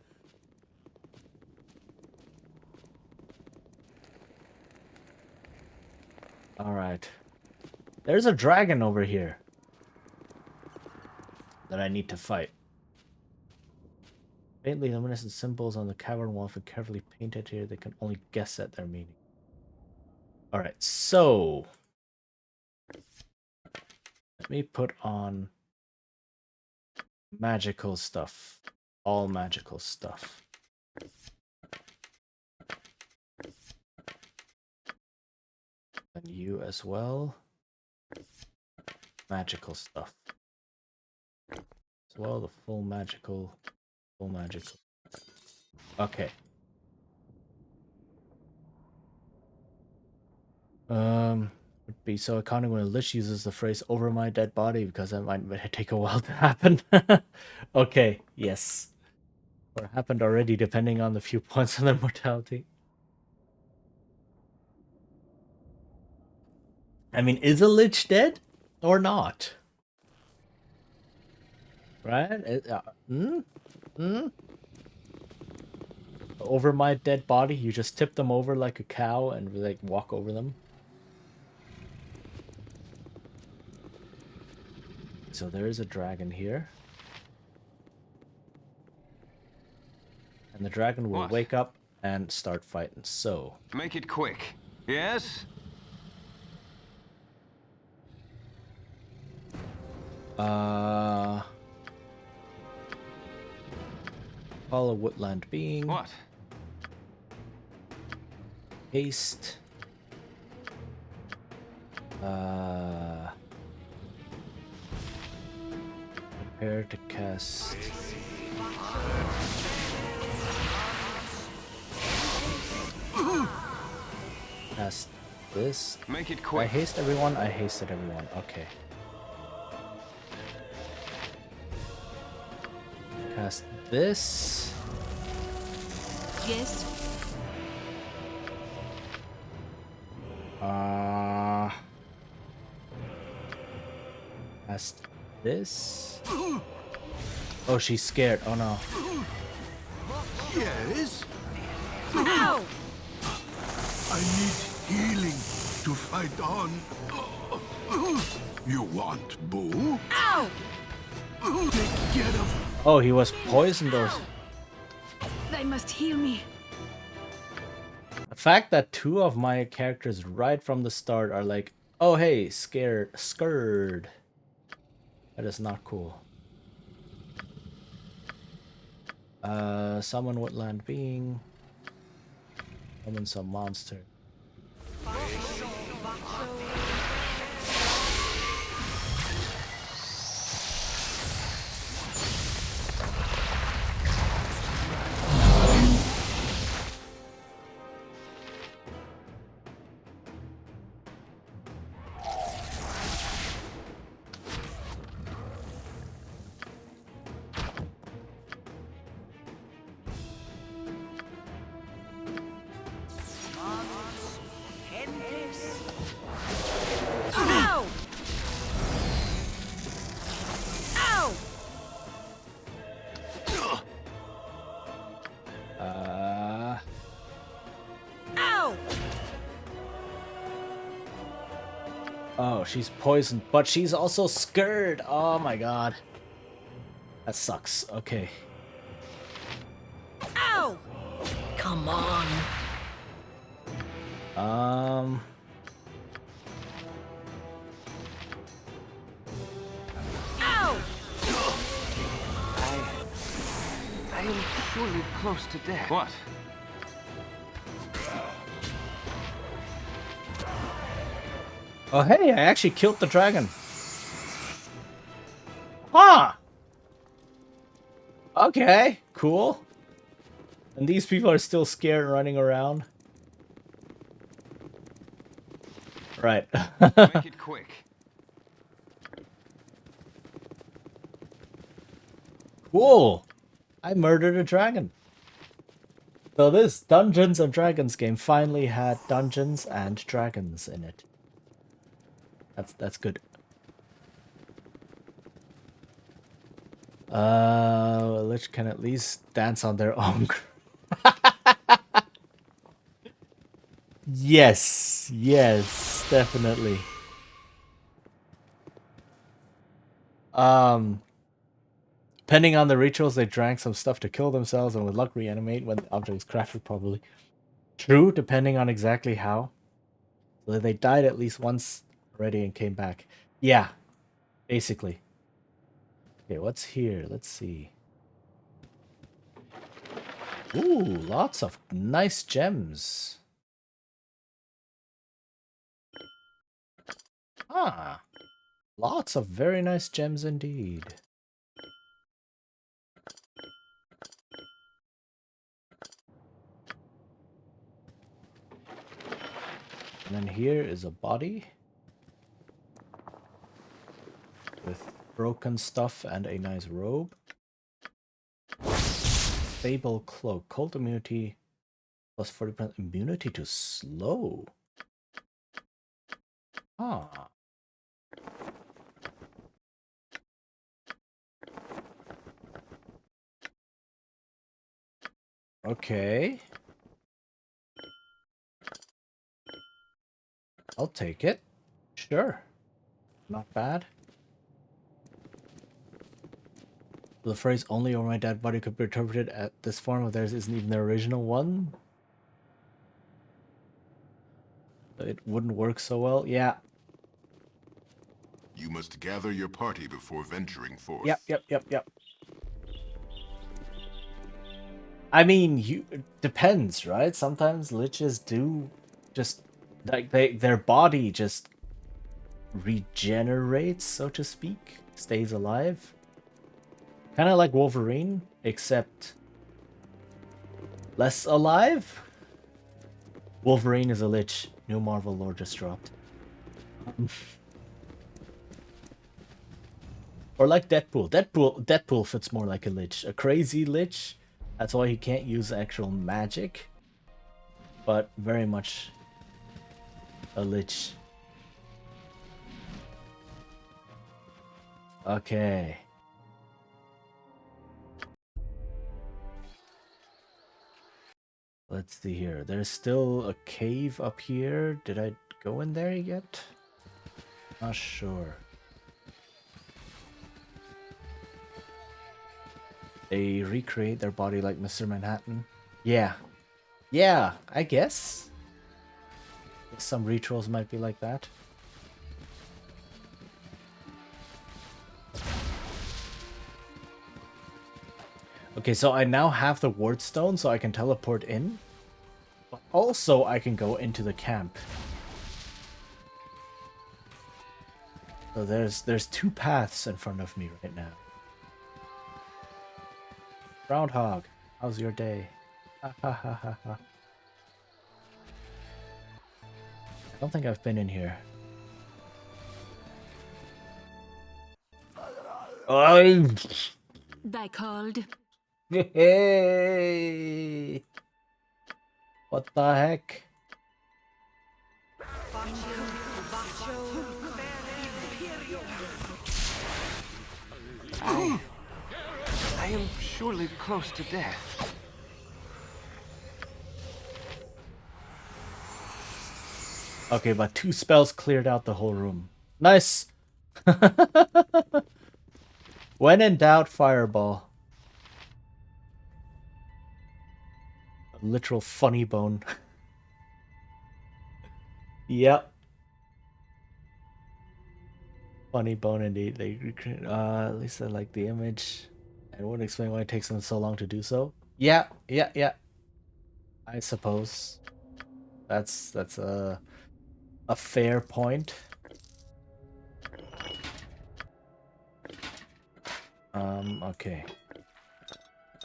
All right. There's a dragon over here that I need to fight. Faintly luminescent symbols on the cavern wall, if carefully painted here, they can only guess at their meaning. All right, so let me put on magical stuff. All magical stuff. And you as well. Magical stuff. As well, the full magical. Okay. Would be so iconic when a lich uses the phrase "over my dead body" because that might take a while to happen. Okay, yes. Or happened already, depending on the few points on their mortality. I mean, is a lich dead or not? Right? Over my dead body, you just tip them over like a cow and like walk over them. So there is a dragon here. And the dragon will wake up and start fighting. So Make it quick. Yes? call a woodland being. What? Haste. Prepare to cast. Cast this. Make it quick. I haste everyone. I hasted everyone. Okay. Cast this. Yes. Cast this. Oh, she's scared. Oh no. Yes? Ow! I need healing to fight on. You want Boo? Ow! Get him. Oh, he was poisoned or... They must heal me. The fact that two of my characters right from the start are like, oh hey, scared. That is not cool. Summon woodland being. Summon some monster. Ow! Ow! Ow! Oh, she's poisoned, but she's also scared. Oh my god. That sucks. Okay. Ow! Come on. Ow! I am surely close to death. What? Oh hey, I actually killed the dragon. Huh. Okay, cool. And these people are still scared and running around. Right. Make it quick. Cool. I murdered a dragon. So this Dungeons and Dragons game finally had Dungeons and Dragons in it. That's good. Lich can at least dance on their own. Yes, yes, definitely. Depending on the rituals, they drank some stuff to kill themselves and with luck reanimate when the object is crafted properly. True, depending on exactly how. So they died at least once already and came back. Yeah, basically. Okay, what's here? Let's see. Ooh, lots of nice gems. Ah, lots of very nice gems indeed. And then here is a body with broken stuff and a nice robe. Fable cloak, cold immunity plus 40% immunity to slow. Ah. Okay. I'll take it. Sure. Not bad. The phrase only over my dead body could be interpreted as this form of theirs isn't even the original one. It wouldn't work so well. Yeah. You must gather your party before venturing forth. Yep. I mean, it depends, right? Sometimes liches do just like their body just regenerates, so to speak, stays alive. Kind of like Wolverine, except less alive. Wolverine is a lich. New Marvel lore just dropped. Or like Deadpool. Deadpool fits more like a lich. A crazy lich. That's why he can't use actual magic. But very much a lich. Okay. Let's see here. There's still a cave up here. Did I go in there yet? Not sure. They recreate their body like Mr. Manhattan. Yeah. Yeah, I guess. Some rituals might be like that. Okay, so I now have the ward stone, so I can teleport in. But also, I can go into the camp. So there's two paths in front of me right now. Groundhog, how's your day? Ha ha ha ha ha. I don't think I've been in here. Oh! Thy called. Hey! What the heck? I am surely close to death. Okay, but 2 spells cleared out the whole room. Nice! When in doubt, fireball. A literal funny bone. Yep. Funny bone indeed. At least I like the image. And wouldn't explain why it takes them so long to do so. Yeah. I suppose. That's a fair point. Okay.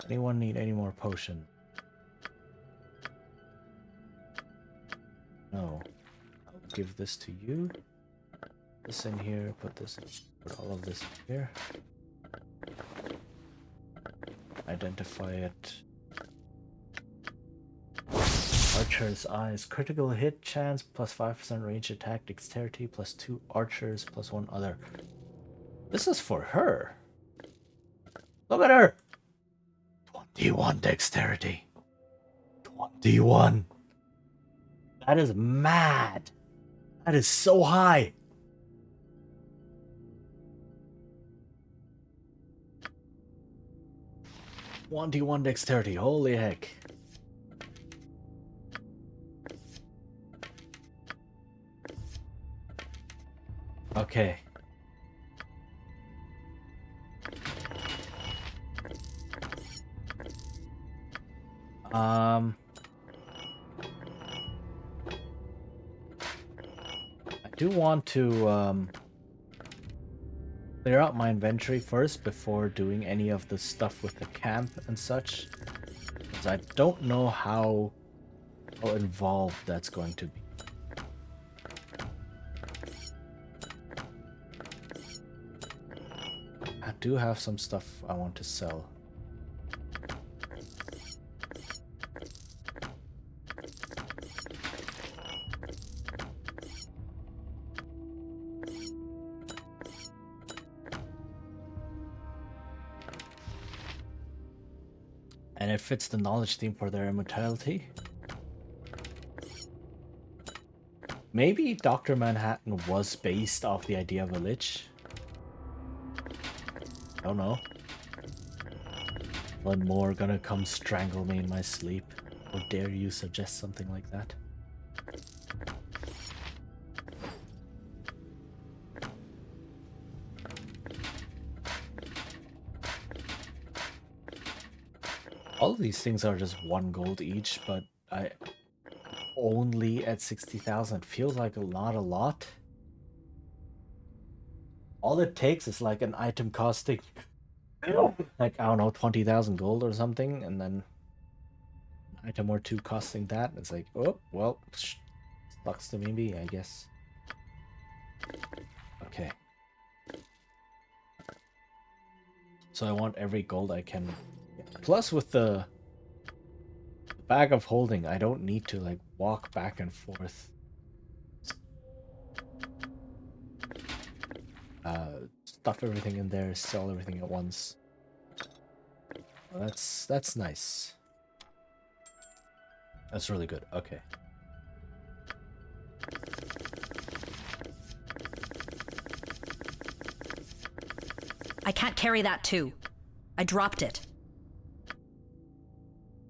Anyone need any more potion? No. I'll give this to you. This in here, put all of this in here. Identify it. Archer's Eyes. Critical hit chance plus 5% range attack, dexterity plus 2 archers plus 1 other. This is for her. Look at her! 21 dexterity. 21. That is mad. That is so high. D1 dexterity. Holy heck. Okay. I do want to clear out my inventory first before doing any of the stuff with the camp and such, because I don't know how involved that's going to be. I do have some stuff I want to sell. And it fits the knowledge theme for their immortality. Maybe Dr. Manhattan was based off the idea of a lich. I don't know. One more gonna come strangle me in my sleep. How dare you suggest something like that? All of these things are just 1 gold each, but I only at 60,000 feels like not a lot. All it takes is like an item costing like, I don't know, 20,000 gold or something, and then an item or 2 costing that. It's like, oh, well, sucks to me, I guess. Okay. So I want every gold I can. Plus, with the bag of holding, I don't need to like walk back and forth. Stuff everything in there, sell everything at once. Well, that's nice. That's really good. Okay. I can't carry that too. I dropped it.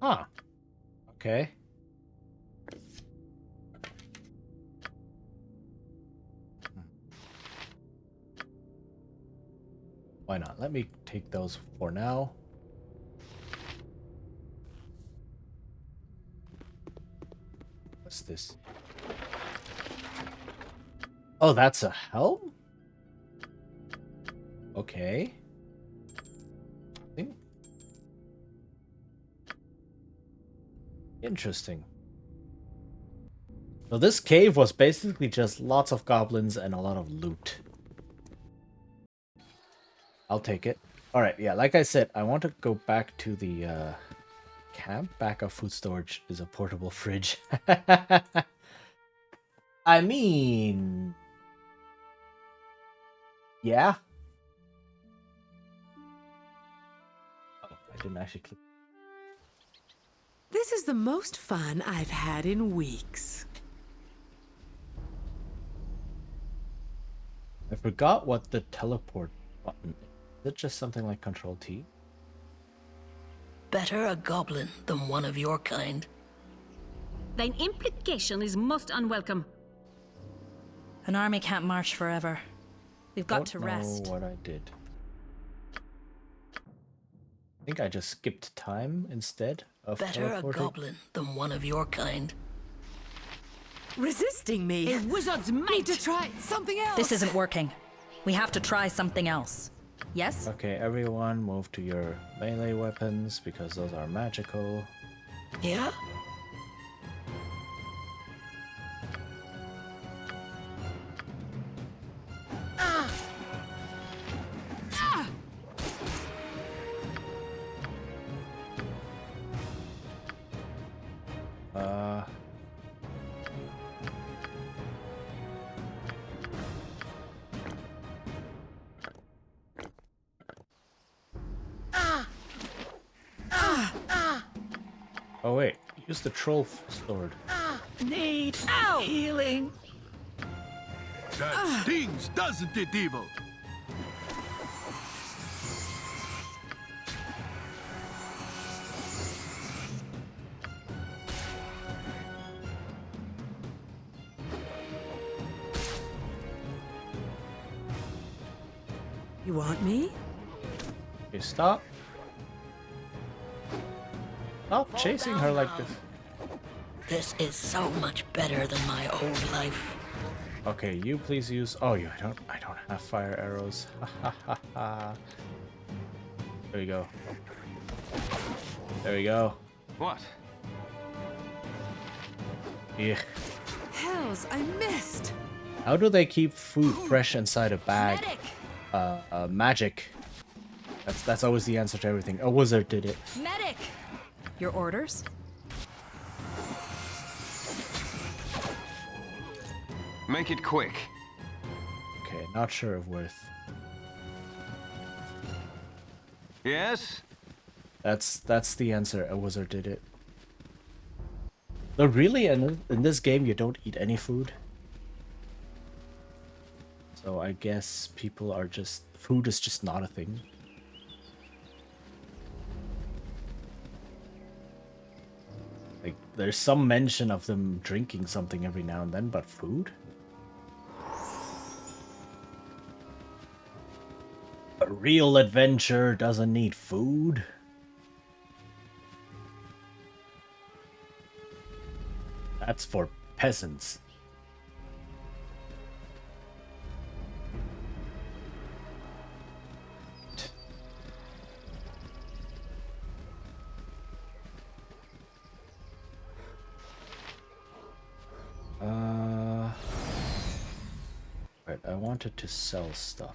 Huh. Okay. Why not? Let me take those for now. What's this? Oh, that's a helm? Okay. Interesting. So this cave was basically just lots of goblins and a lot of loot. I'll take it. Alright, yeah, like I said, I want to go back to the camp. Backup food storage is a portable fridge. I mean... Yeah. Oh, I didn't actually click. This is the most fun I've had in weeks. I forgot what the teleport button is. Is it just something like Control T? Better a goblin than one of your kind. Thine implication is most unwelcome. An army can't march forever. We've got to Don't know rest. what I did. I think I just skipped time instead of Better a teleporting. goblin than one of your kind. Resisting me. A wizard's might. Need to try something else. This isn't working. We have to try something else. Yes? Okay, everyone move to your melee weapons because those are magical. Yeah? Oh wait, use the troll sword. Need healing. That stings, doesn't it, evil? You want me? Okay, stop. Stop chasing her like this. This is so much better than my old life. Okay, you please use. Oh, I don't have fire arrows. Ha ha ha ha. There we go. There we go. What? Yeah. Hells, I missed. How do they keep food fresh inside a bag? Magic. That's always the answer to everything. A wizard did it. Medic! Your orders? Make it quick. Okay, not sure of worth. Yes? That's the answer. A wizard did it. No, really, in this game you don't eat any food. So I guess people are just... Food is just not a thing. Like, there's some mention of them drinking something every now and then, but food? A real adventure doesn't need food. That's for peasants. Right, I wanted to sell stuff.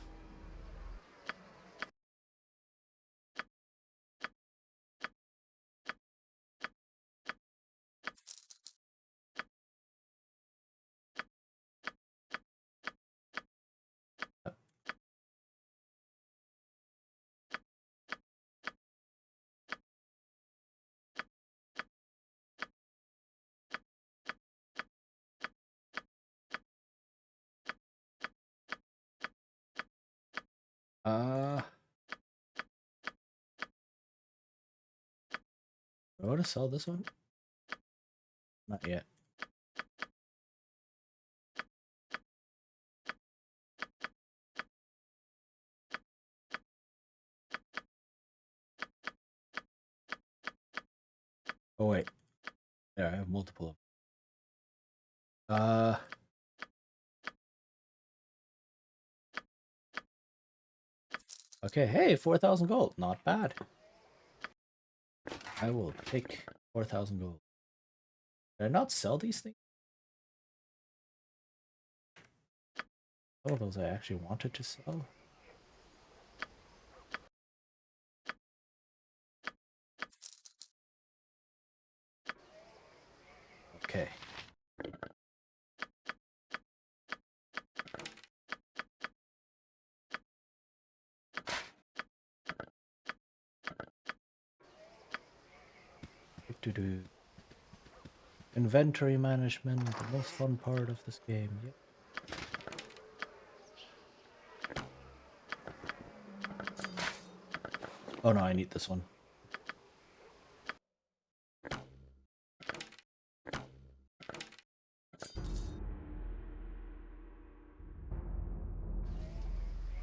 I want to sell this one? Not yet. Oh wait. Yeah, I have multiple. Uh. Okay, hey, 4,000 gold. Not bad. I will take 4,000 gold. Did I not sell these things? Some of those I actually wanted to sell. Okay. Do inventory management, the most fun part of this game. Yep. Oh no, I need this one.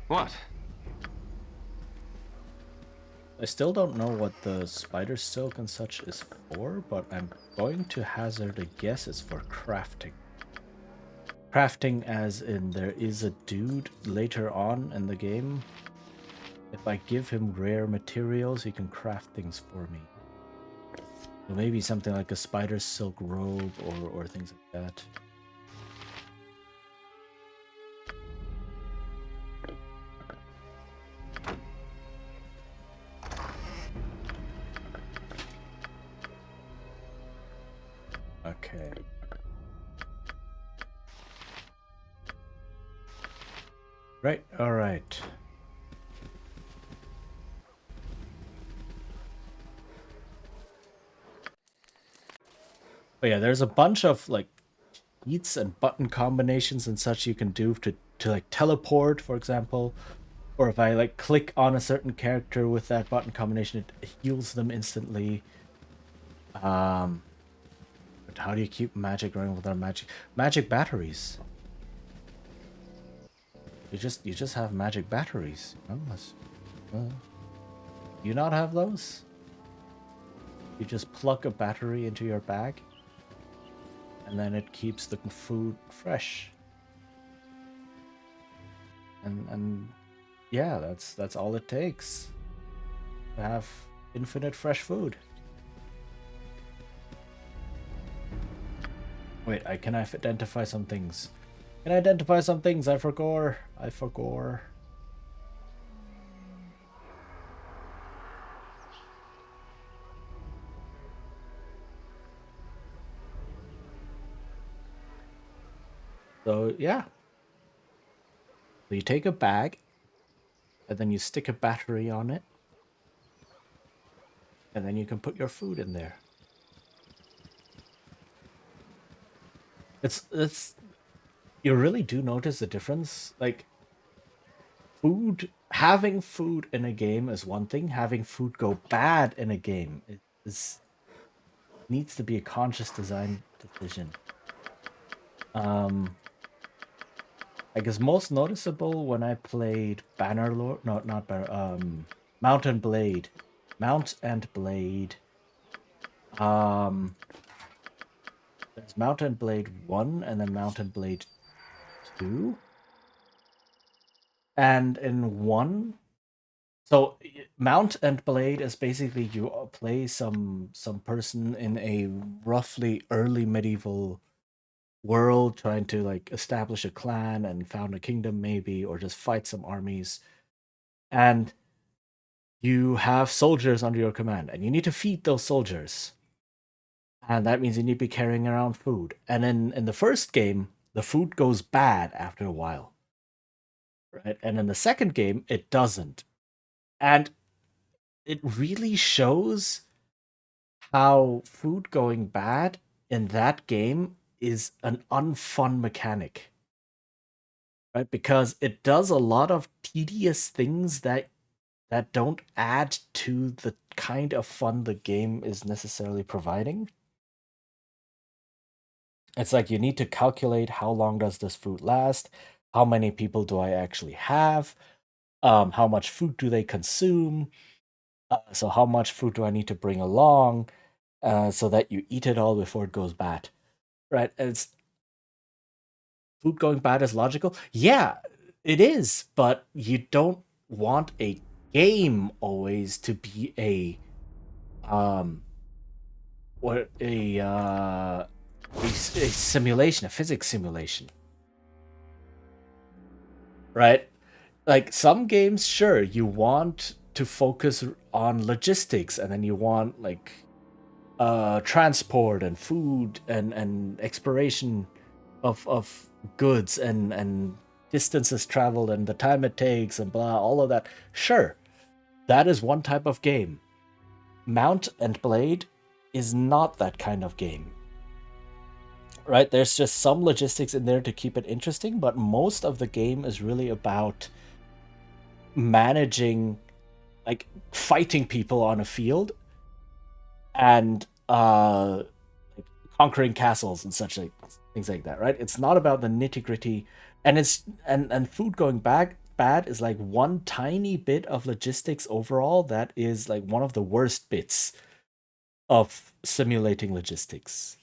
What? I still don't know what the spider silk and such is for, but I'm going to hazard a guess it's for crafting. Crafting as in there is a dude later on in the game. If I give him rare materials, he can craft things for me. So maybe something like a spider silk robe or things like that. Okay. Right, alright. But yeah, there's a bunch of like feats and button combinations and such you can do to like teleport, for example. Or if I like click on a certain character with that button combination, it heals them instantly. But how do you keep magic running without magic batteries? You just have magic batteries. You not have those? You just plug a battery into your bag, and then it keeps the food fresh. And yeah, that's all it takes to have infinite fresh food. Wait, can I identify some things? Can I identify some things? I forgot. So yeah. So you take a bag, and then you stick a battery on it, and then you can put your food in there. It's you really do notice the difference. Like having food in a game is one thing. Having food go bad in a game is needs to be a conscious design decision. I guess most noticeable when I played Bannerlord, no, not Banner, Mount and Blade. Mount and Blade. There's Mount and Blade 1 and then Mount and Blade 2. And in 1, so Mount and Blade is basically you play some person in a roughly early medieval world trying to like establish a clan and found a kingdom maybe, or just fight some armies. And you have soldiers under your command and you need to feed those soldiers. And that means you need to be carrying around food. And in the first game, the food goes bad after a while. Right? And in the second game, it doesn't. And it really shows how food going bad in that game is an unfun mechanic. Right? Because it does a lot of tedious things that don't add to the kind of fun the game is necessarily providing. It's like you need to calculate how long does this food last, how many people do I actually have, how much food do they consume, so how much food do I need to bring along, so that you eat it all before it goes bad, right? food going bad is logical. Yeah, it is, but you don't want a game always to be um what a simulation, a physics simulation, right? Like some games, sure, you want to focus on logistics, and then you want like transport and food and exploration of goods and distances traveled and the time it takes and blah, all of that. Sure, that is one type of game. Mount and Blade is not that kind of game. Right? There's just some logistics in there to keep it interesting, but most of the game is really about managing, like fighting people on a field and like conquering castles and such, like things like that, right? It's not about the nitty-gritty, and it's and food going bad is like one tiny bit of logistics overall that is like one of the worst bits of simulating logistics.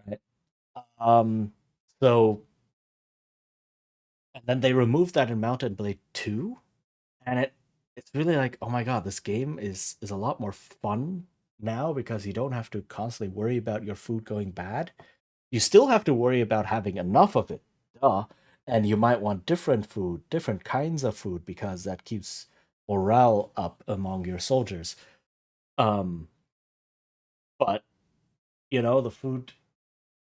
Right? Um so and then they removed that in Mount and Blade 2, and it's really like, oh my god, this game is a lot more fun now because you don't have to constantly worry about your food going bad. You still have to worry about having enough of it, duh, and you might want different food, different kinds of food, because that keeps morale up among your soldiers. Um, but the food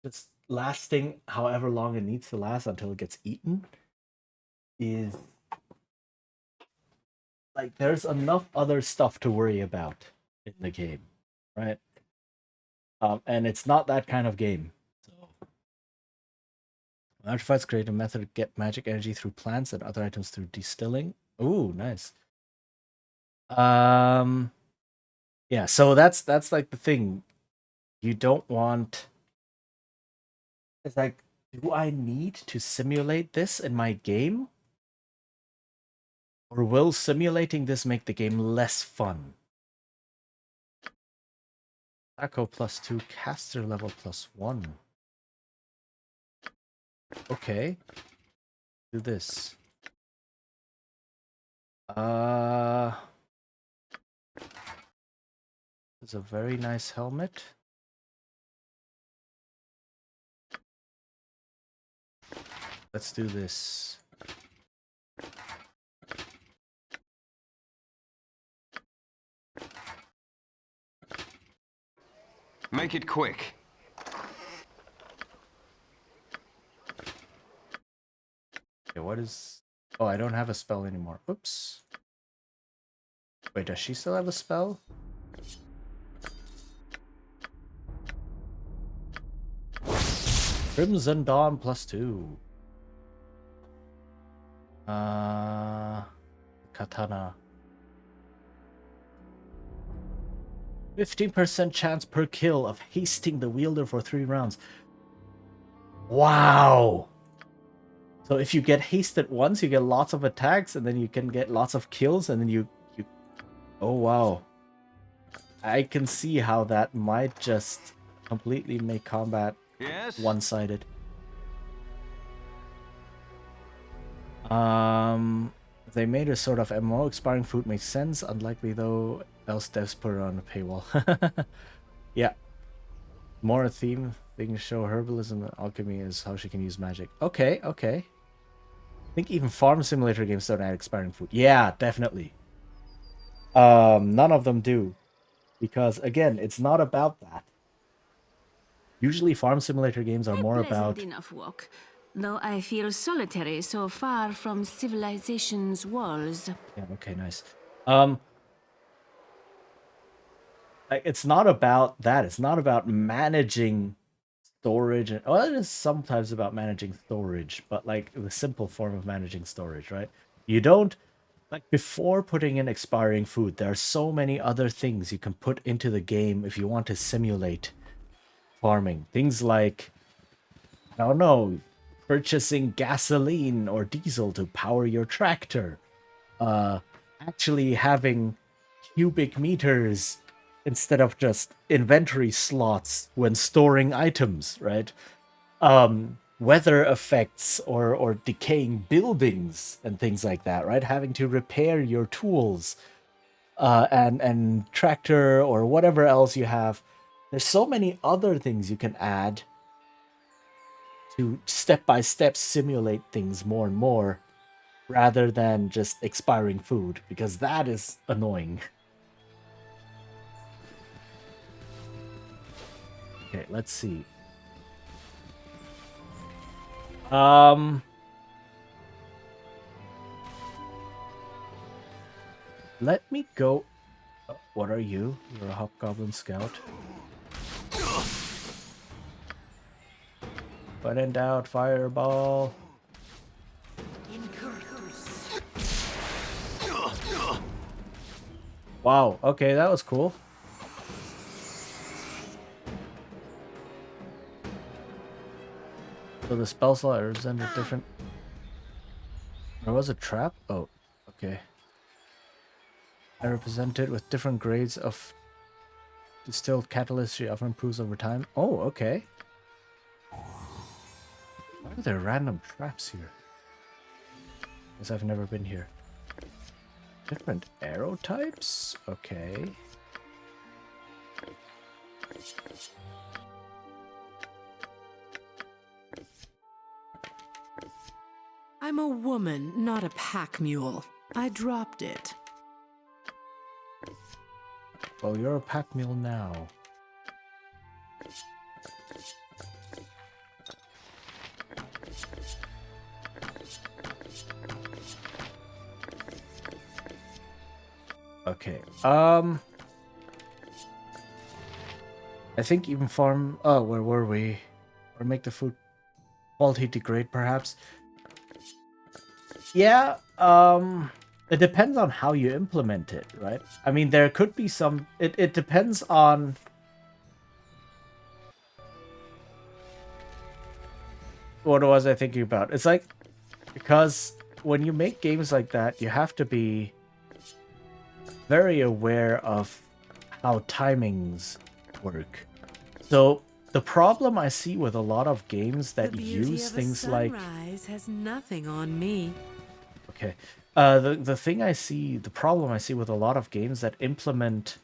just lasting however long it needs to last until it gets eaten is like there's enough other stuff to worry about in the game, right? And it's not that kind of game. So, artifacts create a method to get magic energy through plants and other items through distilling. Ooh, nice. Um, yeah. So that's like the thing. You don't want. It's like, do I need to simulate this in my game, or will simulating this make the game less fun? Echo +2, caster level +1. Okay. Do this. It's a very nice helmet. Let's do this. Make it quick. Okay, what is... Oh, I don't have a spell anymore. Oops. Wait, does she still have a spell? Crimson Dawn +2. Katana. 15% chance per kill of hasting the wielder for 3 rounds. Wow! So if you get hasted once, you get lots of attacks, and then you can get lots of kills, and then you... Oh, wow. I can see how that might just completely make combat one-sided. They made a sort of MMO. Expiring food makes sense. Unlikely though, else devs put it on a paywall. Yeah. More a theme. They can show herbalism and alchemy is how she can use magic. Okay, okay. I think even farm simulator games don't add expiring food. Yeah, definitely. None of them do. Because again, it's not about that. Usually farm simulator games are more about... enough walk, though I feel solitary so far from civilization's walls. Yeah, okay, nice. It's not about that. It's not about managing storage. And, well, it is sometimes about managing storage, but like the simple form of managing storage, right? You don't... Like, before putting in expiring food, there are so many other things you can put into the game if you want to simulate farming. Things like, I don't know, purchasing gasoline or diesel to power your tractor. Actually having cubic meters instead of just inventory slots when storing items, right? weather effects or decaying buildings and things like that, right? Having to repair your tools and tractor or whatever else you have. There's so many other things you can add to step by step simulate things more and more rather than just expiring food, because that is annoying. Okay, let's see. Let me go. Oh, what are you? You're a hobgoblin scout. When in doubt, fireball. Wow, okay, that was cool. So the spell slot represented different. There was a trap? Oh, okay. I represented with different grades of distilled catalyst. She often improves over time. Oh, okay. Why are there random traps here? Guess I've never been here. Different arrow types? Okay. I'm a woman, not a pack mule. I dropped it. Well, you're a pack mule now. Okay. I think even farm. Oh, where were we? Or make the food quality degrade, perhaps. Yeah. It depends on how you implement it, right? I mean, there could be some. It depends on. What was I thinking about? It's like, because when you make games like that, you have to be very aware of how timings work. So the problem I see with a lot of games that use things like sunrise has nothing on me. okay, the thing I see, the problem I see with a lot of games that implement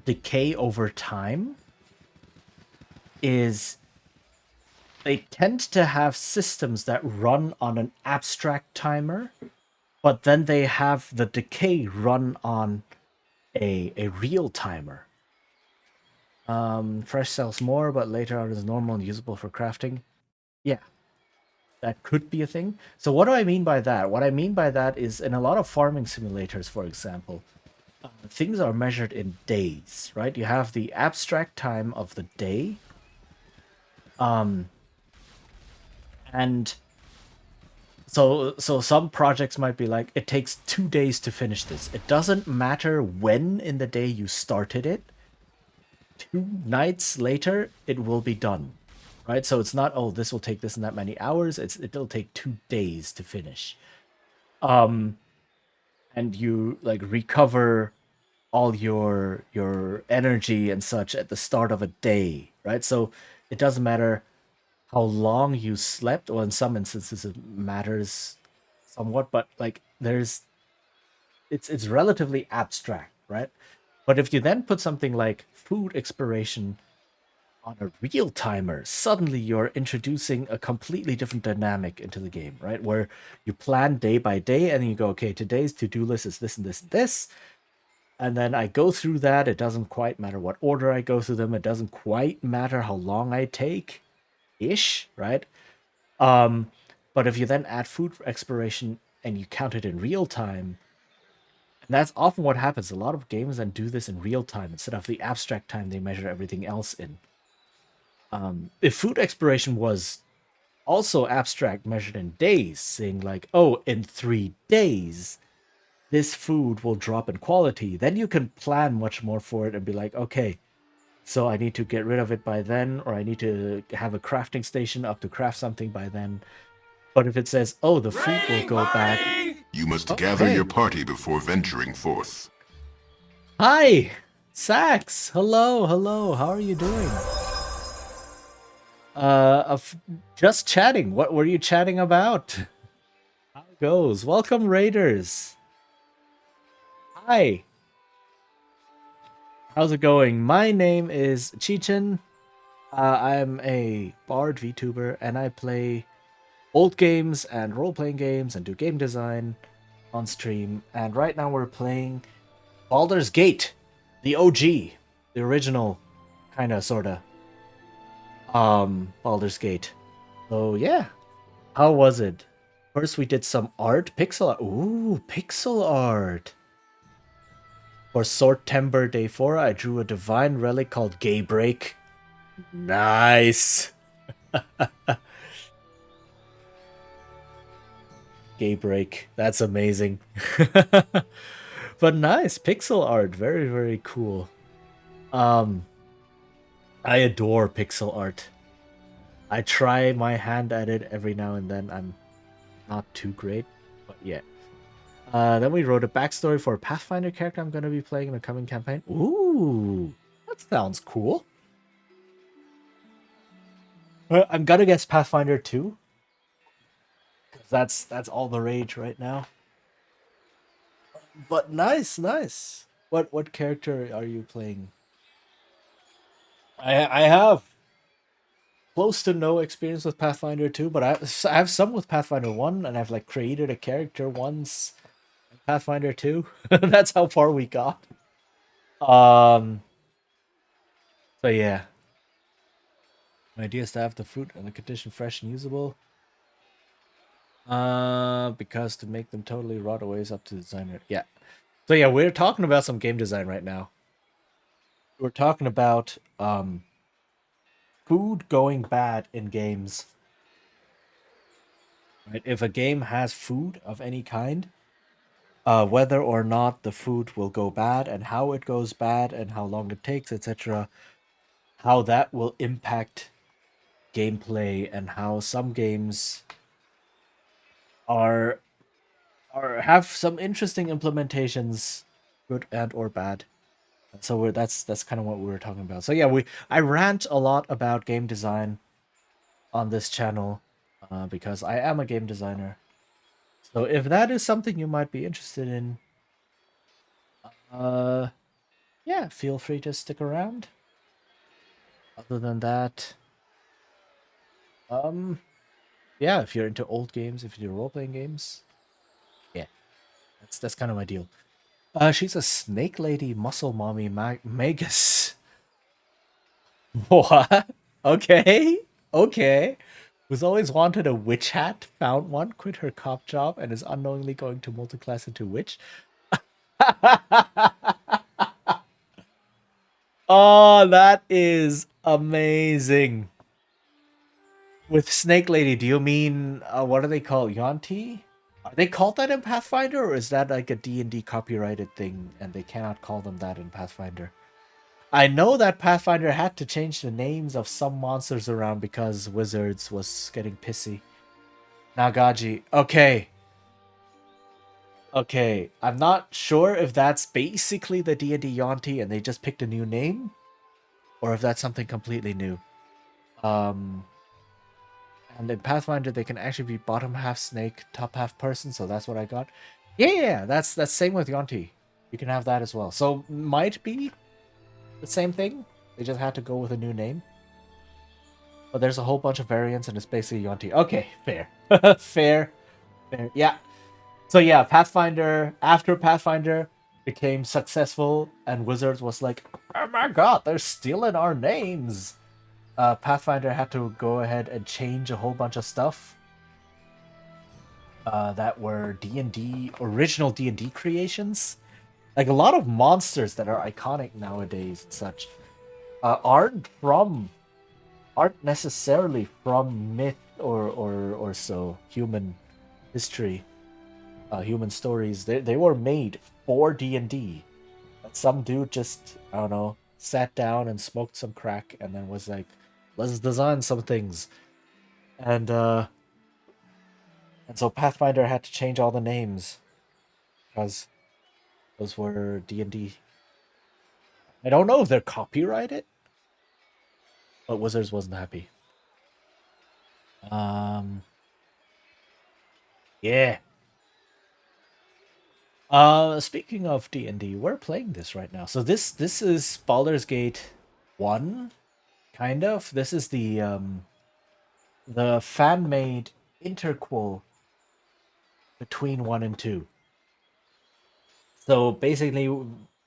decay over time is they tend to have systems that run on an abstract timer, but then they have the decay run on a real timer. Fresh sells more, but later out is normal and usable for crafting. Yeah, that could be a thing. So what do I mean by that? What I mean by that is in a lot of farming simulators, for example, things are measured in days, right? You have the abstract time of the day. And so some projects might be like, it takes 2 days to finish this. It doesn't matter when in the day you started it. 2 nights later, it will be done, right? So it's not, oh, this will take this and that many hours. It'll take 2 days to finish. And you like recover all your energy and such at the start of a day, right? So it doesn't matter how long you slept, or in some instances it matters somewhat, but like it's relatively abstract, right? But if you then put something like food exploration on a real timer, suddenly you're introducing a completely different dynamic into the game, right? Where you plan day by day and you go, okay, today's to-do list is this and this and this. And then I go through that. It doesn't quite matter what order I go through them. It doesn't quite matter how long I take, ish, right? But if you then add food exploration and you count it in real time, and that's often what happens. A lot of games then do this in real time instead of the abstract time they measure everything else in. If food exploration was also abstract, measured in days, saying like, oh, in 3 days, this food will drop in quality, then you can plan much more for it and be like, okay, so I need to get rid of it by then, or I need to have a crafting station up to craft something by then. But if it says, oh, the food will go back. You must gather your party before venturing forth. Hi, Sax. Hello, hello. How are you doing? Of just chatting. What were you chatting about? How it goes? Welcome, Raiders. Hi. How's it going? My name is Chichin. I'm a bard VTuber, and I play old games and role-playing games and do game design on stream. And right now we're playing Baldur's Gate, the OG, the original, kind of, sorta, Baldur's Gate. So yeah, how was it? First we did some art, pixel art. Ooh, pixel art. For Sortember Day 4, I drew a divine relic called Gaybreak. Nice. Gaybreak. That's amazing. But nice pixel art. Very, very cool. I adore pixel art. I try my hand at it every now and then. I'm not too great, but yeah. Then we wrote a backstory for a Pathfinder character I'm going to be playing in the coming campaign. Ooh, that sounds cool. I'm gonna guess Pathfinder 2. That's all the rage right now. But nice, nice. What character are you playing? I have close to no experience with Pathfinder 2, but I have some with Pathfinder 1, and I've like created a character once in Pathfinder 2. That's how far we got. Um so yeah. My idea is to have the fruit and the condition fresh and usable. Because to make them totally rot away is up to the designer. Yeah. So yeah, we're talking about some game design right now. We're talking about food going bad in games. Right? If a game has food of any kind, whether or not the food will go bad and how it goes bad and how long it takes, etc., how that will impact gameplay and how some games are have some interesting implementations, good and or bad. So that's kind of what we were talking about. So yeah, I rant a lot about game design on this channel because I am a game designer. So if that is something you might be interested in, yeah, feel free to stick around. Other than that, yeah, if you're into old games, if you do role-playing games, yeah, that's kind of my deal. She's a snake lady muscle mommy Magus. What? Okay. Okay. Who's always wanted a witch hat, found one, quit her cop job, and is unknowingly going to multiclass into witch. Oh, that is amazing. With Snake Lady, do you mean what are they called? Yanti? Are they called that in Pathfinder, or is that like a D&D copyrighted thing and they cannot call them that in Pathfinder? I know that Pathfinder had to change the names of some monsters around because Wizards was getting pissy. Nagaji. Okay. Okay. I'm not sure if that's basically the D&D Yanti and they just picked a new name, or if that's something completely new. And in Pathfinder, they can actually be bottom half snake, top half person, so that's what I got. Yeah, that's same with Yanti. You can have that as well. So might be the same thing. They just had to go with a new name. But there's a whole bunch of variants, and it's basically Yanti. Okay, fair. Fair. Fair. Yeah. So yeah, Pathfinder, after Pathfinder became successful, and Wizards was like, oh my god, they're stealing our names. Pathfinder had to go ahead and change a whole bunch of stuff that were D&D, original D&D creations. Like a lot of monsters that are iconic nowadays and such aren't necessarily from myth or so human history, human stories. They were made for D&D. Some dude just, I don't know, sat down and smoked some crack and then was like, let's design some things. And so Pathfinder had to change all the names because those were D&D. I don't know if they're copyrighted, but Wizards wasn't happy. Yeah. Speaking of D&D, we're playing this right now. So this is Baldur's Gate 1, kind of. This is the fan-made interquel between 1 and 2. So basically,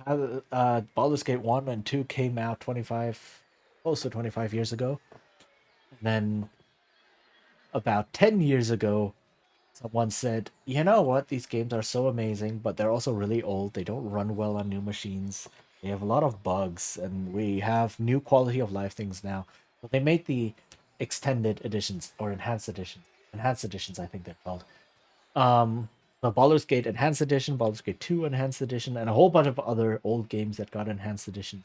Baldur's Gate 1 and 2 came out close to 25 years ago. And then about 10 years ago, someone said, you know what, these games are so amazing, but they're also really old. They don't run well on new machines. They have a lot of bugs, and we have new quality of life things now. So they made the extended editions or enhanced editions. Enhanced editions, I think they're called. The Baldur's Gate Enhanced Edition, Baldur's Gate 2 Enhanced Edition, and a whole bunch of other old games that got Enhanced Edition.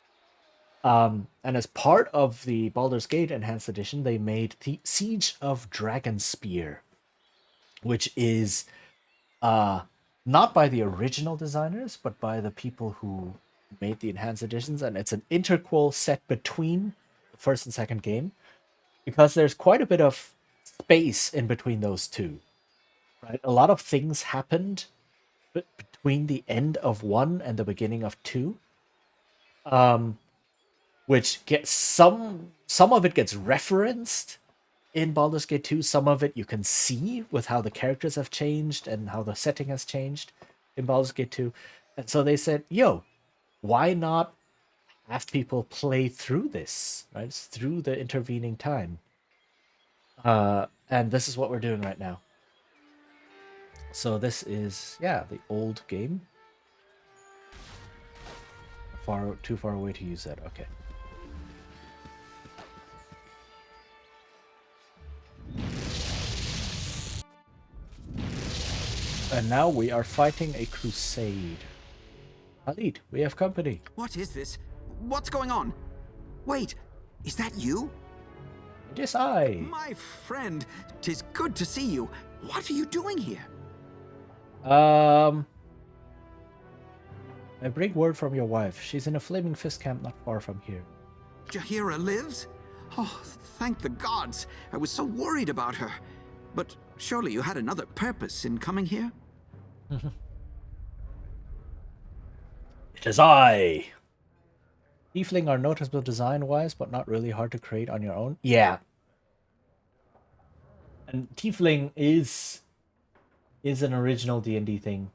And as part of the Baldur's Gate Enhanced Edition, they made the Siege of Dragonspear, which is not by the original designers, but by the people who made the Enhanced Editions, and it's an interquel set between the first and second game, because there's quite a bit of space in between those two. Right, a lot of things happened between the end of 1 and the beginning of 2, which gets some of it gets referenced in Baldur's Gate 2. Some of it you can see with how the characters have changed and how the setting has changed in Baldur's Gate 2. And so they said, yo, why not have people play through this, right? It's through the intervening time. And this is what we're doing right now. So this is, yeah, the old game. Too far away to use that. Okay. And now we are fighting a crusade. Khalid, we have company. What is this? What's going on? Wait, is that you? It is I. My friend, 'tis good to see you. What are you doing here? I bring word from your wife. She's in a flaming fist camp not far from here. Jaheira lives? Oh, thank the gods. I was so worried about her. But surely you had another purpose in coming here? It is I. Tiefling are noticeable design-wise, but not really hard to create on your own. Yeah. And Tiefling is an original D&D thing.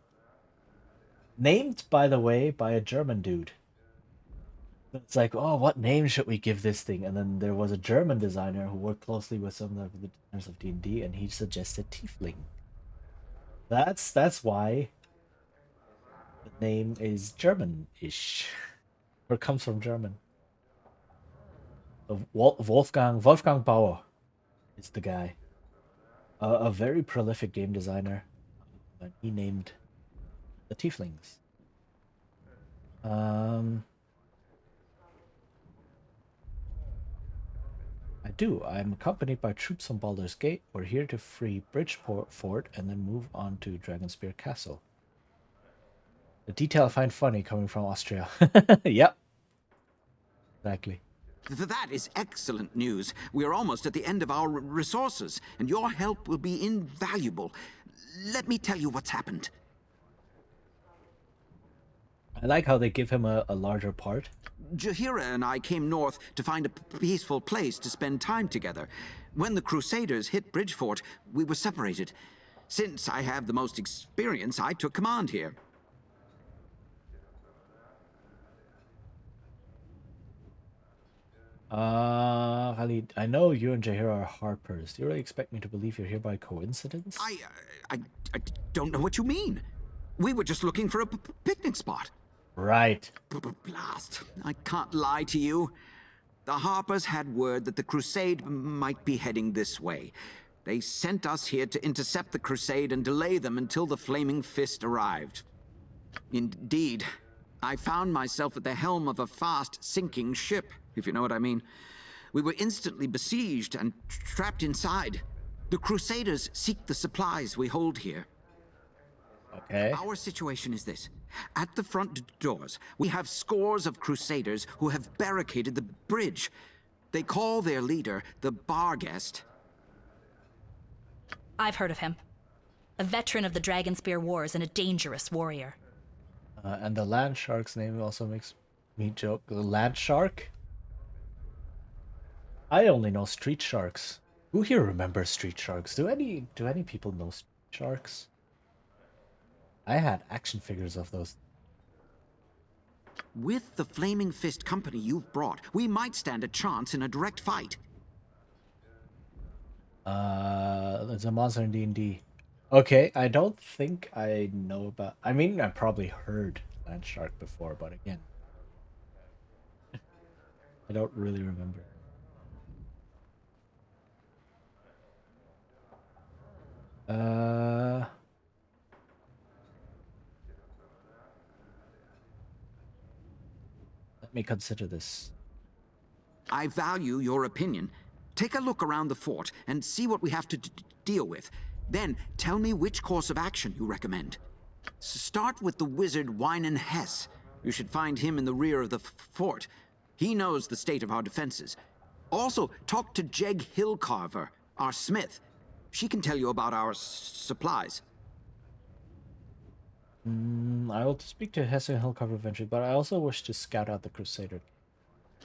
Named, by the way, by a German dude. It's like, oh, what name should we give this thing? And then there was a German designer who worked closely with some of the designers of D&D, and he suggested Tiefling. That's why the name is German-ish, or comes from German. Wolfgang Bauer is the guy. A very prolific game designer. And he named the Tieflings. I do. I'm accompanied by troops from Baldur's Gate. We're here to free Bridgeport Fort and then move on to Dragonspear Castle. The detail I find funny coming from Austria. Yep. Exactly. That is excellent news. We are almost at the end of our resources, and your help will be invaluable. Let me tell you what's happened. I like how they give him a larger part. Jaheira and I came north to find a peaceful place to spend time together. When the Crusaders hit Bridgeport, we were separated. Since I have the most experience, I took command here. Khalid, I know you and Jaheira are harpers. Do you really expect me to believe you're here by coincidence? I don't know what you mean. We were just looking for a picnic spot. Right. Blast. I can't lie to you. The Harpers had word that the Crusade might be heading this way. They sent us here to intercept the Crusade and delay them until the Flaming Fist arrived. Indeed, I found myself at the helm of a fast-sinking ship, if you know what I mean. We were instantly besieged and trapped inside. The Crusaders seek the supplies we hold here. Okay. Our situation is this. At the front doors, we have scores of Crusaders who have barricaded the bridge. They call their leader the Barguest. I've heard of him. A veteran of the Dragonspear Wars and a dangerous warrior. And the land shark's name also makes me joke. The land shark? I only know street sharks. Who here remembers street sharks? Do any people know street sharks? I had action figures of those. With the Flaming Fist company you've brought, we might stand a chance in a direct fight. There's a monster in D&D. Okay, I don't think I know about... I mean, I probably heard land shark before, but again, I don't really remember. Let me consider this. I value your opinion. Take a look around the fort and see what we have to deal with. Then tell me which course of action you recommend. Start with the wizard Wynan Hess. You should find him in the rear of the fort. He knows the state of our defenses. Also, talk to Jeg Hillcarver, our smith. She can tell you about our supplies. I will speak to Hess and Hillcarver eventually, but I also wish to scout out the Crusader.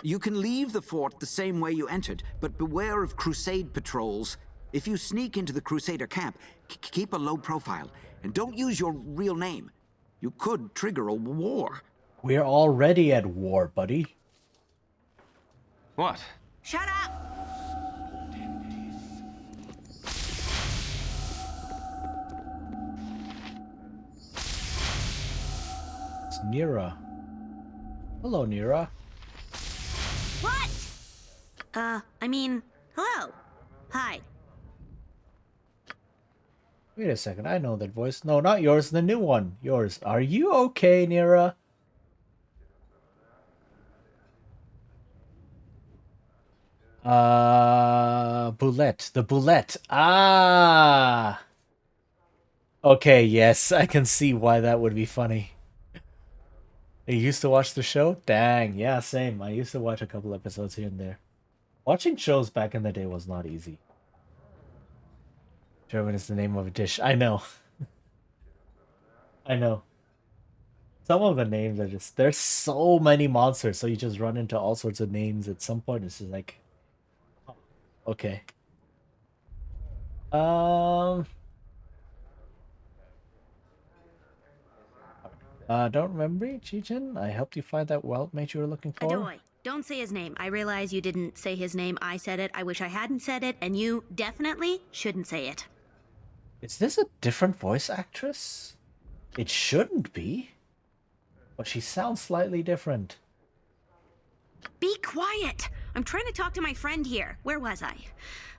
You can leave the fort the same way you entered, but beware of Crusade patrols. If you sneak into the Crusader camp, keep a low profile, and don't use your real name. You could trigger a war. We're already at war, buddy. What? Shut up! It's Nira. Hello, Nira. What? I mean, hello. Hi. Wait a second, I know that voice. No, not yours, the new one. Yours. Are you okay, Nira? Boulette. The Boulette. Ah! Okay, yes, I can see why that would be funny. You used to watch the show? Dang, yeah, same. I used to watch a couple episodes here and there. Watching shows back in the day was not easy. German is the name of a dish. I know. I know. Some of the names are just... There's so many monsters, so you just run into all sorts of names. At some point, it's just like... Oh, okay. Don't remember, Chichen? I helped you find that wealth mate you were looking for? Adoy, don't say his name. I realize you didn't say his name. I said it. I wish I hadn't said it, and you definitely shouldn't say it. Is this a different voice actress? It shouldn't be. But she sounds slightly different. Be quiet! I'm trying to talk to my friend here. Where was I?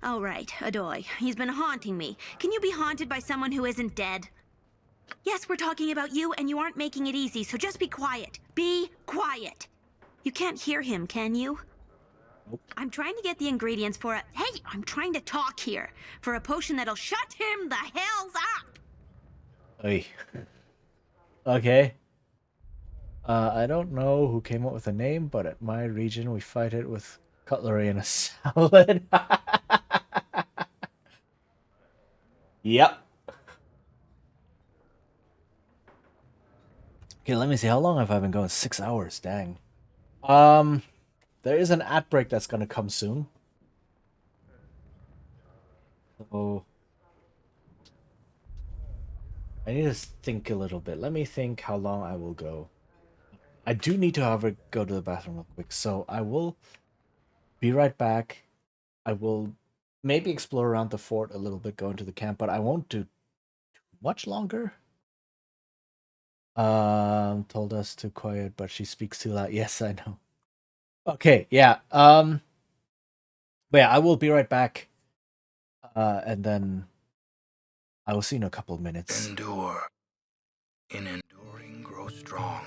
Oh, right, Adoy. He's been haunting me. Can you be haunted by someone who isn't dead? Yes, we're talking about you, and you aren't making it easy, so just be quiet. Be quiet! You can't hear him, can you? Nope. I'm trying to get the ingredients for a... Hey, I'm trying to talk here. For a potion that'll shut him the hells up! Oy. Okay. I don't know who came up with the name, but at my region we fight it with cutlery and a salad. Yep. Okay, let me see. How long have I been going? 6 hours. Dang. There is an ad break that's gonna come soon. So I need to think a little bit. Let me think how long I will go. I do need to, however, go to the bathroom real quick, so I will be right back. I will maybe explore around the fort a little bit, go into the camp, but I won't do too much longer. Told us to quiet, but she speaks too loud. Yes, I know. Okay, yeah. But yeah, I will be right back. And then I will see you in a couple of minutes. Endure. In enduring, grow strong.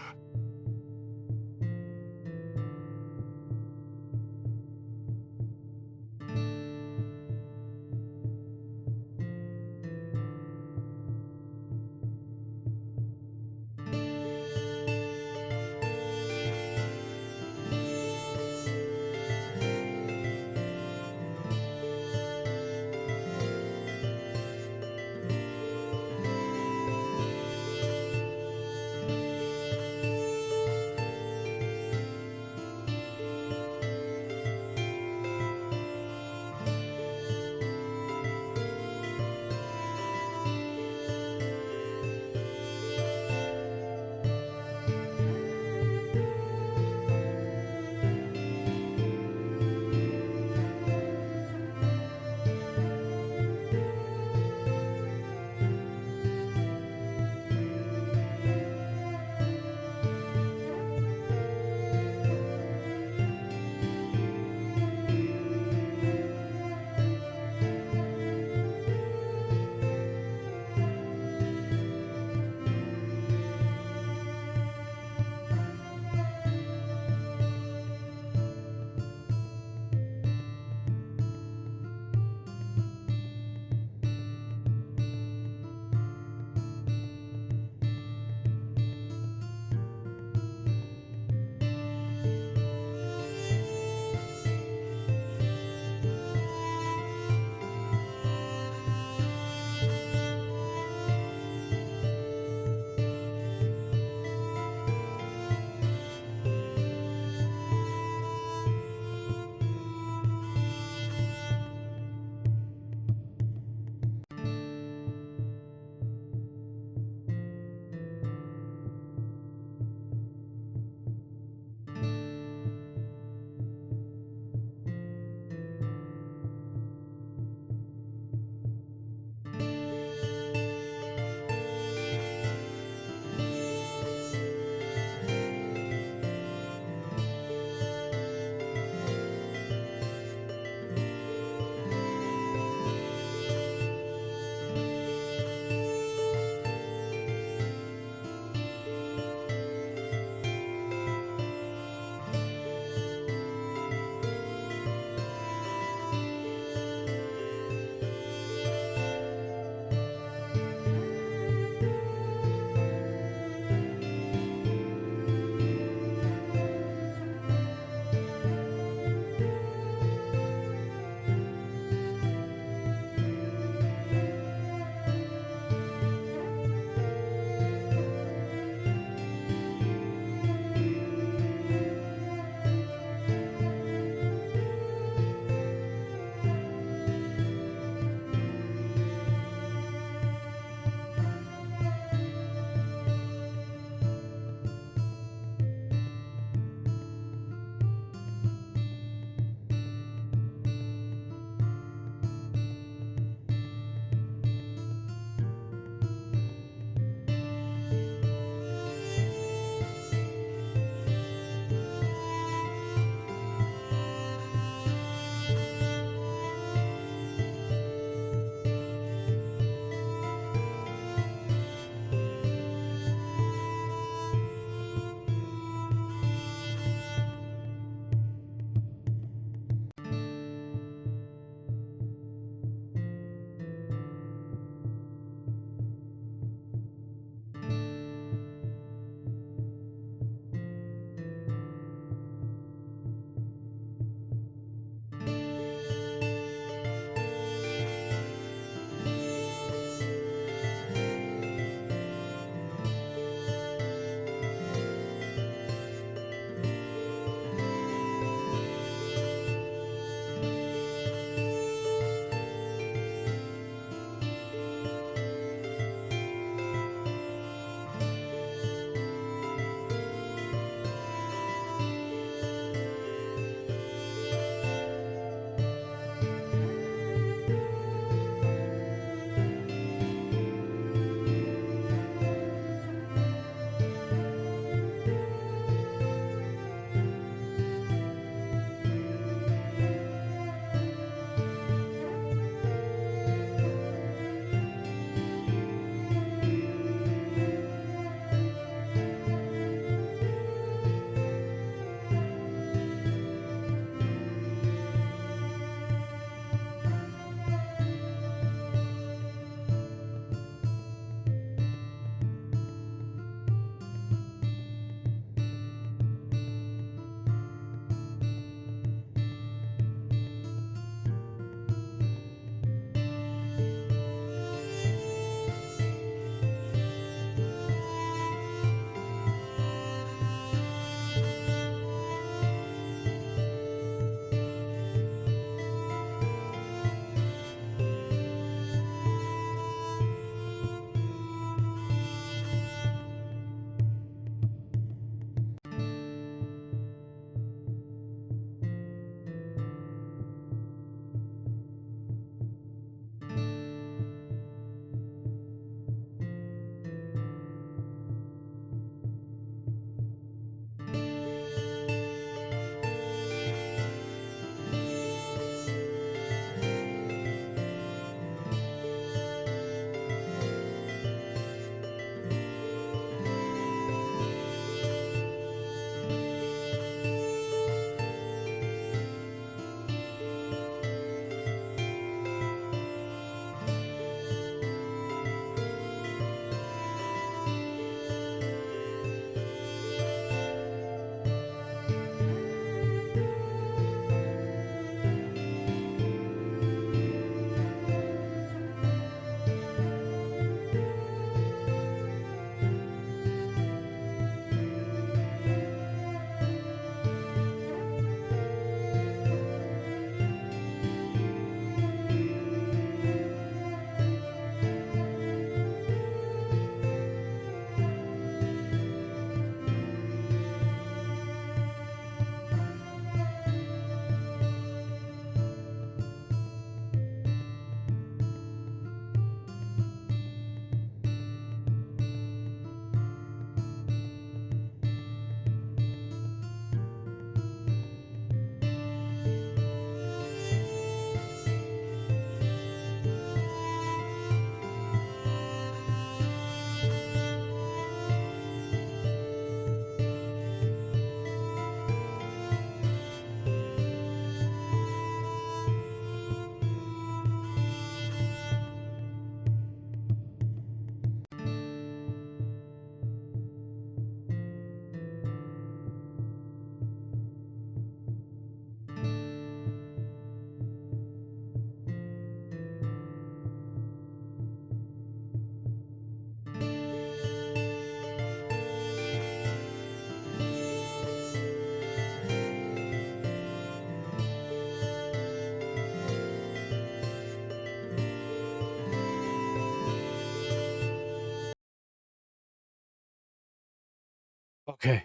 Okay.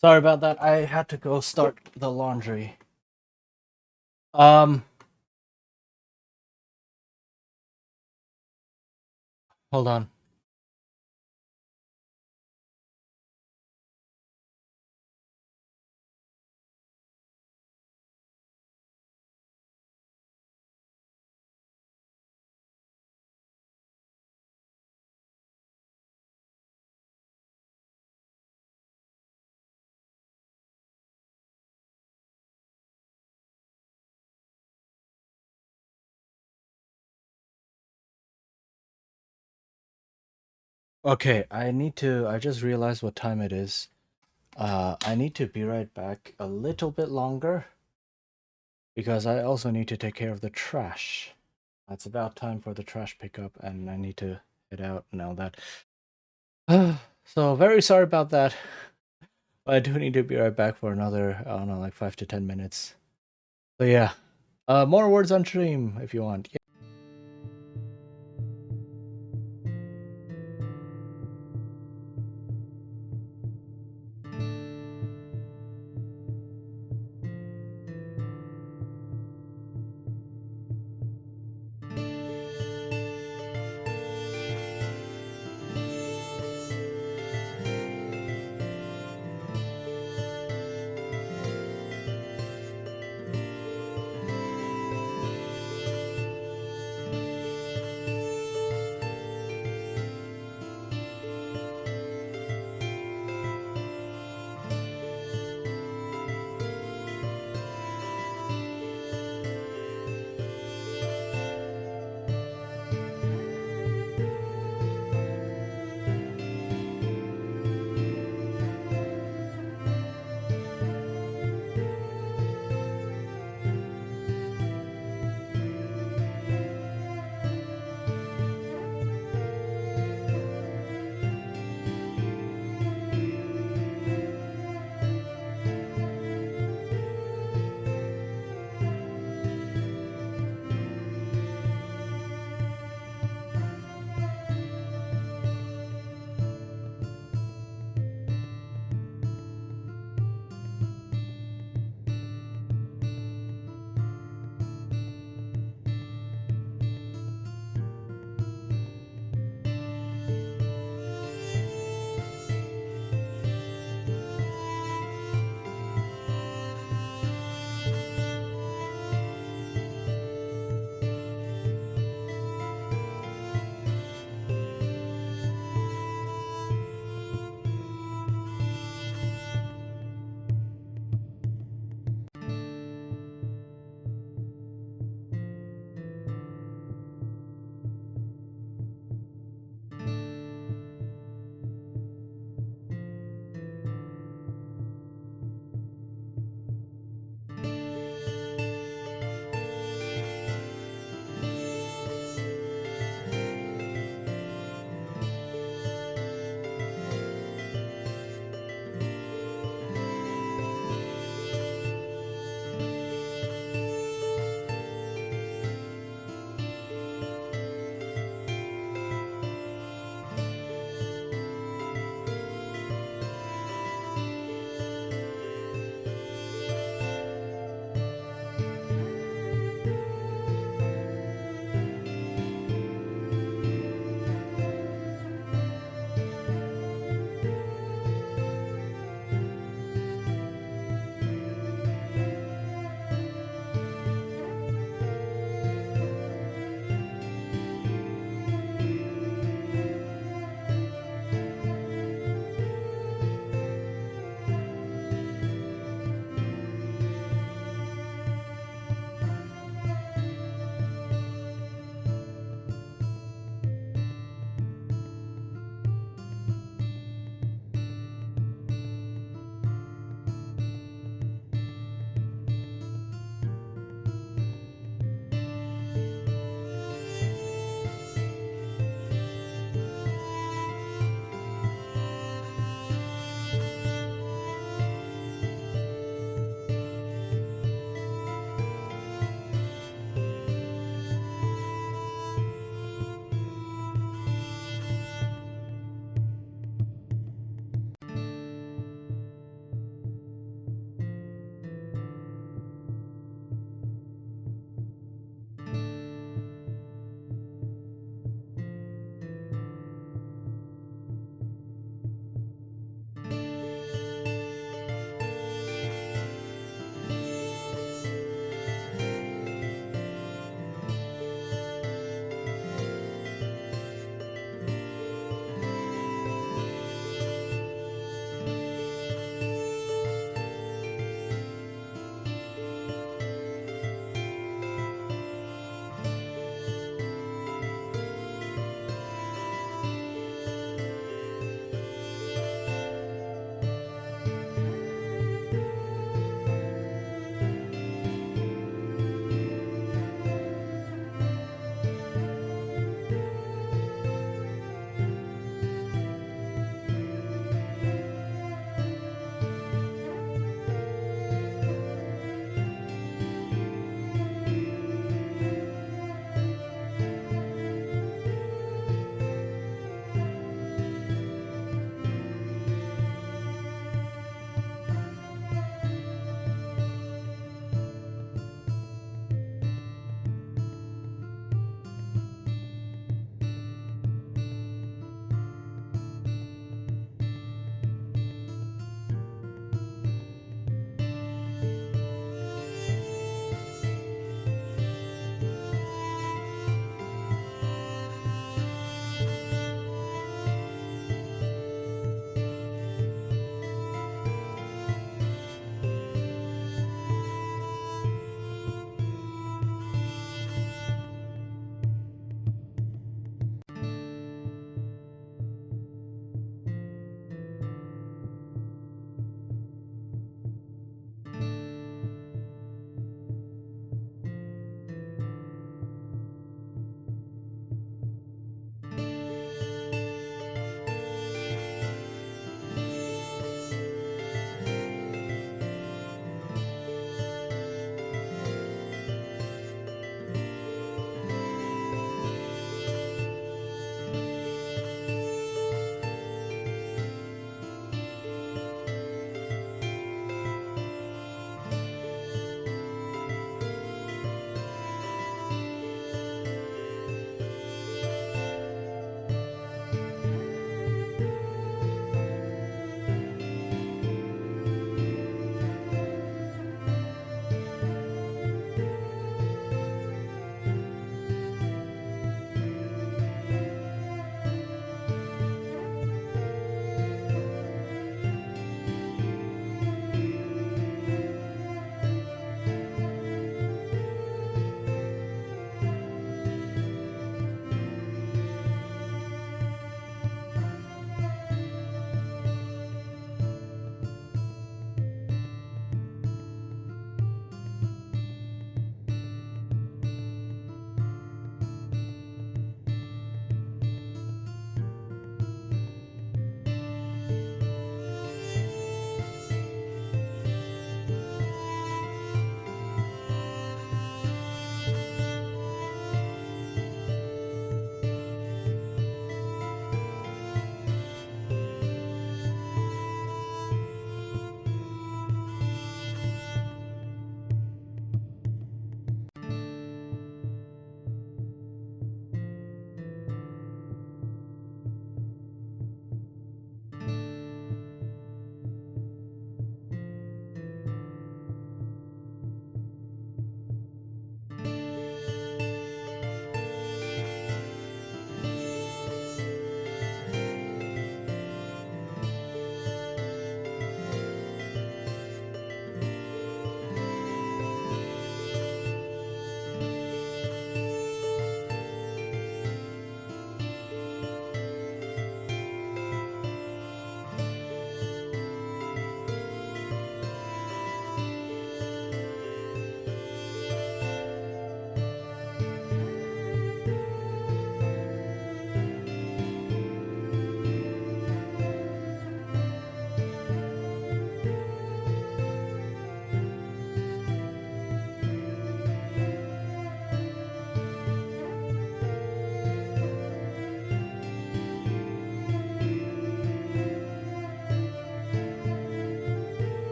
Sorry about that. I had to go start the laundry. Hold on. Okay, I just realized what time it is. I need to be right back a little bit longer because I also need to take care of the trash. It's about time for the trash pickup and I need to head out and all that. So very sorry about that. But I do need to be right back for another, I don't know, like 5 to 10 minutes. So yeah, more words on stream if you want.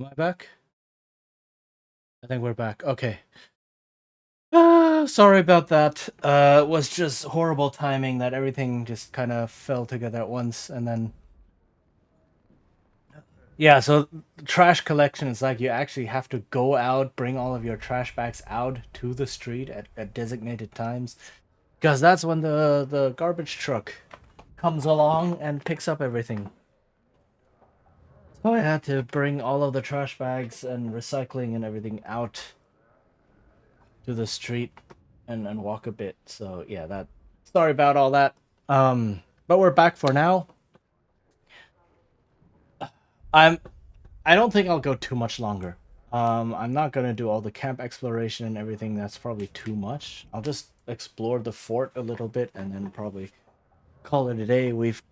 Am I back? I think we're back. Okay. Sorry about that. It was just horrible timing that everything just kind of fell together at once, and then yeah. So trash collection is like you actually have to go out, bring all of your trash bags out to the street at designated times, because that's when the garbage truck comes along and picks up everything. So I had to bring all of the trash bags and recycling and everything out to the street and walk a bit. So yeah, that sorry about all that. But we're back for now. I don't think I'll go too much longer. I'm not gonna do all the camp exploration and everything. That's probably too much. I'll just explore the fort a little bit and then probably call it a day. We've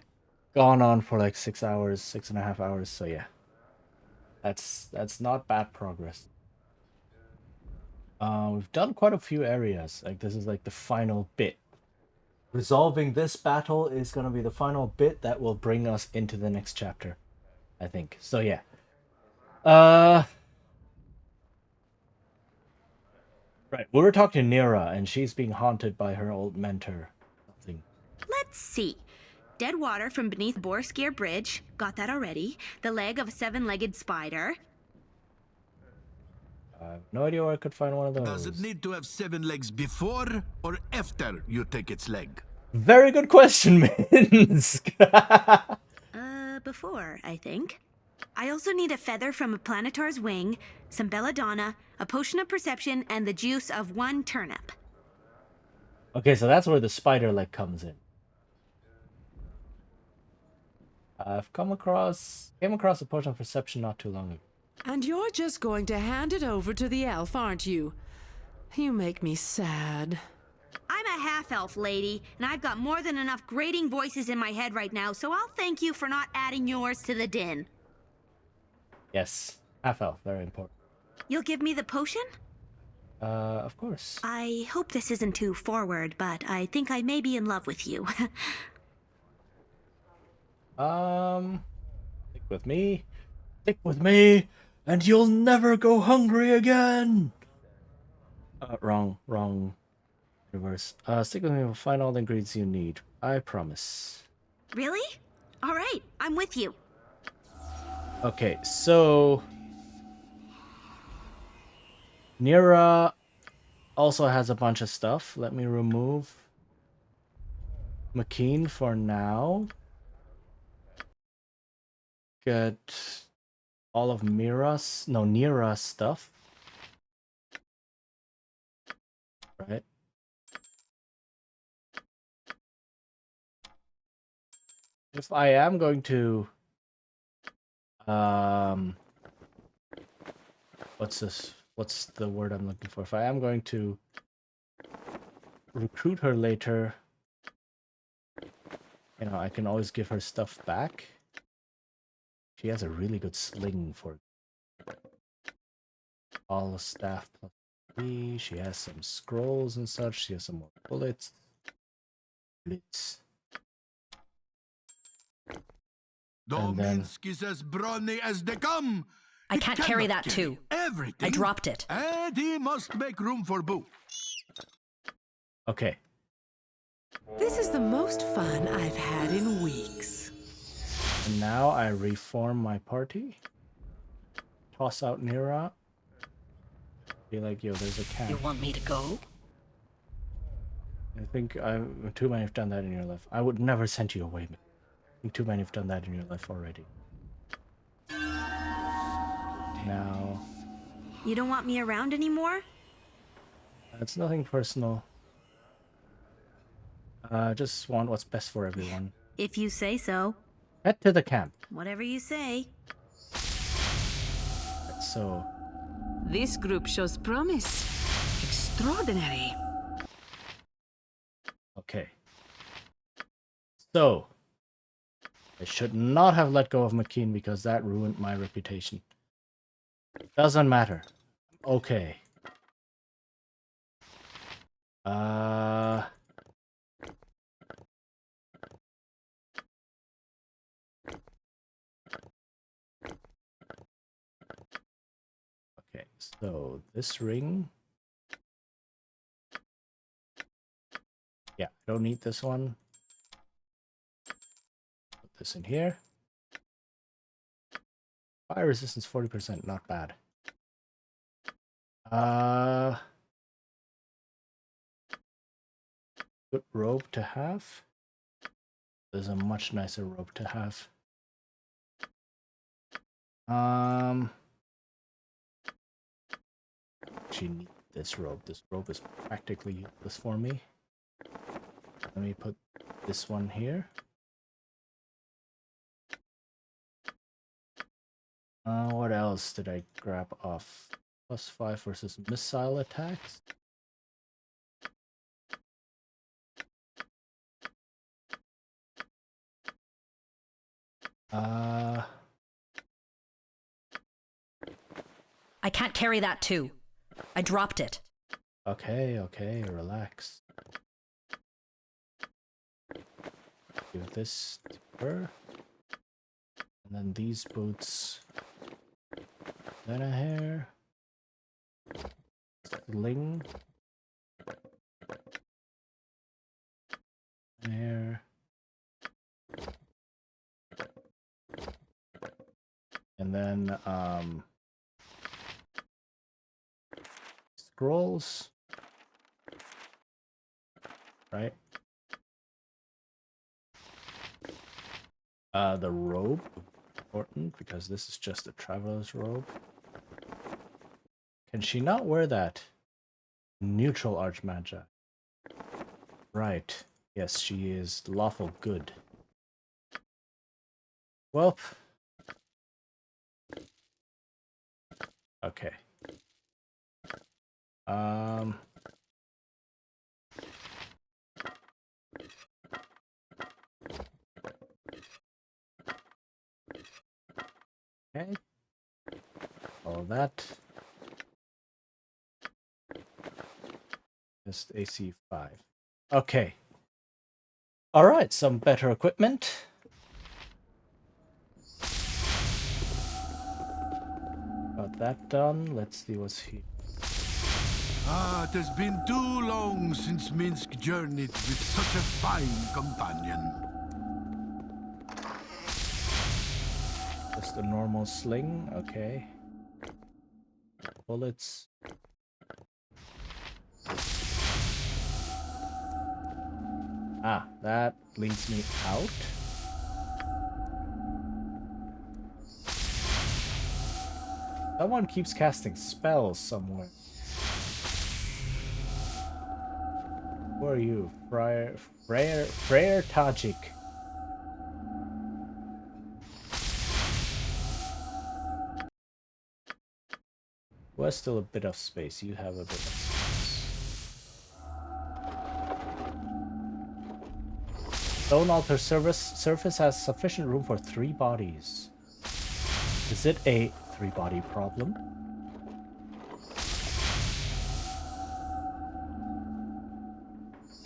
gone on for like 6 hours, 6.5 hours. So yeah, that's not bad progress. We've done quite a few areas. Like this is like the final bit. Resolving this battle is gonna be the final bit that will bring us into the next chapter, I think. So yeah. Right. We were talking to Nira, and she's being haunted by her old mentor. Something. Let's see. Dead water from beneath Borskier Bridge. Got that already. The leg of a seven-legged spider. I have no idea where I could find one of those. Does it need to have 7 legs before or after you take its leg? Very good question, Minsk. Before, I think. I also need a feather from a planetar's wing, some belladonna, a potion of perception, and the juice of 1 turnip. Okay, so that's where the spider leg comes in. I've came across a potion of perception not too long ago. And you're just going to hand it over to the elf, aren't you? You make me sad. I'm a half-elf, lady, and I've got more than enough grating voices in my head right now, so I'll thank you for not adding yours to the din. Yes, half-elf, very important. You'll give me the potion? Of course. I hope this isn't too forward, but I think I may be in love with you. Stick with me. Stick with me, and you'll never go hungry again. Wrong reverse. Stick with me, we'll find all the ingredients you need. I promise. Really? All right, I'm with you. Okay, so Nira also has a bunch of stuff. Let me remove McKean for now. Get all of Nira's stuff. Right. If I am going to what's this? What's the word I'm looking for? If I am going to recruit her later, you know, I can always give her stuff back. She has a really good sling for all the staff plus 3. She has some scrolls and such. She has some more bullets. Dominsk is as brawny as they come. I can't carry that too. Everything. I dropped it. And he must make room for Boo. Okay. This is the most fun I've had in weeks. And now I reform my party. Toss out Nira. Be like, yo, there's a camp. You want me to go? I think too many have done that in your life. I would never send you away, man. I think too many have done that in your life already. Now... You don't want me around anymore? It's nothing personal. Just want what's best for everyone. If you say so. Head to the camp. Whatever you say. So... This group shows promise. Extraordinary. Okay. So... I should not have let go of McKean because that ruined my reputation. Doesn't matter. Okay. So this ring. Yeah, I don't need this one. Put this in here. Fire resistance 40%, not bad. Good robe to have. There's a much nicer robe to have. Actually need this robe. This robe is practically useless for me. Let me put this one here. What else did I grab off? +5 versus missile attacks. I can't carry that too. I dropped it. Okay, relax. Give this to her. And then these boots. Then a hair. Sling. Hair. And then scrolls. Right? The robe, important because this is just a traveler's robe. Can she not wear that? Neutral Archmagi. Right. Yes, she is lawful good. Well. Okay. Okay. All that. Just AC 5. Okay. Alright, some better equipment. Got that done. Let's see what's here. It has been too long since Minsk journeyed with such a fine companion. Just a normal sling, okay. Bullets. That leads me out. Someone keeps casting spells somewhere. Who are you? Freyer Tajik. Who has still a bit of space? You have a bit of space. Stone altar surface has sufficient room for 3 bodies. Is it a 3-body problem?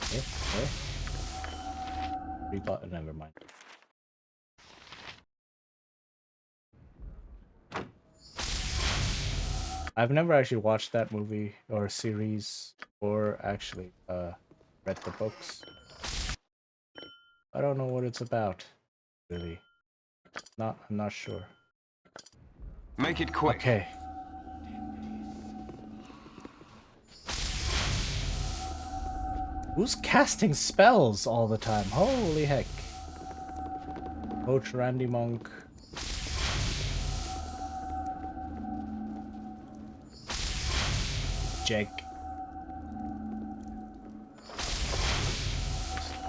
Okay. 3-body, never mind. I've never actually watched that movie or series or actually read the books. I don't know what it's about, really. I'm not sure. Make it quick. Okay. Who's casting spells all the time? Holy heck. Coach Randy Monk. Jake.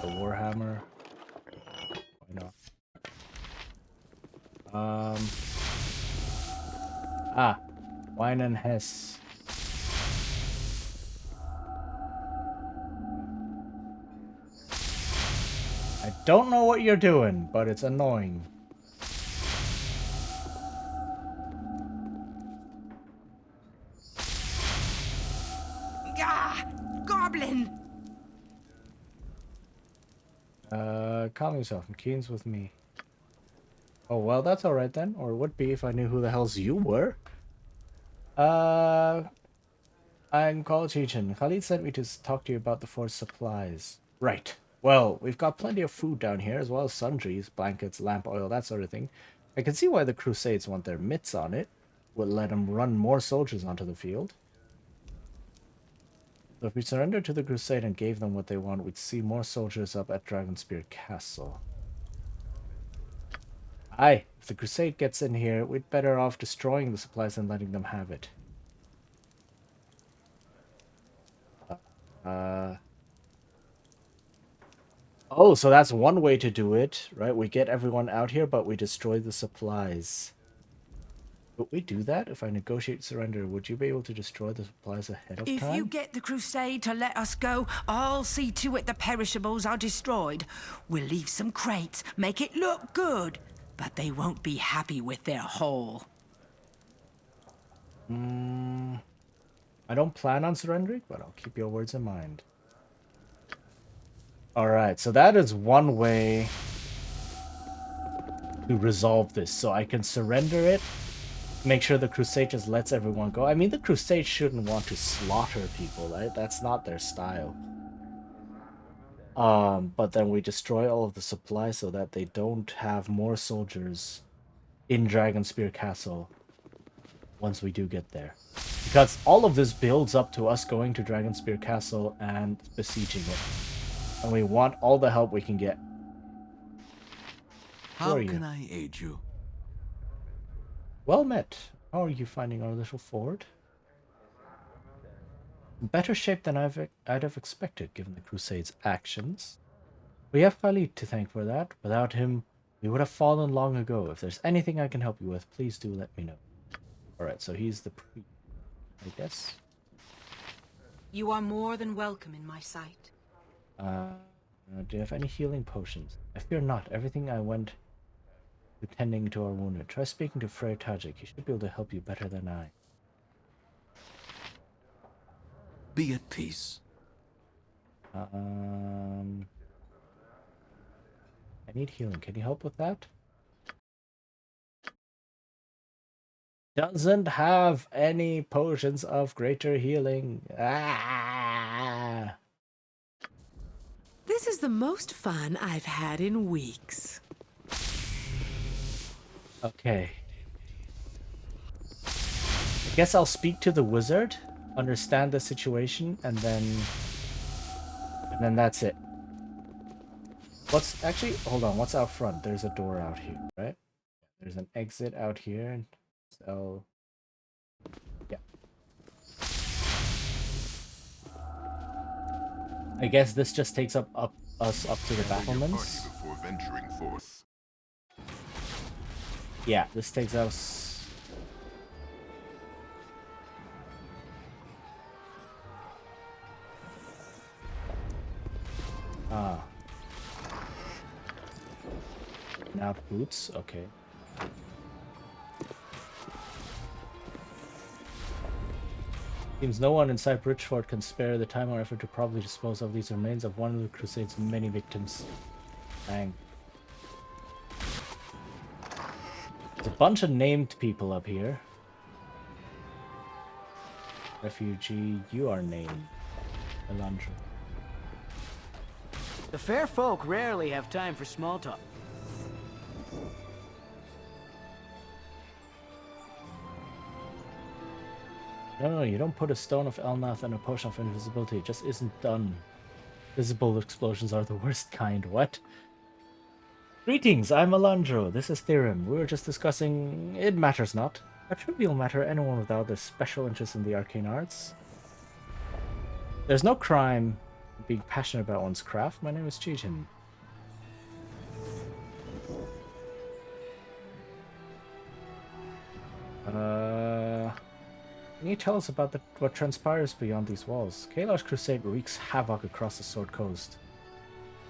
The Warhammer. Why not? Wine and Hess. I don't know what you're doing, but it's annoying. Goblin! Calm yourself. Keen's with me. Oh, well, that's alright then. Or would be if I knew who the hells you were. I'm called Chechen. Khalid sent me to talk to you about the force supplies. Right. Well, we've got plenty of food down here, as well as sundries, blankets, lamp oil, that sort of thing. I can see why the Crusades want their mitts on it. Would let them run more soldiers onto the field. So if we surrendered to the Crusade and gave them what they want, we'd see more soldiers up at Dragonspear Castle. Aye, if the Crusade gets in here, we'd better off destroying the supplies than letting them have it. Oh, so that's one way to do it, right? We get everyone out here, but we destroy the supplies. Would we do that? If I negotiate surrender, would you be able to destroy the supplies ahead of If time? you get the Crusade to let us go, I'll see to it the perishables are destroyed. We'll leave some crates, make it look good, but they won't be happy with their haul. I don't plan on surrendering, but I'll keep your words in mind. Alright, so that is one way to resolve this. So I can surrender it, make sure the Crusade just lets everyone go. I mean, the Crusade shouldn't want to slaughter people, right? That's not their style. But then we destroy all of the supplies so that they don't have more soldiers in Dragonspear Castle once we do get there. Because all of this builds up to us going to Dragonspear Castle and besieging it. And we want all the help we can get. How can I aid you? Well met. How are you finding our little fort? In better shape than I'd have expected, given the Crusade's actions. We have Khalid to thank for that. Without him, we would have fallen long ago. If there's anything I can help you with, please do let me know. Alright, so he's the priest, I guess. You are more than welcome in my sight. Do you have any healing potions? I fear not. Everything I went to tending to our wounded. Try speaking to Frey Tajik. He should be able to help you better than I. Be at peace. I need healing. Can you help with that? Doesn't have any potions of greater healing. Ah! This is the most fun I've had in weeks. Okay. I guess I'll speak to the wizard, understand the situation, and then that's it. What's actually, hold on, what's out front? There's a door out here, right? There's an exit out here. So yeah. I guess this just takes us up to the battlements. Before venturing forth. Yeah, this takes us. Now boots, okay. Seems no one inside Bridgefort can spare the time or effort to properly dispose of these remains of one of the Crusade's many victims. Dang. There's a bunch of named people up here. Refugee, you are named. Elandra. The fair folk rarely have time for small talk. No, you don't put a stone of Elnath and a potion of invisibility. It just isn't done. Visible explosions are the worst kind. What? Greetings, I'm Alandro. This is Theorem. We were just discussing... It matters not. A trivial matter, anyone without a special interest in the arcane arts. There's no crime in being passionate about one's craft. My name is Cheatin. Can you tell us about what transpires beyond these walls? Kalar's crusade wreaks havoc across the Sword Coast.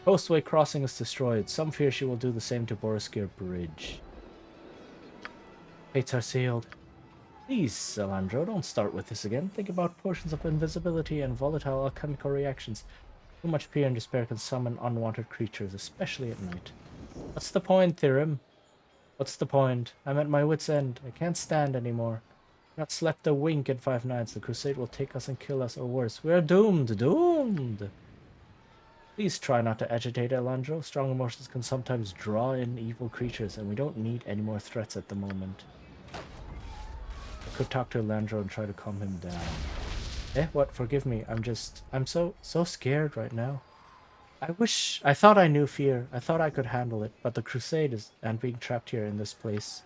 Coastway Crossing is destroyed. Some fear she will do the same to Boriskir Bridge. Fates are sealed. Please, Salandro, don't start with this again. Think about potions of invisibility and volatile alchemical reactions. Too much fear and despair can summon unwanted creatures, especially at night. What's the point, Theorem? What's the point? I'm at my wit's end. I can't stand anymore. Not slept a wink in 5 nights. The crusade will take us and kill us, or worse. We're doomed, doomed! Please try not to agitate, Elandro. Strong emotions can sometimes draw in evil creatures, and we don't need any more threats at the moment. I could talk to Elandro and try to calm him down. Eh, what? Forgive me. I'm so scared right now. I thought I knew fear. I thought I could handle it, but the crusade and being trapped here in this place.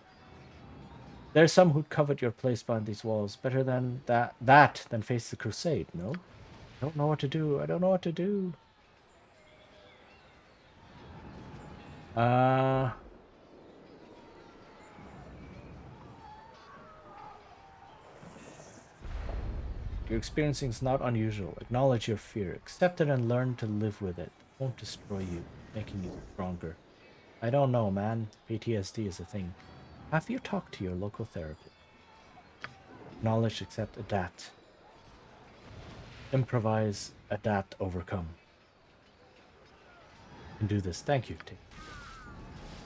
There's some who'd covet your place behind these walls. Better than that than face the crusade, no? I don't know what to do. I don't know what to do. Your experiencing is not unusual. Acknowledge your fear. Accept it and learn to live with it. It won't destroy you, making you stronger. I don't know, man. PTSD is a thing. Have you talked to your local therapist? Acknowledge, accept, adapt. Improvise, adapt, overcome. You can do this. Thank you.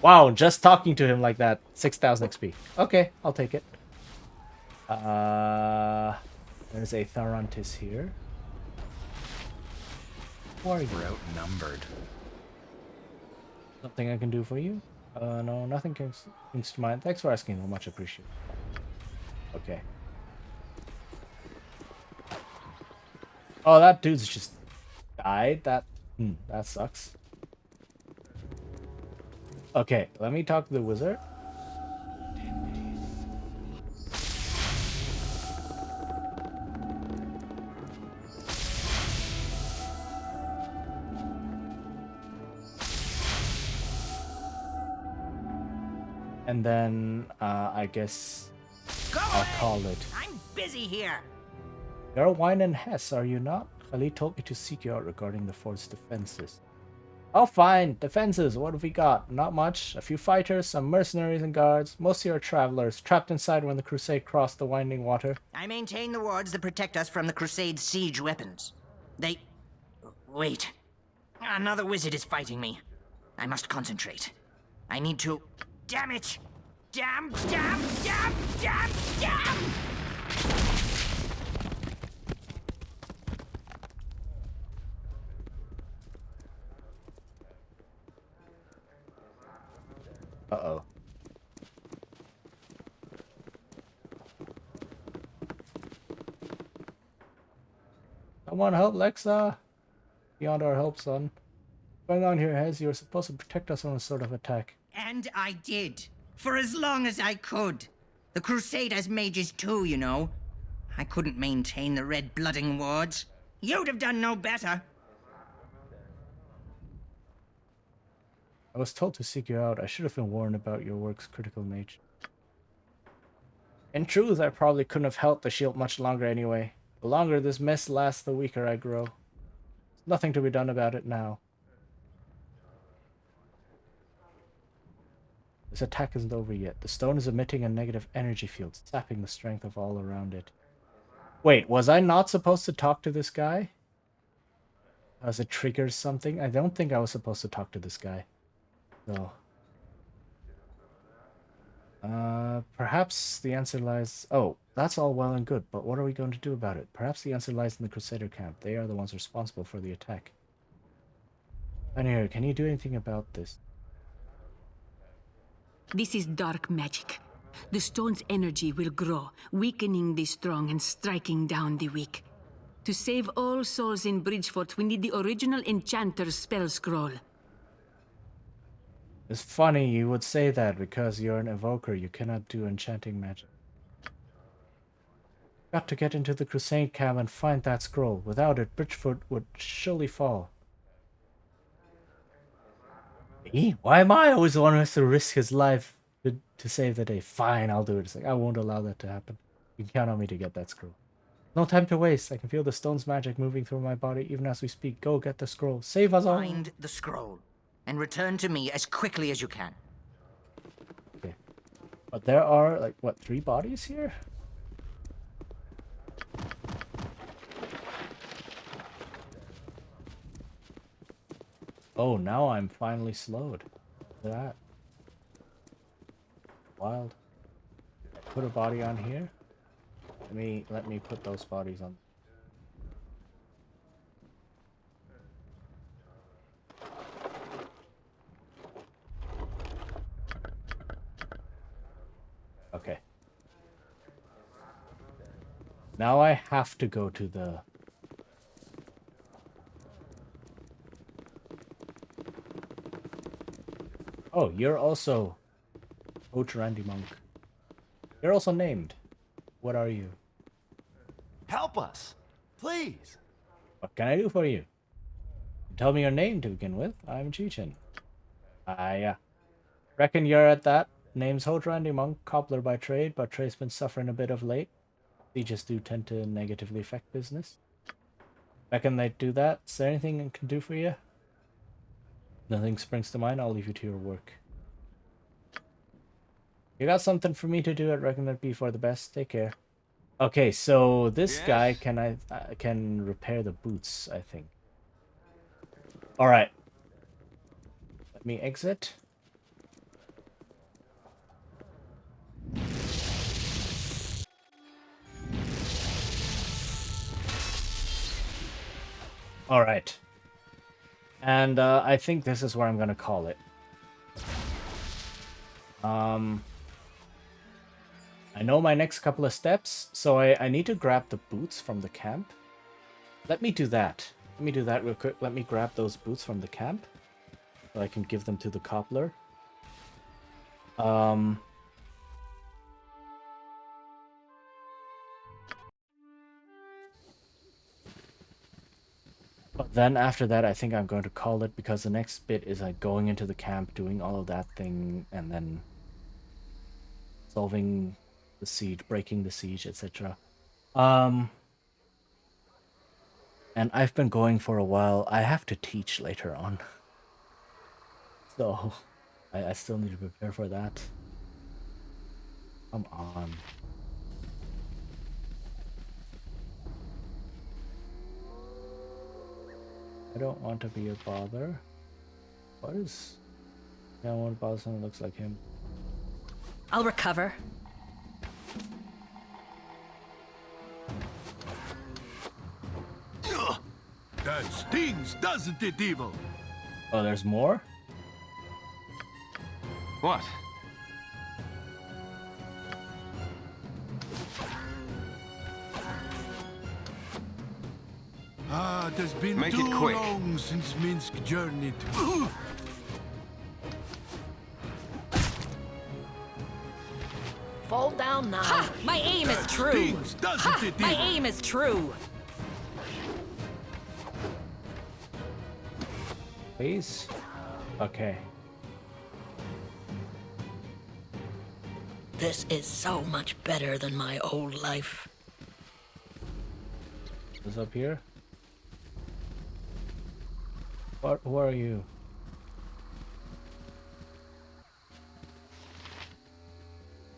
Wow, just talking to him like that. 6,000 XP. Okay, I'll take it. There's a Tharantis here. Who are you? We're outnumbered. Something I can do for you? No, nothing comes to mind. Thanks for asking. Well, much appreciated. Okay. Oh, that dude's just died. That sucks. Okay, let me talk to the wizard. And then, I guess I'll call it. I'm busy here. You're Wine and Hess, are you not? Khalid told me to seek you out regarding the fort's defenses. Oh, fine. Defenses, what have we got? Not much. A few fighters, some mercenaries and guards. Mostly are travelers, trapped inside when the crusade crossed the winding water. I maintain the wards that protect us from the Crusade's siege weapons. They... Wait. Another wizard is fighting me. I must concentrate. I need to... Damn it! Damn! Uh-oh. Someone help Lexa! Beyond our help, son. What's going on here, Hez? You were supposed to protect us from a sort of attack. And I did. For as long as I could. The Crusade has mages too, you know. I couldn't maintain the red blooding wards. You'd have done no better. I was told to seek you out. I should have been warned about your work's critical nature. In truth, I probably couldn't have held the shield much longer anyway. The longer this mess lasts, the weaker I grow. There's nothing to be done about it now. This attack isn't over yet. The stone is emitting a negative energy field, sapping the strength of all around it. Wait, was I not supposed to talk to this guy? As it triggers something? I don't think I was supposed to talk to this guy. So... perhaps the answer lies... Oh, that's all well and good, but what are we going to do about it? Perhaps the answer lies in the Crusader camp. They are the ones responsible for the attack. Anyway, can you do anything about this? This is dark magic. The stone's energy will grow, weakening the strong and striking down the weak. To save all souls in Bridgefort, we need the original Enchanter's spell scroll. It's funny you would say that because you're an evoker. You cannot do enchanting magic. Got to get into the Crusade camp and find that scroll. Without it, Bridgefort would surely fall. Me? Why am I always the one who has to risk his life to save the day? Fine, I'll do it. It's like, I won't allow that to happen. You can count on me to get that scroll. No time to waste. I can feel the stone's magic moving through my body even as we speak. Go get the scroll. Save us all. Find the scroll and return to me as quickly as you can. Okay. But there are, like, what, 3 bodies here? Oh, now I'm finally slowed. Look at that. Wild. Put a body on here. Let me put those bodies on. Okay. Now I have to go to the... Oh, you're also... Coach Randy Monk. You're also named. What are you? Help us, please. What can I do for you? Tell me your name to begin with. I'm Cheechin. I reckon you're at that. Name's Holt Randy Monk, cobbler by trade, but trade's been suffering a bit of late. Sieges do tend to negatively affect business. Reckon they'd do that. Is there anything I can do for you? Nothing springs to mind. I'll leave you to your work. You got something for me to do? I reckon that'd be for the best. Take care. Okay, so this guy can repair the boots, I think. All right. Let me exit. All right. And I think this is where I'm gonna call it. I know my next couple of steps, so I need to grab the boots from the camp. Let me do that. Let me do that real quick. Let me grab those boots from the camp, so I can give them to the cobbler. But then after that, I think I'm going to call it, because the next bit is like going into the camp, doing all of that thing, and then solving the siege, breaking the siege, etc. And I've been going for a while. I have to teach later on. So, I still need to prepare for that. Come on. I don't want to be a bother. What is... I don't want to bother someone who looks like him. I'll recover. That stings, doesn't it, Evil? Oh, there's more? What? Ah, it has been Make too it quick. long since Minsk journeyed. Fall down now. Ha! My aim is true. Stings, doesn't Ha! it, My Evil? aim is true. Please? Okay. This is so much better than my old life. What's up here? Who are you?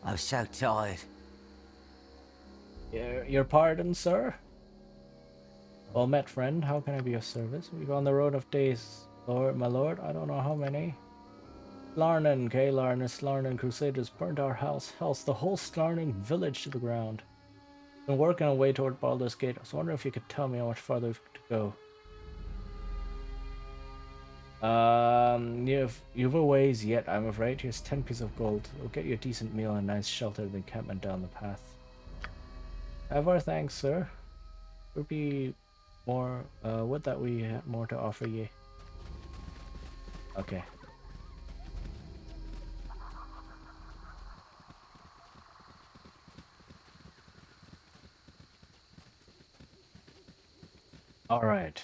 I'm so tired. Your pardon, sir? Well met, friend. How can I be of service? We've on the road of days, Lord, my lord. I don't know how many. Slarnen, Slarnen Crusaders burnt our house, the whole Slarnen village to the ground. Been working our way toward Baldur's Gate. I was wondering if you could tell me how much farther we've to go. You've a ways yet, I'm afraid. Here's 10 pieces of gold. We'll get you a decent meal and a nice sheltered encampment down the path. Have our thanks, sir. Would be more, would that we have more to offer ye. Okay. Alright.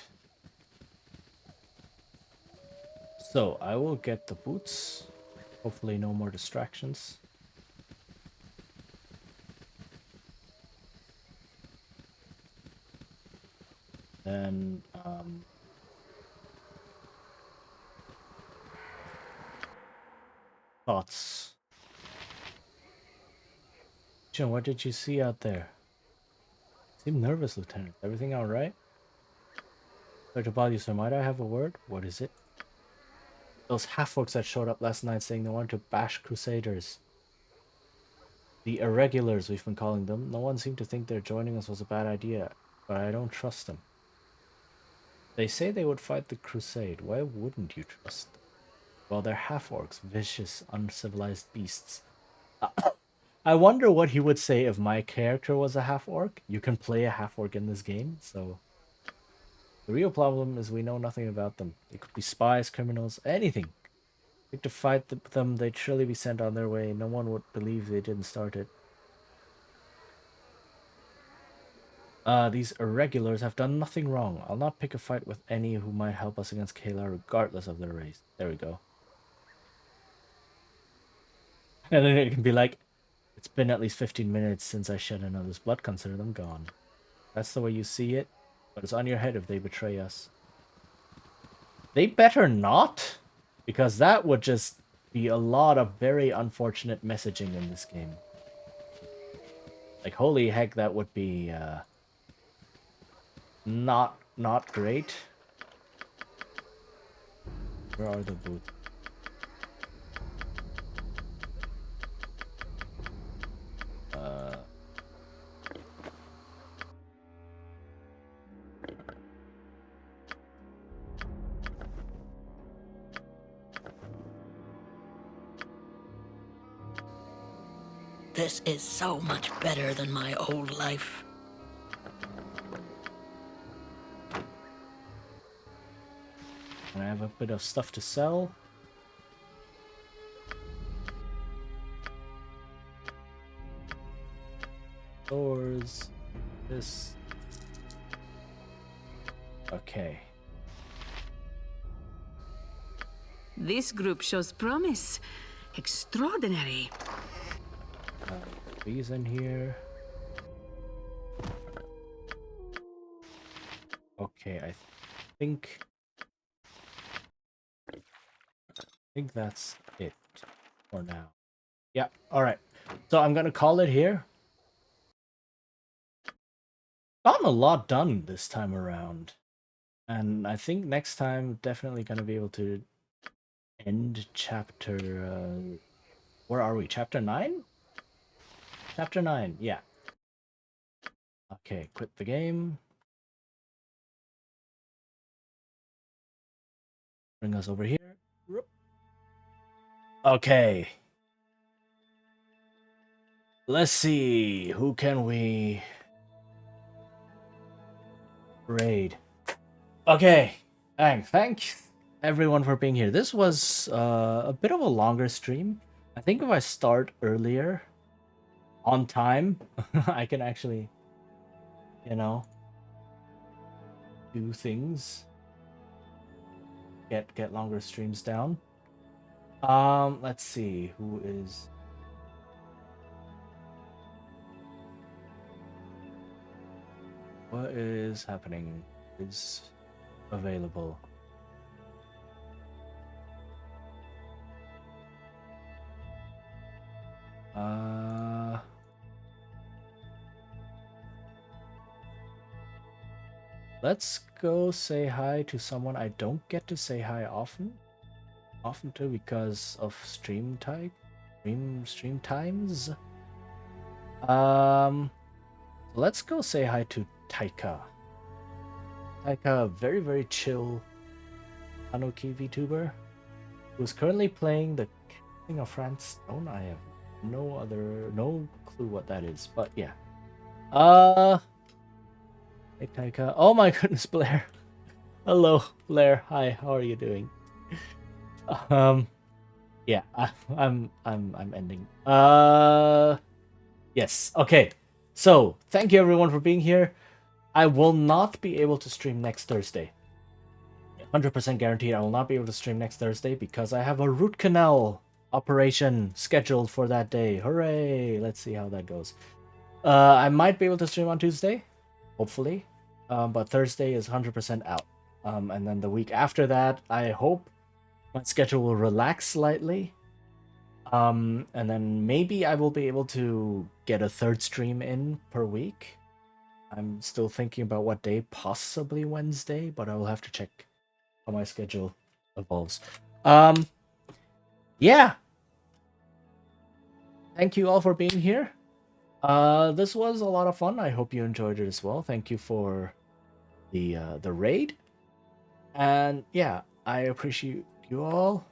So, I will get the boots. Hopefully no more distractions. Then, thoughts. Jim, what did you see out there? Seem nervous, Lieutenant. Everything alright? Sorry to bother you, sir. Might I have a word? What is it? Those half-orcs that showed up last night saying they wanted to bash Crusaders. The irregulars, we've been calling them. No one seemed to think their joining us was a bad idea, but I don't trust them. They say they would fight the Crusade. Why wouldn't you trust them? Well, they're half-orcs, vicious, uncivilized beasts. I wonder what he would say if my character was a half-orc. You can play a half-orc in this game, so... The real problem is we know nothing about them. They could be spies, criminals, anything. If to fight them, they'd surely be sent on their way. No one would believe they didn't start it. These irregulars have done nothing wrong. I'll not pick a fight with any who might help us against Kayla, regardless of their race. There we go. And then it can be like, it's been at least 15 minutes since I shed another's blood. Consider them gone. That's the way you see it, but it's on your head if they betray us. They better not, because that would just be a lot of very unfortunate messaging in this game. Like, holy heck, that would be not great. Where are the boots? This is so much better than my old life. And I have a bit of stuff to sell. Doors. This. Okay. This group shows promise. Extraordinary. These in here. Okay, I think that's it for now. Yeah, alright. So I'm gonna call it here. Gotten a lot done this time around. And I think next time definitely gonna be able to end chapter where are we? Chapter 9? Chapter 9, yeah. Okay, quit the game. Bring us over here. Okay. Let's see. Who can we raid? Okay. Thanks everyone for being here. This was a bit of a longer stream. I think if I start earlier on time, I can actually, you know, do things. Get longer streams down. Let's see who is. What is happening? Is available. Let's go say hi to someone I don't get to say hi often to because of stream times. Let's go say hi to Taika. Taika, a very, very chill Tanuki VTuber who's currently playing the King of France Stone. I have no clue what that is, but yeah. Hey Taika. Oh my goodness, Blair. Hello, Blair. Hi, how are you doing? Yeah, I'm ending. Yes. Okay. So, thank you everyone for being here. I will not be able to stream next Thursday. 100% guaranteed I will not be able to stream next Thursday because I have a root canal operation scheduled for that day. Hooray! Let's see how that goes. I might be able to stream on Tuesday, hopefully. But Thursday is 100% out. And then the week after that, I hope my schedule will relax slightly. And then maybe I will be able to get a third stream in per week. I'm still thinking about what day, possibly Wednesday, but I will have to check how my schedule evolves. Yeah. thank you all for being here. This was a lot of fun. I hope you enjoyed it as well. Thank you for the raid. And yeah, I appreciate you all.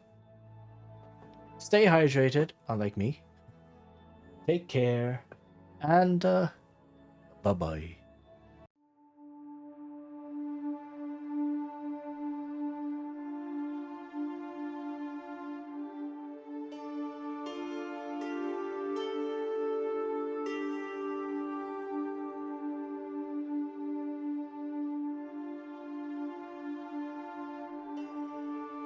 Stay hydrated, unlike me. Take care, and bye-bye.